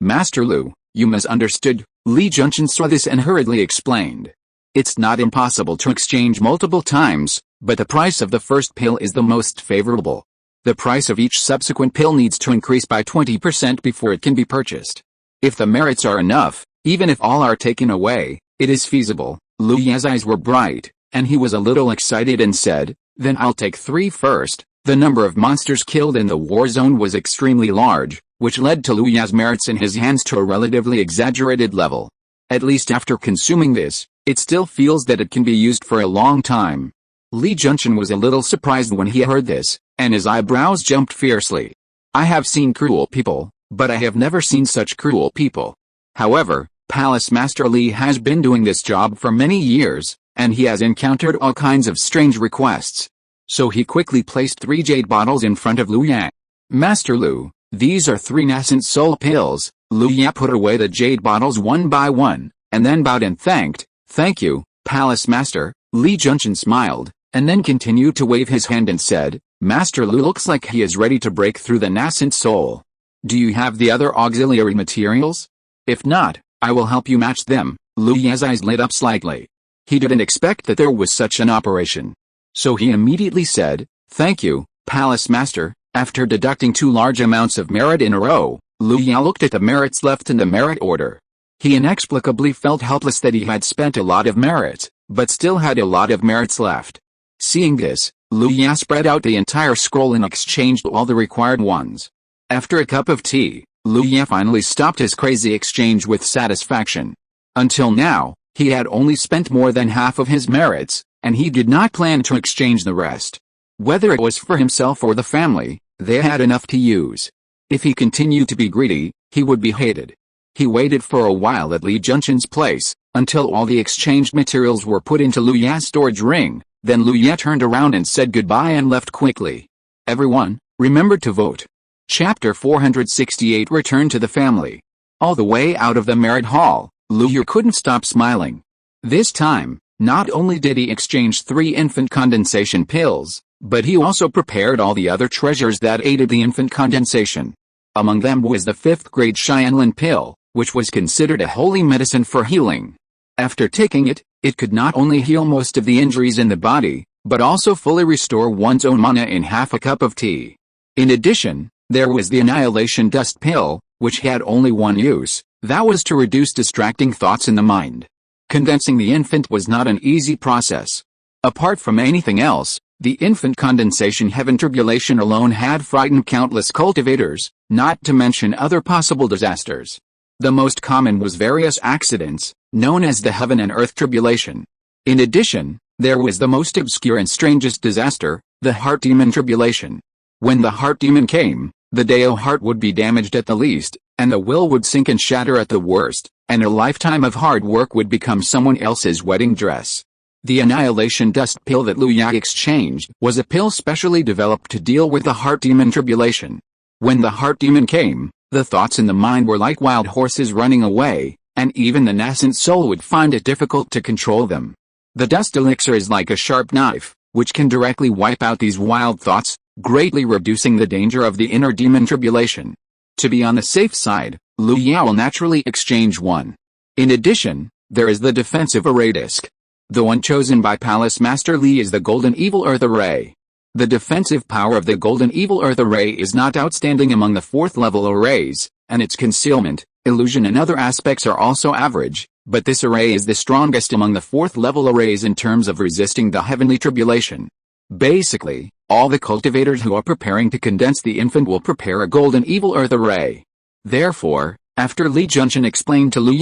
Master Lu, you misunderstood." Li Junchen saw this and hurriedly explained. "It's not impossible to exchange multiple times, but the price of the first pill is the most favorable. The price of each subsequent pill needs to increase by 20% before it can be purchased. If the merits are enough, even if all are taken away, it is feasible." Lu Ya's eyes were bright, and he was a little excited and said, "Then I'll take 3 first." The number of monsters killed in the war zone was extremely large, which led to Lu Ya's merits in his hands to a relatively exaggerated level. At least after consuming this, it still feels that it can be used for a long time. Li Junchen was a little surprised when he heard this, and his eyebrows jumped fiercely. "I have seen cruel people, but I have never seen such cruel people. However, Palace Master Li has been doing this job for many years, and he has encountered all kinds of strange requests." So he quickly placed 3 jade bottles in front of Lu Ya. "Master Lu, these are 3 nascent soul pills." Lu Ya put away the jade bottles one by one, and then bowed and thanked. "Thank you, Palace Master." Li Junchen smiled, and then continued to wave his hand and said, "Master Lu looks like he is ready to break through the nascent soul. Do you have the other auxiliary materials? If not, I will help you match them." Lu Ya's eyes lit up slightly. He didn't expect that there was such an operation. So he immediately said, "Thank you, Palace Master." After deducting 2 large amounts of merit in a row, Lu Ya looked at the merits left in the merit order. He inexplicably felt helpless that he had spent a lot of merits, but still had a lot of merits left. Seeing this, Lu Ya spread out the entire scroll and exchanged all the required ones. After a cup of tea, Lu Ya finally stopped his crazy exchange with satisfaction. Until now, he had only spent more than half of his merits, and he did not plan to exchange the rest. Whether it was for himself or the family, they had enough to use. If he continued to be greedy, he would be hated. He waited for a while at Li Junchen's place, until all the exchanged materials were put into Lu Ya's storage ring. Then Lu Ya turned around and said goodbye and left quickly. Everyone, remember to vote. Chapter 468 Return to the Family. All the way out of the merit hall, Lu Ya couldn't stop smiling. This time, not only did he exchange 3 infant condensation pills, but he also prepared all the other treasures that aided the infant condensation. Among them was the 5th grade Xianlin pill, which was considered a holy medicine for healing. After taking it, it could not only heal most of the injuries in the body, but also fully restore one's own mana in half a cup of tea. In addition, there was the annihilation dust pill, which had only one use, that was to reduce distracting thoughts in the mind. Condensing the infant was not an easy process. Apart from anything else, the infant condensation heaven tribulation alone had frightened countless cultivators, not to mention other possible disasters. The most common was various accidents, known as the heaven and earth tribulation. In addition, there was the most obscure and strangest disaster, the heart demon tribulation. When the heart demon came, the Deo heart would be damaged at the least, and the will would sink and shatter at the worst, and a lifetime of hard work would become someone else's wedding dress. The annihilation dust pill that Lu Ya exchanged was a pill specially developed to deal with the heart demon tribulation. When the heart demon came, the thoughts in the mind were like wild horses running away, and even the nascent soul would find it difficult to control them. The dust elixir is like a sharp knife, which can directly wipe out these wild thoughts, greatly reducing the danger of the inner demon tribulation. To be on the safe side, Lu Ya will naturally exchange one. In addition, there is the defensive array disc. The one chosen by Palace Master Li is the Golden Evil Earth Array. The defensive power of the Golden Evil Earth Array is not outstanding among the 4th level arrays, and its concealment, illusion and other aspects are also average, but this array is the strongest among the 4th level arrays in terms of resisting the heavenly tribulation. Basically, all the cultivators who are preparing to condense the infant will prepare a Golden Evil Earth Array. Therefore, after Li Junchen explained to Lu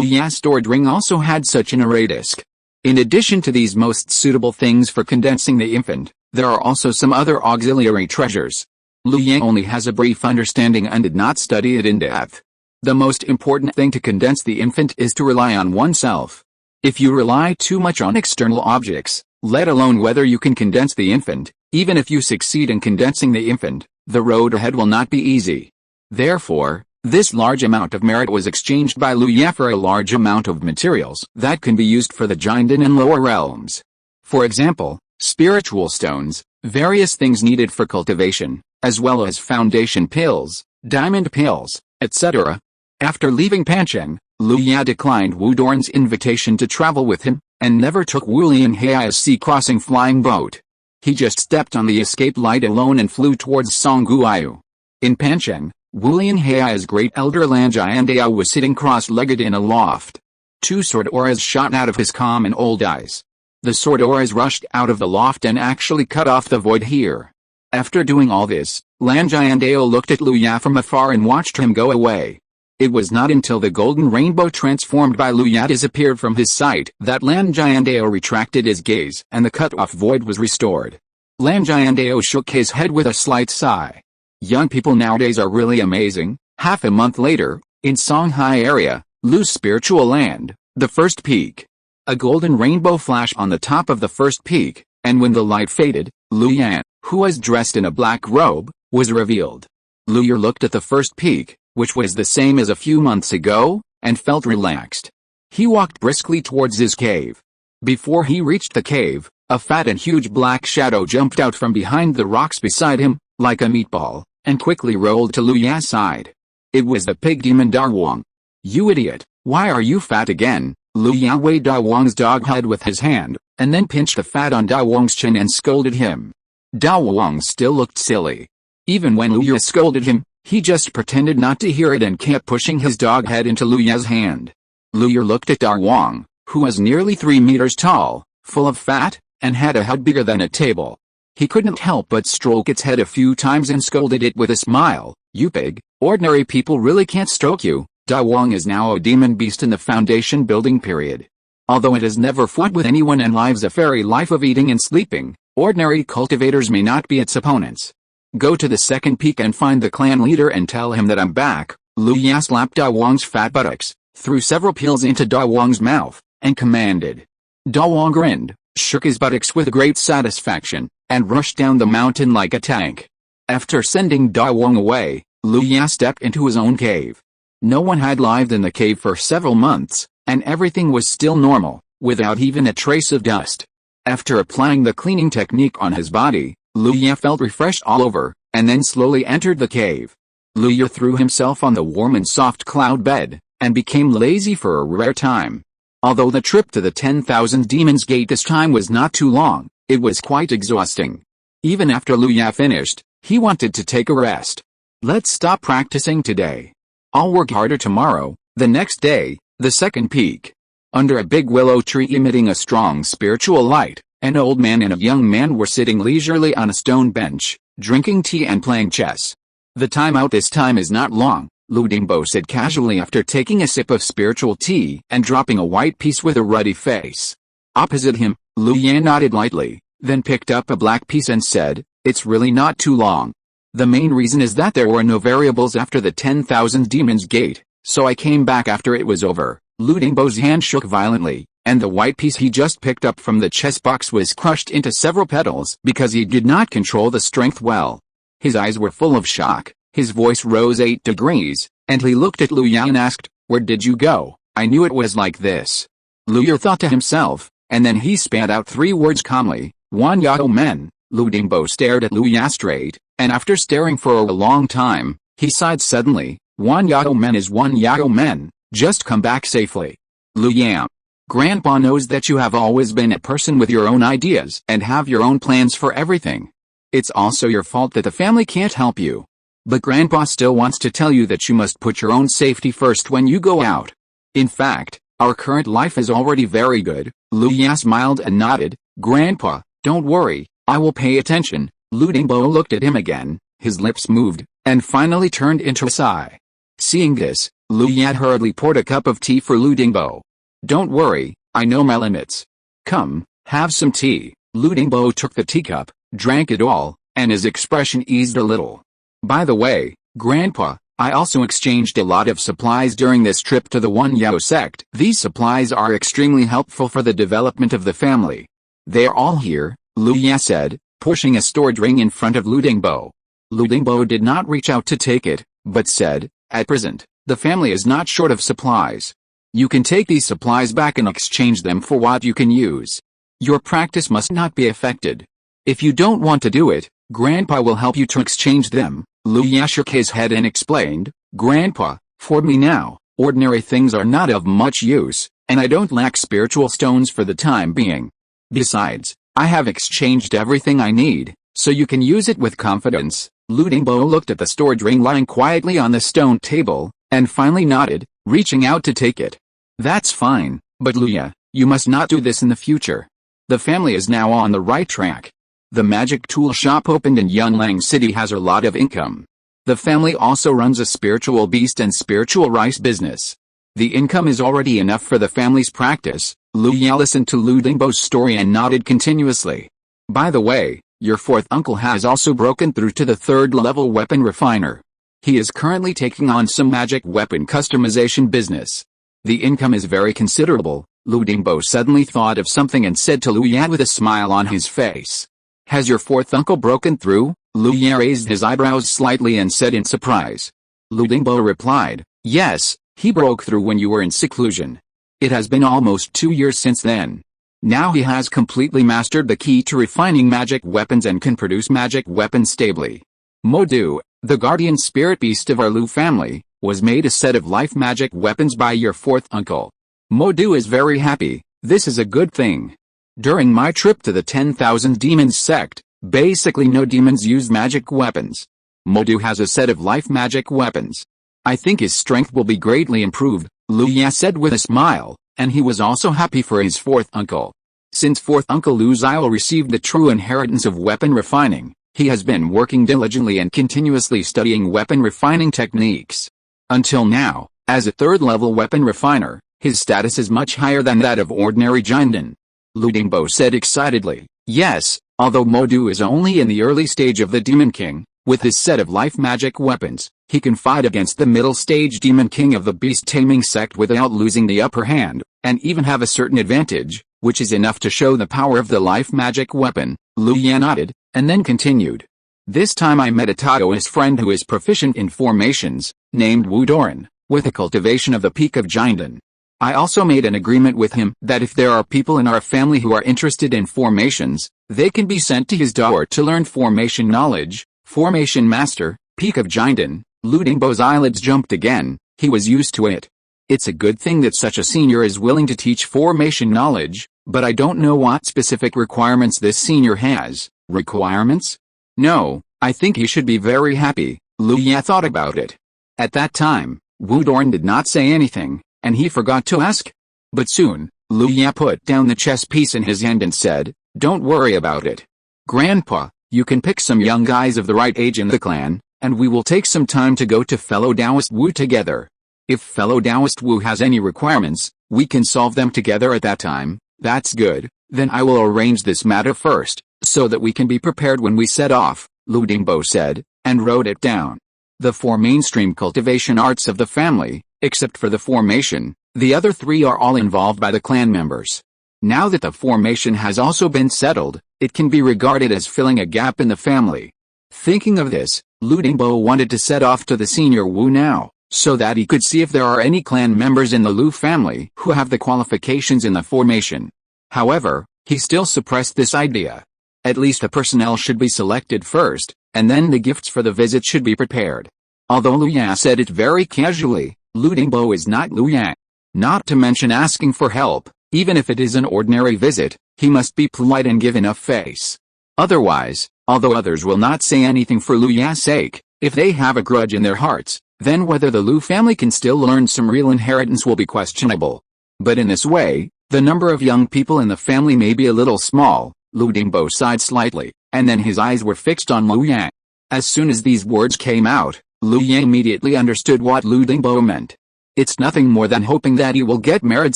Ya's stored ring also had such an array disc. In addition to these most suitable things for condensing the infant, there are also some other auxiliary treasures. Lu Ya only has a brief understanding and did not study it in depth. The most important thing to condense the infant is to rely on oneself. If you rely too much on external objects, let alone whether you can condense the infant, even if you succeed in condensing the infant, the road ahead will not be easy. Therefore, this large amount of merit was exchanged by Lu Ya for a large amount of materials that can be used for the Jinden and lower realms. For example, spiritual stones, various things needed for cultivation, as well as foundation pills, diamond pills, etc. After leaving Pancheng, Lu Ya declined Wu Dorn's invitation to travel with him, and never took Wu Lianhei's sea-crossing flying boat. He just stepped on the escape light alone and flew towards Songguayu. In Pancheng, Wu Lianhei's great elder Lanjiandao was sitting cross-legged in a loft. 2 sword auras shot out of his calm and old eyes. The sword auras rushed out of the loft and actually cut off the void here. After doing all this, Lanjiandao looked at Lu Ya from afar and watched him go away. It was not until the golden rainbow transformed by Lu Ya disappeared from his sight that Lanjiandao retracted his gaze and the cut-off void was restored. Lanjiandao shook his head with a slight sigh. Young people nowadays are really amazing. Half a month later, in Songhai area, Lu's spiritual land, the first peak. A golden rainbow flashed on the top of the first peak, and when the light faded, Lu Yan, who was dressed in a black robe, was revealed. Lu Yer looked at the first peak, which was the same as a few months ago, and felt relaxed. He walked briskly towards his cave. Before he reached the cave, a fat and huge black shadow jumped out from behind the rocks beside him, like a meatball, and quickly rolled to Lu Ya's side. It was the pig demon Dawang. "You idiot, why are you fat again?" Lu Ya weighed Dawang's dog head with his hand, and then pinched the fat on Dawang's chin and scolded him. Dawang still looked silly. Even when Lu Ya scolded him, he just pretended not to hear it and kept pushing his dog head into Lu Ya's hand. Lu Ya looked at Dawang, who was nearly 3 meters tall, full of fat, and had a head bigger than a table. He couldn't help but stroke its head a few times and scolded it with a smile. "You pig, ordinary people really can't stroke you." Dawang is now a demon beast in the foundation building period. Although it has never fought with anyone and lives a fairy life of eating and sleeping, ordinary cultivators may not be its opponents. "Go to the second peak and find the clan leader and tell him that I'm back." Lu Ya slapped Dawang's fat buttocks, threw several pills into Dawang's mouth, and commanded. Dawang grinned, shook his buttocks with great satisfaction, and rushed down the mountain like a tank. After sending Dawang away, Lu Ya stepped into his own cave. No one had lived in the cave for several months, and everything was still normal, without even a trace of dust. After applying the cleaning technique on his body, Lu Ya felt refreshed all over, and then slowly entered the cave. Lu Ya threw himself on the warm and soft cloud bed, and became lazy for a rare time. Although the trip to the 10,000 Demons Gate this time was not too long, it was quite exhausting. Even after Lu Ya finished, he wanted to take a rest. "Let's stop practicing today. I'll work harder tomorrow." The next day, the second peak. Under a big willow tree emitting a strong spiritual light, an old man and a young man were sitting leisurely on a stone bench, drinking tea and playing chess. "The time out this time is not long," Lu Dingbo said casually after taking a sip of spiritual tea and dropping a white piece with a ruddy face. Opposite him, Lu Yan nodded lightly, then picked up a black piece and said, "It's really not too long. The main reason is that there were no variables after the 10,000 Demons Gate, so I came back after it was over." Lu Dingbo's hand shook violently, and the white piece he just picked up from the chess box was crushed into several petals because he did not control the strength well. His eyes were full of shock, his voice rose 8 degrees, and he looked at Lu Yan and asked, "Where did you go? I knew it was like this." Lu Yer thought to himself, and then he spat out 3 words calmly, "Wan Yao Men." Lu Dingbo stared at Lu Ya straight, and after staring for a long time, he sighed suddenly. One Yao Men is one Yao Men, just come back safely. Lu Ya. Grandpa knows that you have always been a person with your own ideas and have your own plans for everything. It's also your fault that the family can't help you. But Grandpa still wants to tell you that you must put your own safety first when you go out. In fact, our current life is already very good. Lu Ya smiled and nodded. Grandpa, don't worry, I will pay attention. Lu Dingbo looked at him again, his lips moved, and finally turned into a sigh. Seeing this, Lu Ya hurriedly poured a cup of tea for Lu Dingbo. Don't worry, I know my limits. Come, have some tea. Lu Dingbo took the teacup, drank it all, and his expression eased a little. By the way, Grandpa, I also exchanged a lot of supplies during this trip to the One Yao sect. These supplies are extremely helpful for the development of the family. They are all here, Lu Ya said, pushing a stored ring in front of Lu Dingbo. Lu Dingbo did not reach out to take it, but said, at present, the family is not short of supplies. You can take these supplies back and exchange them for what you can use. Your practice must not be affected. If you don't want to do it, Grandpa will help you to exchange them. Lu Ya shook his head and explained, Grandpa, for me now, ordinary things are not of much use, and I don't lack spiritual stones for the time being. Besides, I have exchanged everything I need, so you can use it with confidence. Lu Dingbo looked at the stored ring lying quietly on the stone table, and finally nodded, reaching out to take it. That's fine, but Lu Ya, you must not do this in the future. The family is now on the right track. The magic tool shop opened in Yunlang City has a lot of income. The family also runs a spiritual beast and spiritual rice business. The income is already enough for the family's practice. Lu Ya listened to Lu Dingbo's story and nodded continuously. By the way, your fourth uncle has also broken through to the third-level weapon refiner. He is currently taking on some magic weapon customization business. The income is very considerable. Lu Dingbo suddenly thought of something and said to Lu Ya with a smile on his face. Has your fourth uncle broken through? Lu Ya raised his eyebrows slightly and said in surprise. Lu Dingbo replied, yes, he broke through when you were in seclusion. It has been almost 2 years since then. Now he has completely mastered the key to refining magic weapons and can produce magic weapons stably. Modu, the guardian spirit beast of our Lu family, was made a set of life magic weapons by your fourth uncle. Modu is very happy. This is a good thing. During my trip to the 10,000 Demons sect, basically no demons use magic weapons. Modu has a set of life magic weapons. I think his strength will be greatly improved, Lu Ya said with a smile, and he was also happy for his fourth uncle. Since fourth uncle Lu Zile received the true inheritance of weapon refining, he has been working diligently and continuously studying weapon refining techniques. Until now, as a third-level weapon refiner, his status is much higher than that of ordinary Jinden. Lu Dingbo said excitedly, yes, although Modu is only in the early stage of the Demon King, with his set of life magic weapons, he can fight against the middle stage Demon King of the Beast Taming sect without losing the upper hand, and even have a certain advantage, which is enough to show the power of the life magic weapon. Lu Ya nodded, and then continued. This time I met a Taoist friend who is proficient in formations, named Wu Doran, with a cultivation of the peak of Jinden. I also made an agreement with him that if there are people in our family who are interested in formations, they can be sent to his door to learn formation knowledge. Formation master, peak of Jinden. Lu Dingbo's eyelids jumped again. He was used to it. It's a good thing that such a senior is willing to teach formation knowledge, but I don't know what specific requirements this senior has. Requirements? No, I think he should be very happy. Lu Ya thought about it. At that time, Wu Dorn did not say anything, and he forgot to ask. But soon, Lu Ya put down the chess piece in his hand and said, don't worry about it. Grandpa, you can pick some young guys of the right age in the clan, and we will take some time to go to fellow Taoist Wu together. If fellow Taoist Wu has any requirements, we can solve them together at that time. That's good. Then I will arrange this matter first, so that we can be prepared when we set off, Lu Dingbo said, and wrote it down. The 4 mainstream cultivation arts of the family, except for the formation, the other 3 are all involved by the clan members. Now that the formation has also been settled, it can be regarded as filling a gap in the family. Thinking of this, Lu Dingbo wanted to set off to the senior Wu now, so that he could see if there are any clan members in the Lu family who have the qualifications in the formation. However, he still suppressed this idea. At least the personnel should be selected first, and then the gifts for the visit should be prepared. Although Lu Ya said it very casually, Lu Dingbo is not Lu Ya. Not to mention asking for help, even if it is an ordinary visit, he must be polite and give enough face. Otherwise, although others will not say anything for Lu Ya's sake, if they have a grudge in their hearts, then whether the Lu family can still learn some real inheritance will be questionable. But in this way, the number of young people in the family may be a little small. Lu Dingbo sighed slightly, and then his eyes were fixed on Lu Ya. As soon as these words came out, Lu Ya immediately understood what Lu Dingbo meant. It's nothing more than hoping that he will get married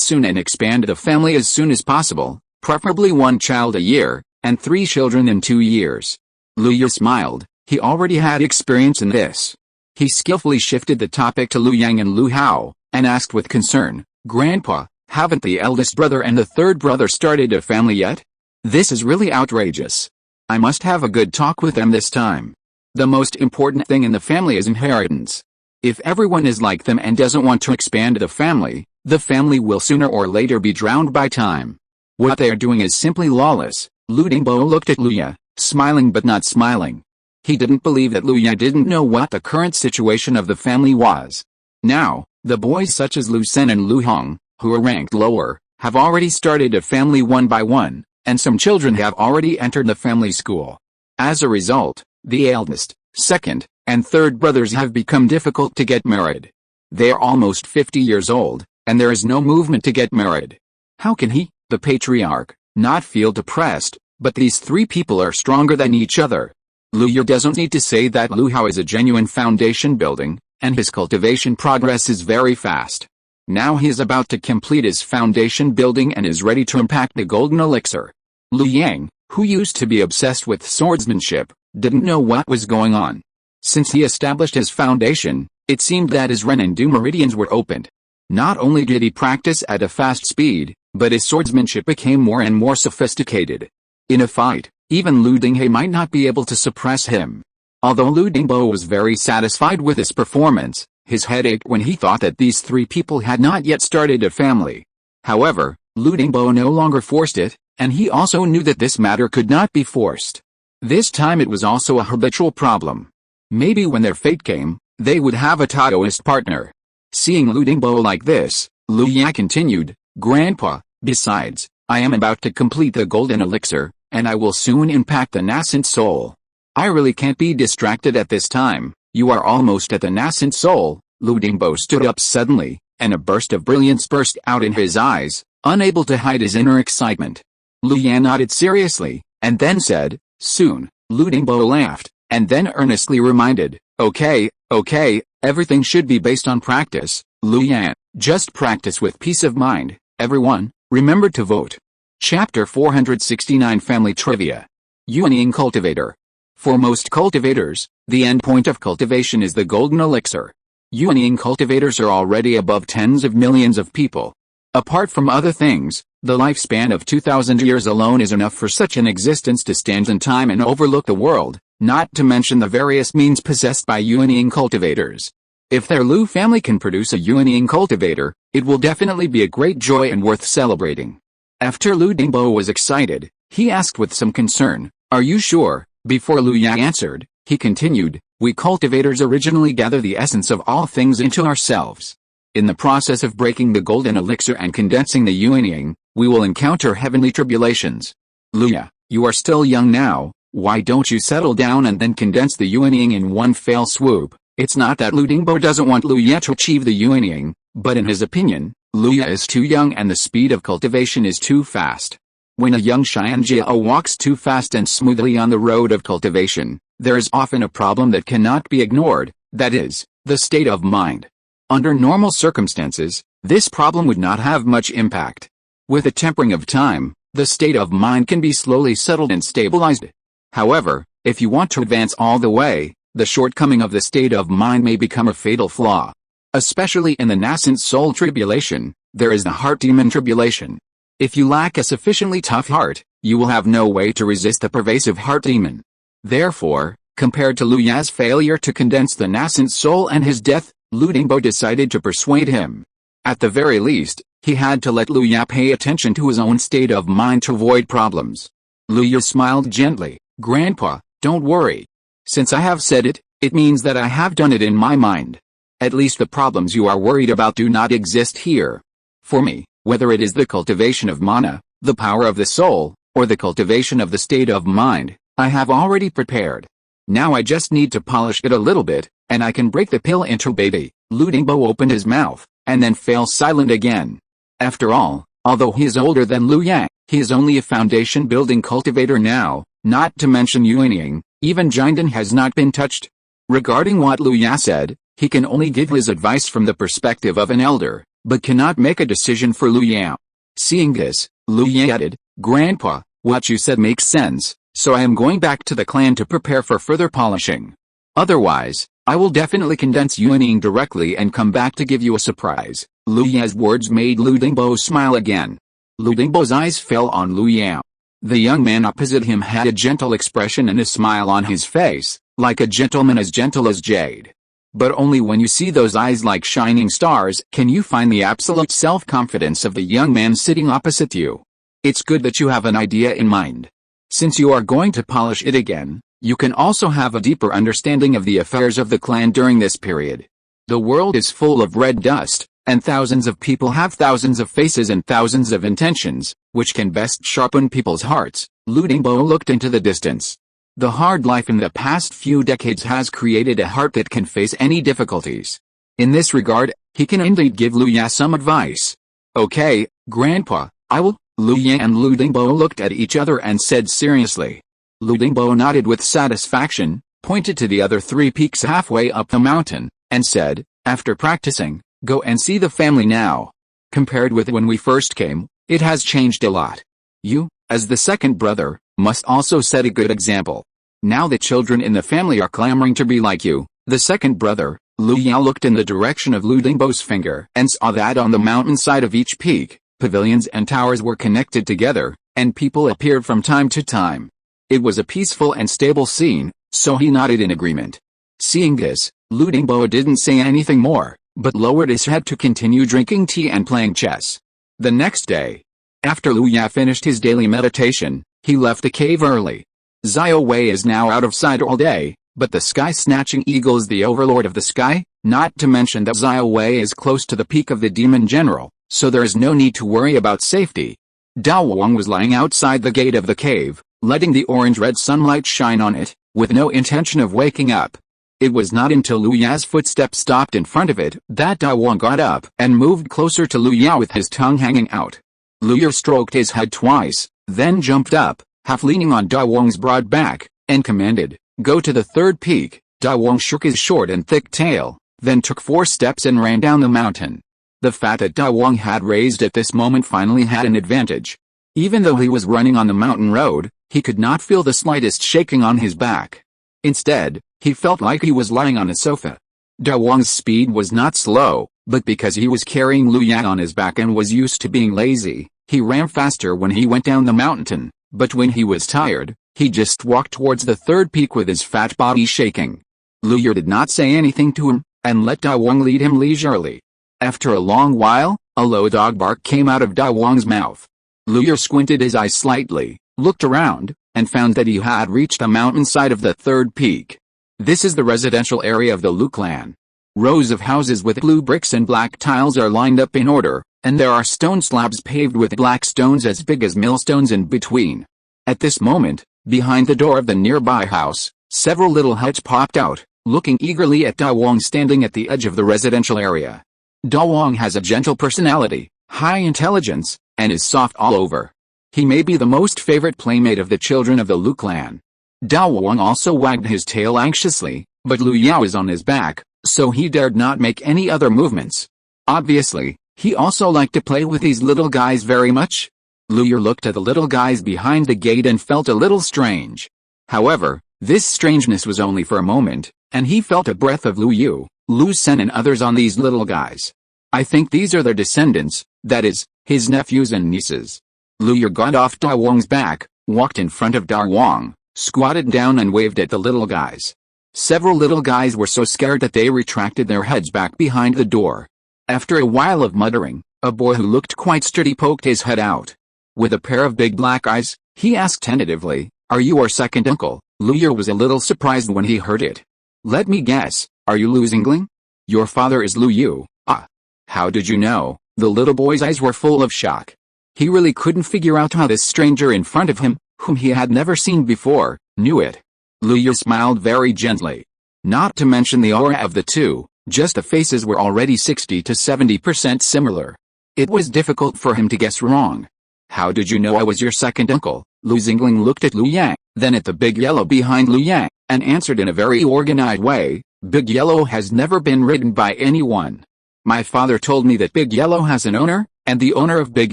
soon and expand the family as soon as possible, preferably 1 child a year, and 3 children in 2 years. Lu Ya smiled. He already had experience in this. He skillfully shifted the topic to Lu Yang and Lu Hao, and asked with concern, "Grandpa, haven't the eldest brother and the third brother started a family yet? This is really outrageous. I must have a good talk with them this time. The most important thing in the family is inheritance. If everyone is like them and doesn't want to expand the family will sooner or later be drowned by time. What they are doing is simply lawless." Lu Dingbo looked at Lu Ya, smiling but not smiling. He didn't believe that Lu Ya didn't know what the current situation of the family was. Now, the boys such as Lu Sen and Lu Hong, who are ranked lower, have already started a family one by one, and some children have already entered the family school. As a result, the eldest, second, and third brothers have become difficult to get married. They are almost 50 years old, and there is no movement to get married. How can he, the patriarch, not feel depressed? But these 3 people are stronger than each other. Lu Ya doesn't need to say that Lu Hao is a genuine foundation building, and his cultivation progress is very fast. Now he is about to complete his foundation building and is ready to impact the golden elixir. Lu Yang, who used to be obsessed with swordsmanship, didn't know what was going on. Since he established his foundation, it seemed that his Ren and Du meridians were opened. Not only did he practice at a fast speed, but his swordsmanship became more and more sophisticated. In a fight, even Lu Dinghe might not be able to suppress him. Although Lu Dingbo was very satisfied with his performance, his head ached when he thought that these 3 people had not yet started a family. However, Lu Dingbo no longer forced it, and he also knew that this matter could not be forced. This time it was also a habitual problem. Maybe when their fate came, they would have a Taoist partner. Seeing Lu Dingbo like this, Lu Ya continued, "Grandpa, besides, I am about to complete the golden elixir, and I will soon impact the nascent soul. I really can't be distracted at this time. You are almost at the nascent soul." Lu Dingbo stood up suddenly, and a burst of brilliance burst out in his eyes, unable to hide his inner excitement. Lu Ya nodded seriously, and then said, "Soon." Lu Dingbo laughed, and then earnestly reminded, Okay, everything should be based on practice, Lu Ya. Just practice with peace of mind. Everyone, remember to vote." Chapter 469 Family Trivia. Unyielding Cultivator. For most cultivators, the end point of cultivation is the golden elixir. Unyielding cultivators are already above tens of millions of people. Apart from other things, the lifespan of 2,000 years alone is enough for such an existence to stand in time and overlook the world, not to mention the various means possessed by unyielding cultivators. If their Lu family can produce a unyielding cultivator, it will definitely be a great joy and worth celebrating. After Lu Dingbo was excited, he asked with some concern, "Are you sure?" Before Lu Ya answered, he continued, "We cultivators originally gather the essence of all things into ourselves. In the process of breaking the golden elixir and condensing the unyielding, we will encounter heavenly tribulations. Lu Ya, you are still young now, why don't you settle down and then condense the unyielding in one fell swoop?" It's not that Lu Dingbo doesn't want Lu Ya to achieve the unyielding, but in his opinion, Lu Ya is too young and the speed of cultivation is too fast. When a young Xianjiao walks too fast and smoothly on the road of cultivation, there is often a problem that cannot be ignored, that is, the state of mind. Under normal circumstances, this problem would not have much impact. With a tempering of time, the state of mind can be slowly settled and stabilized. However, if you want to advance all the way, the shortcoming of the state of mind may become a fatal flaw. Especially in the nascent soul tribulation, there is the heart demon tribulation. If you lack a sufficiently tough heart, you will have no way to resist the pervasive heart demon. Therefore, compared to Lu Ya's failure to condense the nascent soul and his death, Lu Dingbo decided to persuade him. At the very least, he had to let Lu Ya pay attention to his own state of mind to avoid problems. Lu smiled gently. Grandpa, don't worry. Since I have said it, it means that I have done it in my mind. At least the problems you are worried about do not exist here. For me, whether it is the cultivation of mana, the power of the soul, or the cultivation of the state of mind, I have already prepared. Now I just need to polish it a little bit, and I can break the pill into baby. Lu Dingbo opened his mouth, and then fell silent again. After all, although he is older than Lu Yang, he is only a foundation-building cultivator now, not to mention Yuanying, even Jinden has not been touched. Regarding what Lu Ya said, he can only give his advice from the perspective of an elder, but cannot make a decision for Lu Ya. Seeing this, Lu Ya added, Grandpa, what you said makes sense, so I am going back to the clan to prepare for further polishing. Otherwise, I will definitely condense Yuanying directly and come back to give you a surprise. Lu Ya's words made Lu Dingbo smile again. Lu Dingbo's eyes fell on Lu Ya. The young man opposite him had a gentle expression and a smile on his face, like a gentleman as gentle as jade. But only when you see those eyes like shining stars can you find the absolute self-confidence of the young man sitting opposite you. It's good that you have an idea in mind. Since you are going to polish it again, you can also have a deeper understanding of the affairs of the clan during this period. The world is full of red dust, and thousands of people have thousands of faces and thousands of intentions, which can best sharpen people's hearts. Lu Dingbo looked into the distance. The hard life in the past few decades has created a heart that can face any difficulties. In this regard, he can indeed give Lu Ya some advice. Okay, Grandpa, I will. Lu Ya and Lu Dingbo looked at each other and said seriously. Lu Dingbo nodded with satisfaction, pointed to the other 3 peaks halfway up the mountain, and said, after practicing, go and see the family now. Compared with when we first came, it has changed a lot. You, as the second brother, must also set a good example. Now the children in the family are clamoring to be like you. The second brother, Lu Ya, looked in the direction of Lu Dingbo's finger and saw that on the mountainside of each peak, pavilions and towers were connected together, and people appeared from time to time. It was a peaceful and stable scene, so he nodded in agreement. Seeing this, Lu Dingbo didn't say anything more, but lowered his head to continue drinking tea and playing chess. The next day, after Lu Ya finished his daily meditation, he left the cave early. Xiao Wei is now out of sight all day, but the sky-snatching eagle is the overlord of the sky, not to mention that Xiao Wei is close to the peak of the demon general, so there is no need to worry about safety. Dao Wang was lying outside the gate of the cave, letting the orange-red sunlight shine on it, with no intention of waking up. It was not until Lu Ya's footsteps stopped in front of it that Dao Wang got up and moved closer to Lu Ya with his tongue hanging out. Lu Ya stroked his head twice, then jumped up, half leaning on Dao Wang's broad back, and commanded, go to the 3rd peak. Dao Wang shook his short and thick tail, then took 4 steps and ran down the mountain. The fat that Dao Wang had raised at this moment finally had an advantage. Even though he was running on the mountain road, he could not feel the slightest shaking on his back. Instead, he felt like he was lying on a sofa. Dao Wang's speed was not slow, but because he was carrying Lu Ya on his back and was used to being lazy, he ran faster when he went down the mountain, but when he was tired, he just walked towards the 3rd peak with his fat body shaking. Lu Ya did not say anything to him, and let Dao Wang lead him leisurely. After a long while, a low dog bark came out of Dao Wang's mouth. Lu Ya squinted his eyes slightly, looked around, and found that he had reached the mountainside of the 3rd peak. This is the residential area of the Lu clan. Rows of houses with blue bricks and black tiles are lined up in order, and there are stone slabs paved with black stones as big as millstones in between. At this moment, behind the door of the nearby house, several little huts popped out, looking eagerly at Dao Wang standing at the edge of the residential area. Dao Wang has a gentle personality, high intelligence, and is soft all over. He may be the most favorite playmate of the children of the Lu clan. Dao Wang also wagged his tail anxiously, but Lu Ya was on his back, so he dared not make any other movements. Obviously, he also liked to play with these little guys very much. Lu Ya looked at the little guys behind the gate and felt a little strange. However, this strangeness was only for a moment, and he felt a breath of Lu Yu, Lu Sen and others on these little guys. I think these are their descendants, that is, his nephews and nieces. Lu Ya got off Dao Wang's back, walked in front of Dao Wang, squatted down and waved at the little guys. Several little guys were so scared that they retracted their heads back behind the door. After a while of muttering, a boy who looked quite sturdy poked his head out. with a pair of big black eyes, he asked tentatively, "Are you our second uncle?" Lu Yu was a little surprised when he heard it. "Let me guess, are you Lu Xingling? Your father is Lu Yu." "Ah. How did you know?" The little boy's eyes were full of shock. He really couldn't figure out how this stranger in front of him, whom he had never seen before, knew it. Lu Yu smiled very gently. Not to mention the aura of the two, just the faces were already 60 to 70% similar. It was difficult for him to guess wrong. "How did you know I was your second uncle?" Lu Xingling looked at Lu Yang, then at the big yellow behind Lu Yang, and answered in a very organized way, "Big Yellow has never been ridden by anyone. My father told me that Big Yellow has an owner, and the owner of Big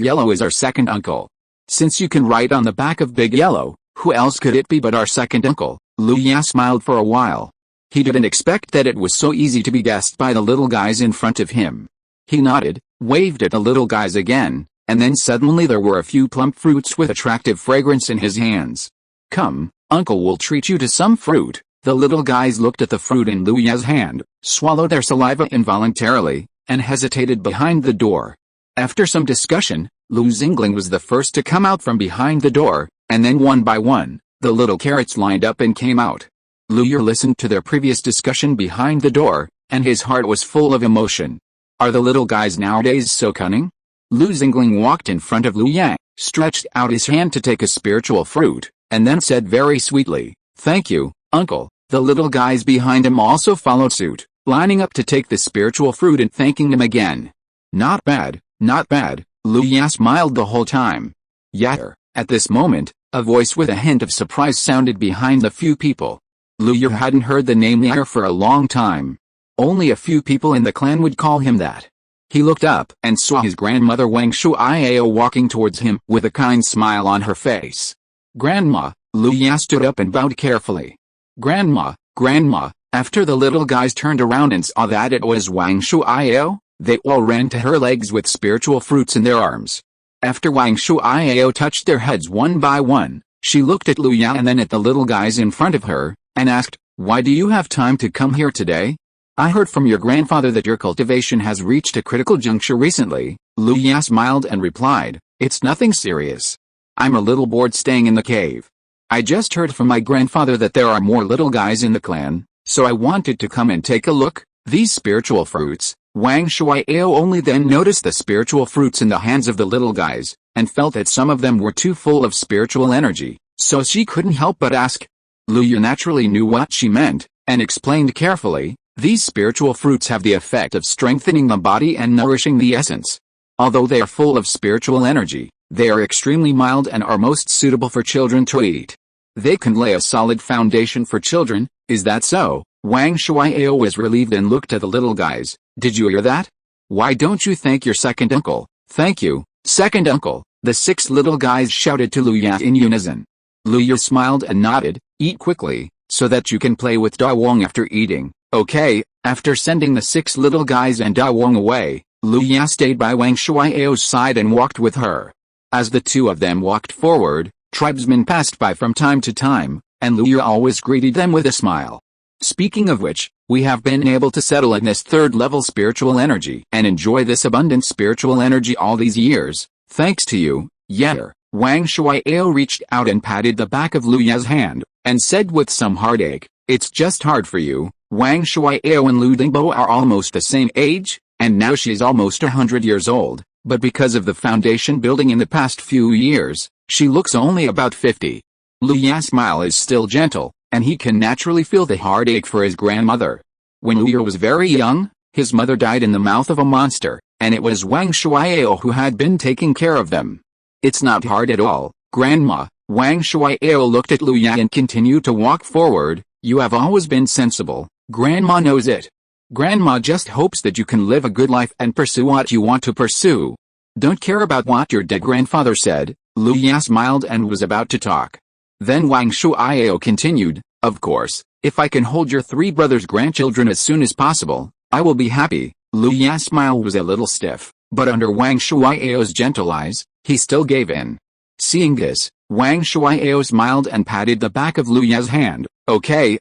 Yellow is our second uncle. Since you can ride on the back of Big Yellow, who else could it be but our second uncle?" Lu Yang smiled for a while. He didn't expect that it was so easy to be guessed by the little guys in front of him. He nodded, waved at the little guys again, and then suddenly there were a few plump fruits with attractive fragrance in his hands. "Come, uncle will treat you to some fruit." The little guys looked at the fruit in Lu Ya's hand, swallowed their saliva involuntarily, and hesitated behind the door. After some discussion, Lu Xingling was the first to come out from behind the door, and then one by one, the little carrots lined up and came out. Lu Yu listened to their previous discussion behind the door, and his heart was full of emotion. Are the little guys nowadays so cunning? Lu Xingling walked in front of Lu Yang, stretched out his hand to take a spiritual fruit, and then said very sweetly, "Thank you, uncle." The little guys behind him also followed suit, lining up to take the spiritual fruit and thanking him again. Not bad, not bad, Lu Yang smiled the whole time. Yatter. At this moment, a voice with a hint of surprise sounded behind the few people. Lu Yu hadn't heard the name Yatter for a long time. Only a few people in the clan would call him that. He looked up and saw his grandmother Wang Shuiao walking towards him with a kind smile on her face. "Grandma," Lu Yu stood up and bowed carefully. "Grandma, Grandma." After the little guys turned around and saw that it was Wang Shuiao, they all ran to her legs with spiritual fruits in their arms. After Wang Shuiao touched their heads one by one, she looked at Lu Yu and then at the little guys in front of her, and asked, "Why do you have time to come here today? I heard from your grandfather that your cultivation has reached a critical juncture recently." Lu Yu smiled and replied, "It's nothing serious. I'm a little bored staying in the cave. I just heard from my grandfather that there are more little guys in the clan, so I wanted to come and take a look." These spiritual fruits, Wang Shuiao only then noticed the spiritual fruits in the hands of the little guys, and felt that some of them were too full of spiritual energy, so she couldn't help but ask. Lu Yu naturally knew what she meant, and explained carefully, "These spiritual fruits have the effect of strengthening the body and nourishing the essence. Although they are full of spiritual energy, they are extremely mild and are most suitable for children to eat. They can lay a solid foundation for children." "Is that so?" Wang Shuiao was relieved and looked at the little guys. "Did you hear that? Why don't you thank your second uncle?" "Thank you, second uncle," the 6 little guys shouted to Lu Yu in unison. Lu Yu smiled and nodded. "Eat quickly, so that you can play with Da Wong after eating." "Okay." After sending the 6 little guys and Da Wong away, Lu Yu stayed by Wang Shuiao's side and walked with her. As the two of them walked forward, tribesmen passed by from time to time, and Lu Yu always greeted them with a smile. Speaking of which, we have been able to settle in this 3rd level spiritual energy and enjoy this abundant spiritual energy all these years, thanks to you, Yatter. Wang Shuiao reached out and patted the back of Lu Yu's hand, and said with some heartache, "It's just hard for you. Wang Shuiao and Lu Dingbo are almost the same age, and now she's almost 100 years old, but because of the foundation building in the past few years, she looks only about 50. Lu Yu's smile is still gentle, and he can naturally feel the heartache for his grandmother. When Lu Yu was very young, his mother died in the mouth of a monster, and it was Wang Shuiao who had been taking care of them. "It's not hard at all, Grandma." Wang Shuiao looked at Lu Yu and continued to walk forward. "You have always been sensible, Grandma knows it. Grandma just hopes that you can live a good life and pursue what you want to pursue. Don't care about what your dead grandfather said." Lu Yu smiled and was about to talk. Then Wang Shuiao continued, "Of course, if I can hold your 3 brothers' grandchildren as soon as possible, I will be happy." Lu Yu's smile was a little stiff, but under Wang Shuiao's gentle eyes, he still gave in. Seeing this, Wang Shuiao smiled and patted the back of Lu Yu's hand. Okay,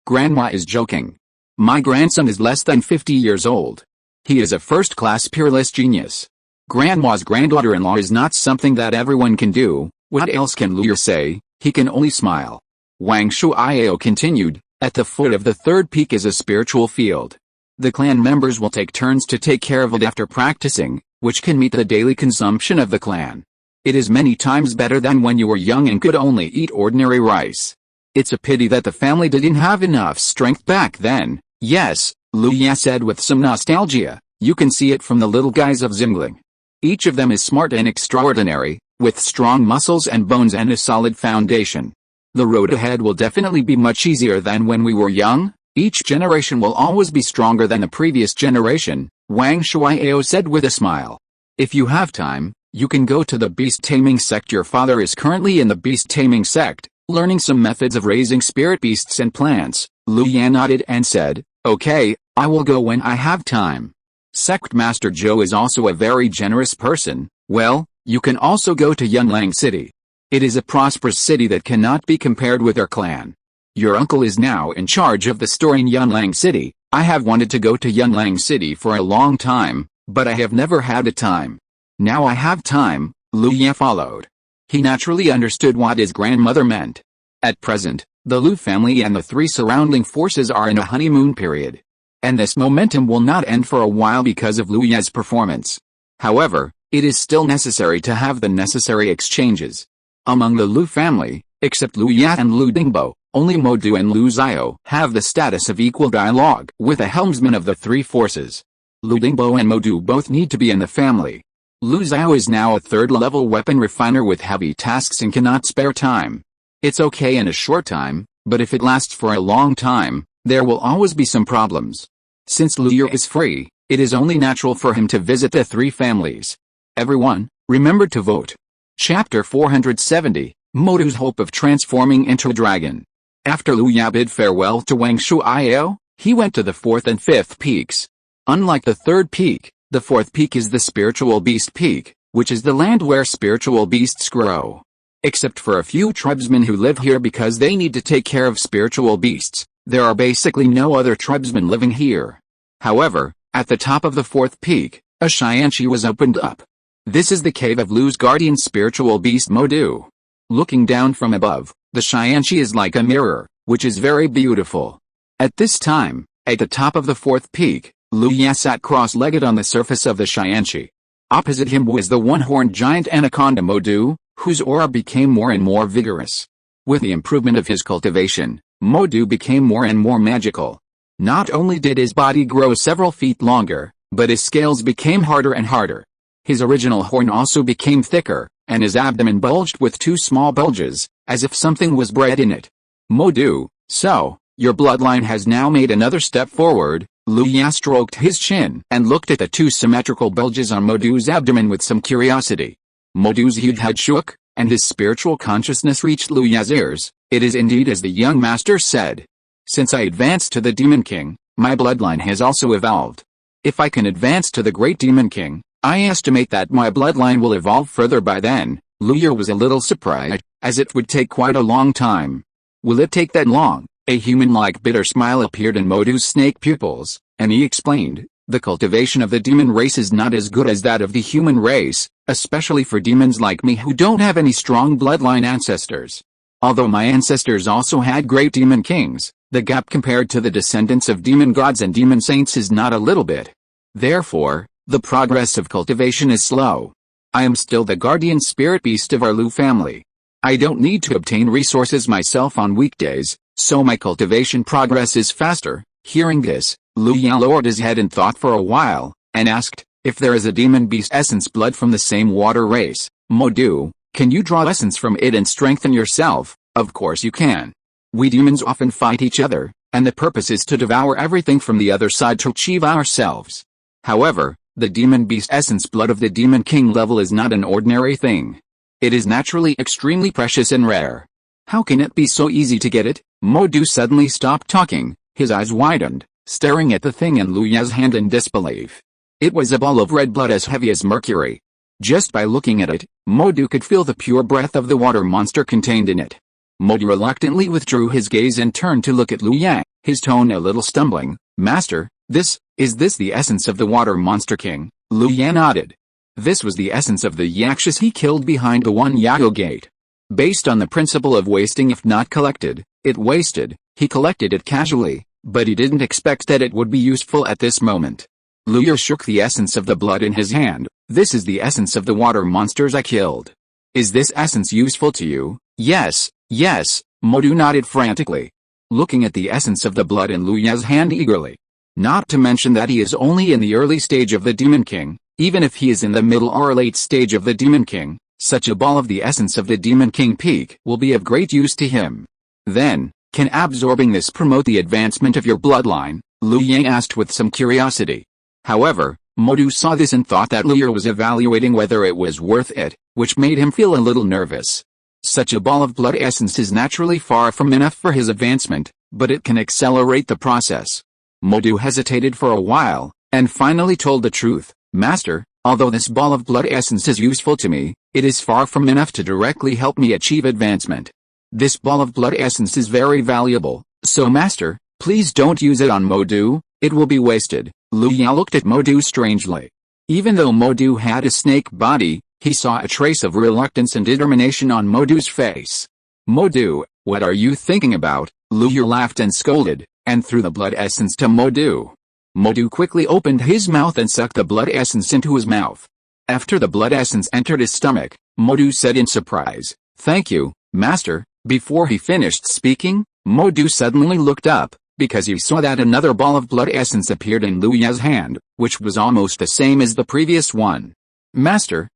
Grandma is joking. My grandson is less than 50 years old. He is a first-class peerless genius. Grandma's granddaughter-in-law is not something that everyone can do. What else can Lu Ye say? He can only smile. Wang Shuiao continued, at the foot of the third peak is a spiritual field. The clan members will take turns to take care of it after practicing, which can meet the daily consumption of the clan. It is many times better than when you were young and could only eat ordinary rice. It's a pity that the family didn't have enough strength back then. Yes, Lu Ye said with some nostalgia, you can see it from the little guys of Zingling. Each of them is smart and extraordinary, with strong muscles and bones and a solid foundation. The road ahead will definitely be much easier than when we were young. Each generation will always be stronger than the previous generation, Wang Shuiao said with a smile. If you have time, you can go to the beast taming sect. Your father is currently in the beast taming sect, learning some methods of raising spirit beasts and plants. Lu Ye nodded and said, okay, I will go when I have time. Sect Master Zhou is also a very generous person. Well, you can also go to Yunlang City. It is a prosperous city that cannot be compared with our clan. Your uncle is now in charge of the store in Yunlang City. I have wanted to go to Yunlang City for a long time, but I have never had the time. Now I have time, Lu Ye followed. He naturally understood what his grandmother meant. At present, the Lu family and the three surrounding forces are in a honeymoon period. And this momentum will not end for a while because of Lu Ye's performance. However, it is still necessary to have the necessary exchanges. Among the Lu family, except Lu Ye and Lu Dingbo, only Mo Du and Lu Xiao have the status of equal dialogue with a helmsman of the three forces. Lu Dingbo and Mo Du both need to be in the family. Lu Xiao is now a third-level weapon refiner with heavy tasks and cannot spare time. It's okay in a short time, but if it lasts for a long time, there will always be some problems. Since Lu Ye is free, it is only natural for him to visit the three families. Everyone, remember to vote. Chapter 470, Mo Du's Hope of Transforming into a Dragon. After Lu Ye bid farewell to Wang Shuiao, he went to the fourth and fifth peaks. Unlike the third peak, the fourth peak is the spiritual beast peak, which is the land where spiritual beasts grow. Except for a few tribesmen who live here because they need to take care of spiritual beasts, there are basically no other tribesmen living here. However, at the top of the fourth peak, a Xianqi was opened up. This is the cave of Lu's guardian spiritual beast Mo Du. Looking down from above, the Xianqi is like a mirror, which is very beautiful. At this time, at the top of the fourth peak, Lu Ye sat cross-legged on the surface of the Xianqi. Opposite him was the one-horned giant anaconda Mo Du, whose aura became more and more vigorous. With the improvement of his cultivation, Mo Du became more and more magical. Not only did his body grow several feet longer, but his scales became harder and harder. His original horn also became thicker, and his abdomen bulged with two small bulges, as if something was bred in it. Mo Du, so, your bloodline has now made another step forward. Lu Ye stroked his chin and looked at the two symmetrical bulges on Mo Du's abdomen with some curiosity. Mo Du's huge head shook, and his spiritual consciousness reached Lu Ye's ears. It is indeed as the young master said. Since I advanced to the Demon King, my bloodline has also evolved. If I can advance to the Great Demon King, I estimate that my bloodline will evolve further by then. Lu Ye was a little surprised, as it would take quite a long time. Will it take that long? A human-like bitter smile appeared in Mo Du's snake pupils, and he explained, the cultivation of the demon race is not as good as that of the human race, especially for demons like me who don't have any strong bloodline ancestors. Although my ancestors also had great demon kings, the gap compared to the descendants of demon gods and demon saints is not a little bit. Therefore, the progress of cultivation is slow. I am still the guardian spirit beast of our Lu family. I don't need to obtain resources myself on weekdays, so my cultivation progress is faster. Hearing this, Lu Ye lowered his head in thought for a while, and asked, if there is a demon beast essence blood from the same water race, Mo Du, can you draw essence from it and strengthen yourself? Of course you can. We demons often fight each other, and the purpose is to devour everything from the other side to achieve ourselves. However, the demon beast essence blood of the demon king level is not an ordinary thing. It is naturally extremely precious and rare. How can it be so easy to get it? Mo Du suddenly stopped talking, his eyes widened, staring at the thing in Lu Ye's hand in disbelief. It was a ball of red blood as heavy as mercury. Just by looking at it, Mo Du could feel the pure breath of the water monster contained in it. Mo Du reluctantly withdrew his gaze and turned to look at Lu Ye, his tone a little stumbling. Master, is this the essence of the water monster king? Lu Ye nodded. This was the essence of the Yakshas he killed behind the unyielding gate. Based on the principle of wasting if not collected, it wasted. He collected it casually, but he didn't expect that it would be useful at this moment. Luya shook the essence of the blood in his hand. This is the essence of the water monsters I killed. Is this essence useful to you? Yes, yes, Modu nodded frantically, looking at the essence of the blood in Luya's hand eagerly. Not to mention that he is only in the early stage of the Demon King. Even if he is in the middle or late stage of the Demon King, such a ball of the essence of the Demon King peak will be of great use to him. Then, can absorbing this promote the advancement of your bloodline? Lu Yang asked with some curiosity. However, Modu saw this and thought that Liu was evaluating whether it was worth it, which made him feel a little nervous. Such a ball of blood essence is naturally far from enough for his advancement, but it can accelerate the process. Modu hesitated for a while, and finally told the truth. Master, although this ball of blood essence is useful to me, it is far from enough to directly help me achieve advancement. This ball of blood essence is very valuable, so Master, please don't use it on Modu, it will be wasted. Lu Ya looked at Modu strangely. Even though Modu had a snake body, he saw a trace of reluctance and determination on Modu's face. Modu, what are you thinking about? Lu Ya laughed and scolded, and threw the blood essence to Modu. Modu quickly opened his mouth and sucked the blood essence into his mouth. After the blood essence entered his stomach, Modu said in surprise, "Thank you, Master." Before he finished speaking, Modu suddenly looked up, because he saw that another ball of blood essence appeared in Lu Ya's hand, which was almost the same as the previous one. "Master,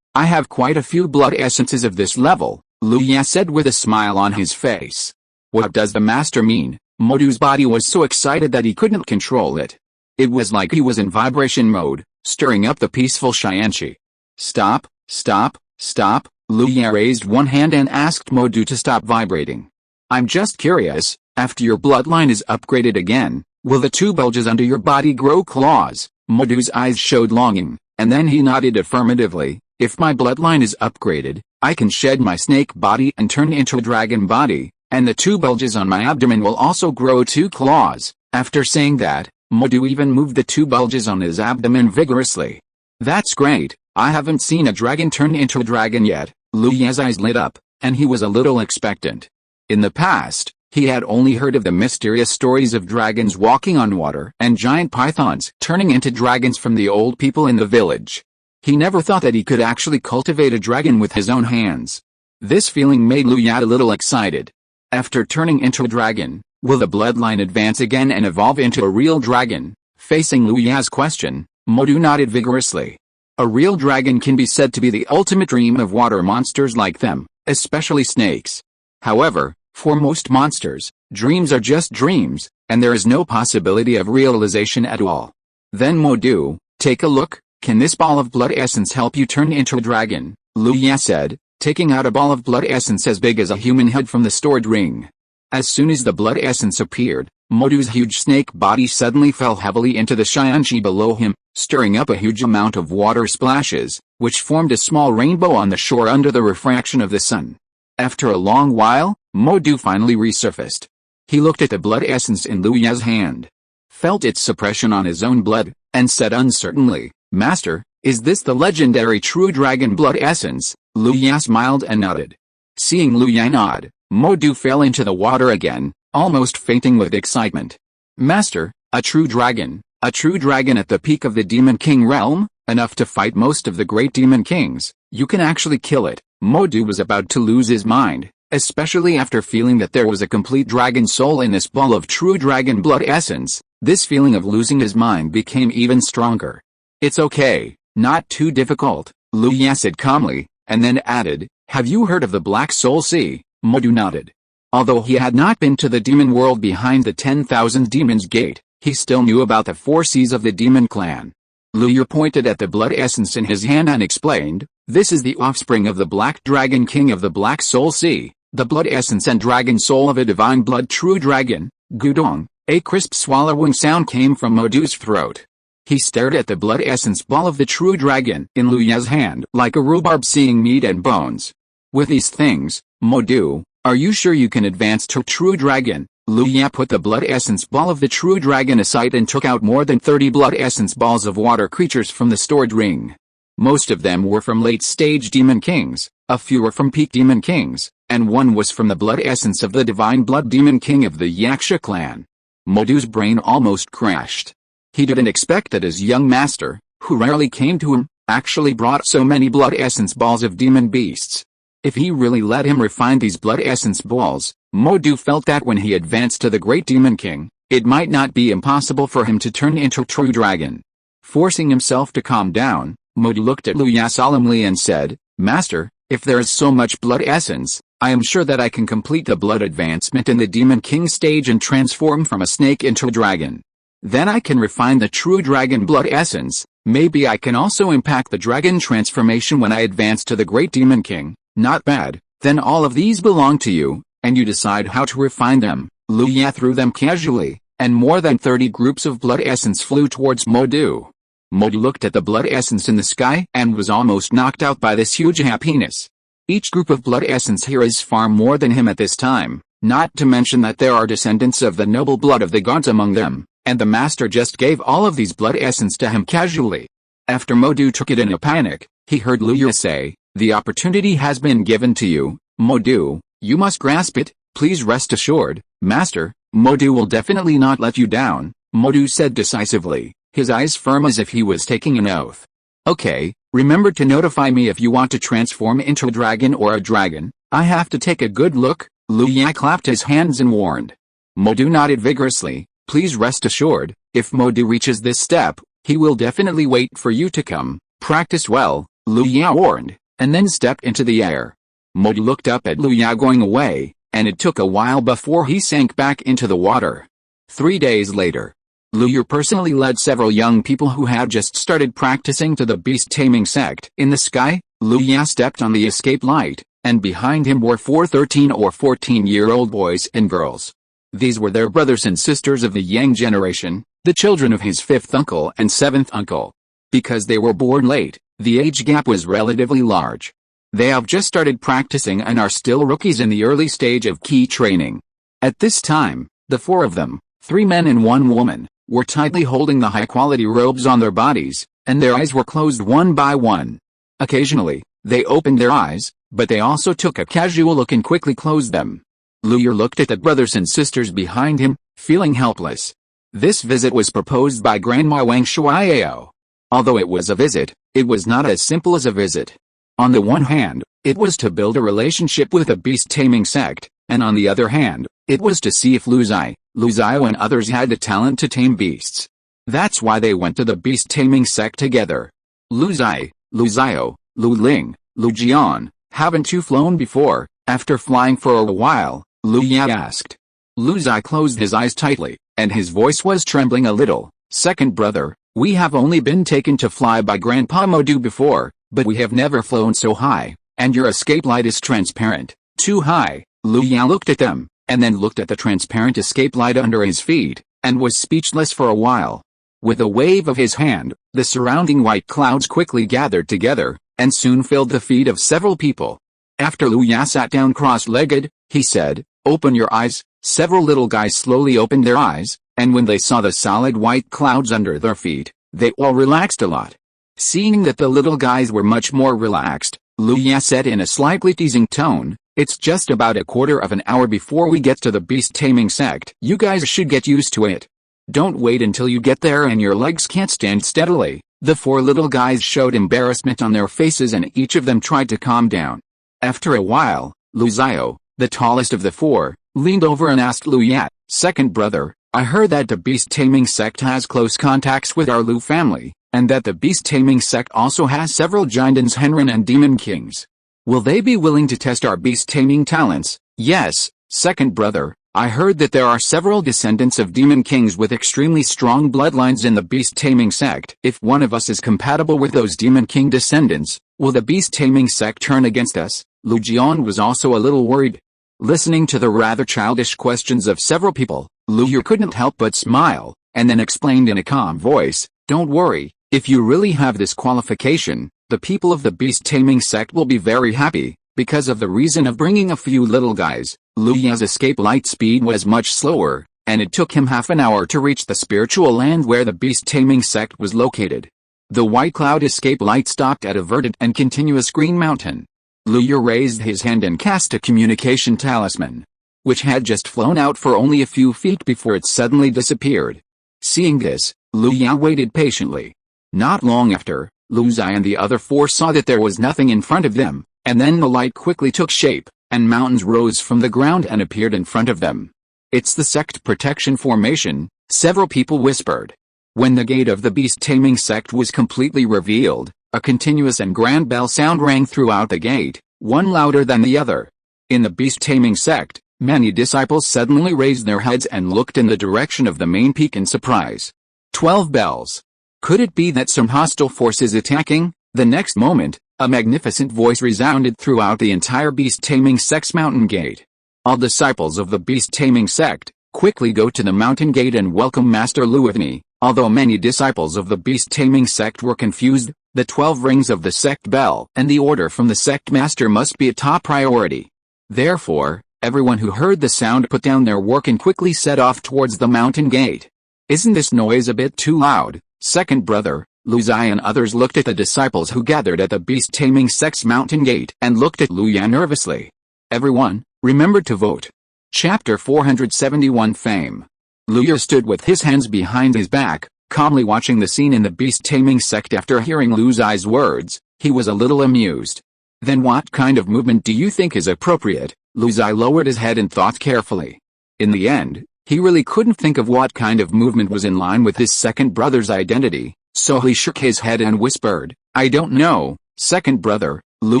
I have quite a few blood essences of this level," Lu Ya said with a smile on his face. What does the Master mean? Modu's body was so excited that he couldn't control it. It was like he was in vibration mode, stirring up the peaceful Xianqi. Stop, stop, stop. Lu Ya raised one hand and asked Modu to stop vibrating. "I'm just curious, after your bloodline is upgraded again, will the two bulges under your body grow claws?" Modu's eyes showed longing, and then he nodded affirmatively. "If my bloodline is upgraded, I can shed my snake body and turn into a dragon body, and the two bulges on my abdomen will also grow two claws." After saying that, Modu even moved the two bulges on his abdomen vigorously. "That's great, I haven't seen a dragon turn into a dragon yet." Lu Ya's eyes lit up, and he was a little expectant. In the past, he had only heard of the mysterious stories of dragons walking on water and giant pythons turning into dragons from the old people in the village. He never thought that he could actually cultivate a dragon with his own hands. This feeling made Lu Ya a little excited. After turning into a dragon, will the bloodline advance again and evolve into a real dragon? Facing Lu Ya's question, Modu nodded vigorously. A real dragon can be said to be the ultimate dream of water monsters like them, especially snakes. However, for most monsters, dreams are just dreams, and there is no possibility of realization at all. Then Modu, take a look, can this ball of blood essence help you turn into a dragon? Lu Ya said, taking out a ball of blood essence as big as a human head from the stored ring. As soon as the blood essence appeared, Modu's huge snake body suddenly fell heavily into the Xianqi below him, stirring up a huge amount of water splashes, which formed a small rainbow on the shore under the refraction of the sun. After a long while, Modu finally resurfaced. He looked at the blood essence in Lu Ya's hand, felt its suppression on his own blood, and said uncertainly, "Master, is this the legendary true dragon blood essence?" Lu Ya smiled and nodded. Seeing Lu Ya nod, Modu fell into the water again, almost fainting with excitement. "Master, a true dragon at the peak of the Demon King realm, enough to fight most of the great Demon Kings, you can actually kill it." Modu was about to lose his mind, especially after feeling that there was a complete dragon soul in this ball of true dragon blood essence. This feeling of losing his mind became even stronger. "It's okay, not too difficult," Lu Ya said calmly, and then added, "Have you heard of the Black Soul Sea?" Modu nodded. Although he had not been to the demon world behind the 10,000 Demons Gate, he still knew about the 4 seas of the demon clan. Lu Ya pointed at the blood essence in his hand and explained, "This is the offspring of the Black Dragon King of the Black Soul Sea, the blood essence and dragon soul of a divine blood true dragon." Gudong, a crisp swallowing sound came from Modu's throat. He stared at the blood essence ball of the true dragon in Lu Ya's hand like a rhubarb seeing meat and bones. "With these things, Modu, are you sure you can advance to true dragon?" Lu Ya put the blood essence ball of the true dragon aside and took out more than 30 blood essence balls of water creatures from the stored ring. Most of them were from late-stage demon kings, a few were from peak demon kings, and one was from the blood essence of the divine blood demon king of the Yaksha clan. Modu's brain almost crashed. He didn't expect that his young master, who rarely came to him, actually brought so many blood essence balls of demon beasts. If he really let him refine these blood essence balls, Modu felt that when he advanced to the great demon king, it might not be impossible for him to turn into a true dragon. Forcing himself to calm down, Modu looked at Luya solemnly and said, "Master, if there is so much blood essence, I am sure that I can complete the blood advancement in the demon king stage and transform from a snake into a dragon. Then I can refine the true dragon blood essence. Maybe I can also impact the dragon transformation when I advance to the great demon king." "Not bad, then all of these belong to you, and you decide how to refine them." Luya threw them casually, and more than 30 groups of blood essence flew towards Modu. Modu looked at the blood essence in the sky and was almost knocked out by this huge happiness. Each group of blood essence here is far more than him at this time, not to mention that there are descendants of the noble blood of the gods among them, and the master just gave all of these blood essence to him casually. After Modu took it in a panic, he heard Luya say, "The opportunity has been given to you, Modu, you must grasp it, please rest assured, Master, Modu will definitely not let you down," Modu said decisively, his eyes firm as if he was taking an oath. "Okay, remember to notify me if you want to transform into a dragon or a dragon, I have to take a good look." Luya clapped his hands and warned. Modu nodded vigorously. "Please rest assured, if Modu reaches this step, he will definitely wait for you to come. Practice well," Luya warned, and then stepped into the air. Modu looked up at Luya going away, and it took a while before he sank back into the water. 3 days later, Luya personally led several young people who had just started practicing to the beast-taming sect. In the sky, Luya stepped on the escape light, and behind him were 4 13 or 14-year-old boys and girls. These were their brothers and sisters of the Yang generation, the children of his 5th uncle and 7th uncle. Because they were born late, the age gap was relatively large. They have just started practicing and are still rookies in the early stage of key training. At this time, the 4 of them, 3 men and 1 woman, were tightly holding the high-quality robes on their bodies, and their eyes were closed one by one. Occasionally, they opened their eyes, but they also took a casual look and quickly closed them. Luya looked at the brothers and sisters behind him, feeling helpless. This visit was proposed by Grandma Wang Shuaiao. Although it was a visit, it was not as simple as a visit. On the one hand, it was to build a relationship with a beast-taming sect, and on the other hand, it was to see if Luzio and others had the talent to tame beasts. That's why they went to the beast-taming sect together. Luzio, Lu Ling, Lu Jian, haven't you flown before? After flying for a while, Luya asked. Luzio closed his eyes tightly, and his voice was trembling a little. "Second brother, we have only been taken to fly by Grandpa Modu before, but we have never flown so high, and your escape light is transparent, too high." Luya looked at them, and then looked at the transparent escape light under his feet, and was speechless for a while. With a wave of his hand, the surrounding white clouds quickly gathered together, and soon filled the feet of several people. After Luya sat down cross-legged, he said, "Open your eyes." Several little guys slowly opened their eyes, and when they saw the solid white clouds under their feet, they all relaxed a lot. Seeing that the little guys were much more relaxed, Luya said in a slightly teasing tone, "It's just about a quarter of an hour before we get to the beast-taming sect. You guys should get used to it. Don't wait until you get there and your legs can't stand steadily." The 4 little guys showed embarrassment on their faces and each of them tried to calm down. After a while, Luzio, the tallest of the 4, leaned over and asked Luya, "Second brother, I heard that the beast-taming sect has close contacts with our Lu family, and that the beast-taming sect also has several giants Henren and demon kings. Will they be willing to test our beast-taming talents?" "Yes, second brother, I heard that there are several descendants of demon kings with extremely strong bloodlines in the beast-taming sect. If one of us is compatible with those demon king descendants, will the beast-taming sect turn against us?" Lu Jian was also a little worried. Listening to the rather childish questions of several people, Luya couldn't help but smile, and then explained in a calm voice, "Don't worry, if you really have this qualification, the people of the beast-taming sect will be very happy." Because of the reason of bringing a few little guys, Luya's escape light speed was much slower, and it took him half an hour to reach the spiritual land where the beast-taming sect was located. The white cloud escape light stopped at a verdant and continuous green mountain. Liu raised his hand and cast a communication talisman, which had just flown out for only a few feet before it suddenly disappeared. Seeing this, Liu waited patiently. Not long after, Lu Zai and the other four saw that there was nothing in front of them, and then the light quickly took shape, and mountains rose from the ground and appeared in front of them. "It's the sect protection formation," several people whispered. When the gate of the beast-taming sect was completely revealed, a continuous and grand bell sound rang throughout the gate, one louder than the other. In the beast-taming sect, many disciples suddenly raised their heads and looked in the direction of the main peak in surprise. 12 bells. Could it be that some hostile force is attacking? The next moment, a magnificent voice resounded throughout the entire beast-taming sect's mountain gate. "All disciples of the beast-taming sect, quickly go to the mountain gate and welcome Master Lu with me." Although many disciples of the beast-taming sect were confused, the 12 rings of the sect bell and the order from the sect master must be a top priority. Therefore, everyone who heard the sound put down their work and quickly set off towards the mountain gate. "Isn't this noise a bit too loud?" Second brother, Lu Zai and others looked at the disciples who gathered at the beast-taming sect's mountain gate and looked at Lu Yan nervously. Everyone, remember to vote. Chapter 471 Fame. Liu stood with his hands behind his back, calmly watching the scene in the beast-taming sect. After hearing Lu Zai's words, he was a little amused. "Then what kind of movement do you think is appropriate?" Lu Zai lowered his head and thought carefully. In the end, he really couldn't think of what kind of movement was in line with his second brother's identity, so he shook his head and whispered, "I don't know." Second brother, Liu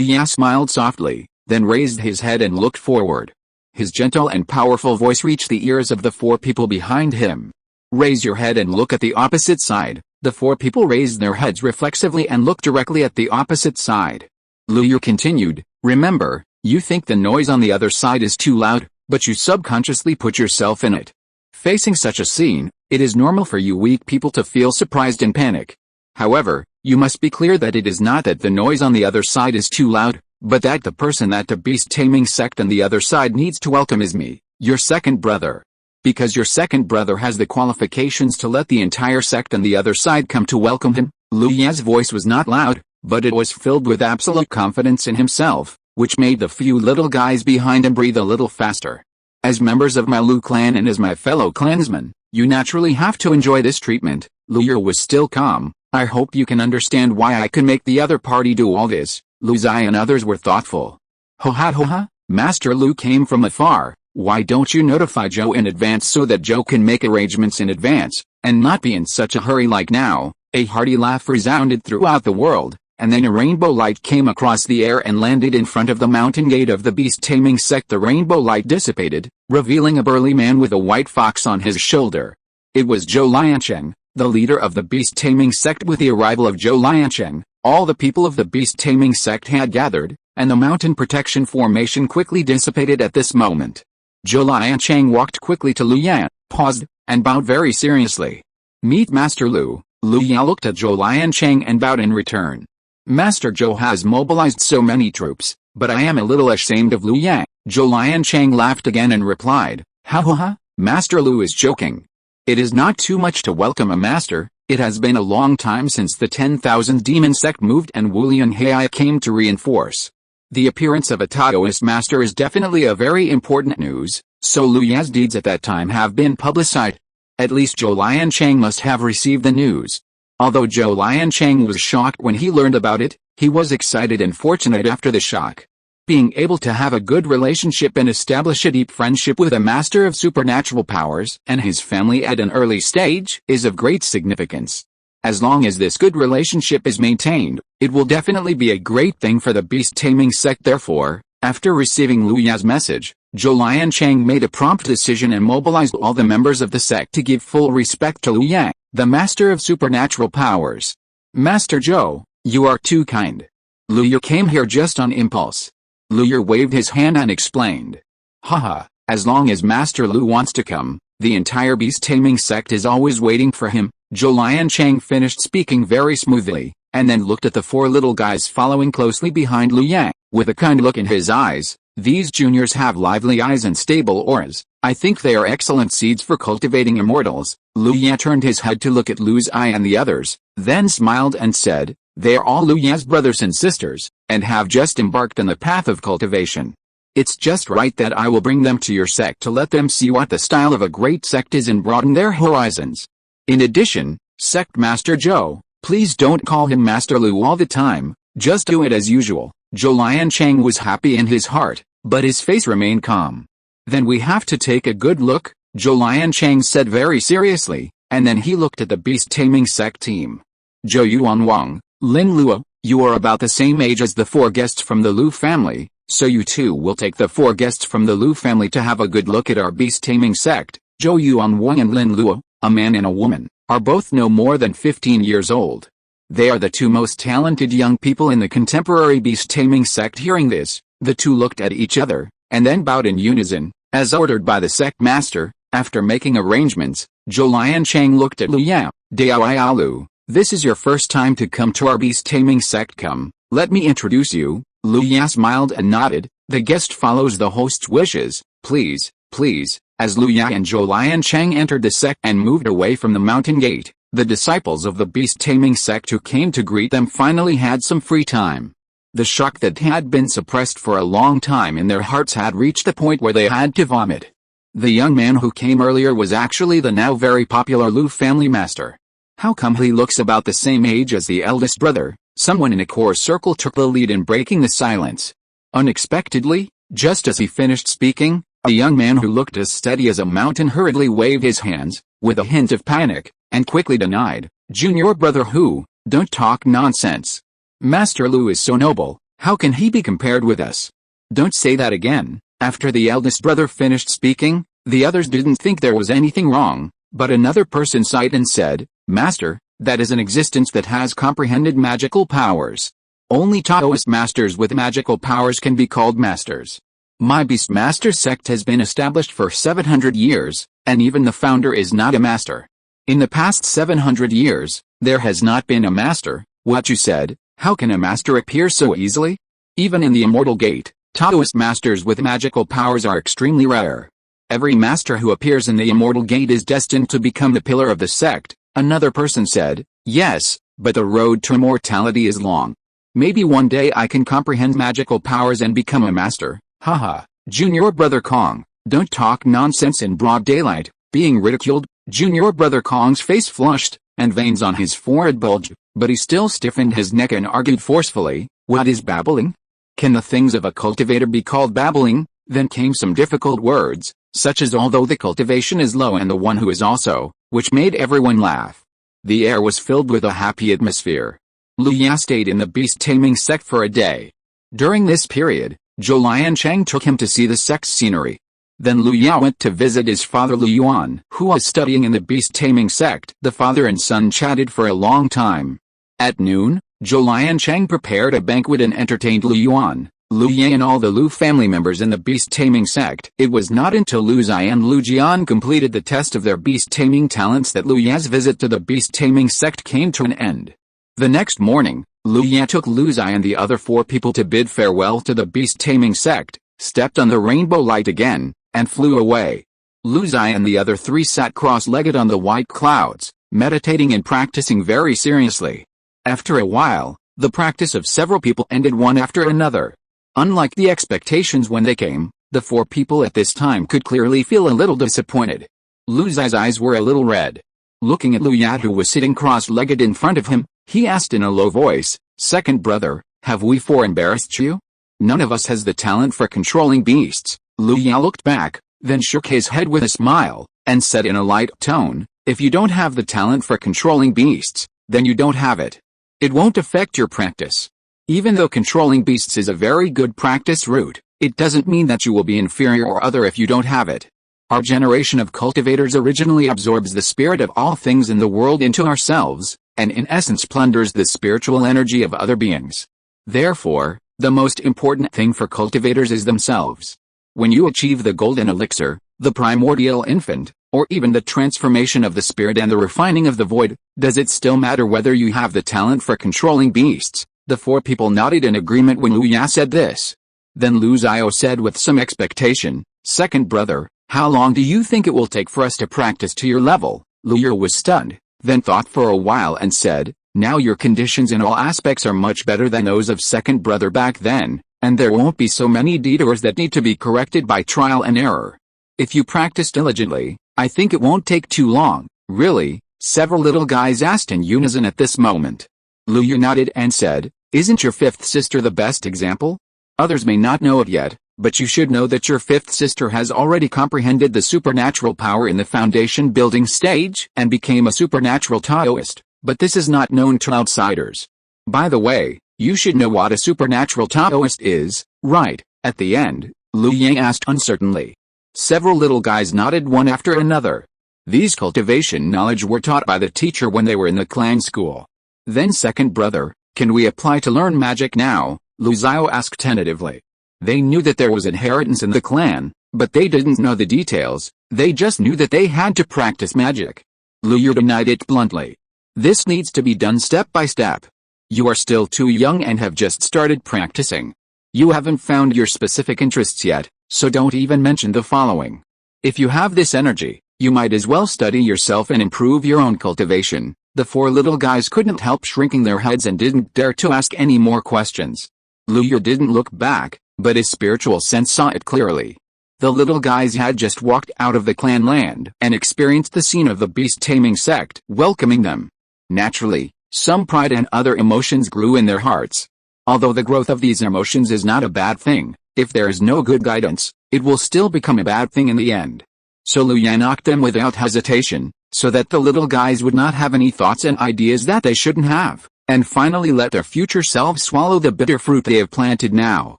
Ya smiled softly, then raised his head and looked forward. His gentle and powerful voice reached the ears of the four people behind him. "Raise your head and look at the opposite side." The four people raised their heads reflexively and looked directly at the opposite side. Liu continued, "Remember, you think the noise on the other side is too loud, but you subconsciously put yourself in it. Facing such a scene, it is normal for you weak people to feel surprised and panic. However, you must be clear that it is not that the noise on the other side is too loud, but that the person that the beast-taming sect on the other side needs to welcome is me, your second brother. Because your second brother has the qualifications to let the entire sect on the other side come to welcome him." Liu Ya's voice was not loud, but it was filled with absolute confidence in himself, which made the few little guys behind him breathe a little faster. "As members of my Lu clan and as my fellow clansmen, you naturally have to enjoy this treatment." Liu was still calm. "I hope you can understand why I can make the other party do all this." Lu Zai and others were thoughtful. "Ho ha, Master Lu came from afar. Why don't you notify Zhou in advance so that Zhou can make arrangements in advance, and not be in such a hurry like now?" A hearty laugh resounded throughout the world, and then a rainbow light came across the air and landed in front of the mountain gate of the beast-taming sect. The rainbow light dissipated, revealing a burly man with a white fox on his shoulder. It was Zhou Liancheng, the leader of the beast-taming sect. With the arrival of Zhou Liancheng, all the people of the beast-taming sect had gathered, and the mountain protection formation quickly dissipated at this moment. Zhou Liancheng walked quickly to Liu Yan, paused, and bowed very seriously. "Meet Master Lu." Liu Yan looked at Zhou Liancheng and bowed in return. "Master Zhou has mobilized so many troops, but I am a little ashamed of Liu Yan." Zhou Liancheng laughed again and replied, "Ha, Master Lu is joking. It is not too much to welcome a master. It has been a long time since the 10,000 demon sect moved and Wulian Hei came to reinforce. The appearance of a Taoist master is definitely a very important news, so Liu Ya's deeds at that time have been publicized. At least Zhou Liancheng must have received the news." Although Zhou Liancheng was shocked when he learned about it, he was excited and fortunate after the shock. Being able to have a good relationship and establish a deep friendship with a master of supernatural powers and his family at an early stage is of great significance. As long as this good relationship is maintained, it will definitely be a great thing for the beast-taming sect. Therefore, after receiving Liu Ya's message, Zhou Liancheng made a prompt decision and mobilized all the members of the sect to give full respect to Liu Yan, the master of supernatural powers. "Master Zhou, you are too kind. Liu came here just on impulse." Liu waved his hand and explained, "Haha, as long as Master Lu wants to come, the entire beast-taming sect is always waiting for him." Zhou Liancheng finished speaking very smoothly, and then looked at the four little guys following closely behind Liu Yan. With a kind look in his eyes, These juniors have lively eyes and stable auras. I think they are excellent seeds for cultivating immortals." Lu Ya turned his head to look at Lu Zai and the others, then smiled and said, "They are all Lu Ya's brothers and sisters, and have just embarked on the path of cultivation. It's just right that I will bring them to your sect to let them see what the style of a great sect is and broaden their horizons. In addition, Sect Master Zhou, please don't call him Master Lu all the time, just do it as usual." Zhou Liancheng was happy in his heart, but his face remained calm. "Then we have to take a good look," Zhou Liancheng said very seriously, and then he looked at the beast-taming sect team. "Zhou Yuanwang, Lin Luo, you are about the same age as the 4 guests from the Lu family, so you too will take the 4 guests from the Lu family to have a good look at our beast-taming sect." Zhou Yuanwang and Lin Luo, a man and a woman, are both no more than 15 years old. They are the 2 most talented young people in the contemporary beast-taming sect. Hearing this, the 2 looked at each other, and then bowed in unison, as ordered by the sect master. After making arrangements, Zhou Liancheng looked at Lu Ya. "Dao Lu, this is your first time to come to our beast-taming sect. Come, let me introduce you." Lu Ya smiled and nodded. "The guest follows the host's wishes, please, please." As Lu Ya and Zhou Liancheng entered the sect and moved away from the mountain gate, the disciples of the beast-taming sect who came to greet them finally had some free time. The shock that had been suppressed for a long time in their hearts had reached the point where they had to vomit. The young man who came earlier was actually the now very popular Lu family master. How come he looks about the same age as the eldest brother? Someone in a core circle took the lead in breaking the silence. Unexpectedly, just as he finished speaking, a young man who looked as steady as a mountain hurriedly waved his hands, with a hint of panic, and quickly denied, "Junior brother who? Don't talk nonsense. Master Lu is so noble, how can he be compared with us? Don't say that again." After the eldest brother finished speaking, the others didn't think there was anything wrong, but another person sighed and said, "Master, that is an existence that has comprehended magical powers. Only Taoist masters with magical powers can be called masters. My Beast Master sect has been established for 700 years, and even the founder is not a master. In the past 700 years, there has not been a master." "What you said? How can a master appear so easily? Even in the Immortal Gate, Taoist masters with magical powers are extremely rare. Every master who appears in the Immortal Gate is destined to become the pillar of the sect." Another person said, "Yes, but the road to immortality is long. Maybe one day I can comprehend magical powers and become a master." "Haha, Junior brother Kong, don't talk nonsense in broad daylight." Being ridiculed, Junior brother Kong's face flushed, and veins on his forehead bulged, but he still stiffened his neck and argued forcefully, "What is babbling? Can the things of a cultivator be called babbling?" Then came some difficult words, such as "although the cultivation is low and the one who is also," which made everyone laugh. The air was filled with a happy atmosphere. Lu Ya stayed in the beast-taming sect for a day. During this period, Zhou Liancheng took him to see the sect's scenery. Then Lu Ya went to visit his father Lu Yuan, who was studying in the beast-taming sect. The father and son chatted for a long time. At noon, Zhou Liancheng prepared a banquet and entertained Lu Yuan, Lu Ye and all the Lu family members in the beast-taming sect. It was not until Lu Zai and Lu Jian completed the test of their beast-taming talents that Lu Ya's visit to the beast-taming sect came to an end. The next morning, Lu Ya took Lu Zai and the other 4 people to bid farewell to the beast-taming sect, stepped on the rainbow light again, and flew away. Lu Zai and the other 3 sat cross-legged on the white clouds, meditating and practicing very seriously. After a while, the practice of several people ended one after another. Unlike the expectations when they came, the 4 people at this time could clearly feel a little disappointed. Lu Zai's eyes were a little red. Looking at Lu Ya who was sitting cross-legged in front of him, he asked in a low voice, "Second brother, have we 4 embarrassed you? None of us has the talent for controlling beasts." Lu Ya looked back, then shook his head with a smile, and said in a light tone, "If you don't have the talent for controlling beasts, then you don't have it. It won't affect your practice. Even though controlling beasts is a very good practice route, it doesn't mean that you will be inferior or other if you don't have it. Our generation of cultivators originally absorbs the spirit of all things in the world into ourselves, and in essence plunders the spiritual energy of other beings. Therefore, the most important thing for cultivators is themselves. When you achieve the golden elixir, the primordial infant, or even the transformation of the spirit and the refining of the void, does it still matter whether you have the talent for controlling beasts?" The 4 people nodded in agreement when Lu Ya said this. Then Lu Xiao said with some expectation, "Second brother, how long do you think it will take for us to practice to your level?" Lu Yu was stunned, then thought for a while and said, "Now your conditions in all aspects are much better than those of second brother back then, and there won't be so many detours that need to be corrected by trial and error. If you practice diligently, I think it won't take too long." "Really?" several little guys asked in unison at this moment. Lu Yu nodded and said, "Isn't your fifth sister the best example? Others may not know it yet, but you should know that your fifth sister has already comprehended the supernatural power in the foundation building stage and became a supernatural Taoist, but this is not known to outsiders. By the way, you should know what a supernatural Taoist is, right?" At the end, Lu Yang asked uncertainly. Several little guys nodded one after another. These cultivation knowledge were taught by the teacher when they were in the clan school. Then second brother, can we apply to learn magic now? Lu Xiao asked tentatively. They knew that there was inheritance in the clan, but they didn't know the details, they just knew that they had to practice magic. Lu Yu denied it bluntly. This needs to be done step by step. You are still too young and have just started practicing. You haven't found your specific interests yet, so don't even mention the following. If you have this energy, you might as well study yourself and improve your own cultivation. The four little guys couldn't help shrinking their heads and didn't dare to ask any more questions. Lu Yu didn't look back, but his spiritual sense saw it clearly. The little guys had just walked out of the clan land and experienced the scene of the beast-taming sect welcoming them. Naturally, some pride and other emotions grew in their hearts. Although the growth of these emotions is not a bad thing, if there is no good guidance, it will still become a bad thing in the end. So Lu Yan knocked them without hesitation, so that the little guys would not have any thoughts and ideas that they shouldn't have, and finally let their future selves swallow the bitter fruit they have planted now.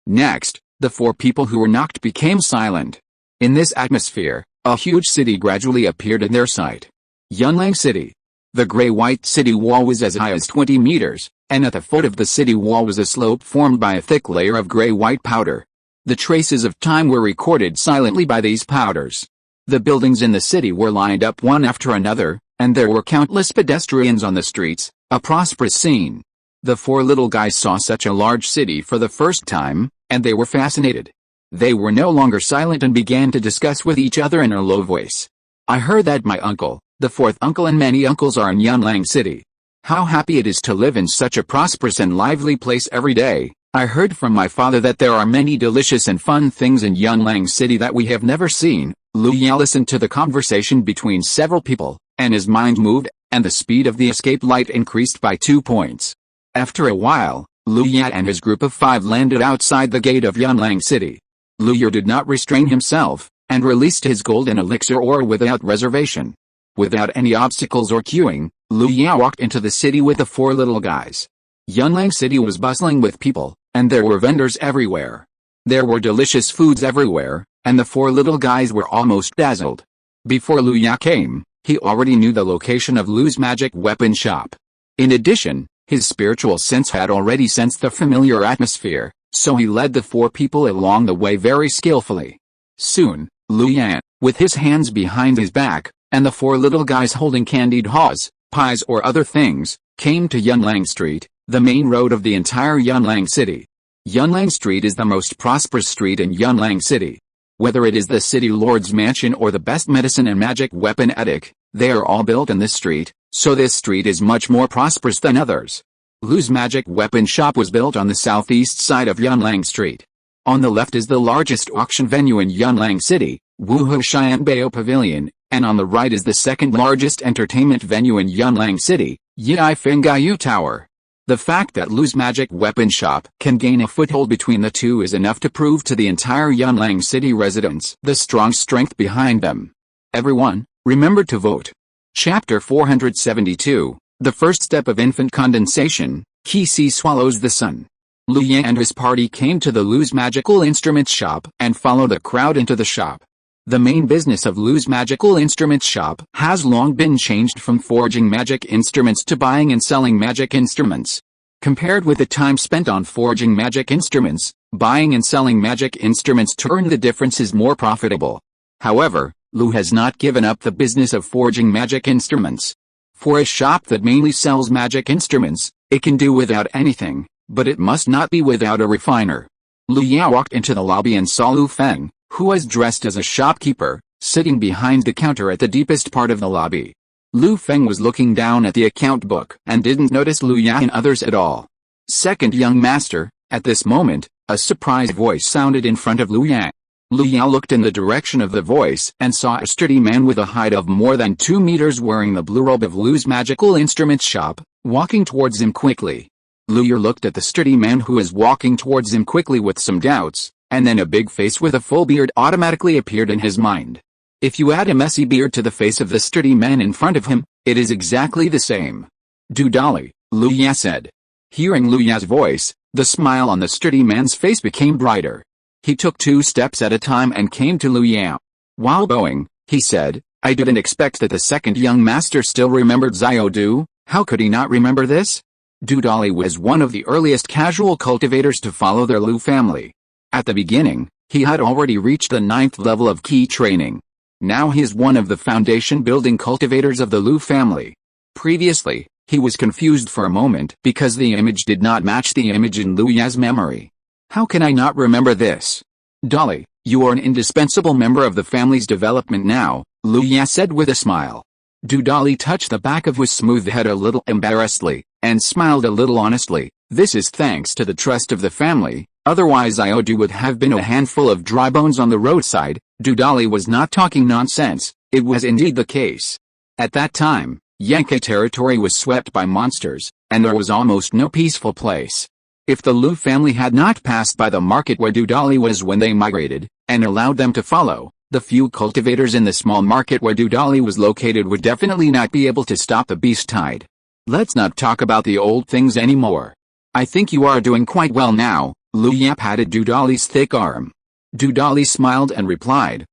Next, the four people who were knocked became silent. In this atmosphere, a huge city gradually appeared in their sight. Yunlang City. The gray-white city wall was as high as 20 meters, and at the foot of the city wall was a slope formed by a thick layer of gray-white powder. The traces of time were recorded silently by these powders. The buildings in the city were lined up one after another, and there were countless pedestrians on the streets, a prosperous scene. The four little guys saw such a large city for the first time, and they were fascinated. They were no longer silent and began to discuss with each other in a low voice. "I heard that my uncle, the fourth uncle and many uncles are in Yunlang City. How happy it is to live in such a prosperous and lively place every day. I heard from my father that there are many delicious and fun things in Yunlang City that we have never seen." Lu Yan listened to the conversation between several people, and his mind moved, and the speed of the escape light increased by 2 points. After a while, Lu Yan and his group of 5 landed outside the gate of Yunlang City. Lu Yu did not restrain himself, and released his golden elixir ore without reservation. Without any obstacles or queuing, Lu Yan walked into the city with the 4 little guys. Yunlang City was bustling with people, and there were vendors everywhere. There were delicious foods everywhere, and the 4 little guys were almost dazzled. Before Lu Ya came, he already knew the location of Lu's magic weapon shop. In addition, his spiritual sense had already sensed the familiar atmosphere, so he led the 4 people along the way very skillfully. Soon, Lu Yan, with his hands behind his back, and the 4 little guys holding candied haws, pies or other things, came to Yunlang Street, the main road of the entire Yunlang City. Yunlang Street is the most prosperous street in Yunlang City. Whether it is the city lord's mansion or the best medicine and magic weapon attic, they are all built in this street, so this street is much more prosperous than others. Lu's magic weapon shop was built on the southeast side of Yunlang Street. On the left is the largest auction venue in Yunlang City, Wuhu Xianbao Pavilion, and on the right is the second largest entertainment venue in Yunlang City, Yai Fengaiyu Tower. The fact that Lu's magic weapon shop can gain a foothold between the two is enough to prove to the entire Yunlang City residents the strong strength behind them. Everyone, remember to vote. Chapter 472, The First Step of Infant Condensation, Qi Swallows the Sun. Lu Yan and his party came to the Lu's magical instruments shop and followed the crowd into the shop. The main business of Lu's magical instruments shop has long been changed from forging magic instruments to buying and selling magic instruments. Compared with the time spent on forging magic instruments, buying and selling magic instruments to earn the difference is more profitable. However, Lu has not given up the business of forging magic instruments. For a shop that mainly sells magic instruments, it can do without anything, but it must not be without a refiner. Lu Ya walked into the lobby and saw Lu Feng, who was dressed as a shopkeeper, sitting behind the counter at the deepest part of the lobby. Lu Feng was looking down at the account book and didn't notice Lu Ya and others at all. Second young master, at this moment, a surprised voice sounded in front of Lu Ya. Lu Ya looked in the direction of the voice and saw a sturdy man with a height of more than 2 meters wearing the blue robe of Lu's magical instruments shop, walking towards him quickly. Lu Ya looked at the sturdy man who was walking towards him quickly with some doubts, and then a big face with a full beard automatically appeared in his mind. If you add a messy beard to the face of the sturdy man in front of him, it is exactly the same. Do dolly, Lu Ya said. Hearing Lu Ya's voice, the smile on the sturdy man's face became brighter. He took 2 steps at a time and came to Lu Ya. While bowing, he said, I didn't expect that the second young master still remembered Xiao Du. How could he not remember this? Du Dolly was one of the earliest casual cultivators to follow their Lu family. At the beginning, he had already reached the 9th level of key training. Now he is one of the foundation-building cultivators of the Lu family. Previously, he was confused for a moment because the image did not match the image in Lu Ya's memory. How can I not remember this? Dolly, you are an indispensable member of the family's development now, Lu Ya said with a smile. Du Dolly touched the back of his smooth head a little embarrassedly, and smiled a little honestly. This is thanks to the trust of the family, otherwise Iodu would have been a handful of dry bones on the roadside. Du Dolly was not talking nonsense, it was indeed the case. At that time, Yankai territory was swept by monsters, and there was almost no peaceful place. If the Lu family had not passed by the market where Du Dolly was when they migrated, and allowed them to follow, the few cultivators in the small market where Du Dolly was located would definitely not be able to stop the beast tide. Let's not talk about the old things anymore. I think you are doing quite well now, Lu Ya patted Du Dolly's thick arm. Du Dolly smiled and replied,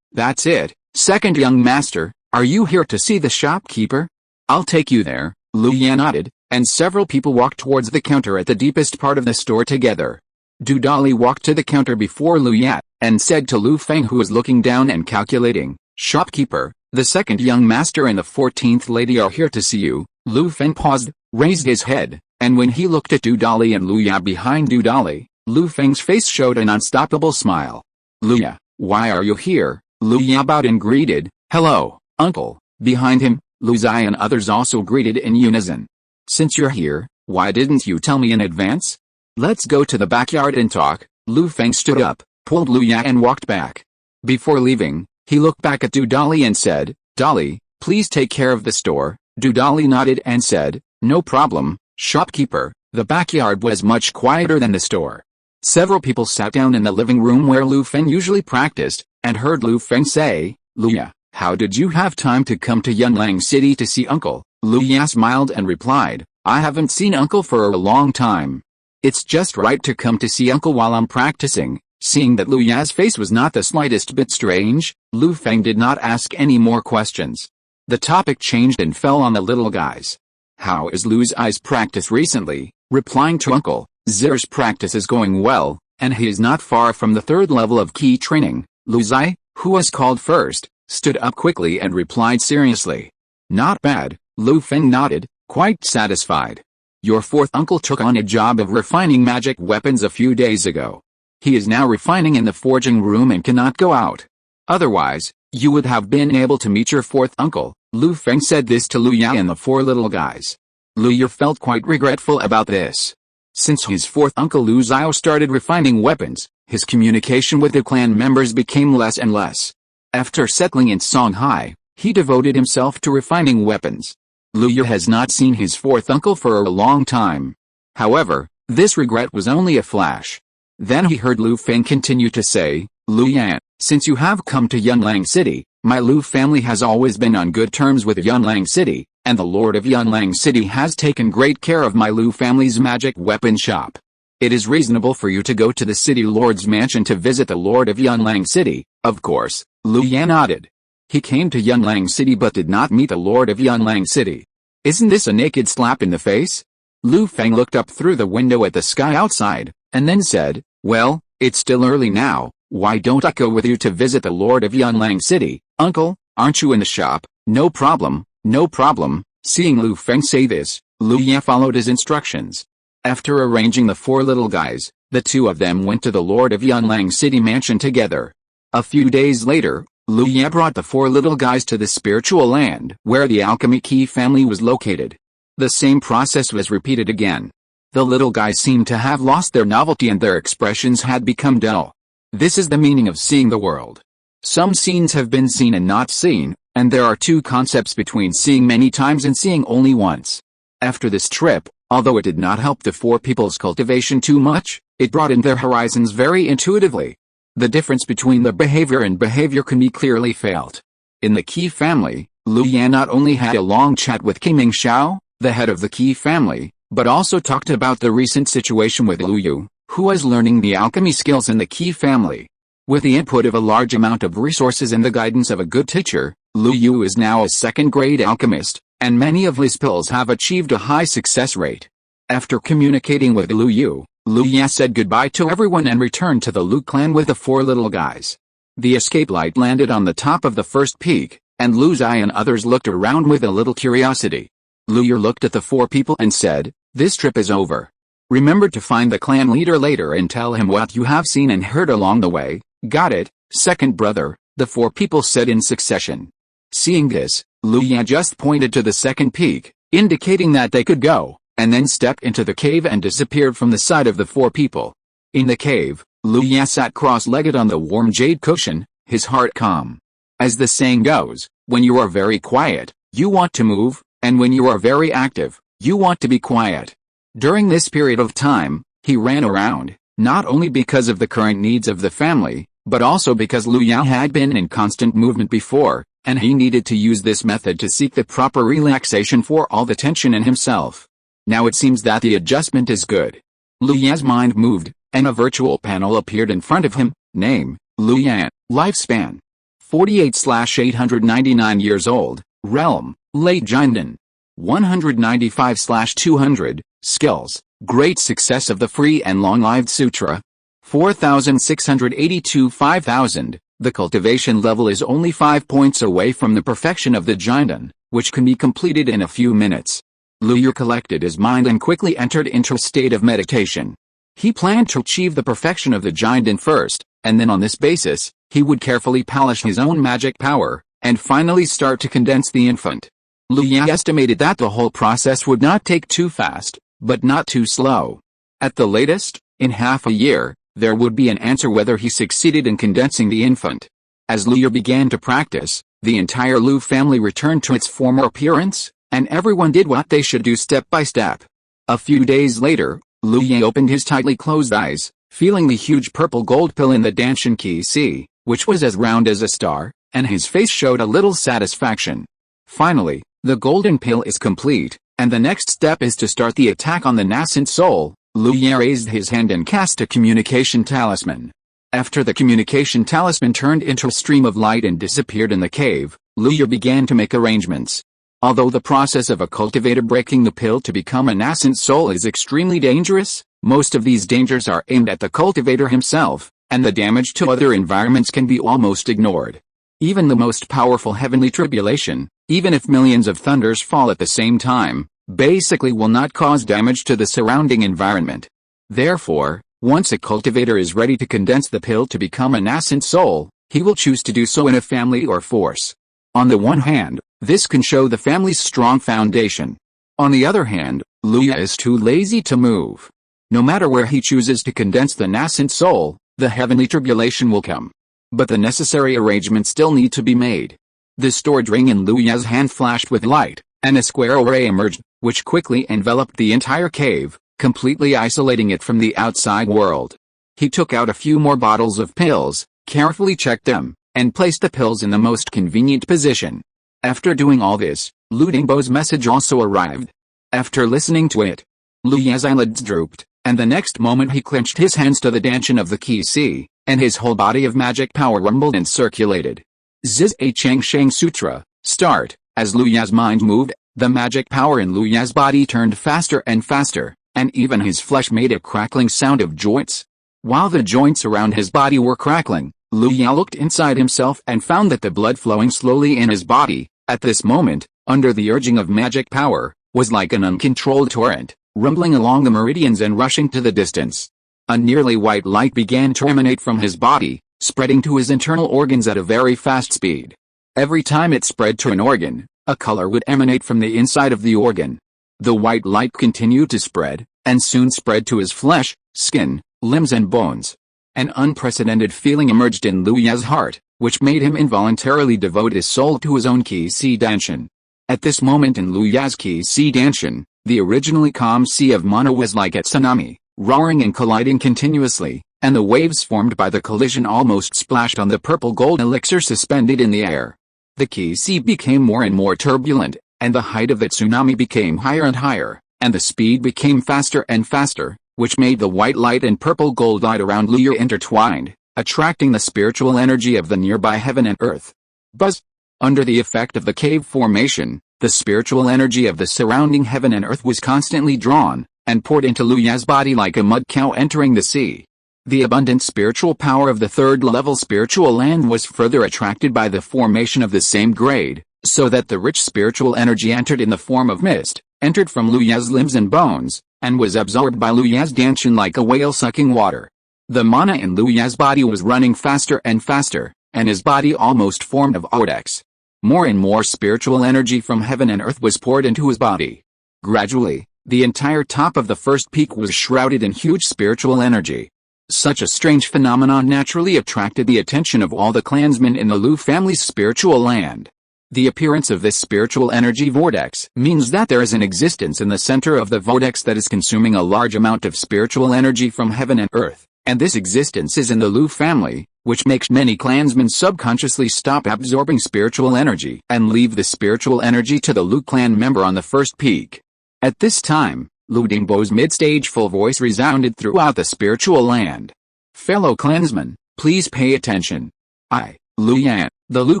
that's it, second young master, are you here to see the shopkeeper? I'll take you there, Lu Ya nodded, and several people walked towards the counter at the deepest part of the store together. Du Dolly walked to the counter before Lu Ya, and said to Lu Feng who was looking down and calculating, Shopkeeper, the second young master and the 14th lady are here to see you. Lu Feng paused, raised his head, and when he looked at Du Dolly and Lu Ya behind Du Dolly, Lu Feng's face showed an unstoppable smile. Lu Ya, why are you here? Lu Ya bowed and greeted, hello, uncle. Behind him, Lu Zai and others also greeted in unison. Since you're here, why didn't you tell me in advance? Let's go to the backyard and talk. Lu Feng stood up, pulled Lu Ya and walked back. Before leaving, he looked back at Du Dolly and said, Dolly, please take care of the store. Du Dolly nodded and said, no problem, shopkeeper. The backyard was much quieter than the store. Several people sat down in the living room where Lu Feng usually practiced, and heard Lu Feng say, Lu Ya, how did you have time to come to Yunlang City to see uncle? Lu Ya smiled and replied, I haven't seen uncle for a long time. It's just right to come to see uncle while I'm practicing. Seeing that Lu Ya's face was not the slightest bit strange, Lu Feng did not ask any more questions. The topic changed and fell on the little guys. How is Lu's eyes practice recently? Replying to uncle, Zir's practice is going well, and he is not far from the 3rd level of key training. Lu Zai, who was called first, stood up quickly and replied seriously. Not bad. Lu Feng nodded, quite satisfied. Your 4th uncle took on a job of refining magic weapons a few days ago. He is now refining in the forging room and cannot go out. Otherwise, you would have been able to meet your 4th uncle. Lu Feng said this to Lu Ya and the 4 little guys. Lu Ya felt quite regretful about this. Since his 4th uncle Lu Zhao started refining weapons, his communication with the clan members became less and less. After settling in Songhai, he devoted himself to refining weapons. Lu Ya has not seen his 4th uncle for a long time. However, this regret was only a flash. Then he heard Lu Feng continue to say, Lu Yan, since you have come to Yunlang City, my Lu family has always been on good terms with Yunlang City, and the Lord of Yunlang City has taken great care of my Lu family's magic weapon shop. It is reasonable for you to go to the city lord's mansion to visit the Lord of Yunlang City, of course. Lu Yan nodded. He came to Yunlang City but did not meet the Lord of Yunlang City. Isn't this a naked slap in the face? Lu Feng looked up through the window at the sky outside, and then said, well, it's still early now, why don't I go with you to visit the Lord of Yunlang City? Uncle, aren't you in the shop? No problem, no problem. Seeing Lu Feng say this, Lu Ya followed his instructions. After arranging the four little guys, the two of them went to the Lord of Yunlang City mansion together. A few days later, Lu Ye brought the four little guys to the spiritual land where the alchemy key family was located. The same process was repeated again. The little guys seemed to have lost their novelty and their expressions had become dull. This is the meaning of seeing the world. Some scenes have been seen and not seen, and there are two concepts between seeing many times and seeing only once. After this trip, although it did not help the four people's cultivation too much, it broadened their horizons very intuitively. The difference between their behavior and behavior can be clearly felt. In the Qi family, Lu Yan not only had a long chat with Qiming Xiao, the head of the Qi family, but also talked about the recent situation with Lu Yu, who was learning the alchemy skills in the Qi family. With the input of a large amount of resources and the guidance of a good teacher, Lu Yu is now a second-grade alchemist, and many of his pills have achieved a high success rate. After communicating with Lu Yu, Lu Ye said goodbye to everyone and returned to the Lu clan with the four little guys. The escape light landed on the top of the first peak, and Lu Zai and others looked around with a little curiosity. Lu Yu looked at the four people and said, "This trip is over. Remember to find the clan leader later and tell him what you have seen and heard along the way." "Got it, second brother," the four people said in succession. Seeing this, Lu Ye just pointed to the second peak, indicating that they could go, and then stepped into the cave and disappeared from the sight of the four people. In the cave, Lu Ye sat cross-legged on the warm jade cushion, his heart calm. As the saying goes, when you are very quiet, you want to move, and when you are very active, you want to be quiet. During this period of time, he ran around, not only because of the current needs of the family, but also because Lu Yao had been in constant movement before, and he needed to use this method to seek the proper relaxation for all the tension in himself. Now it seems that the adjustment is good. Lu Ya's mind moved, and a virtual panel appeared in front of him. Name, Lu Yan. Lifespan, 48/899 years old. Realm, Late Jinden. 195/200. Skills, Great Success of the Free and Long-Lived Sutra. 4682 5000. The cultivation level is only 5 points away from the perfection of the Jinden, which can be completed in a few minutes. Lu Yu collected his mind and quickly entered into a state of meditation. He planned to achieve the perfection of the Jinden first, and then on this basis, he would carefully polish his own magic power, and finally start to condense the infant. Lu Yu estimated that the whole process would not take too fast, but not too slow. At the latest, in half a year, there would be an answer whether he succeeded in condensing the infant. As Lu Yu began to practice, the entire Lu family returned to its former appearance, and everyone did what they should do step by step. A few days later, Lu Ye opened his tightly closed eyes, feeling the huge purple gold pill in the Danshan Qi Si, which was as round as a star, and his face showed a little satisfaction. Finally, the golden pill is complete, and the next step is to start the attack on the nascent soul. Lu Ye raised his hand and cast a communication talisman. After the communication talisman turned into a stream of light and disappeared in the cave, Lu Ye began to make arrangements. Although the process of a cultivator breaking the pill to become a nascent soul is extremely dangerous, most of these dangers are aimed at the cultivator himself, and the damage to other environments can be almost ignored. Even the most powerful heavenly tribulation, even if millions of thunders fall at the same time, basically will not cause damage to the surrounding environment. Therefore, once a cultivator is ready to condense the pill to become a nascent soul, he will choose to do so in a family or force. On the one hand, this can show the family's strong foundation. On the other hand, Lu Ye is too lazy to move. No matter where he chooses to condense the nascent soul, the heavenly tribulation will come. But the necessary arrangements still need to be made. The stored ring in Lu Ye's hand flashed with light, and a square array emerged, which quickly enveloped the entire cave, completely isolating it from the outside world. He took out a few more bottles of pills, carefully checked them, and placed the pills in the most convenient position. After doing all this, Lu Dingbo's message also arrived. After listening to it, Lu Ye's eyelids drooped, and the next moment he clenched his hands to the danshan of the Qi Si, and his whole body of magic power rumbled and circulated. Ziz A Chang Shang Sutra, start. As Lu Ye's mind moved, the magic power in Lu Ye's body turned faster and faster, and even his flesh made a crackling sound of joints. While the joints around his body were crackling, Lu Ye looked inside himself and found that the blood flowing slowly in his body, at this moment, under the urging of magic power, was like an uncontrolled torrent, rumbling along the meridians and rushing to the distance. A nearly white light began to emanate from his body, spreading to his internal organs at a very fast speed. Every time it spread to an organ, a color would emanate from the inside of the organ. The white light continued to spread, and soon spread to his flesh, skin, limbs and bones. An unprecedented feeling emerged in Liu Ye's heart, which made him involuntarily devote his soul to his own Qi Danshan. At this moment in Liu Ye's Qi Danshan, the originally calm sea of mana was like a tsunami, roaring and colliding continuously, and the waves formed by the collision almost splashed on the purple gold elixir suspended in the air. The Qi became more and more turbulent, and the height of the tsunami became higher and higher, and the speed became faster and faster, which made the white light and purple gold light around Liu intertwined, attracting the spiritual energy of the nearby heaven and earth. Buzz! Under the effect of the cave formation, the spiritual energy of the surrounding heaven and earth was constantly drawn, and poured into Liu Ye's body like a mud cow entering the sea. The abundant spiritual power of the third-level spiritual land was further attracted by the formation of the same grade, so that the rich spiritual energy entered in the form of mist, entered from Liu Ye's limbs and bones, and was absorbed by Liu Ye's Danshan like a whale sucking water. The mana in Liu Ye's body was running faster and faster, and his body almost formed of vortex. More and more spiritual energy from heaven and earth was poured into his body. Gradually, the entire top of the first peak was shrouded in huge spiritual energy. Such a strange phenomenon naturally attracted the attention of all the clansmen in the Liu family's spiritual land. The appearance of this spiritual energy vortex means that there is an existence in the center of the vortex that is consuming a large amount of spiritual energy from heaven and earth, and this existence is in the Liu family, which makes many clansmen subconsciously stop absorbing spiritual energy and leave the spiritual energy to the Liu clan member on the first peak. At this time, Liu Dingbo's mid-stage full voice resounded throughout the spiritual land. Fellow clansmen, please pay attention. I, Liu Yan, the Liu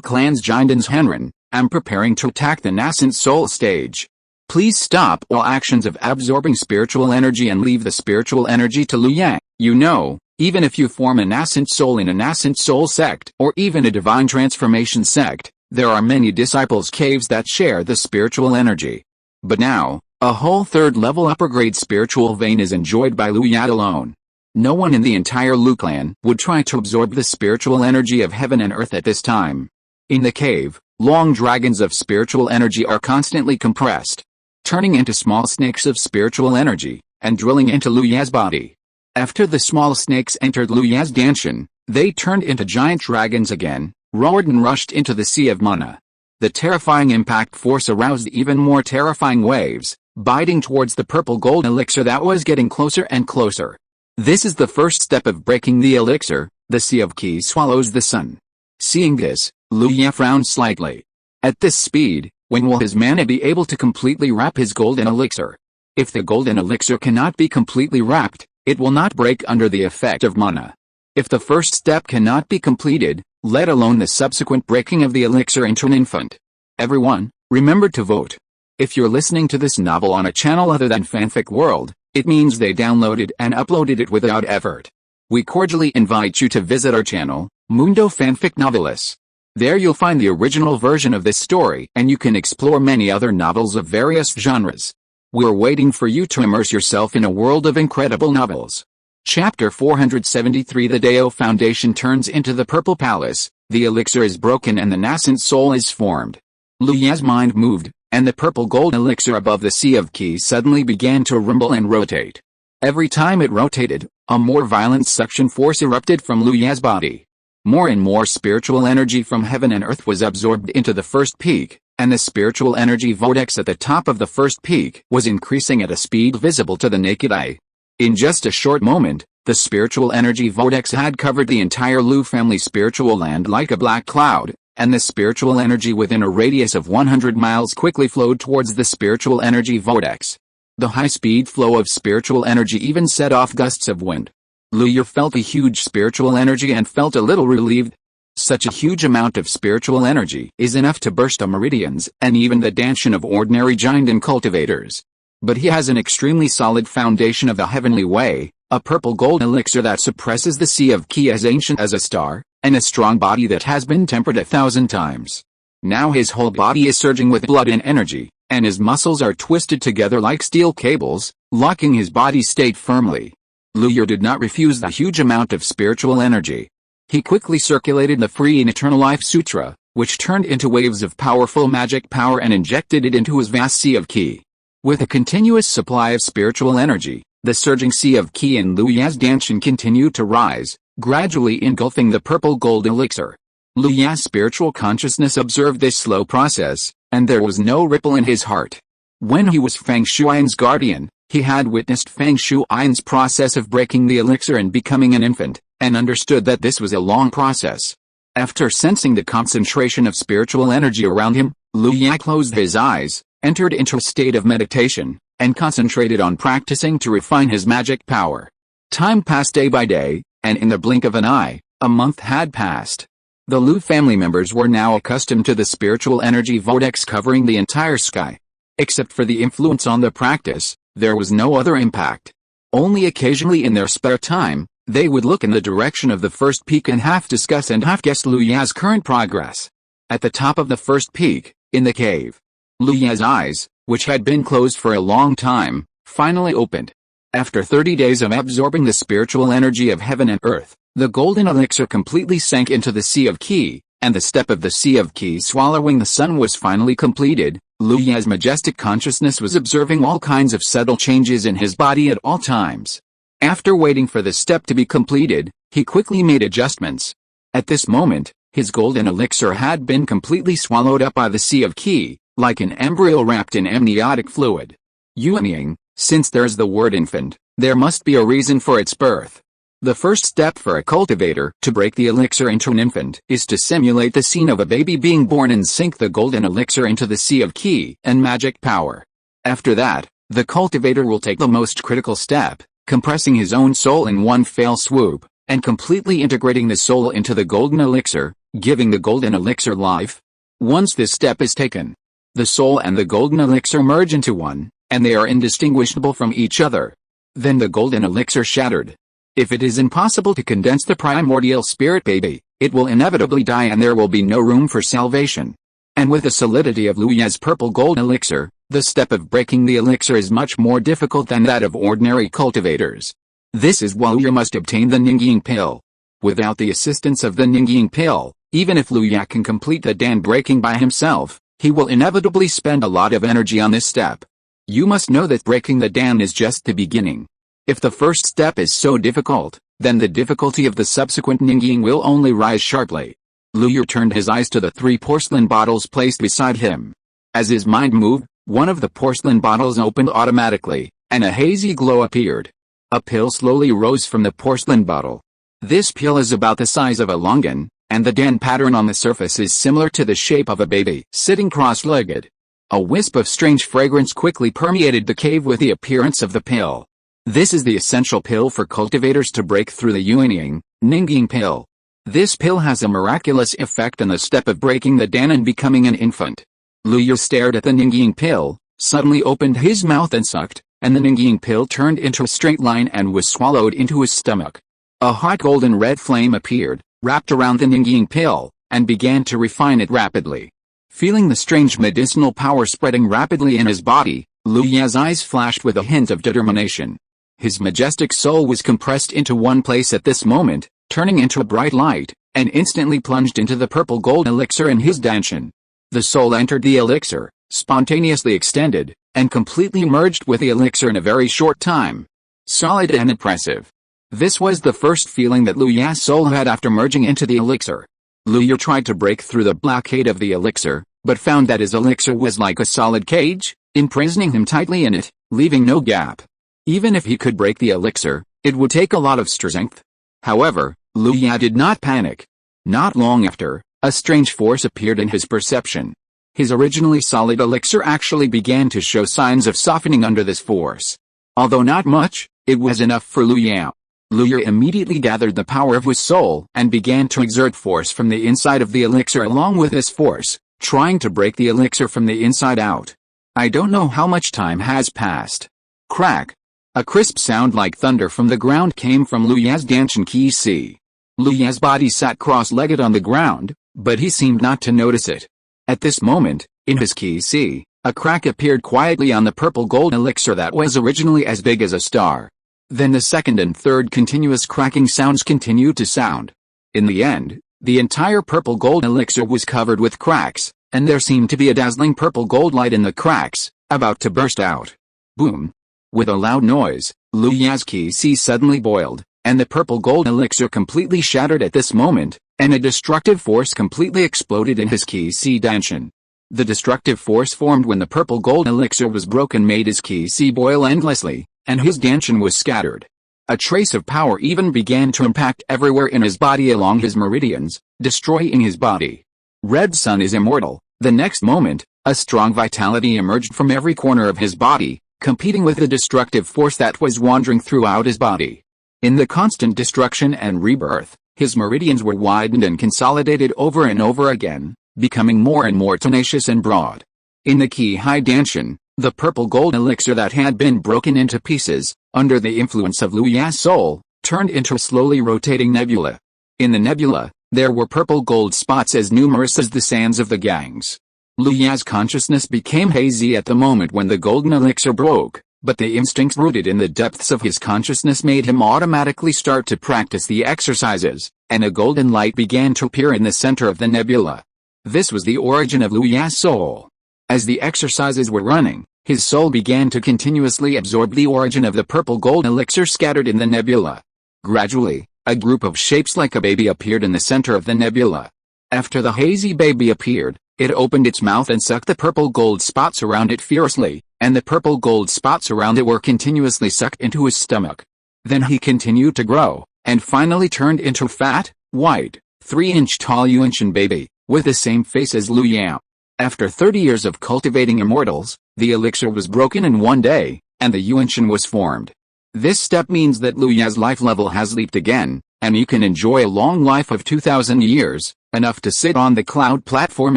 clan's Jindan's Henren, am preparing to attack the nascent soul stage. Please stop all actions of absorbing spiritual energy and leave the spiritual energy to Liu Yan. You know, even if you form a nascent soul in a nascent soul sect or even a divine transformation sect, there are many disciples caves that share the spiritual energy. But now, a whole third-level upper-grade spiritual vein is enjoyed by Liu Yan alone. No one in the entire Liu clan would try to absorb the spiritual energy of heaven and earth at this time. In the cave, long dragons of spiritual energy are constantly compressed, turning into small snakes of spiritual energy, and drilling into Liu Yan's body. After the small snakes entered Liu Yan's Danshan, they turned into giant dragons again, roared and rushed into the sea of mana. The terrifying impact force aroused even more terrifying waves, biting towards the purple gold elixir that was getting closer and closer. This is the first step of breaking the elixir. The sea of Qi swallows the sun. Seeing this, Liu Yan frowned slightly. At this speed, when will his mana be able to completely wrap his golden elixir? If the golden elixir cannot be completely wrapped, it will not break under the effect of mana. If the first step cannot be completed, let alone the subsequent breaking of the elixir into an infant. Everyone, remember to vote. If you're listening to this novel on a channel other than Fanfic World, it means they downloaded and uploaded it without effort. We cordially invite you to visit our channel, Mundo Fanfic Novelis. There you'll find the original version of this story and you can explore many other novels of various genres. We're waiting for you to immerse yourself in a world of incredible novels. Chapter 473 The Dao Foundation turns into the Purple Palace, the elixir is broken and the nascent soul is formed. Liu Yan's mind moved, and the purple gold elixir above the sea of Qi suddenly began to rumble and rotate. Every time it rotated, a more violent suction force erupted from Liu Yan's body. More and more spiritual energy from heaven and earth was absorbed into the first peak, and the spiritual energy vortex at the top of the first peak was increasing at a speed visible to the naked eye. In just a short moment, the spiritual energy vortex had covered the entire Liu family spiritual land like a black cloud, and the spiritual energy within a radius of 100 miles quickly flowed towards the spiritual energy vortex. The high-speed flow of spiritual energy even set off gusts of wind. Liu felt a huge spiritual energy and felt a little relieved. Such a huge amount of spiritual energy is enough to burst the meridians and even the Danshan of ordinary Jindan cultivators. But he has an extremely solid foundation of the heavenly way, a purple gold elixir that suppresses the sea of Qi as ancient as a star, and a strong body that has been tempered 1,000 times. Now his whole body is surging with blood and energy, and his muscles are twisted together like steel cables, locking his body state firmly. Liu did not refuse the huge amount of spiritual energy. He quickly circulated the Free and Eternal Life Sutra, which turned into waves of powerful magic power and injected it into his vast sea of qi. With a continuous supply of spiritual energy, the surging sea of qi in Liu's danshan continued to rise, gradually engulfing the purple gold elixir. Liu's spiritual consciousness observed this slow process, and there was no ripple in his heart. When he was Feng Shui's guardian, he had witnessed Feng Shui's process of breaking the elixir and becoming an infant, and understood that this was a long process. After sensing the concentration of spiritual energy around him, Liu closed his eyes, entered into a state of meditation, and concentrated on practicing to refine his magic power. Time passed day by day, and in the blink of an eye, a month had passed. The Liu family members were now accustomed to the spiritual energy vortex covering the entire sky. Except for the influence on the practice, there was no other impact. Only occasionally in their spare time, they would look in the direction of the first peak and half discuss and half guess Liu's current progress. At the top of the first peak, in the cave, Liu's eyes, which had been closed for a long time, finally opened. After 30 days of absorbing the spiritual energy of heaven and earth, the golden elixir completely sank into the sea of qi, and the step of the sea of qi swallowing the sun was finally completed. Liu's majestic consciousness was observing all kinds of subtle changes in his body at all times. After waiting for the step to be completed, he quickly made adjustments. At this moment, his golden elixir had been completely swallowed up by the sea of qi, like an embryo wrapped in amniotic fluid. Unyielding, since there's the word infant, there must be a reason for its birth. The first step for a cultivator to break the elixir into an infant is to simulate the scene of a baby being born and sink the golden elixir into the sea of qi and magic power. After that, the cultivator will take the most critical step, compressing his own soul in one fell swoop, and completely integrating the soul into the golden elixir, giving the golden elixir life. Once this step is taken, the soul and the golden elixir merge into one, and they are indistinguishable from each other. Then the golden elixir shattered. If it is impossible to condense the primordial spirit baby, it will inevitably die and there will be no room for salvation. And with the solidity of Liu's purple gold elixir, the step of breaking the elixir is much more difficult than that of ordinary cultivators. This is why Liu must obtain the Ningying pill. Without the assistance of the Ningying pill, even if Liu can complete the Dan breaking by himself, he will inevitably spend a lot of energy on this step. You must know that breaking the Dan is just the beginning. If the first step is so difficult, then the difficulty of the subsequent Ningying will only rise sharply. Liu turned his eyes to the 3 porcelain bottles placed beside him. As his mind moved, one of the porcelain bottles opened automatically, and a hazy glow appeared. A pill slowly rose from the porcelain bottle. This pill is about the size of a longan, and the Dan pattern on the surface is similar to the shape of a baby sitting cross-legged. A wisp of strange fragrance quickly permeated the cave with the appearance of the pill. This is the essential pill for cultivators to break through the Unyielding, Ningying pill. This pill has a miraculous effect on the step of breaking the Dan and becoming an infant. Liu stared at the Ningying pill, suddenly opened his mouth and sucked, and the Ningying pill turned into a straight line and was swallowed into his stomach. A hot golden red flame appeared, wrapped around the Ningying pill, and began to refine it rapidly. Feeling the strange medicinal power spreading rapidly in his body, Liu's eyes flashed with a hint of determination. His majestic soul was compressed into one place at this moment, turning into a bright light, and instantly plunged into the purple gold elixir in his danshan. The soul entered the elixir, spontaneously extended, and completely merged with the elixir in a very short time. Solid and impressive. This was the first feeling that Liu's soul had after merging into the elixir. Liu tried to break through the blockade of the elixir, but found that his elixir was like a solid cage, imprisoning him tightly in it, leaving no gap. Even if he could break the elixir, it would take a lot of strength. However, Liu did not panic. Not long after, a strange force appeared in his perception. His originally solid elixir actually began to show signs of softening under this force. Although not much, it was enough for Liu. Liu immediately gathered the power of his soul and began to exert force from the inside of the elixir along with this force, trying to break the elixir from the inside out. I don't know how much time has passed. Crack! A crisp sound like thunder from the ground came from Liu's danshan qi si. Liu's body sat cross-legged on the ground, but he seemed not to notice it. At this moment, in his qi si, A crack appeared quietly on the purple gold elixir that was originally as big as a star. Then the second and third continuous cracking sounds continued to sound. In the end, the entire purple gold elixir was covered with cracks, and there seemed to be a dazzling purple gold light in the cracks, about to burst out. Boom! With a loud noise, Lu Ya's qi suddenly boiled, and the purple gold elixir completely shattered at this moment, and a destructive force completely exploded in his qi danshan. The destructive force formed when the purple gold elixir was broken made his qi boil endlessly, and his danshan was scattered. A trace of power even began to impact everywhere in his body along his meridians, destroying his body. Red Sun is immortal. The next moment, a strong vitality emerged from every corner of his body, competing with the destructive force that was wandering throughout his body. In the constant destruction and rebirth, his meridians were widened and consolidated over and over again, becoming more and more tenacious and broad. In the Qi danshan, the purple gold elixir that had been broken into pieces, under the influence of Lu Ya's soul, turned into a slowly rotating nebula. In the nebula, there were purple gold spots as numerous as the sands of the Ganges. Lu Ya's consciousness became hazy at the moment when the golden elixir broke, but the instincts rooted in the depths of his consciousness made him automatically start to practice the exercises, and a golden light began to appear in the center of the nebula. This was the origin of Lu Ya's soul. As the exercises were running, his soul began to continuously absorb the origin of the purple gold elixir scattered in the nebula. Gradually, a group of shapes like a baby appeared in the center of the nebula. After the hazy baby appeared, it opened its mouth and sucked the purple gold spots around it fiercely, and the purple gold spots around it were continuously sucked into his stomach. Then he continued to grow, and finally turned into a fat, white, 3-inch tall Yuanshan baby, with the same face as Lu Ya. After 30 years of cultivating immortals, the elixir was broken in one day, and the Yuanshan was formed. This step means that Lu Ya's life level has leaped again, and you can enjoy a long life of 2,000 years, enough to sit on the cloud platform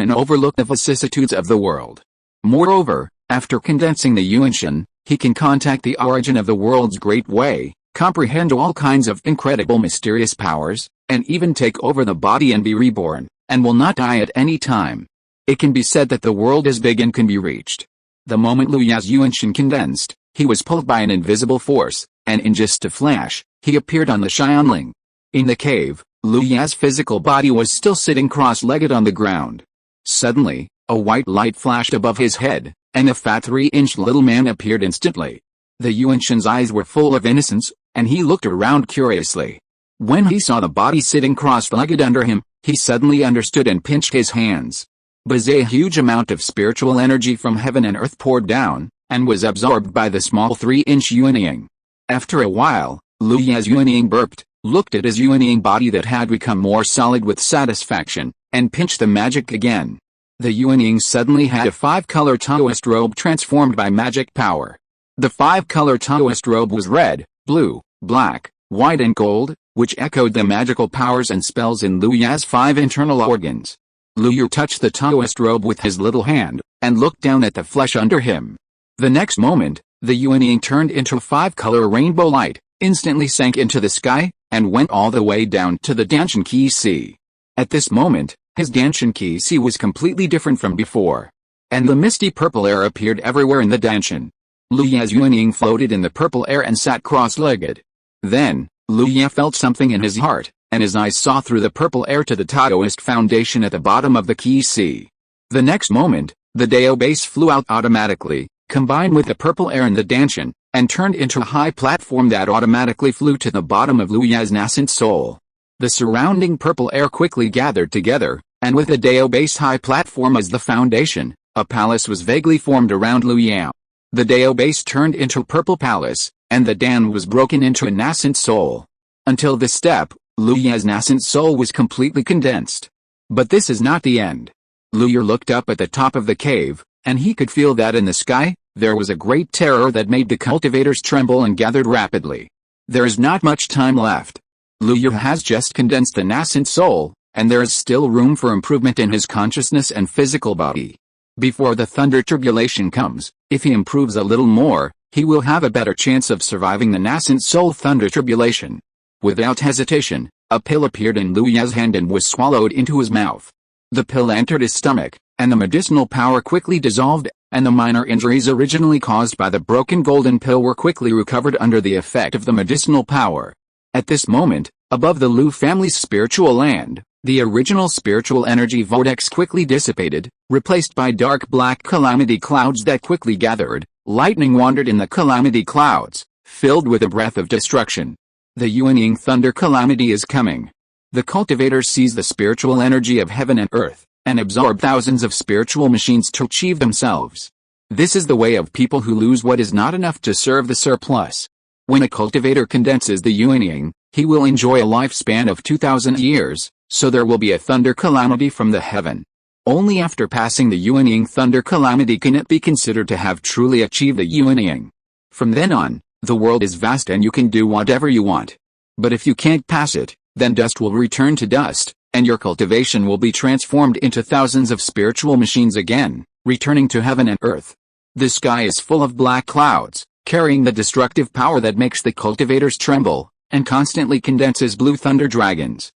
and overlook the vicissitudes of the world. Moreover, after condensing the Yuanshan, he can contact the origin of the world's great way, comprehend all kinds of incredible mysterious powers, and even take over the body and be reborn, and will not die at any time. It can be said that the world is big and can be reached. The moment Lu Ya's Yuanshan condensed, he was pulled by an invisible force, and in just a flash, he appeared on the Xianling. In the cave, Lu Ya's physical body was still sitting cross-legged on the ground. Suddenly, a white light flashed above his head, and a fat 3-inch little man appeared instantly. The Yuanshan's eyes were full of innocence, and he looked around curiously. When he saw the body sitting cross-legged under him, he suddenly understood and pinched his hands. But a huge amount of spiritual energy from heaven and earth poured down, and was absorbed by the small 3-inch Yuanying. After a while, Lu Ya's Yuanying burped, looked at his Yuanying body that had become more solid with satisfaction, and pinched the magic again. The Yuanying suddenly had a 5-color Taoist robe transformed by magic power. The 5-color Taoist robe was red, blue, black, white and gold, which echoed the magical powers and spells in Lu Ya's 5 internal organs. Lu Ya touched the Taoist robe with his little hand, and looked down at the flesh under him. The next moment, the Yuanying turned into a 5-color rainbow light, instantly sank into the sky, and went all the way down to the Danshan Qi. At this moment, his Danshan Qi was completely different from before. And the misty purple air appeared everywhere in the Danshan. Lu Ya's Yuanying floated in the purple air and sat cross-legged. Then, Lu Ya felt something in his heart, and his eyes saw through the purple air to the Taoist foundation at the bottom of the Qi. The next moment, the Dao base flew out automatically, combined with the purple air in the Danshan, and turned into a high platform that automatically flew to the bottom of Lu Ya's nascent soul. The surrounding purple air quickly gathered together, and with the Dao base high platform as the foundation, a palace was vaguely formed around Lu Ya. The Dao base turned into a purple palace, and the Dan was broken into a nascent soul. Until this step, Lu Ya's nascent soul was completely condensed. But this is not the end. Lu Ya looked up at the top of the cave, and he could feel that in the sky, there was a great terror that made the cultivators tremble and gathered rapidly. There is not much time left. Lu Ya has just condensed the nascent soul, and there is still room for improvement in his consciousness and physical body. Before the thunder tribulation comes, if he improves a little more, he will have a better chance of surviving the nascent soul thunder tribulation. Without hesitation, a pill appeared in Lu Ya's hand and was swallowed into his mouth. The pill entered his stomach, and the medicinal power quickly dissolved, and the minor injuries originally caused by the broken golden pill were quickly recovered under the effect of the medicinal power. At this moment, above the Lu family's spiritual land, the original spiritual energy vortex quickly dissipated, replaced by dark black calamity clouds that quickly gathered. Lightning wandered in the calamity clouds, filled with a breath of destruction. The unyielding thunder calamity is coming. The cultivator sees the spiritual energy of heaven and earth, and absorb thousands of spiritual machines to achieve themselves. This is the way of people who lose what is not enough to serve the surplus. When a cultivator condenses the unyielding, he will enjoy a lifespan of 2,000 years, so there will be a thunder calamity from the heaven. Only after passing the unyielding thunder calamity can it be considered to have truly achieved the unyielding. From then on, the world is vast and you can do whatever you want. But if you can't pass it, then dust will return to dust, and your cultivation will be transformed into thousands of spiritual machines again, returning to heaven and earth. The sky is full of black clouds, carrying the destructive power that makes the cultivators tremble, and constantly condenses blue thunder dragons.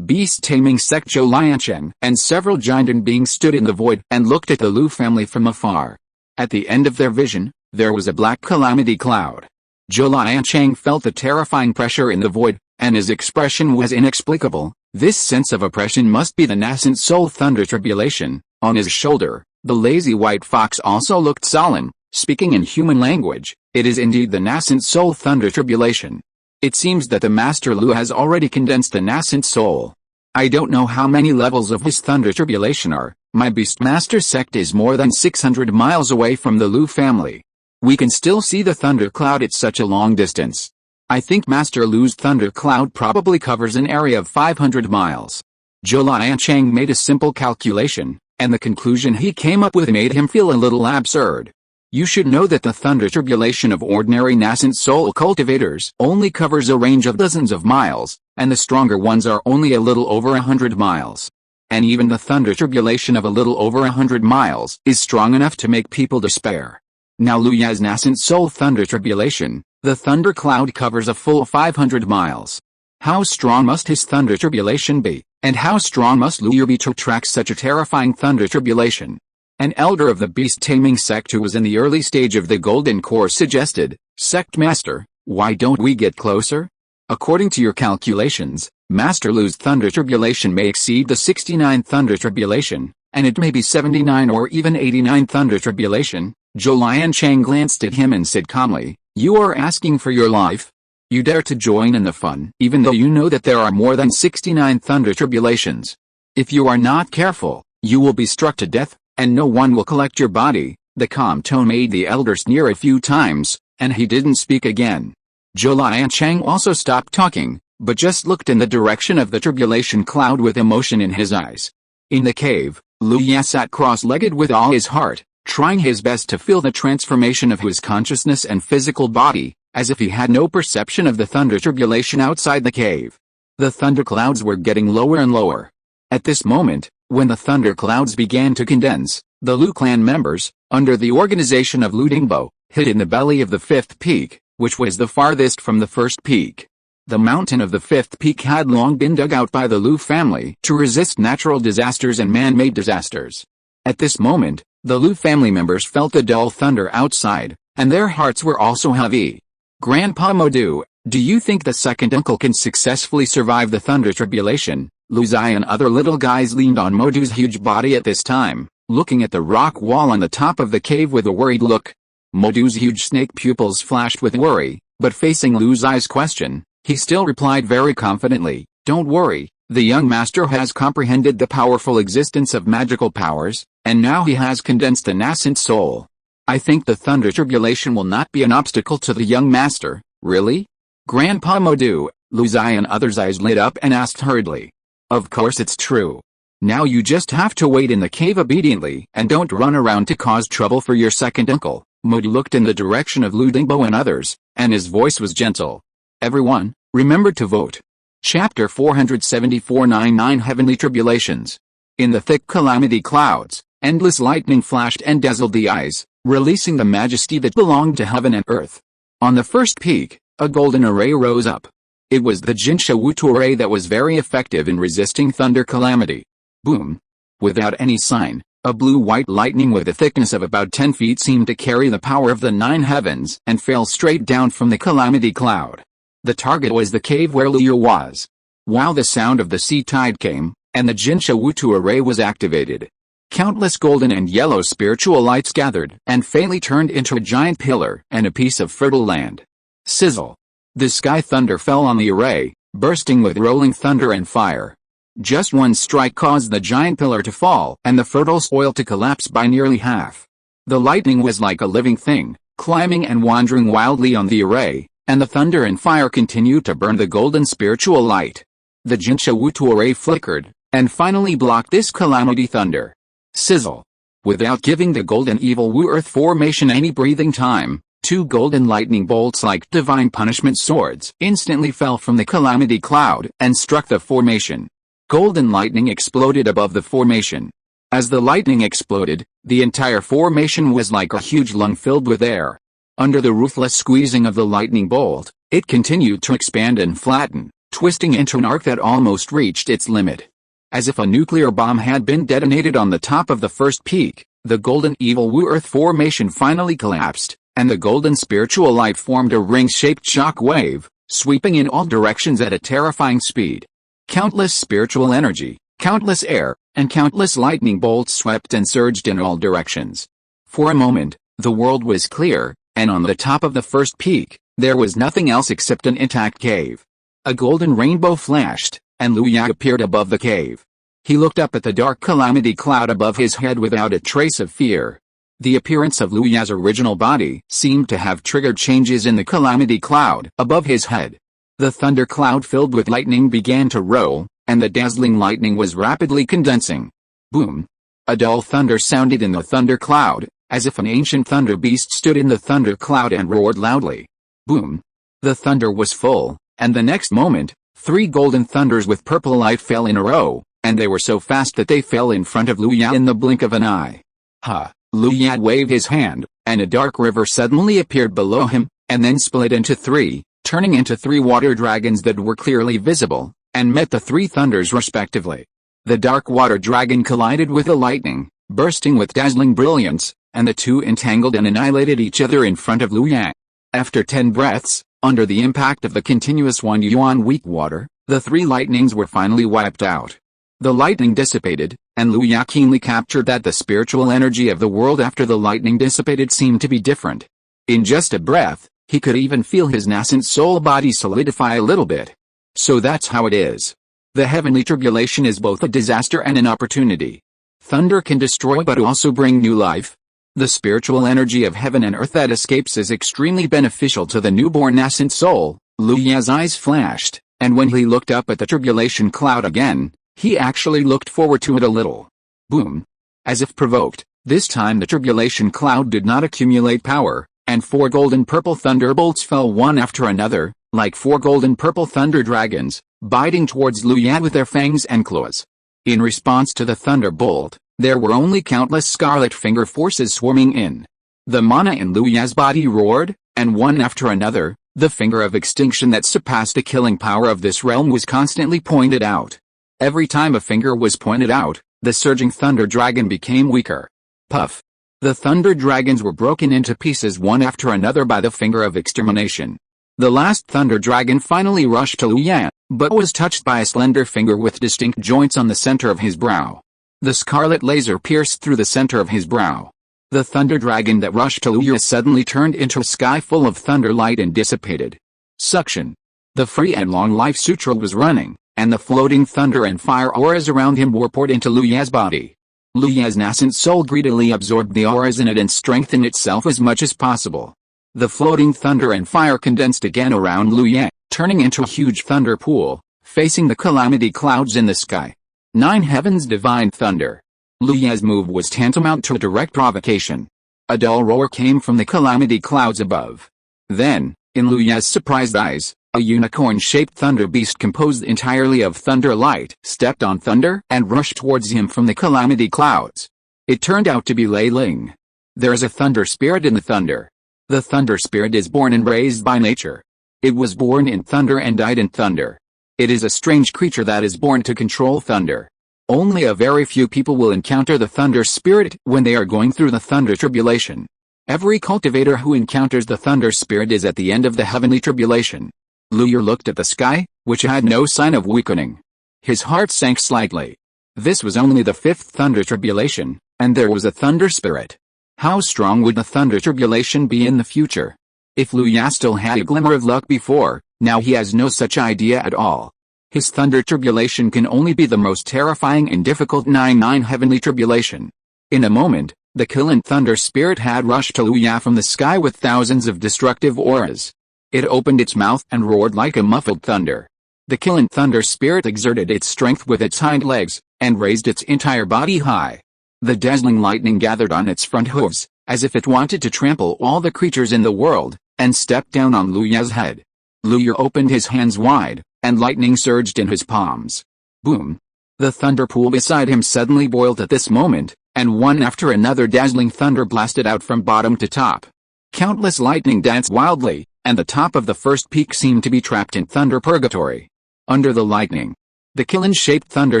Beast-taming sect Zhou Liancheng and several giant beings stood in the void and looked at the Lu family from afar. At the end of their vision, there was a black calamity cloud. Zhou Liancheng felt the terrifying pressure in the void, and his expression was inexplicable. This sense of oppression must be the nascent soul thunder tribulation. On his shoulder, the lazy white fox also looked solemn, speaking in human language. It is indeed the nascent soul thunder tribulation. It seems that the Master Lu has already condensed the nascent soul. I don't know how many levels of his thunder tribulation are. My Beastmaster sect is more than 600 miles away from the Lu family. We can still see the thunder cloud at such a long distance. I think Master Lu's thunder cloud probably covers an area of 500 miles. Zhou Liancheng made a simple calculation, and the conclusion he came up with made him feel a little absurd. You should know that the thunder tribulation of ordinary nascent soul cultivators only covers a range of dozens of miles, and the stronger ones are only a little over 100 miles. And even the thunder tribulation of a little over 100 miles is strong enough to make people despair. Now Lu Ya's nascent soul thunder tribulation, the thunder cloud covers a full 500 miles. How strong must his thunder tribulation be, and how strong must Lu Ya be to attract such a terrifying thunder tribulation? An elder of the beast-taming sect who was in the early stage of the Golden Core suggested, "Sect Master, why don't we get closer? According to your calculations, Master Lu's thunder tribulation may exceed the 69 thunder tribulation, and it may be 79 or even 89 thunder tribulation." Zhou Liancheng glanced at him and said calmly, "You are asking for your life? You dare to join in the fun, even though you know that there are more than 69 thunder tribulations. If you are not careful, you will be struck to death, and no one will collect your body." The calm tone made the elder sneer a few times, and he didn't speak again. Zhou Liancheng also stopped talking, but just looked in the direction of the tribulation cloud with emotion in his eyes. In the cave, Lu Ya sat cross-legged with all his heart, trying his best to feel the transformation of his consciousness and physical body, as if he had no perception of the thunder tribulation outside the cave. The thunder clouds were getting lower and lower. At this moment, when the thunder clouds began to condense, the Lu clan members, under the organization of Lu Dingbo, hid in the belly of the fifth peak, which was the farthest from the first peak. The mountain of the fifth peak had long been dug out by the Lu family to resist natural disasters and man-made disasters. At this moment, the Lu family members felt the dull thunder outside, and their hearts were also heavy. "Grandpa Modu, do you think the second uncle can successfully survive the thunder tribulation?" Lu Zai and other little guys leaned on Modu's huge body at this time, looking at the rock wall on the top of the cave with a worried look. Modu's huge snake pupils flashed with worry, but facing Lu Zai's question, he still replied very confidently, "Don't worry, the young master has comprehended the powerful existence of magical powers, and now he has condensed the nascent soul. I think the thunder tribulation will not be an obstacle to the young master." "Really? Grandpa Modu?" Lu Zai and others' eyes lit up and asked hurriedly. "Of course it's true. Now you just have to wait in the cave obediently and don't run around to cause trouble for your second uncle." Modu looked in the direction of Lu Dingbo and others, and his voice was gentle. "Everyone, remember to vote." Chapter 474-99 Heavenly Tribulations. In the thick calamity clouds, endless lightning flashed and dazzled the eyes, releasing the majesty that belonged to heaven and earth. On the first peak, a golden array rose up. It was the Jinsha Wutu array that was very effective in resisting thunder calamity. Boom! Without any sign, A blue-white lightning with a thickness of about 10 feet seemed to carry the power of the 9 heavens and fell straight down from the calamity cloud. The target was the cave where Luya was. While the sound of the sea tide came, and the Jinsha Wutu array was activated, countless golden and yellow spiritual lights gathered and faintly turned into a giant pillar and a piece of fertile land. Sizzle! The sky thunder fell on the array, bursting with rolling thunder and fire. Just one strike caused the giant pillar to fall and the fertile soil to collapse by nearly half. The lightning was like a living thing, climbing and wandering wildly on the array, and the thunder and fire continued to burn the golden spiritual light. The Jinsha Wutu array flickered, and finally blocked this calamity thunder. Sizzle! Without giving the golden evil Wu Earth formation any breathing time, 2 golden lightning bolts like divine punishment swords instantly fell from the calamity cloud and struck the formation. Golden lightning exploded above the formation. As the lightning exploded, the entire formation was like a huge lung filled with air. Under the ruthless squeezing of the lightning bolt, it continued to expand and flatten, twisting into an arc that almost reached its limit. As if a nuclear bomb had been detonated on the top of the first peak, the golden evil Wu Earth formation finally collapsed, and the golden spiritual light formed a ring-shaped shock wave, sweeping in all directions at a terrifying speed. Countless spiritual energy, countless air, and countless lightning bolts swept and surged in all directions. For a moment, the world was clear, and on the top of the first peak, there was nothing else except an intact cave. A golden rainbow flashed, and Luya appeared above the cave. He looked up at the dark calamity cloud above his head without a trace of fear. The appearance of Luya's original body seemed to have triggered changes in the calamity cloud above his head. The thunder cloud filled with lightning began to roll, and the dazzling lightning was rapidly condensing. Boom! A dull thunder sounded in the thunder cloud, as if an ancient thunder beast stood in the thunder cloud and roared loudly. Boom! The thunder was full, and the next moment, 3 golden thunders with purple light fell in a row, and they were so fast that they fell in front of Luya in the blink of an eye. Ha! Luya waved his hand, and a dark river suddenly appeared below him, and then split into 3, turning into 3 water dragons that were clearly visible, and met the 3 thunders respectively. The dark water dragon collided with the lightning, bursting with dazzling brilliance, and the 2 entangled and annihilated each other in front of Luya. After 10 breaths, under the impact of the continuous 1 yuan weak water, the 3 lightnings were finally wiped out. The lightning dissipated, and Luya keenly captured that the spiritual energy of the world after the lightning dissipated seemed to be different. In just a breath, he could even feel his nascent soul body solidify a little bit. So that's how it is. The heavenly tribulation is both a disaster and an opportunity. Thunder can destroy but also bring new life. The spiritual energy of heaven and earth that escapes is extremely beneficial to the newborn nascent soul. Luya's eyes flashed, and when he looked up at the tribulation cloud again, he actually looked forward to it a little. Boom! As if provoked, this time the tribulation cloud did not accumulate power, and 4 golden purple thunderbolts fell one after another, like 4 golden purple thunder dragons, biting towards Luya with their fangs and claws. In response to the thunderbolt, there were only countless scarlet finger forces swarming in. The mana in Luya's body roared, and one after another, the finger of extinction that surpassed the killing power of this realm was constantly pointed out. Every time a finger was pointed out, the surging thunder dragon became weaker. Puff! The thunder dragons were broken into pieces one after another by the finger of extermination. The last thunder dragon finally rushed to Luya, but was touched by a slender finger with distinct joints on the center of his brow. The scarlet laser pierced through the center of his brow. The thunder dragon that rushed to Luya suddenly turned into a sky full of thunder light and dissipated. Suction. The free and long life sutra was running, and the floating thunder and fire auras around him were poured into Luya's body. Luya's nascent soul greedily absorbed the auras in it and strengthened itself as much as possible. The floating thunder and fire condensed again around Luya, turning into a huge thunder pool, facing the calamity clouds in the sky. 9 heavens divine thunder. Luya's move was tantamount to a direct provocation. A dull roar came from the calamity clouds above. Then, in Luya's surprised eyes, a unicorn-shaped thunder beast composed entirely of thunder light stepped on thunder and rushed towards him from the calamity clouds. It turned out to be Lei Ling. There is a thunder spirit in the thunder. The thunder spirit is born and raised by nature. It was born in thunder and died in thunder. It is a strange creature that is born to control thunder. Only a very few people will encounter the thunder spirit when they are going through the thunder tribulation. Every cultivator who encounters the thunder spirit is at the end of the heavenly tribulation. Luyer looked at the sky, which had no sign of weakening. His heart sank slightly. This was only the fifth thunder tribulation, and there was a thunder spirit. How strong would the thunder tribulation be in the future? If Luya still had a glimmer of luck before, now he has no such idea at all. His thunder tribulation can only be the most terrifying and difficult 9 heavenly tribulation. In a moment, the killing thunder spirit had rushed to Luya from the sky with thousands of destructive auras. It opened its mouth and roared like a muffled thunder. The killing thunder spirit exerted its strength with its hind legs, and raised its entire body high. The dazzling lightning gathered on its front hooves, as if it wanted to trample all the creatures in the world, and stepped down on Luya's head. Luya opened his hands wide, and lightning surged in his palms. Boom! The thunder pool beside him suddenly boiled at this moment, and one after another dazzling thunder blasted out from bottom to top. Countless lightning danced wildly, and the top of the first peak seemed to be trapped in thunder purgatory. Under the lightning, the kiln-shaped thunder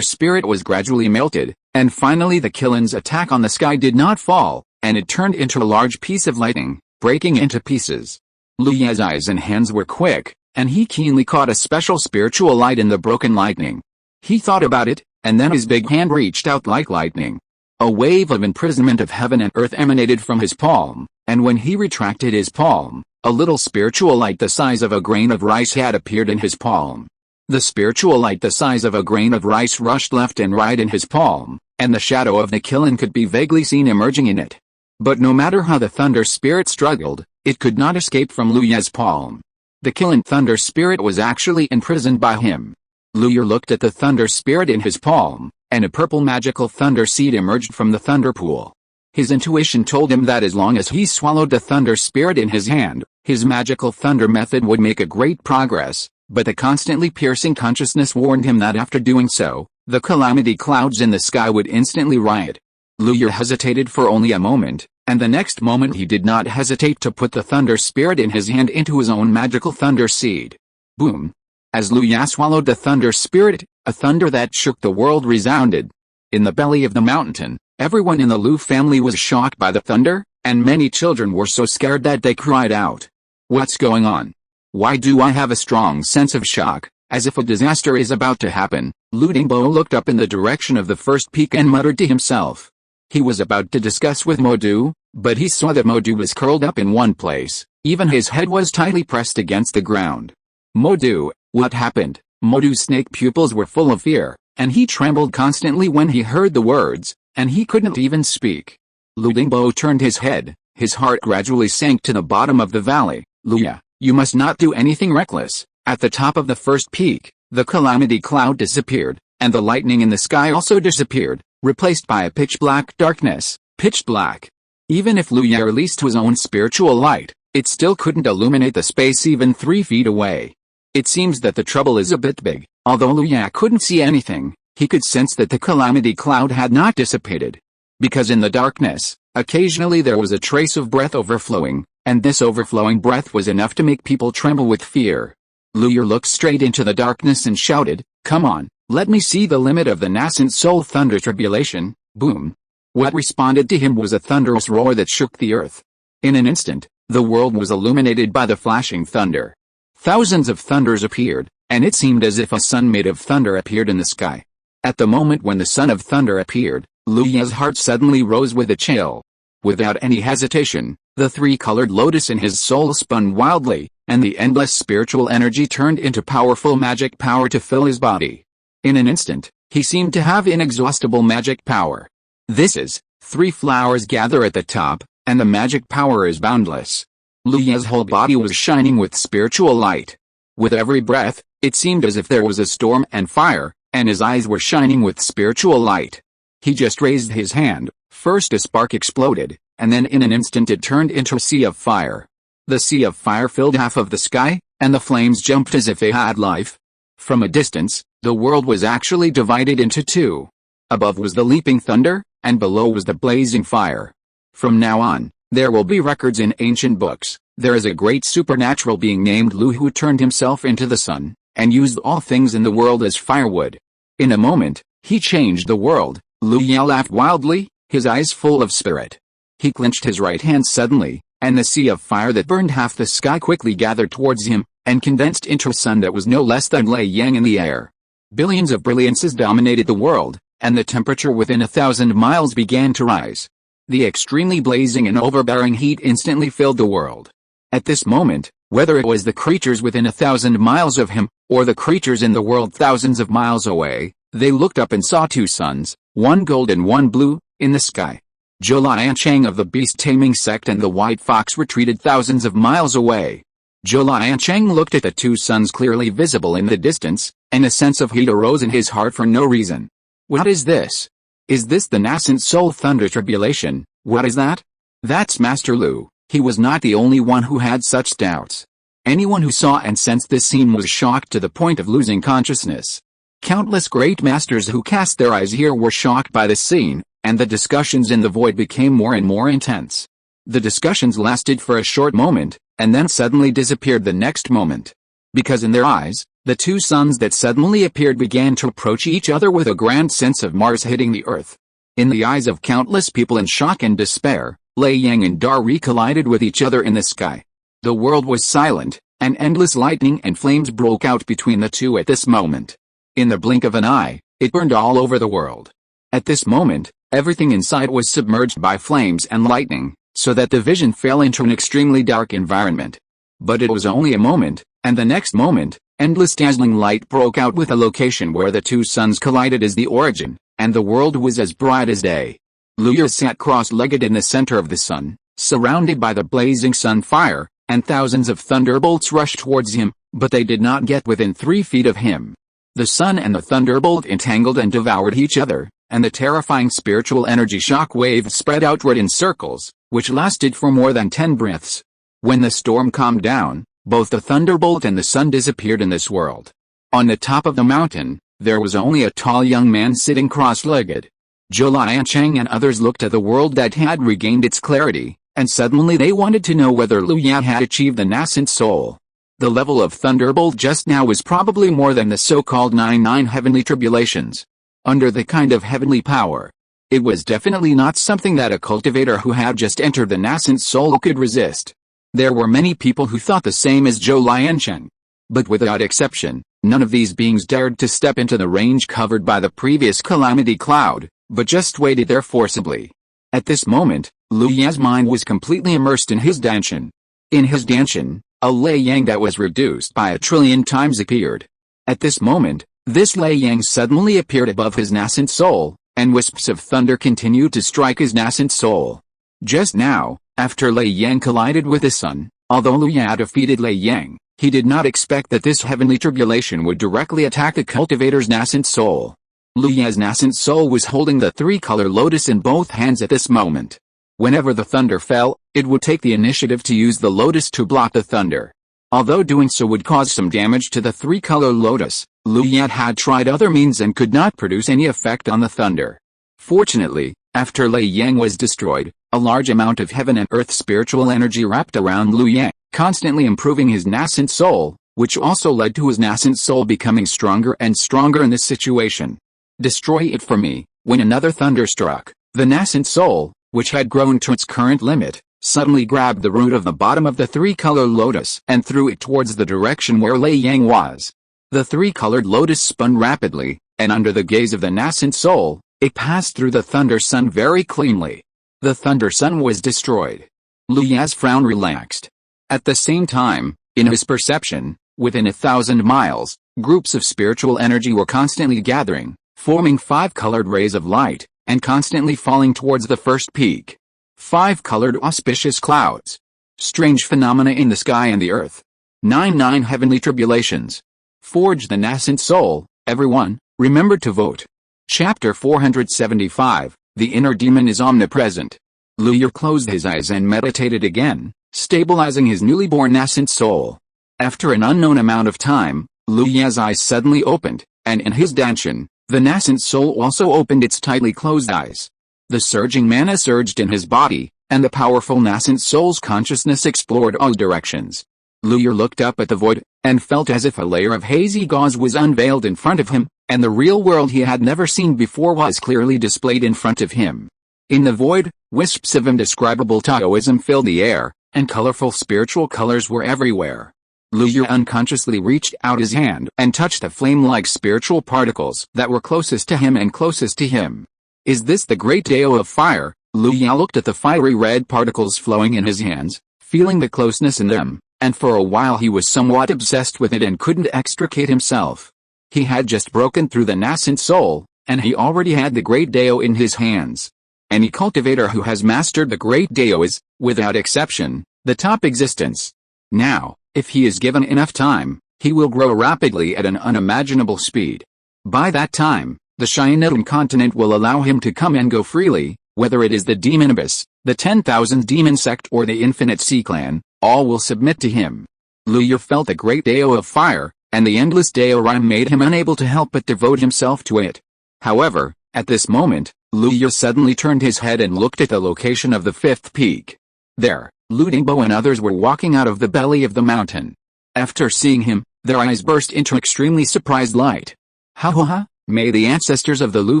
spirit was gradually melted, and finally the kiln's attack on the sky did not fall, and it turned into a large piece of lightning, breaking into pieces. Luya's eyes and hands were quick, and he keenly caught a special spiritual light in the broken lightning. He thought about it, and then his big hand reached out like lightning. A wave of imprisonment of heaven and earth emanated from his palm, and when he retracted his palm, a little spiritual light the size of a grain of rice had appeared in his palm. The spiritual light the size of a grain of rice rushed left and right in his palm, and the shadow of the kiln could be vaguely seen emerging in it. But no matter how the thunder spirit struggled, it could not escape from Luya's palm. The kiln thunder spirit was actually imprisoned by him. Luya looked at the thunder spirit in his palm, and a purple magical thunder seed emerged from the thunder pool. His intuition told him that as long as he swallowed the thunder spirit in his hand, his magical thunder method would make a great progress, but the constantly piercing consciousness warned him that after doing so, the calamity clouds in the sky would instantly riot. Luya hesitated for only a moment, and the next moment he did not hesitate to put the thunder spirit in his hand into his own magical thunder seed. Boom! As Luya swallowed the thunder spirit, a thunder that shook the world resounded. In the belly of the mountain, everyone in the Lu family was shocked by the thunder, and many children were so scared that they cried out. What's going on? Why do I have a strong sense of shock, as if a disaster is about to happen? Lu Dingbo looked up in the direction of the first peak and muttered to himself. He was about to discuss with Modu, but he saw that Modu was curled up in one place, even his head was tightly pressed against the ground. Modu, what happened? Modu's snake pupils were full of fear, and he trembled constantly when he heard the words, and he couldn't even speak. Lu Dingbo turned his head, his heart gradually sank to the bottom of the valley. Luya, you must not do anything reckless. At the top of the first peak, the calamity cloud disappeared, and the lightning in the sky also disappeared, replaced by a pitch-black darkness, pitch black. Even if Luya released his own spiritual light, it still couldn't illuminate the space even 3 feet away. It seems that the trouble is a bit big. Although Luya couldn't see anything, he could sense that the calamity cloud had not dissipated. Because in the darkness, occasionally there was a trace of breath overflowing, and this overflowing breath was enough to make people tremble with fear. Luya looked straight into the darkness and shouted, "Come on, let me see the limit of the nascent soul thunder tribulation." Boom! What responded to him was a thunderous roar that shook the earth. In an instant, the world was illuminated by the flashing thunder. Thousands of thunders appeared, and it seemed as if a sun made of thunder appeared in the sky. At the moment when the sun of thunder appeared, Luya's heart suddenly rose with a chill. Without any hesitation, the 3-colored lotus in his soul spun wildly, and the endless spiritual energy turned into powerful magic power to fill his body. In an instant, he seemed to have inexhaustible magic power. This is, 3 flowers gather at the top, and the magic power is boundless. Luya's whole body was shining with spiritual light. With every breath, it seemed as if there was a storm and fire, and his eyes were shining with spiritual light. He just raised his hand, first a spark exploded, and then in an instant it turned into a sea of fire. The sea of fire filled half of the sky, and the flames jumped as if they had life. From a distance, the world was actually divided into 2. Above was the leaping thunder, and below was the blazing fire. From now on, there will be records in ancient books. There is a great supernatural being named Lu who turned himself into the sun, and used all things in the world as firewood. In a moment, He changed the world. Lu Ye laughed wildly, his eyes full of spirit. He clenched his right hand suddenly, and the sea of fire that burned half the sky quickly gathered towards him, and condensed into a sun that was no less than Lei Yang in the air. Billions of brilliances dominated the world, and the temperature within 1,000 miles began to rise. The extremely blazing and overbearing heat instantly filled the world. At this moment, whether it was the creatures within 1,000 miles of him, or the creatures in the world thousands of miles away, they looked up and saw two suns, one gold and one blue, in the sky. Zhou Liancheng of the beast-taming sect and the white fox retreated thousands of miles away. Zhou Liancheng looked at the two suns clearly visible in the distance, and a sense of heat arose in his heart for no reason. What is this? Is this the nascent soul thunder tribulation? What is that? That's Master Lu. He was not the only one who had such doubts. Anyone who saw and sensed this scene was shocked to the point of losing consciousness. Countless great masters who cast their eyes here were shocked by the scene, and the discussions in the void became more and more intense. The discussions lasted for a short moment, and then suddenly disappeared the next moment. Because in their eyes, the two suns that suddenly appeared began to approach each other with a grand sense of Mars hitting the earth. In the eyes of countless people in shock and despair, Lei Yang and Dari collided with each other in the sky. The world was silent, and endless lightning and flames broke out between the two at this moment. In the blink of an eye, it burned all over the world. At this moment, everything inside was submerged by flames and lightning, so that the vision fell into an extremely dark environment. But it was only a moment, and the next moment, endless dazzling light broke out with a location where the two suns collided as the origin, and the world was as bright as day. Lu Ye sat cross-legged in the center of the sun, surrounded by the blazing sun fire, and thousands of thunderbolts rushed towards him, but they did not get within 3 feet of him. The sun and the thunderbolt entangled and devoured each other, and the terrifying spiritual energy shock wave spread outward in circles, which lasted for more than 10 breaths. When the storm calmed down, both the thunderbolt and the sun disappeared in this world. On the top of the mountain, there was only a tall young man sitting cross-legged. Zhou Liancheng and others looked at the world that had regained its clarity, and suddenly they wanted to know whether Lu Ye had achieved the nascent soul. The level of thunderbolt just now was probably more than the so-called 99 heavenly tribulations. Under the kind of heavenly power, it was definitely not something that a cultivator who had just entered the nascent soul could resist. There were many people who thought the same as Zhou Liancheng. But without exception, none of these beings dared to step into the range covered by the previous calamity cloud, but just waited there forcibly. At this moment, Lu Ye's mind was completely immersed in his danshan. In his danshan, a Lei Yang that was reduced by 1,000,000,000 times appeared. At this moment, this Lei Yang suddenly appeared above his nascent soul, and wisps of thunder continued to strike his nascent soul. Just now, after Lei Yang collided with the sun, although Lu Ye defeated Lei Yang, he did not expect that this heavenly tribulation would directly attack the cultivator's nascent soul. Lu Ye's nascent soul was holding the 3-color lotus in both hands at this moment. Whenever the thunder fell, it would take the initiative to use the lotus to block the thunder. Although doing so would cause some damage to the 3-color lotus, Lu Ye had tried other means and could not produce any effect on the thunder. Fortunately, after Lei Yang was destroyed, a large amount of heaven and earth spiritual energy wrapped around Lu Ye, constantly improving his nascent soul, which also led to his nascent soul becoming stronger and stronger in this situation. Destroy it for me. When another thunder struck, the nascent soul, which had grown to its current limit, suddenly grabbed the root of the bottom of the 3-color lotus and threw it towards the direction where Lei Yang was. The 3-colored lotus spun rapidly, and under the gaze of the nascent soul, it passed through the thunder sun very cleanly. The thunder sun was destroyed. Lu Ye's frown relaxed. At the same time, in his perception, within 1,000 miles, groups of spiritual energy were constantly gathering, forming 5-colored rays of light, and constantly falling towards the first peak. 5-colored auspicious clouds. Strange phenomena in the sky and the earth. 99 heavenly tribulations. Forge the nascent soul. Everyone, remember to vote. Chapter 475, The Inner Demon is Omnipresent. Lu Ye closed his eyes and meditated again, stabilizing his newly born nascent soul. After an unknown amount of time, Lu Ye's eyes suddenly opened, and in his danshan, the nascent soul also opened its tightly closed eyes. The surging mana surged in his body, and the powerful nascent soul's consciousness explored all directions. Lu Ye looked up at the void, and felt as if a layer of hazy gauze was unveiled in front of him, and the real world he had never seen before was clearly displayed in front of him. In the void, wisps of indescribable Taoism filled the air, and colorful spiritual colors were everywhere. Lu Yue unconsciously reached out his hand and touched the flame-like spiritual particles that were closest to him and closest to him. Is this the great Dao of fire? Lu Yue looked at the fiery red particles flowing in his hands, feeling the closeness in them, and for a while he was somewhat obsessed with it and couldn't extricate himself. He had just broken through the nascent soul, and he already had the great Dao in his hands. Any cultivator who has mastered the great Dao is, without exception, the top existence. Now, if he is given enough time, he will grow rapidly at an unimaginable speed. By that time, the Cheyenne continent will allow him to come and go freely, whether it is the demon abyss, the 10,000 demon sect or the infinite sea clan, all will submit to him. Lu Yue felt the great Dao of fire, and the endless Dao rhyme made him unable to help but devote himself to it. However, at this moment, Lu Yue suddenly turned his head and looked at the location of the fifth peak. There, Lu Dingbo and others were walking out of the belly of the mountain. After seeing him, their eyes burst into extremely surprised light. Ha ha ha, may the ancestors of the Lu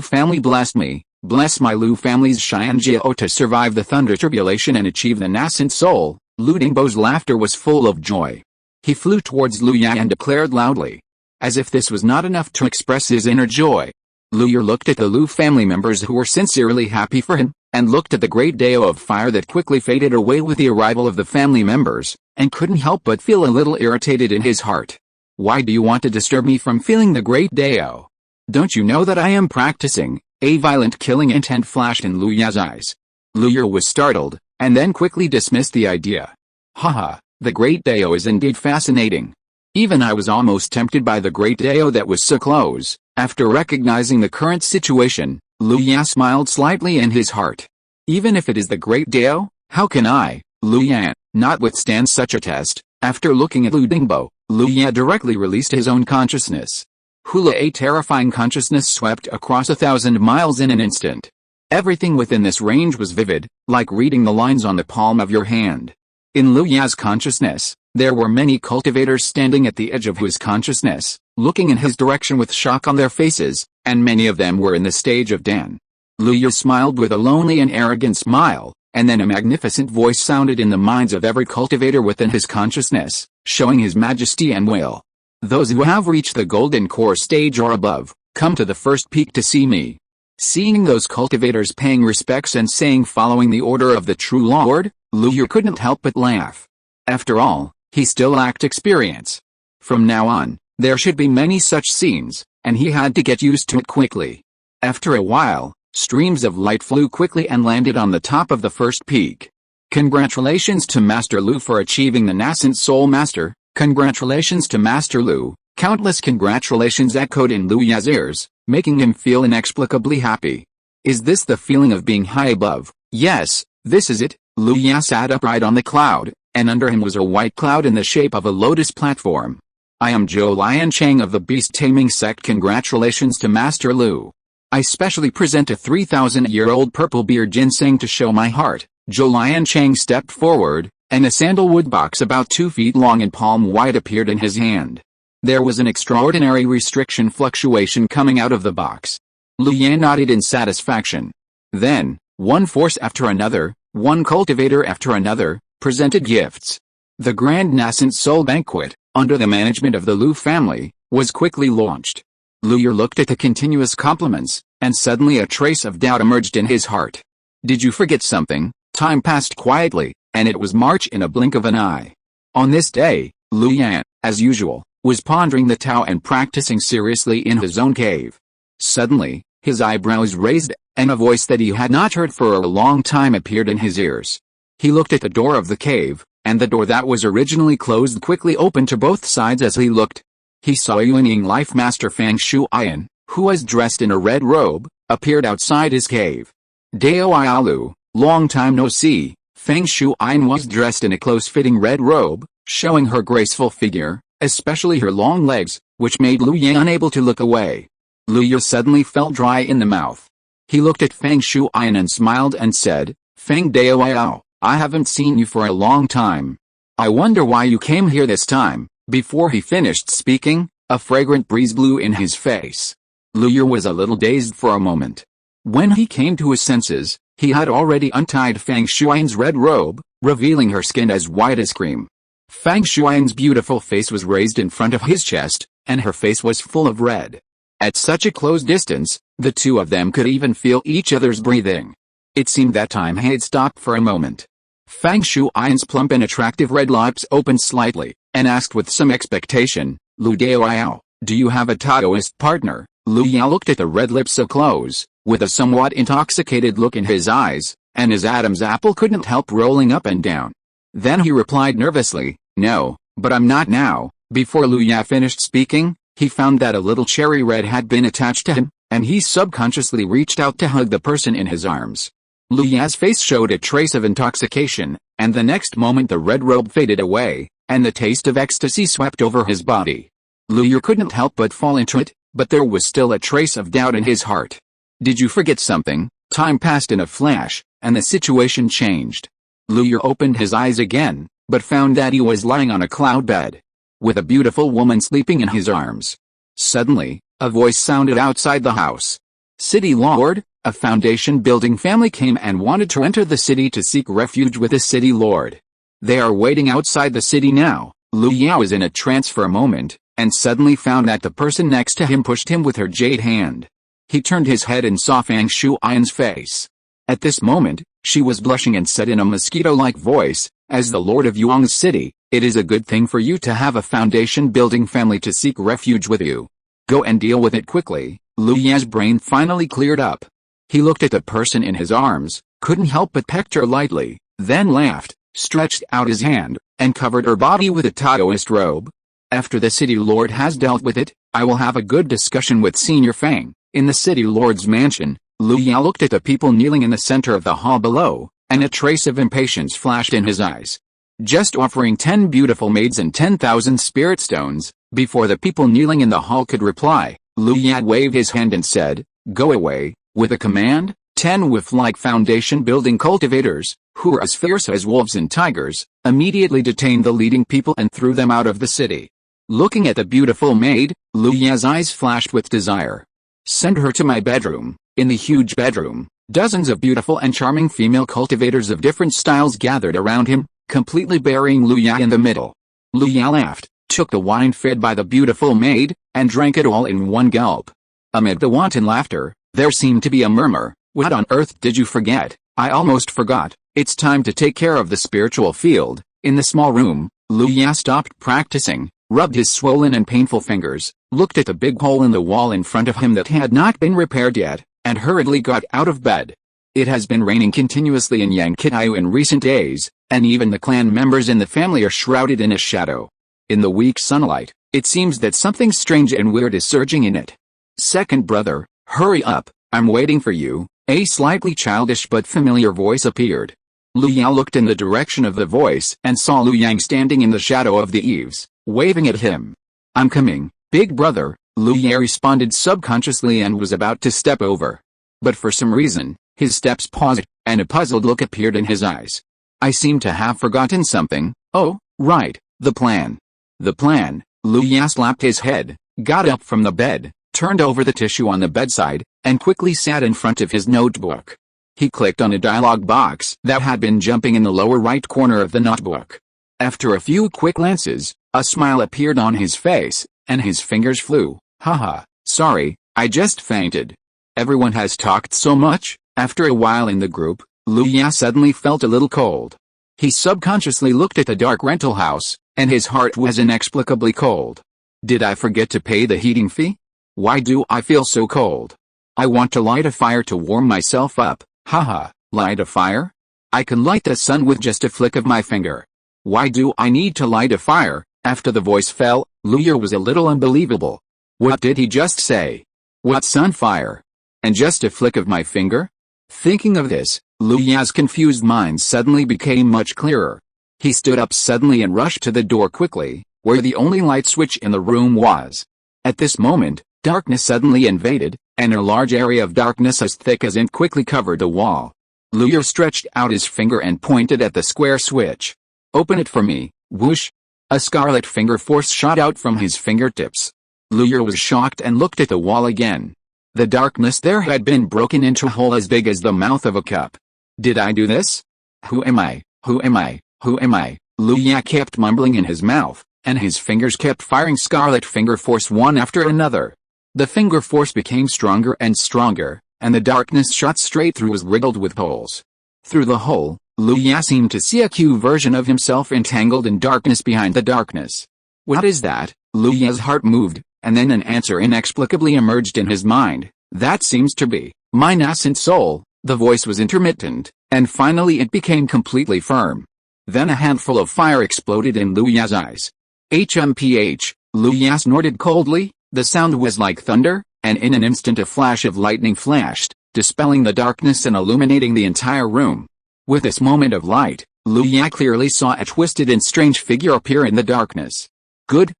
family bless me, bless my Lu family's Xianjiao to survive the thunder tribulation and achieve the nascent soul. Lu Dingbo's laughter was full of joy. He flew towards Lu Yue and declared loudly. As if this was not enough to express his inner joy, Lu Yue looked at the Lu family members who were sincerely happy for him, and looked at the great Dao of fire that quickly faded away with the arrival of the family members, and couldn't help but feel a little irritated in his heart. Why do you want to disturb me from feeling the great Dao? Don't you know that I am practicing? A violent killing intent flashed in Lu Yue's eyes. Lu Yue was startled, and then quickly dismissed the idea. Haha, the great Dao is indeed fascinating. Even I was almost tempted by the great Dao that was so close. After recognizing the current situation, Lu Yue smiled slightly in his heart. Even if it is the great Dao, how can I, Lu Yue, not withstand such a test? After looking at Lu Dingbo, Lu Yue directly released his own consciousness. Hula, a terrifying consciousness swept across 1,000 miles in an instant. Everything within this range was vivid, like reading the lines on the palm of your hand. In Lu Yue's consciousness, there were many cultivators standing at the edge of his consciousness, looking in his direction with shock on their faces, and many of them were in the stage of Dan. Lu Yue smiled with a lonely and arrogant smile, and then a magnificent voice sounded in the minds of every cultivator within his consciousness, showing his majesty and will. Those who have reached the golden core stage or above, come to the first peak to see me. Seeing those cultivators paying respects and saying following the order of the true Lord, Lu Yue couldn't help but laugh. After all, he still lacked experience. From now on, there should be many such scenes, and he had to get used to it quickly. After a while, streams of light flew quickly and landed on the top of the first peak. Congratulations to Master Lu for achieving the nascent soul master. Congratulations to Master Lu. Countless congratulations echoed in Lu Yue's ears, making him feel inexplicably happy. Is this the feeling of being high above? Yes, this is it. Lu Yue sat upright on the cloud, and under him was a white cloud in the shape of a lotus platform. I am Zhou Liancheng of the Beast Taming Sect. Congratulations to Master Lu. I specially present a 3,000-year-old purple beard ginseng to show my heart. Zhou Liancheng stepped forward, and a sandalwood box about 2 feet long and palm wide appeared in his hand. There was an extraordinary restriction fluctuation coming out of the box. Lu Yue nodded in satisfaction. Then, one force after another, one cultivator after another, presented gifts. The Grand Nascent Soul Banquet, under the management of the Lu family, was quickly launched. Lu Yue looked at the continuous compliments, and suddenly a trace of doubt emerged in his heart. Did you forget something? Time passed quietly, and it was March in a blink of an eye. On this day, Lu Yue, as usual, was pondering the Tao and practicing seriously in his own cave. Suddenly, his eyebrows raised, and a voice that he had not heard for a long time appeared in his ears. He looked at the door of the cave, and the door that was originally closed quickly opened to both sides as he looked. He saw Yuanying Life Master Fang Shuiyan, who was dressed in a red robe, appeared outside his cave. Dao Ialu, long time no see. Fang Shuiyan was dressed in a close-fitting red robe, showing her graceful figure, especially her long legs, which made Lu Yue unable to look away. Lu Yue suddenly felt dry in the mouth. He looked at Fang Shuiyan and smiled and said, Fang Dao Iao, I haven't seen you for a long time. I wonder why you came here this time. Before he finished speaking, a fragrant breeze blew in his face. Lu Yu was a little dazed for a moment. When he came to his senses, he had already untied Fang Shuyan's red robe, revealing her skin as white as cream. Fang Shuyan's beautiful face was raised in front of his chest, and her face was full of red. At such a close distance, the two of them could even feel each other's breathing. It seemed that time had stopped for a moment. Fang Shuyan's plump and attractive red lips opened slightly, and asked with some expectation, "Lu Daoyao, do you have a Taoist partner?" Lu Yao looked at the red lips so close, with a somewhat intoxicated look in his eyes, and his Adam's apple couldn't help rolling up and down. Then he replied nervously, "No, but I'm not now." Before Lu Yao finished speaking, he found that a little cherry red had been attached to him, and he subconsciously reached out to hug the person in his arms. Lu Ya's face showed a trace of intoxication, and the next moment the red robe faded away, and the taste of ecstasy swept over his body. Lu Yu couldn't help but fall into it, but there was still a trace of doubt in his heart. Did you forget something? Time passed in a flash, and the situation changed. Lu Yu opened his eyes again, but found that he was lying on a cloud bed, with a beautiful woman sleeping in his arms. Suddenly, a voice sounded outside the house. "City Lord, a foundation-building family came and wanted to enter the city to seek refuge with the city lord. They are waiting outside the city now." Lu Yao was in a trance for a moment, and suddenly found that the person next to him pushed him with her jade hand. He turned his head and saw Fang Shuyan's face. At this moment, she was blushing and said in a mosquito-like voice, "As the lord of Yuang's city, it is a good thing for you to have a foundation-building family to seek refuge with you. Go and deal with it quickly." Lu Ya's brain finally cleared up. He looked at the person in his arms, couldn't help but peck her lightly, then laughed, stretched out his hand, and covered her body with a Taoist robe. "After the city lord has dealt with it, I will have a good discussion with Senior Fang." In the city lord's mansion, Lu Yao looked at the people kneeling in the center of the hall below, and a trace of impatience flashed in his eyes. Just offering 10 beautiful maids and 10,000 spirit stones, before the people kneeling in the hall could reply, Lu Yao waved his hand and said, "Go away." With a command, 10 wolf-like foundation-building cultivators, who were as fierce as wolves and tigers, immediately detained the leading people and threw them out of the city. Looking at the beautiful maid, Lu Ya's eyes flashed with desire. "Send her to my bedroom." In the huge bedroom, dozens of beautiful and charming female cultivators of different styles gathered around him, completely burying Lu Yao in the middle. Lu Yao laughed, took the wine fed by the beautiful maid, and drank it all in one gulp. Amid the wanton laughter, there seemed to be a murmur. "What on earth did you forget?" "I almost forgot. It's time to take care of the spiritual field." In the small room, Lu Yao stopped practicing, rubbed his swollen and painful fingers, looked at the big hole in the wall in front of him that had not been repaired yet, and hurriedly got out of bed. It has been raining continuously in Yangkitayu in recent days, and even the clan members in the family are shrouded in a shadow. In the weak sunlight, it seems that something strange and weird is surging in it. "Second brother, hurry up, I'm waiting for you." A slightly childish but familiar voice appeared. Lu Yao looked in the direction of the voice and saw Lu Yang standing in the shadow of the eaves, waving at him. "I'm coming, big brother," Lu Yao responded subconsciously and was about to step over. But for some reason, his steps paused, and a puzzled look appeared in his eyes. "I seem to have forgotten something." "Oh, right, the plan." "The plan?" Lu Yao slapped his head, got up from the bed, turned over the tissue on the bedside, and quickly sat in front of his notebook. He clicked on a dialog box that had been jumping in the lower right corner of the notebook. After a few quick glances, a smile appeared on his face, and his fingers flew. "Haha, sorry, I just fainted." Everyone has talked so much. After a while in the group, Lu Yao suddenly felt a little cold. He subconsciously looked at the dark rental house, and his heart was inexplicably cold. "Did I forget to pay the heating fee? Why do I feel so cold? I want to light a fire to warm myself up." "Haha, light a fire? I can light the sun with just a flick of my finger. Why do I need to light a fire?" After the voice fell, Lu Yao was a little unbelievable. What did he just say? What sunfire? And just a flick of my finger? Thinking of this, Lu Ya's confused mind suddenly became much clearer. He stood up suddenly and rushed to the door quickly, where the only light switch in the room was. At this moment, darkness suddenly invaded, and a large area of darkness as thick as ink quickly covered the wall. Lu Yao stretched out his finger and pointed at the square switch. "Open it for me." Whoosh! A scarlet finger force shot out from his fingertips. Lu Yao was shocked and looked at the wall again. The darkness there had been broken into a hole as big as the mouth of a cup. Did I do this? Who am I? Who am I? Who am I? Lu Ya kept mumbling in his mouth, and his fingers kept firing scarlet finger force one after another. The finger force became stronger and stronger, and the darkness shot straight through was riddled with holes. Through the hole, Lu Ya seemed to see a Q version of himself entangled in darkness behind the darkness. What is that? Lu Ya's heart moved, and then an answer inexplicably emerged in his mind. That seems to be my nascent soul. The voice was intermittent, and finally it became completely firm. Then a handful of fire exploded in Lu Ya's eyes. HMPH, Lu Ya snorted coldly. The sound was like thunder, and in an instant a flash of lightning flashed, dispelling the darkness and illuminating the entire room. With this moment of light, Lu Ya clearly saw a twisted and strange figure appear in the darkness. Good,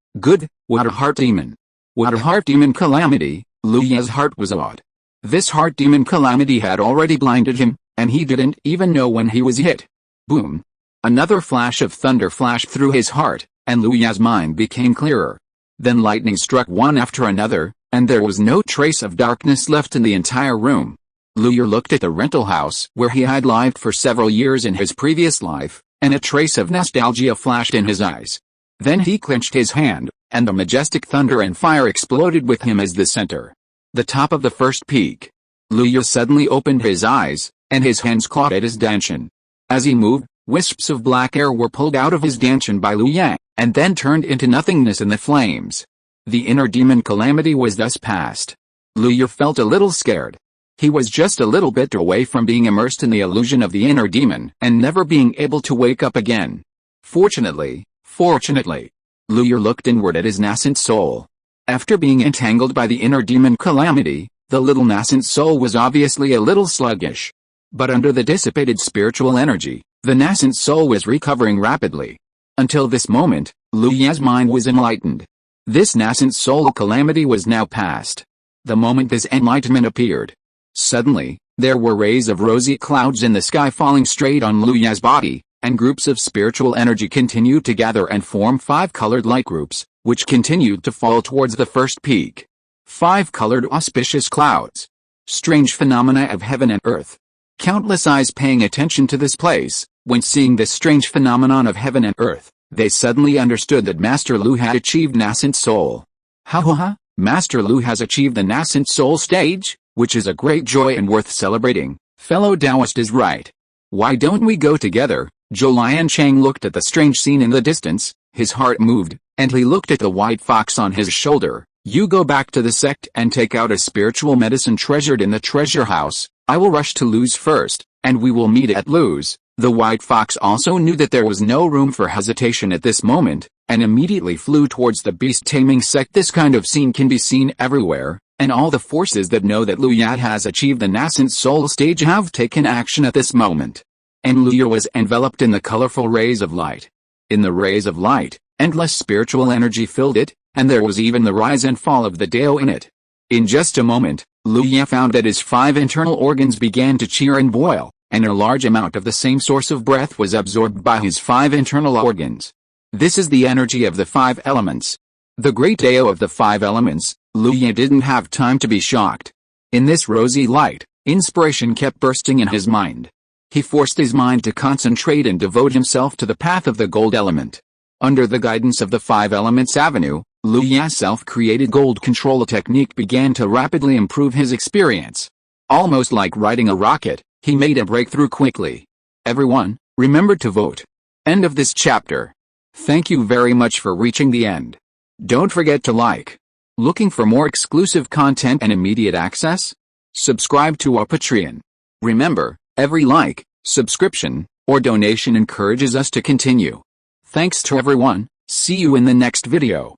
what a heart demon. What a heart demon calamity. Lu Ya's heart was awed. This heart demon calamity had already blinded him, and he didn't even know when he was hit. Boom. Another flash of thunder flashed through his heart, and Lu Ya's mind became clearer. Then lightning struck one after another, and there was no trace of darkness left in the entire room. Lu Ya looked at the rental house where he had lived for several years in his previous life, and a trace of nostalgia flashed in his eyes. Then he clenched his hand, and the majestic thunder and fire exploded with him as the center. The top of the first peak. Lu Ya suddenly opened his eyes, and his hands clawed at his dantian. As he moved, wisps of black air were pulled out of his dantian by Lu Ya, and then turned into nothingness in the flames. The inner demon calamity was thus past. Lu Ya felt a little scared. He was just a little bit away from being immersed in the illusion of the inner demon and never being able to wake up again. Fortunately, Lu Ya looked inward at his nascent soul. After being entangled by the inner demon calamity, the little nascent soul was obviously a little sluggish. But under the dissipated spiritual energy, the nascent soul was recovering rapidly. Until this moment, Lu Ya's mind was enlightened. This nascent soul calamity was now past. The moment this enlightenment appeared, suddenly, there were rays of rosy clouds in the sky falling straight on Lu Ya's body, and groups of spiritual energy continued to gather and form 5 colored light groups, which continued to fall towards the first peak. 5 colored auspicious clouds. Strange phenomena of heaven and earth. Countless eyes paying attention to this place, when seeing this strange phenomenon of heaven and earth, they suddenly understood that Master Lu had achieved nascent soul. Ha! Master Lu has achieved the nascent soul stage, which is a great joy and worth celebrating. Fellow Taoist is right. Why don't we go together? Zhou Liancheng looked at the strange scene in the distance, his heart moved, and he looked at the white fox on his shoulder. You go back to the sect and take out a spiritual medicine treasured in the treasure house. I will rush to Lu's first, and we will meet at Lu's. The white fox also knew that there was no room for hesitation at this moment, and immediately flew towards the beast-taming sect. This kind of scene can be seen everywhere, and all the forces that know that Lu Ya has achieved the nascent soul stage have taken action at this moment. And Lu Ya was enveloped in the colorful rays of light. In the rays of light, endless spiritual energy filled it, and there was even the rise and fall of the Tao in it. In just a moment, Lu Ya found that his 5 internal organs began to cheer and boil, and a large amount of the same source of breath was absorbed by his 5 internal organs. This is the energy of the 5 elements. The great Tao of the 5 elements. Lu Ya didn't have time to be shocked. In this rosy light, inspiration kept bursting in his mind. He forced his mind to concentrate and devote himself to the path of the gold element. Under the guidance of the 5 elements avenue, Lu Ya's self-created gold control technique began to rapidly improve his experience. Almost like riding a rocket, he made a breakthrough quickly. Everyone, remember to vote. End of this chapter. Thank you very much for reaching the end. Don't forget to like. Looking for more exclusive content and immediate access? Subscribe to our Patreon. Remember, every like, subscription, or donation encourages us to continue. Thanks to everyone. See you in the next video.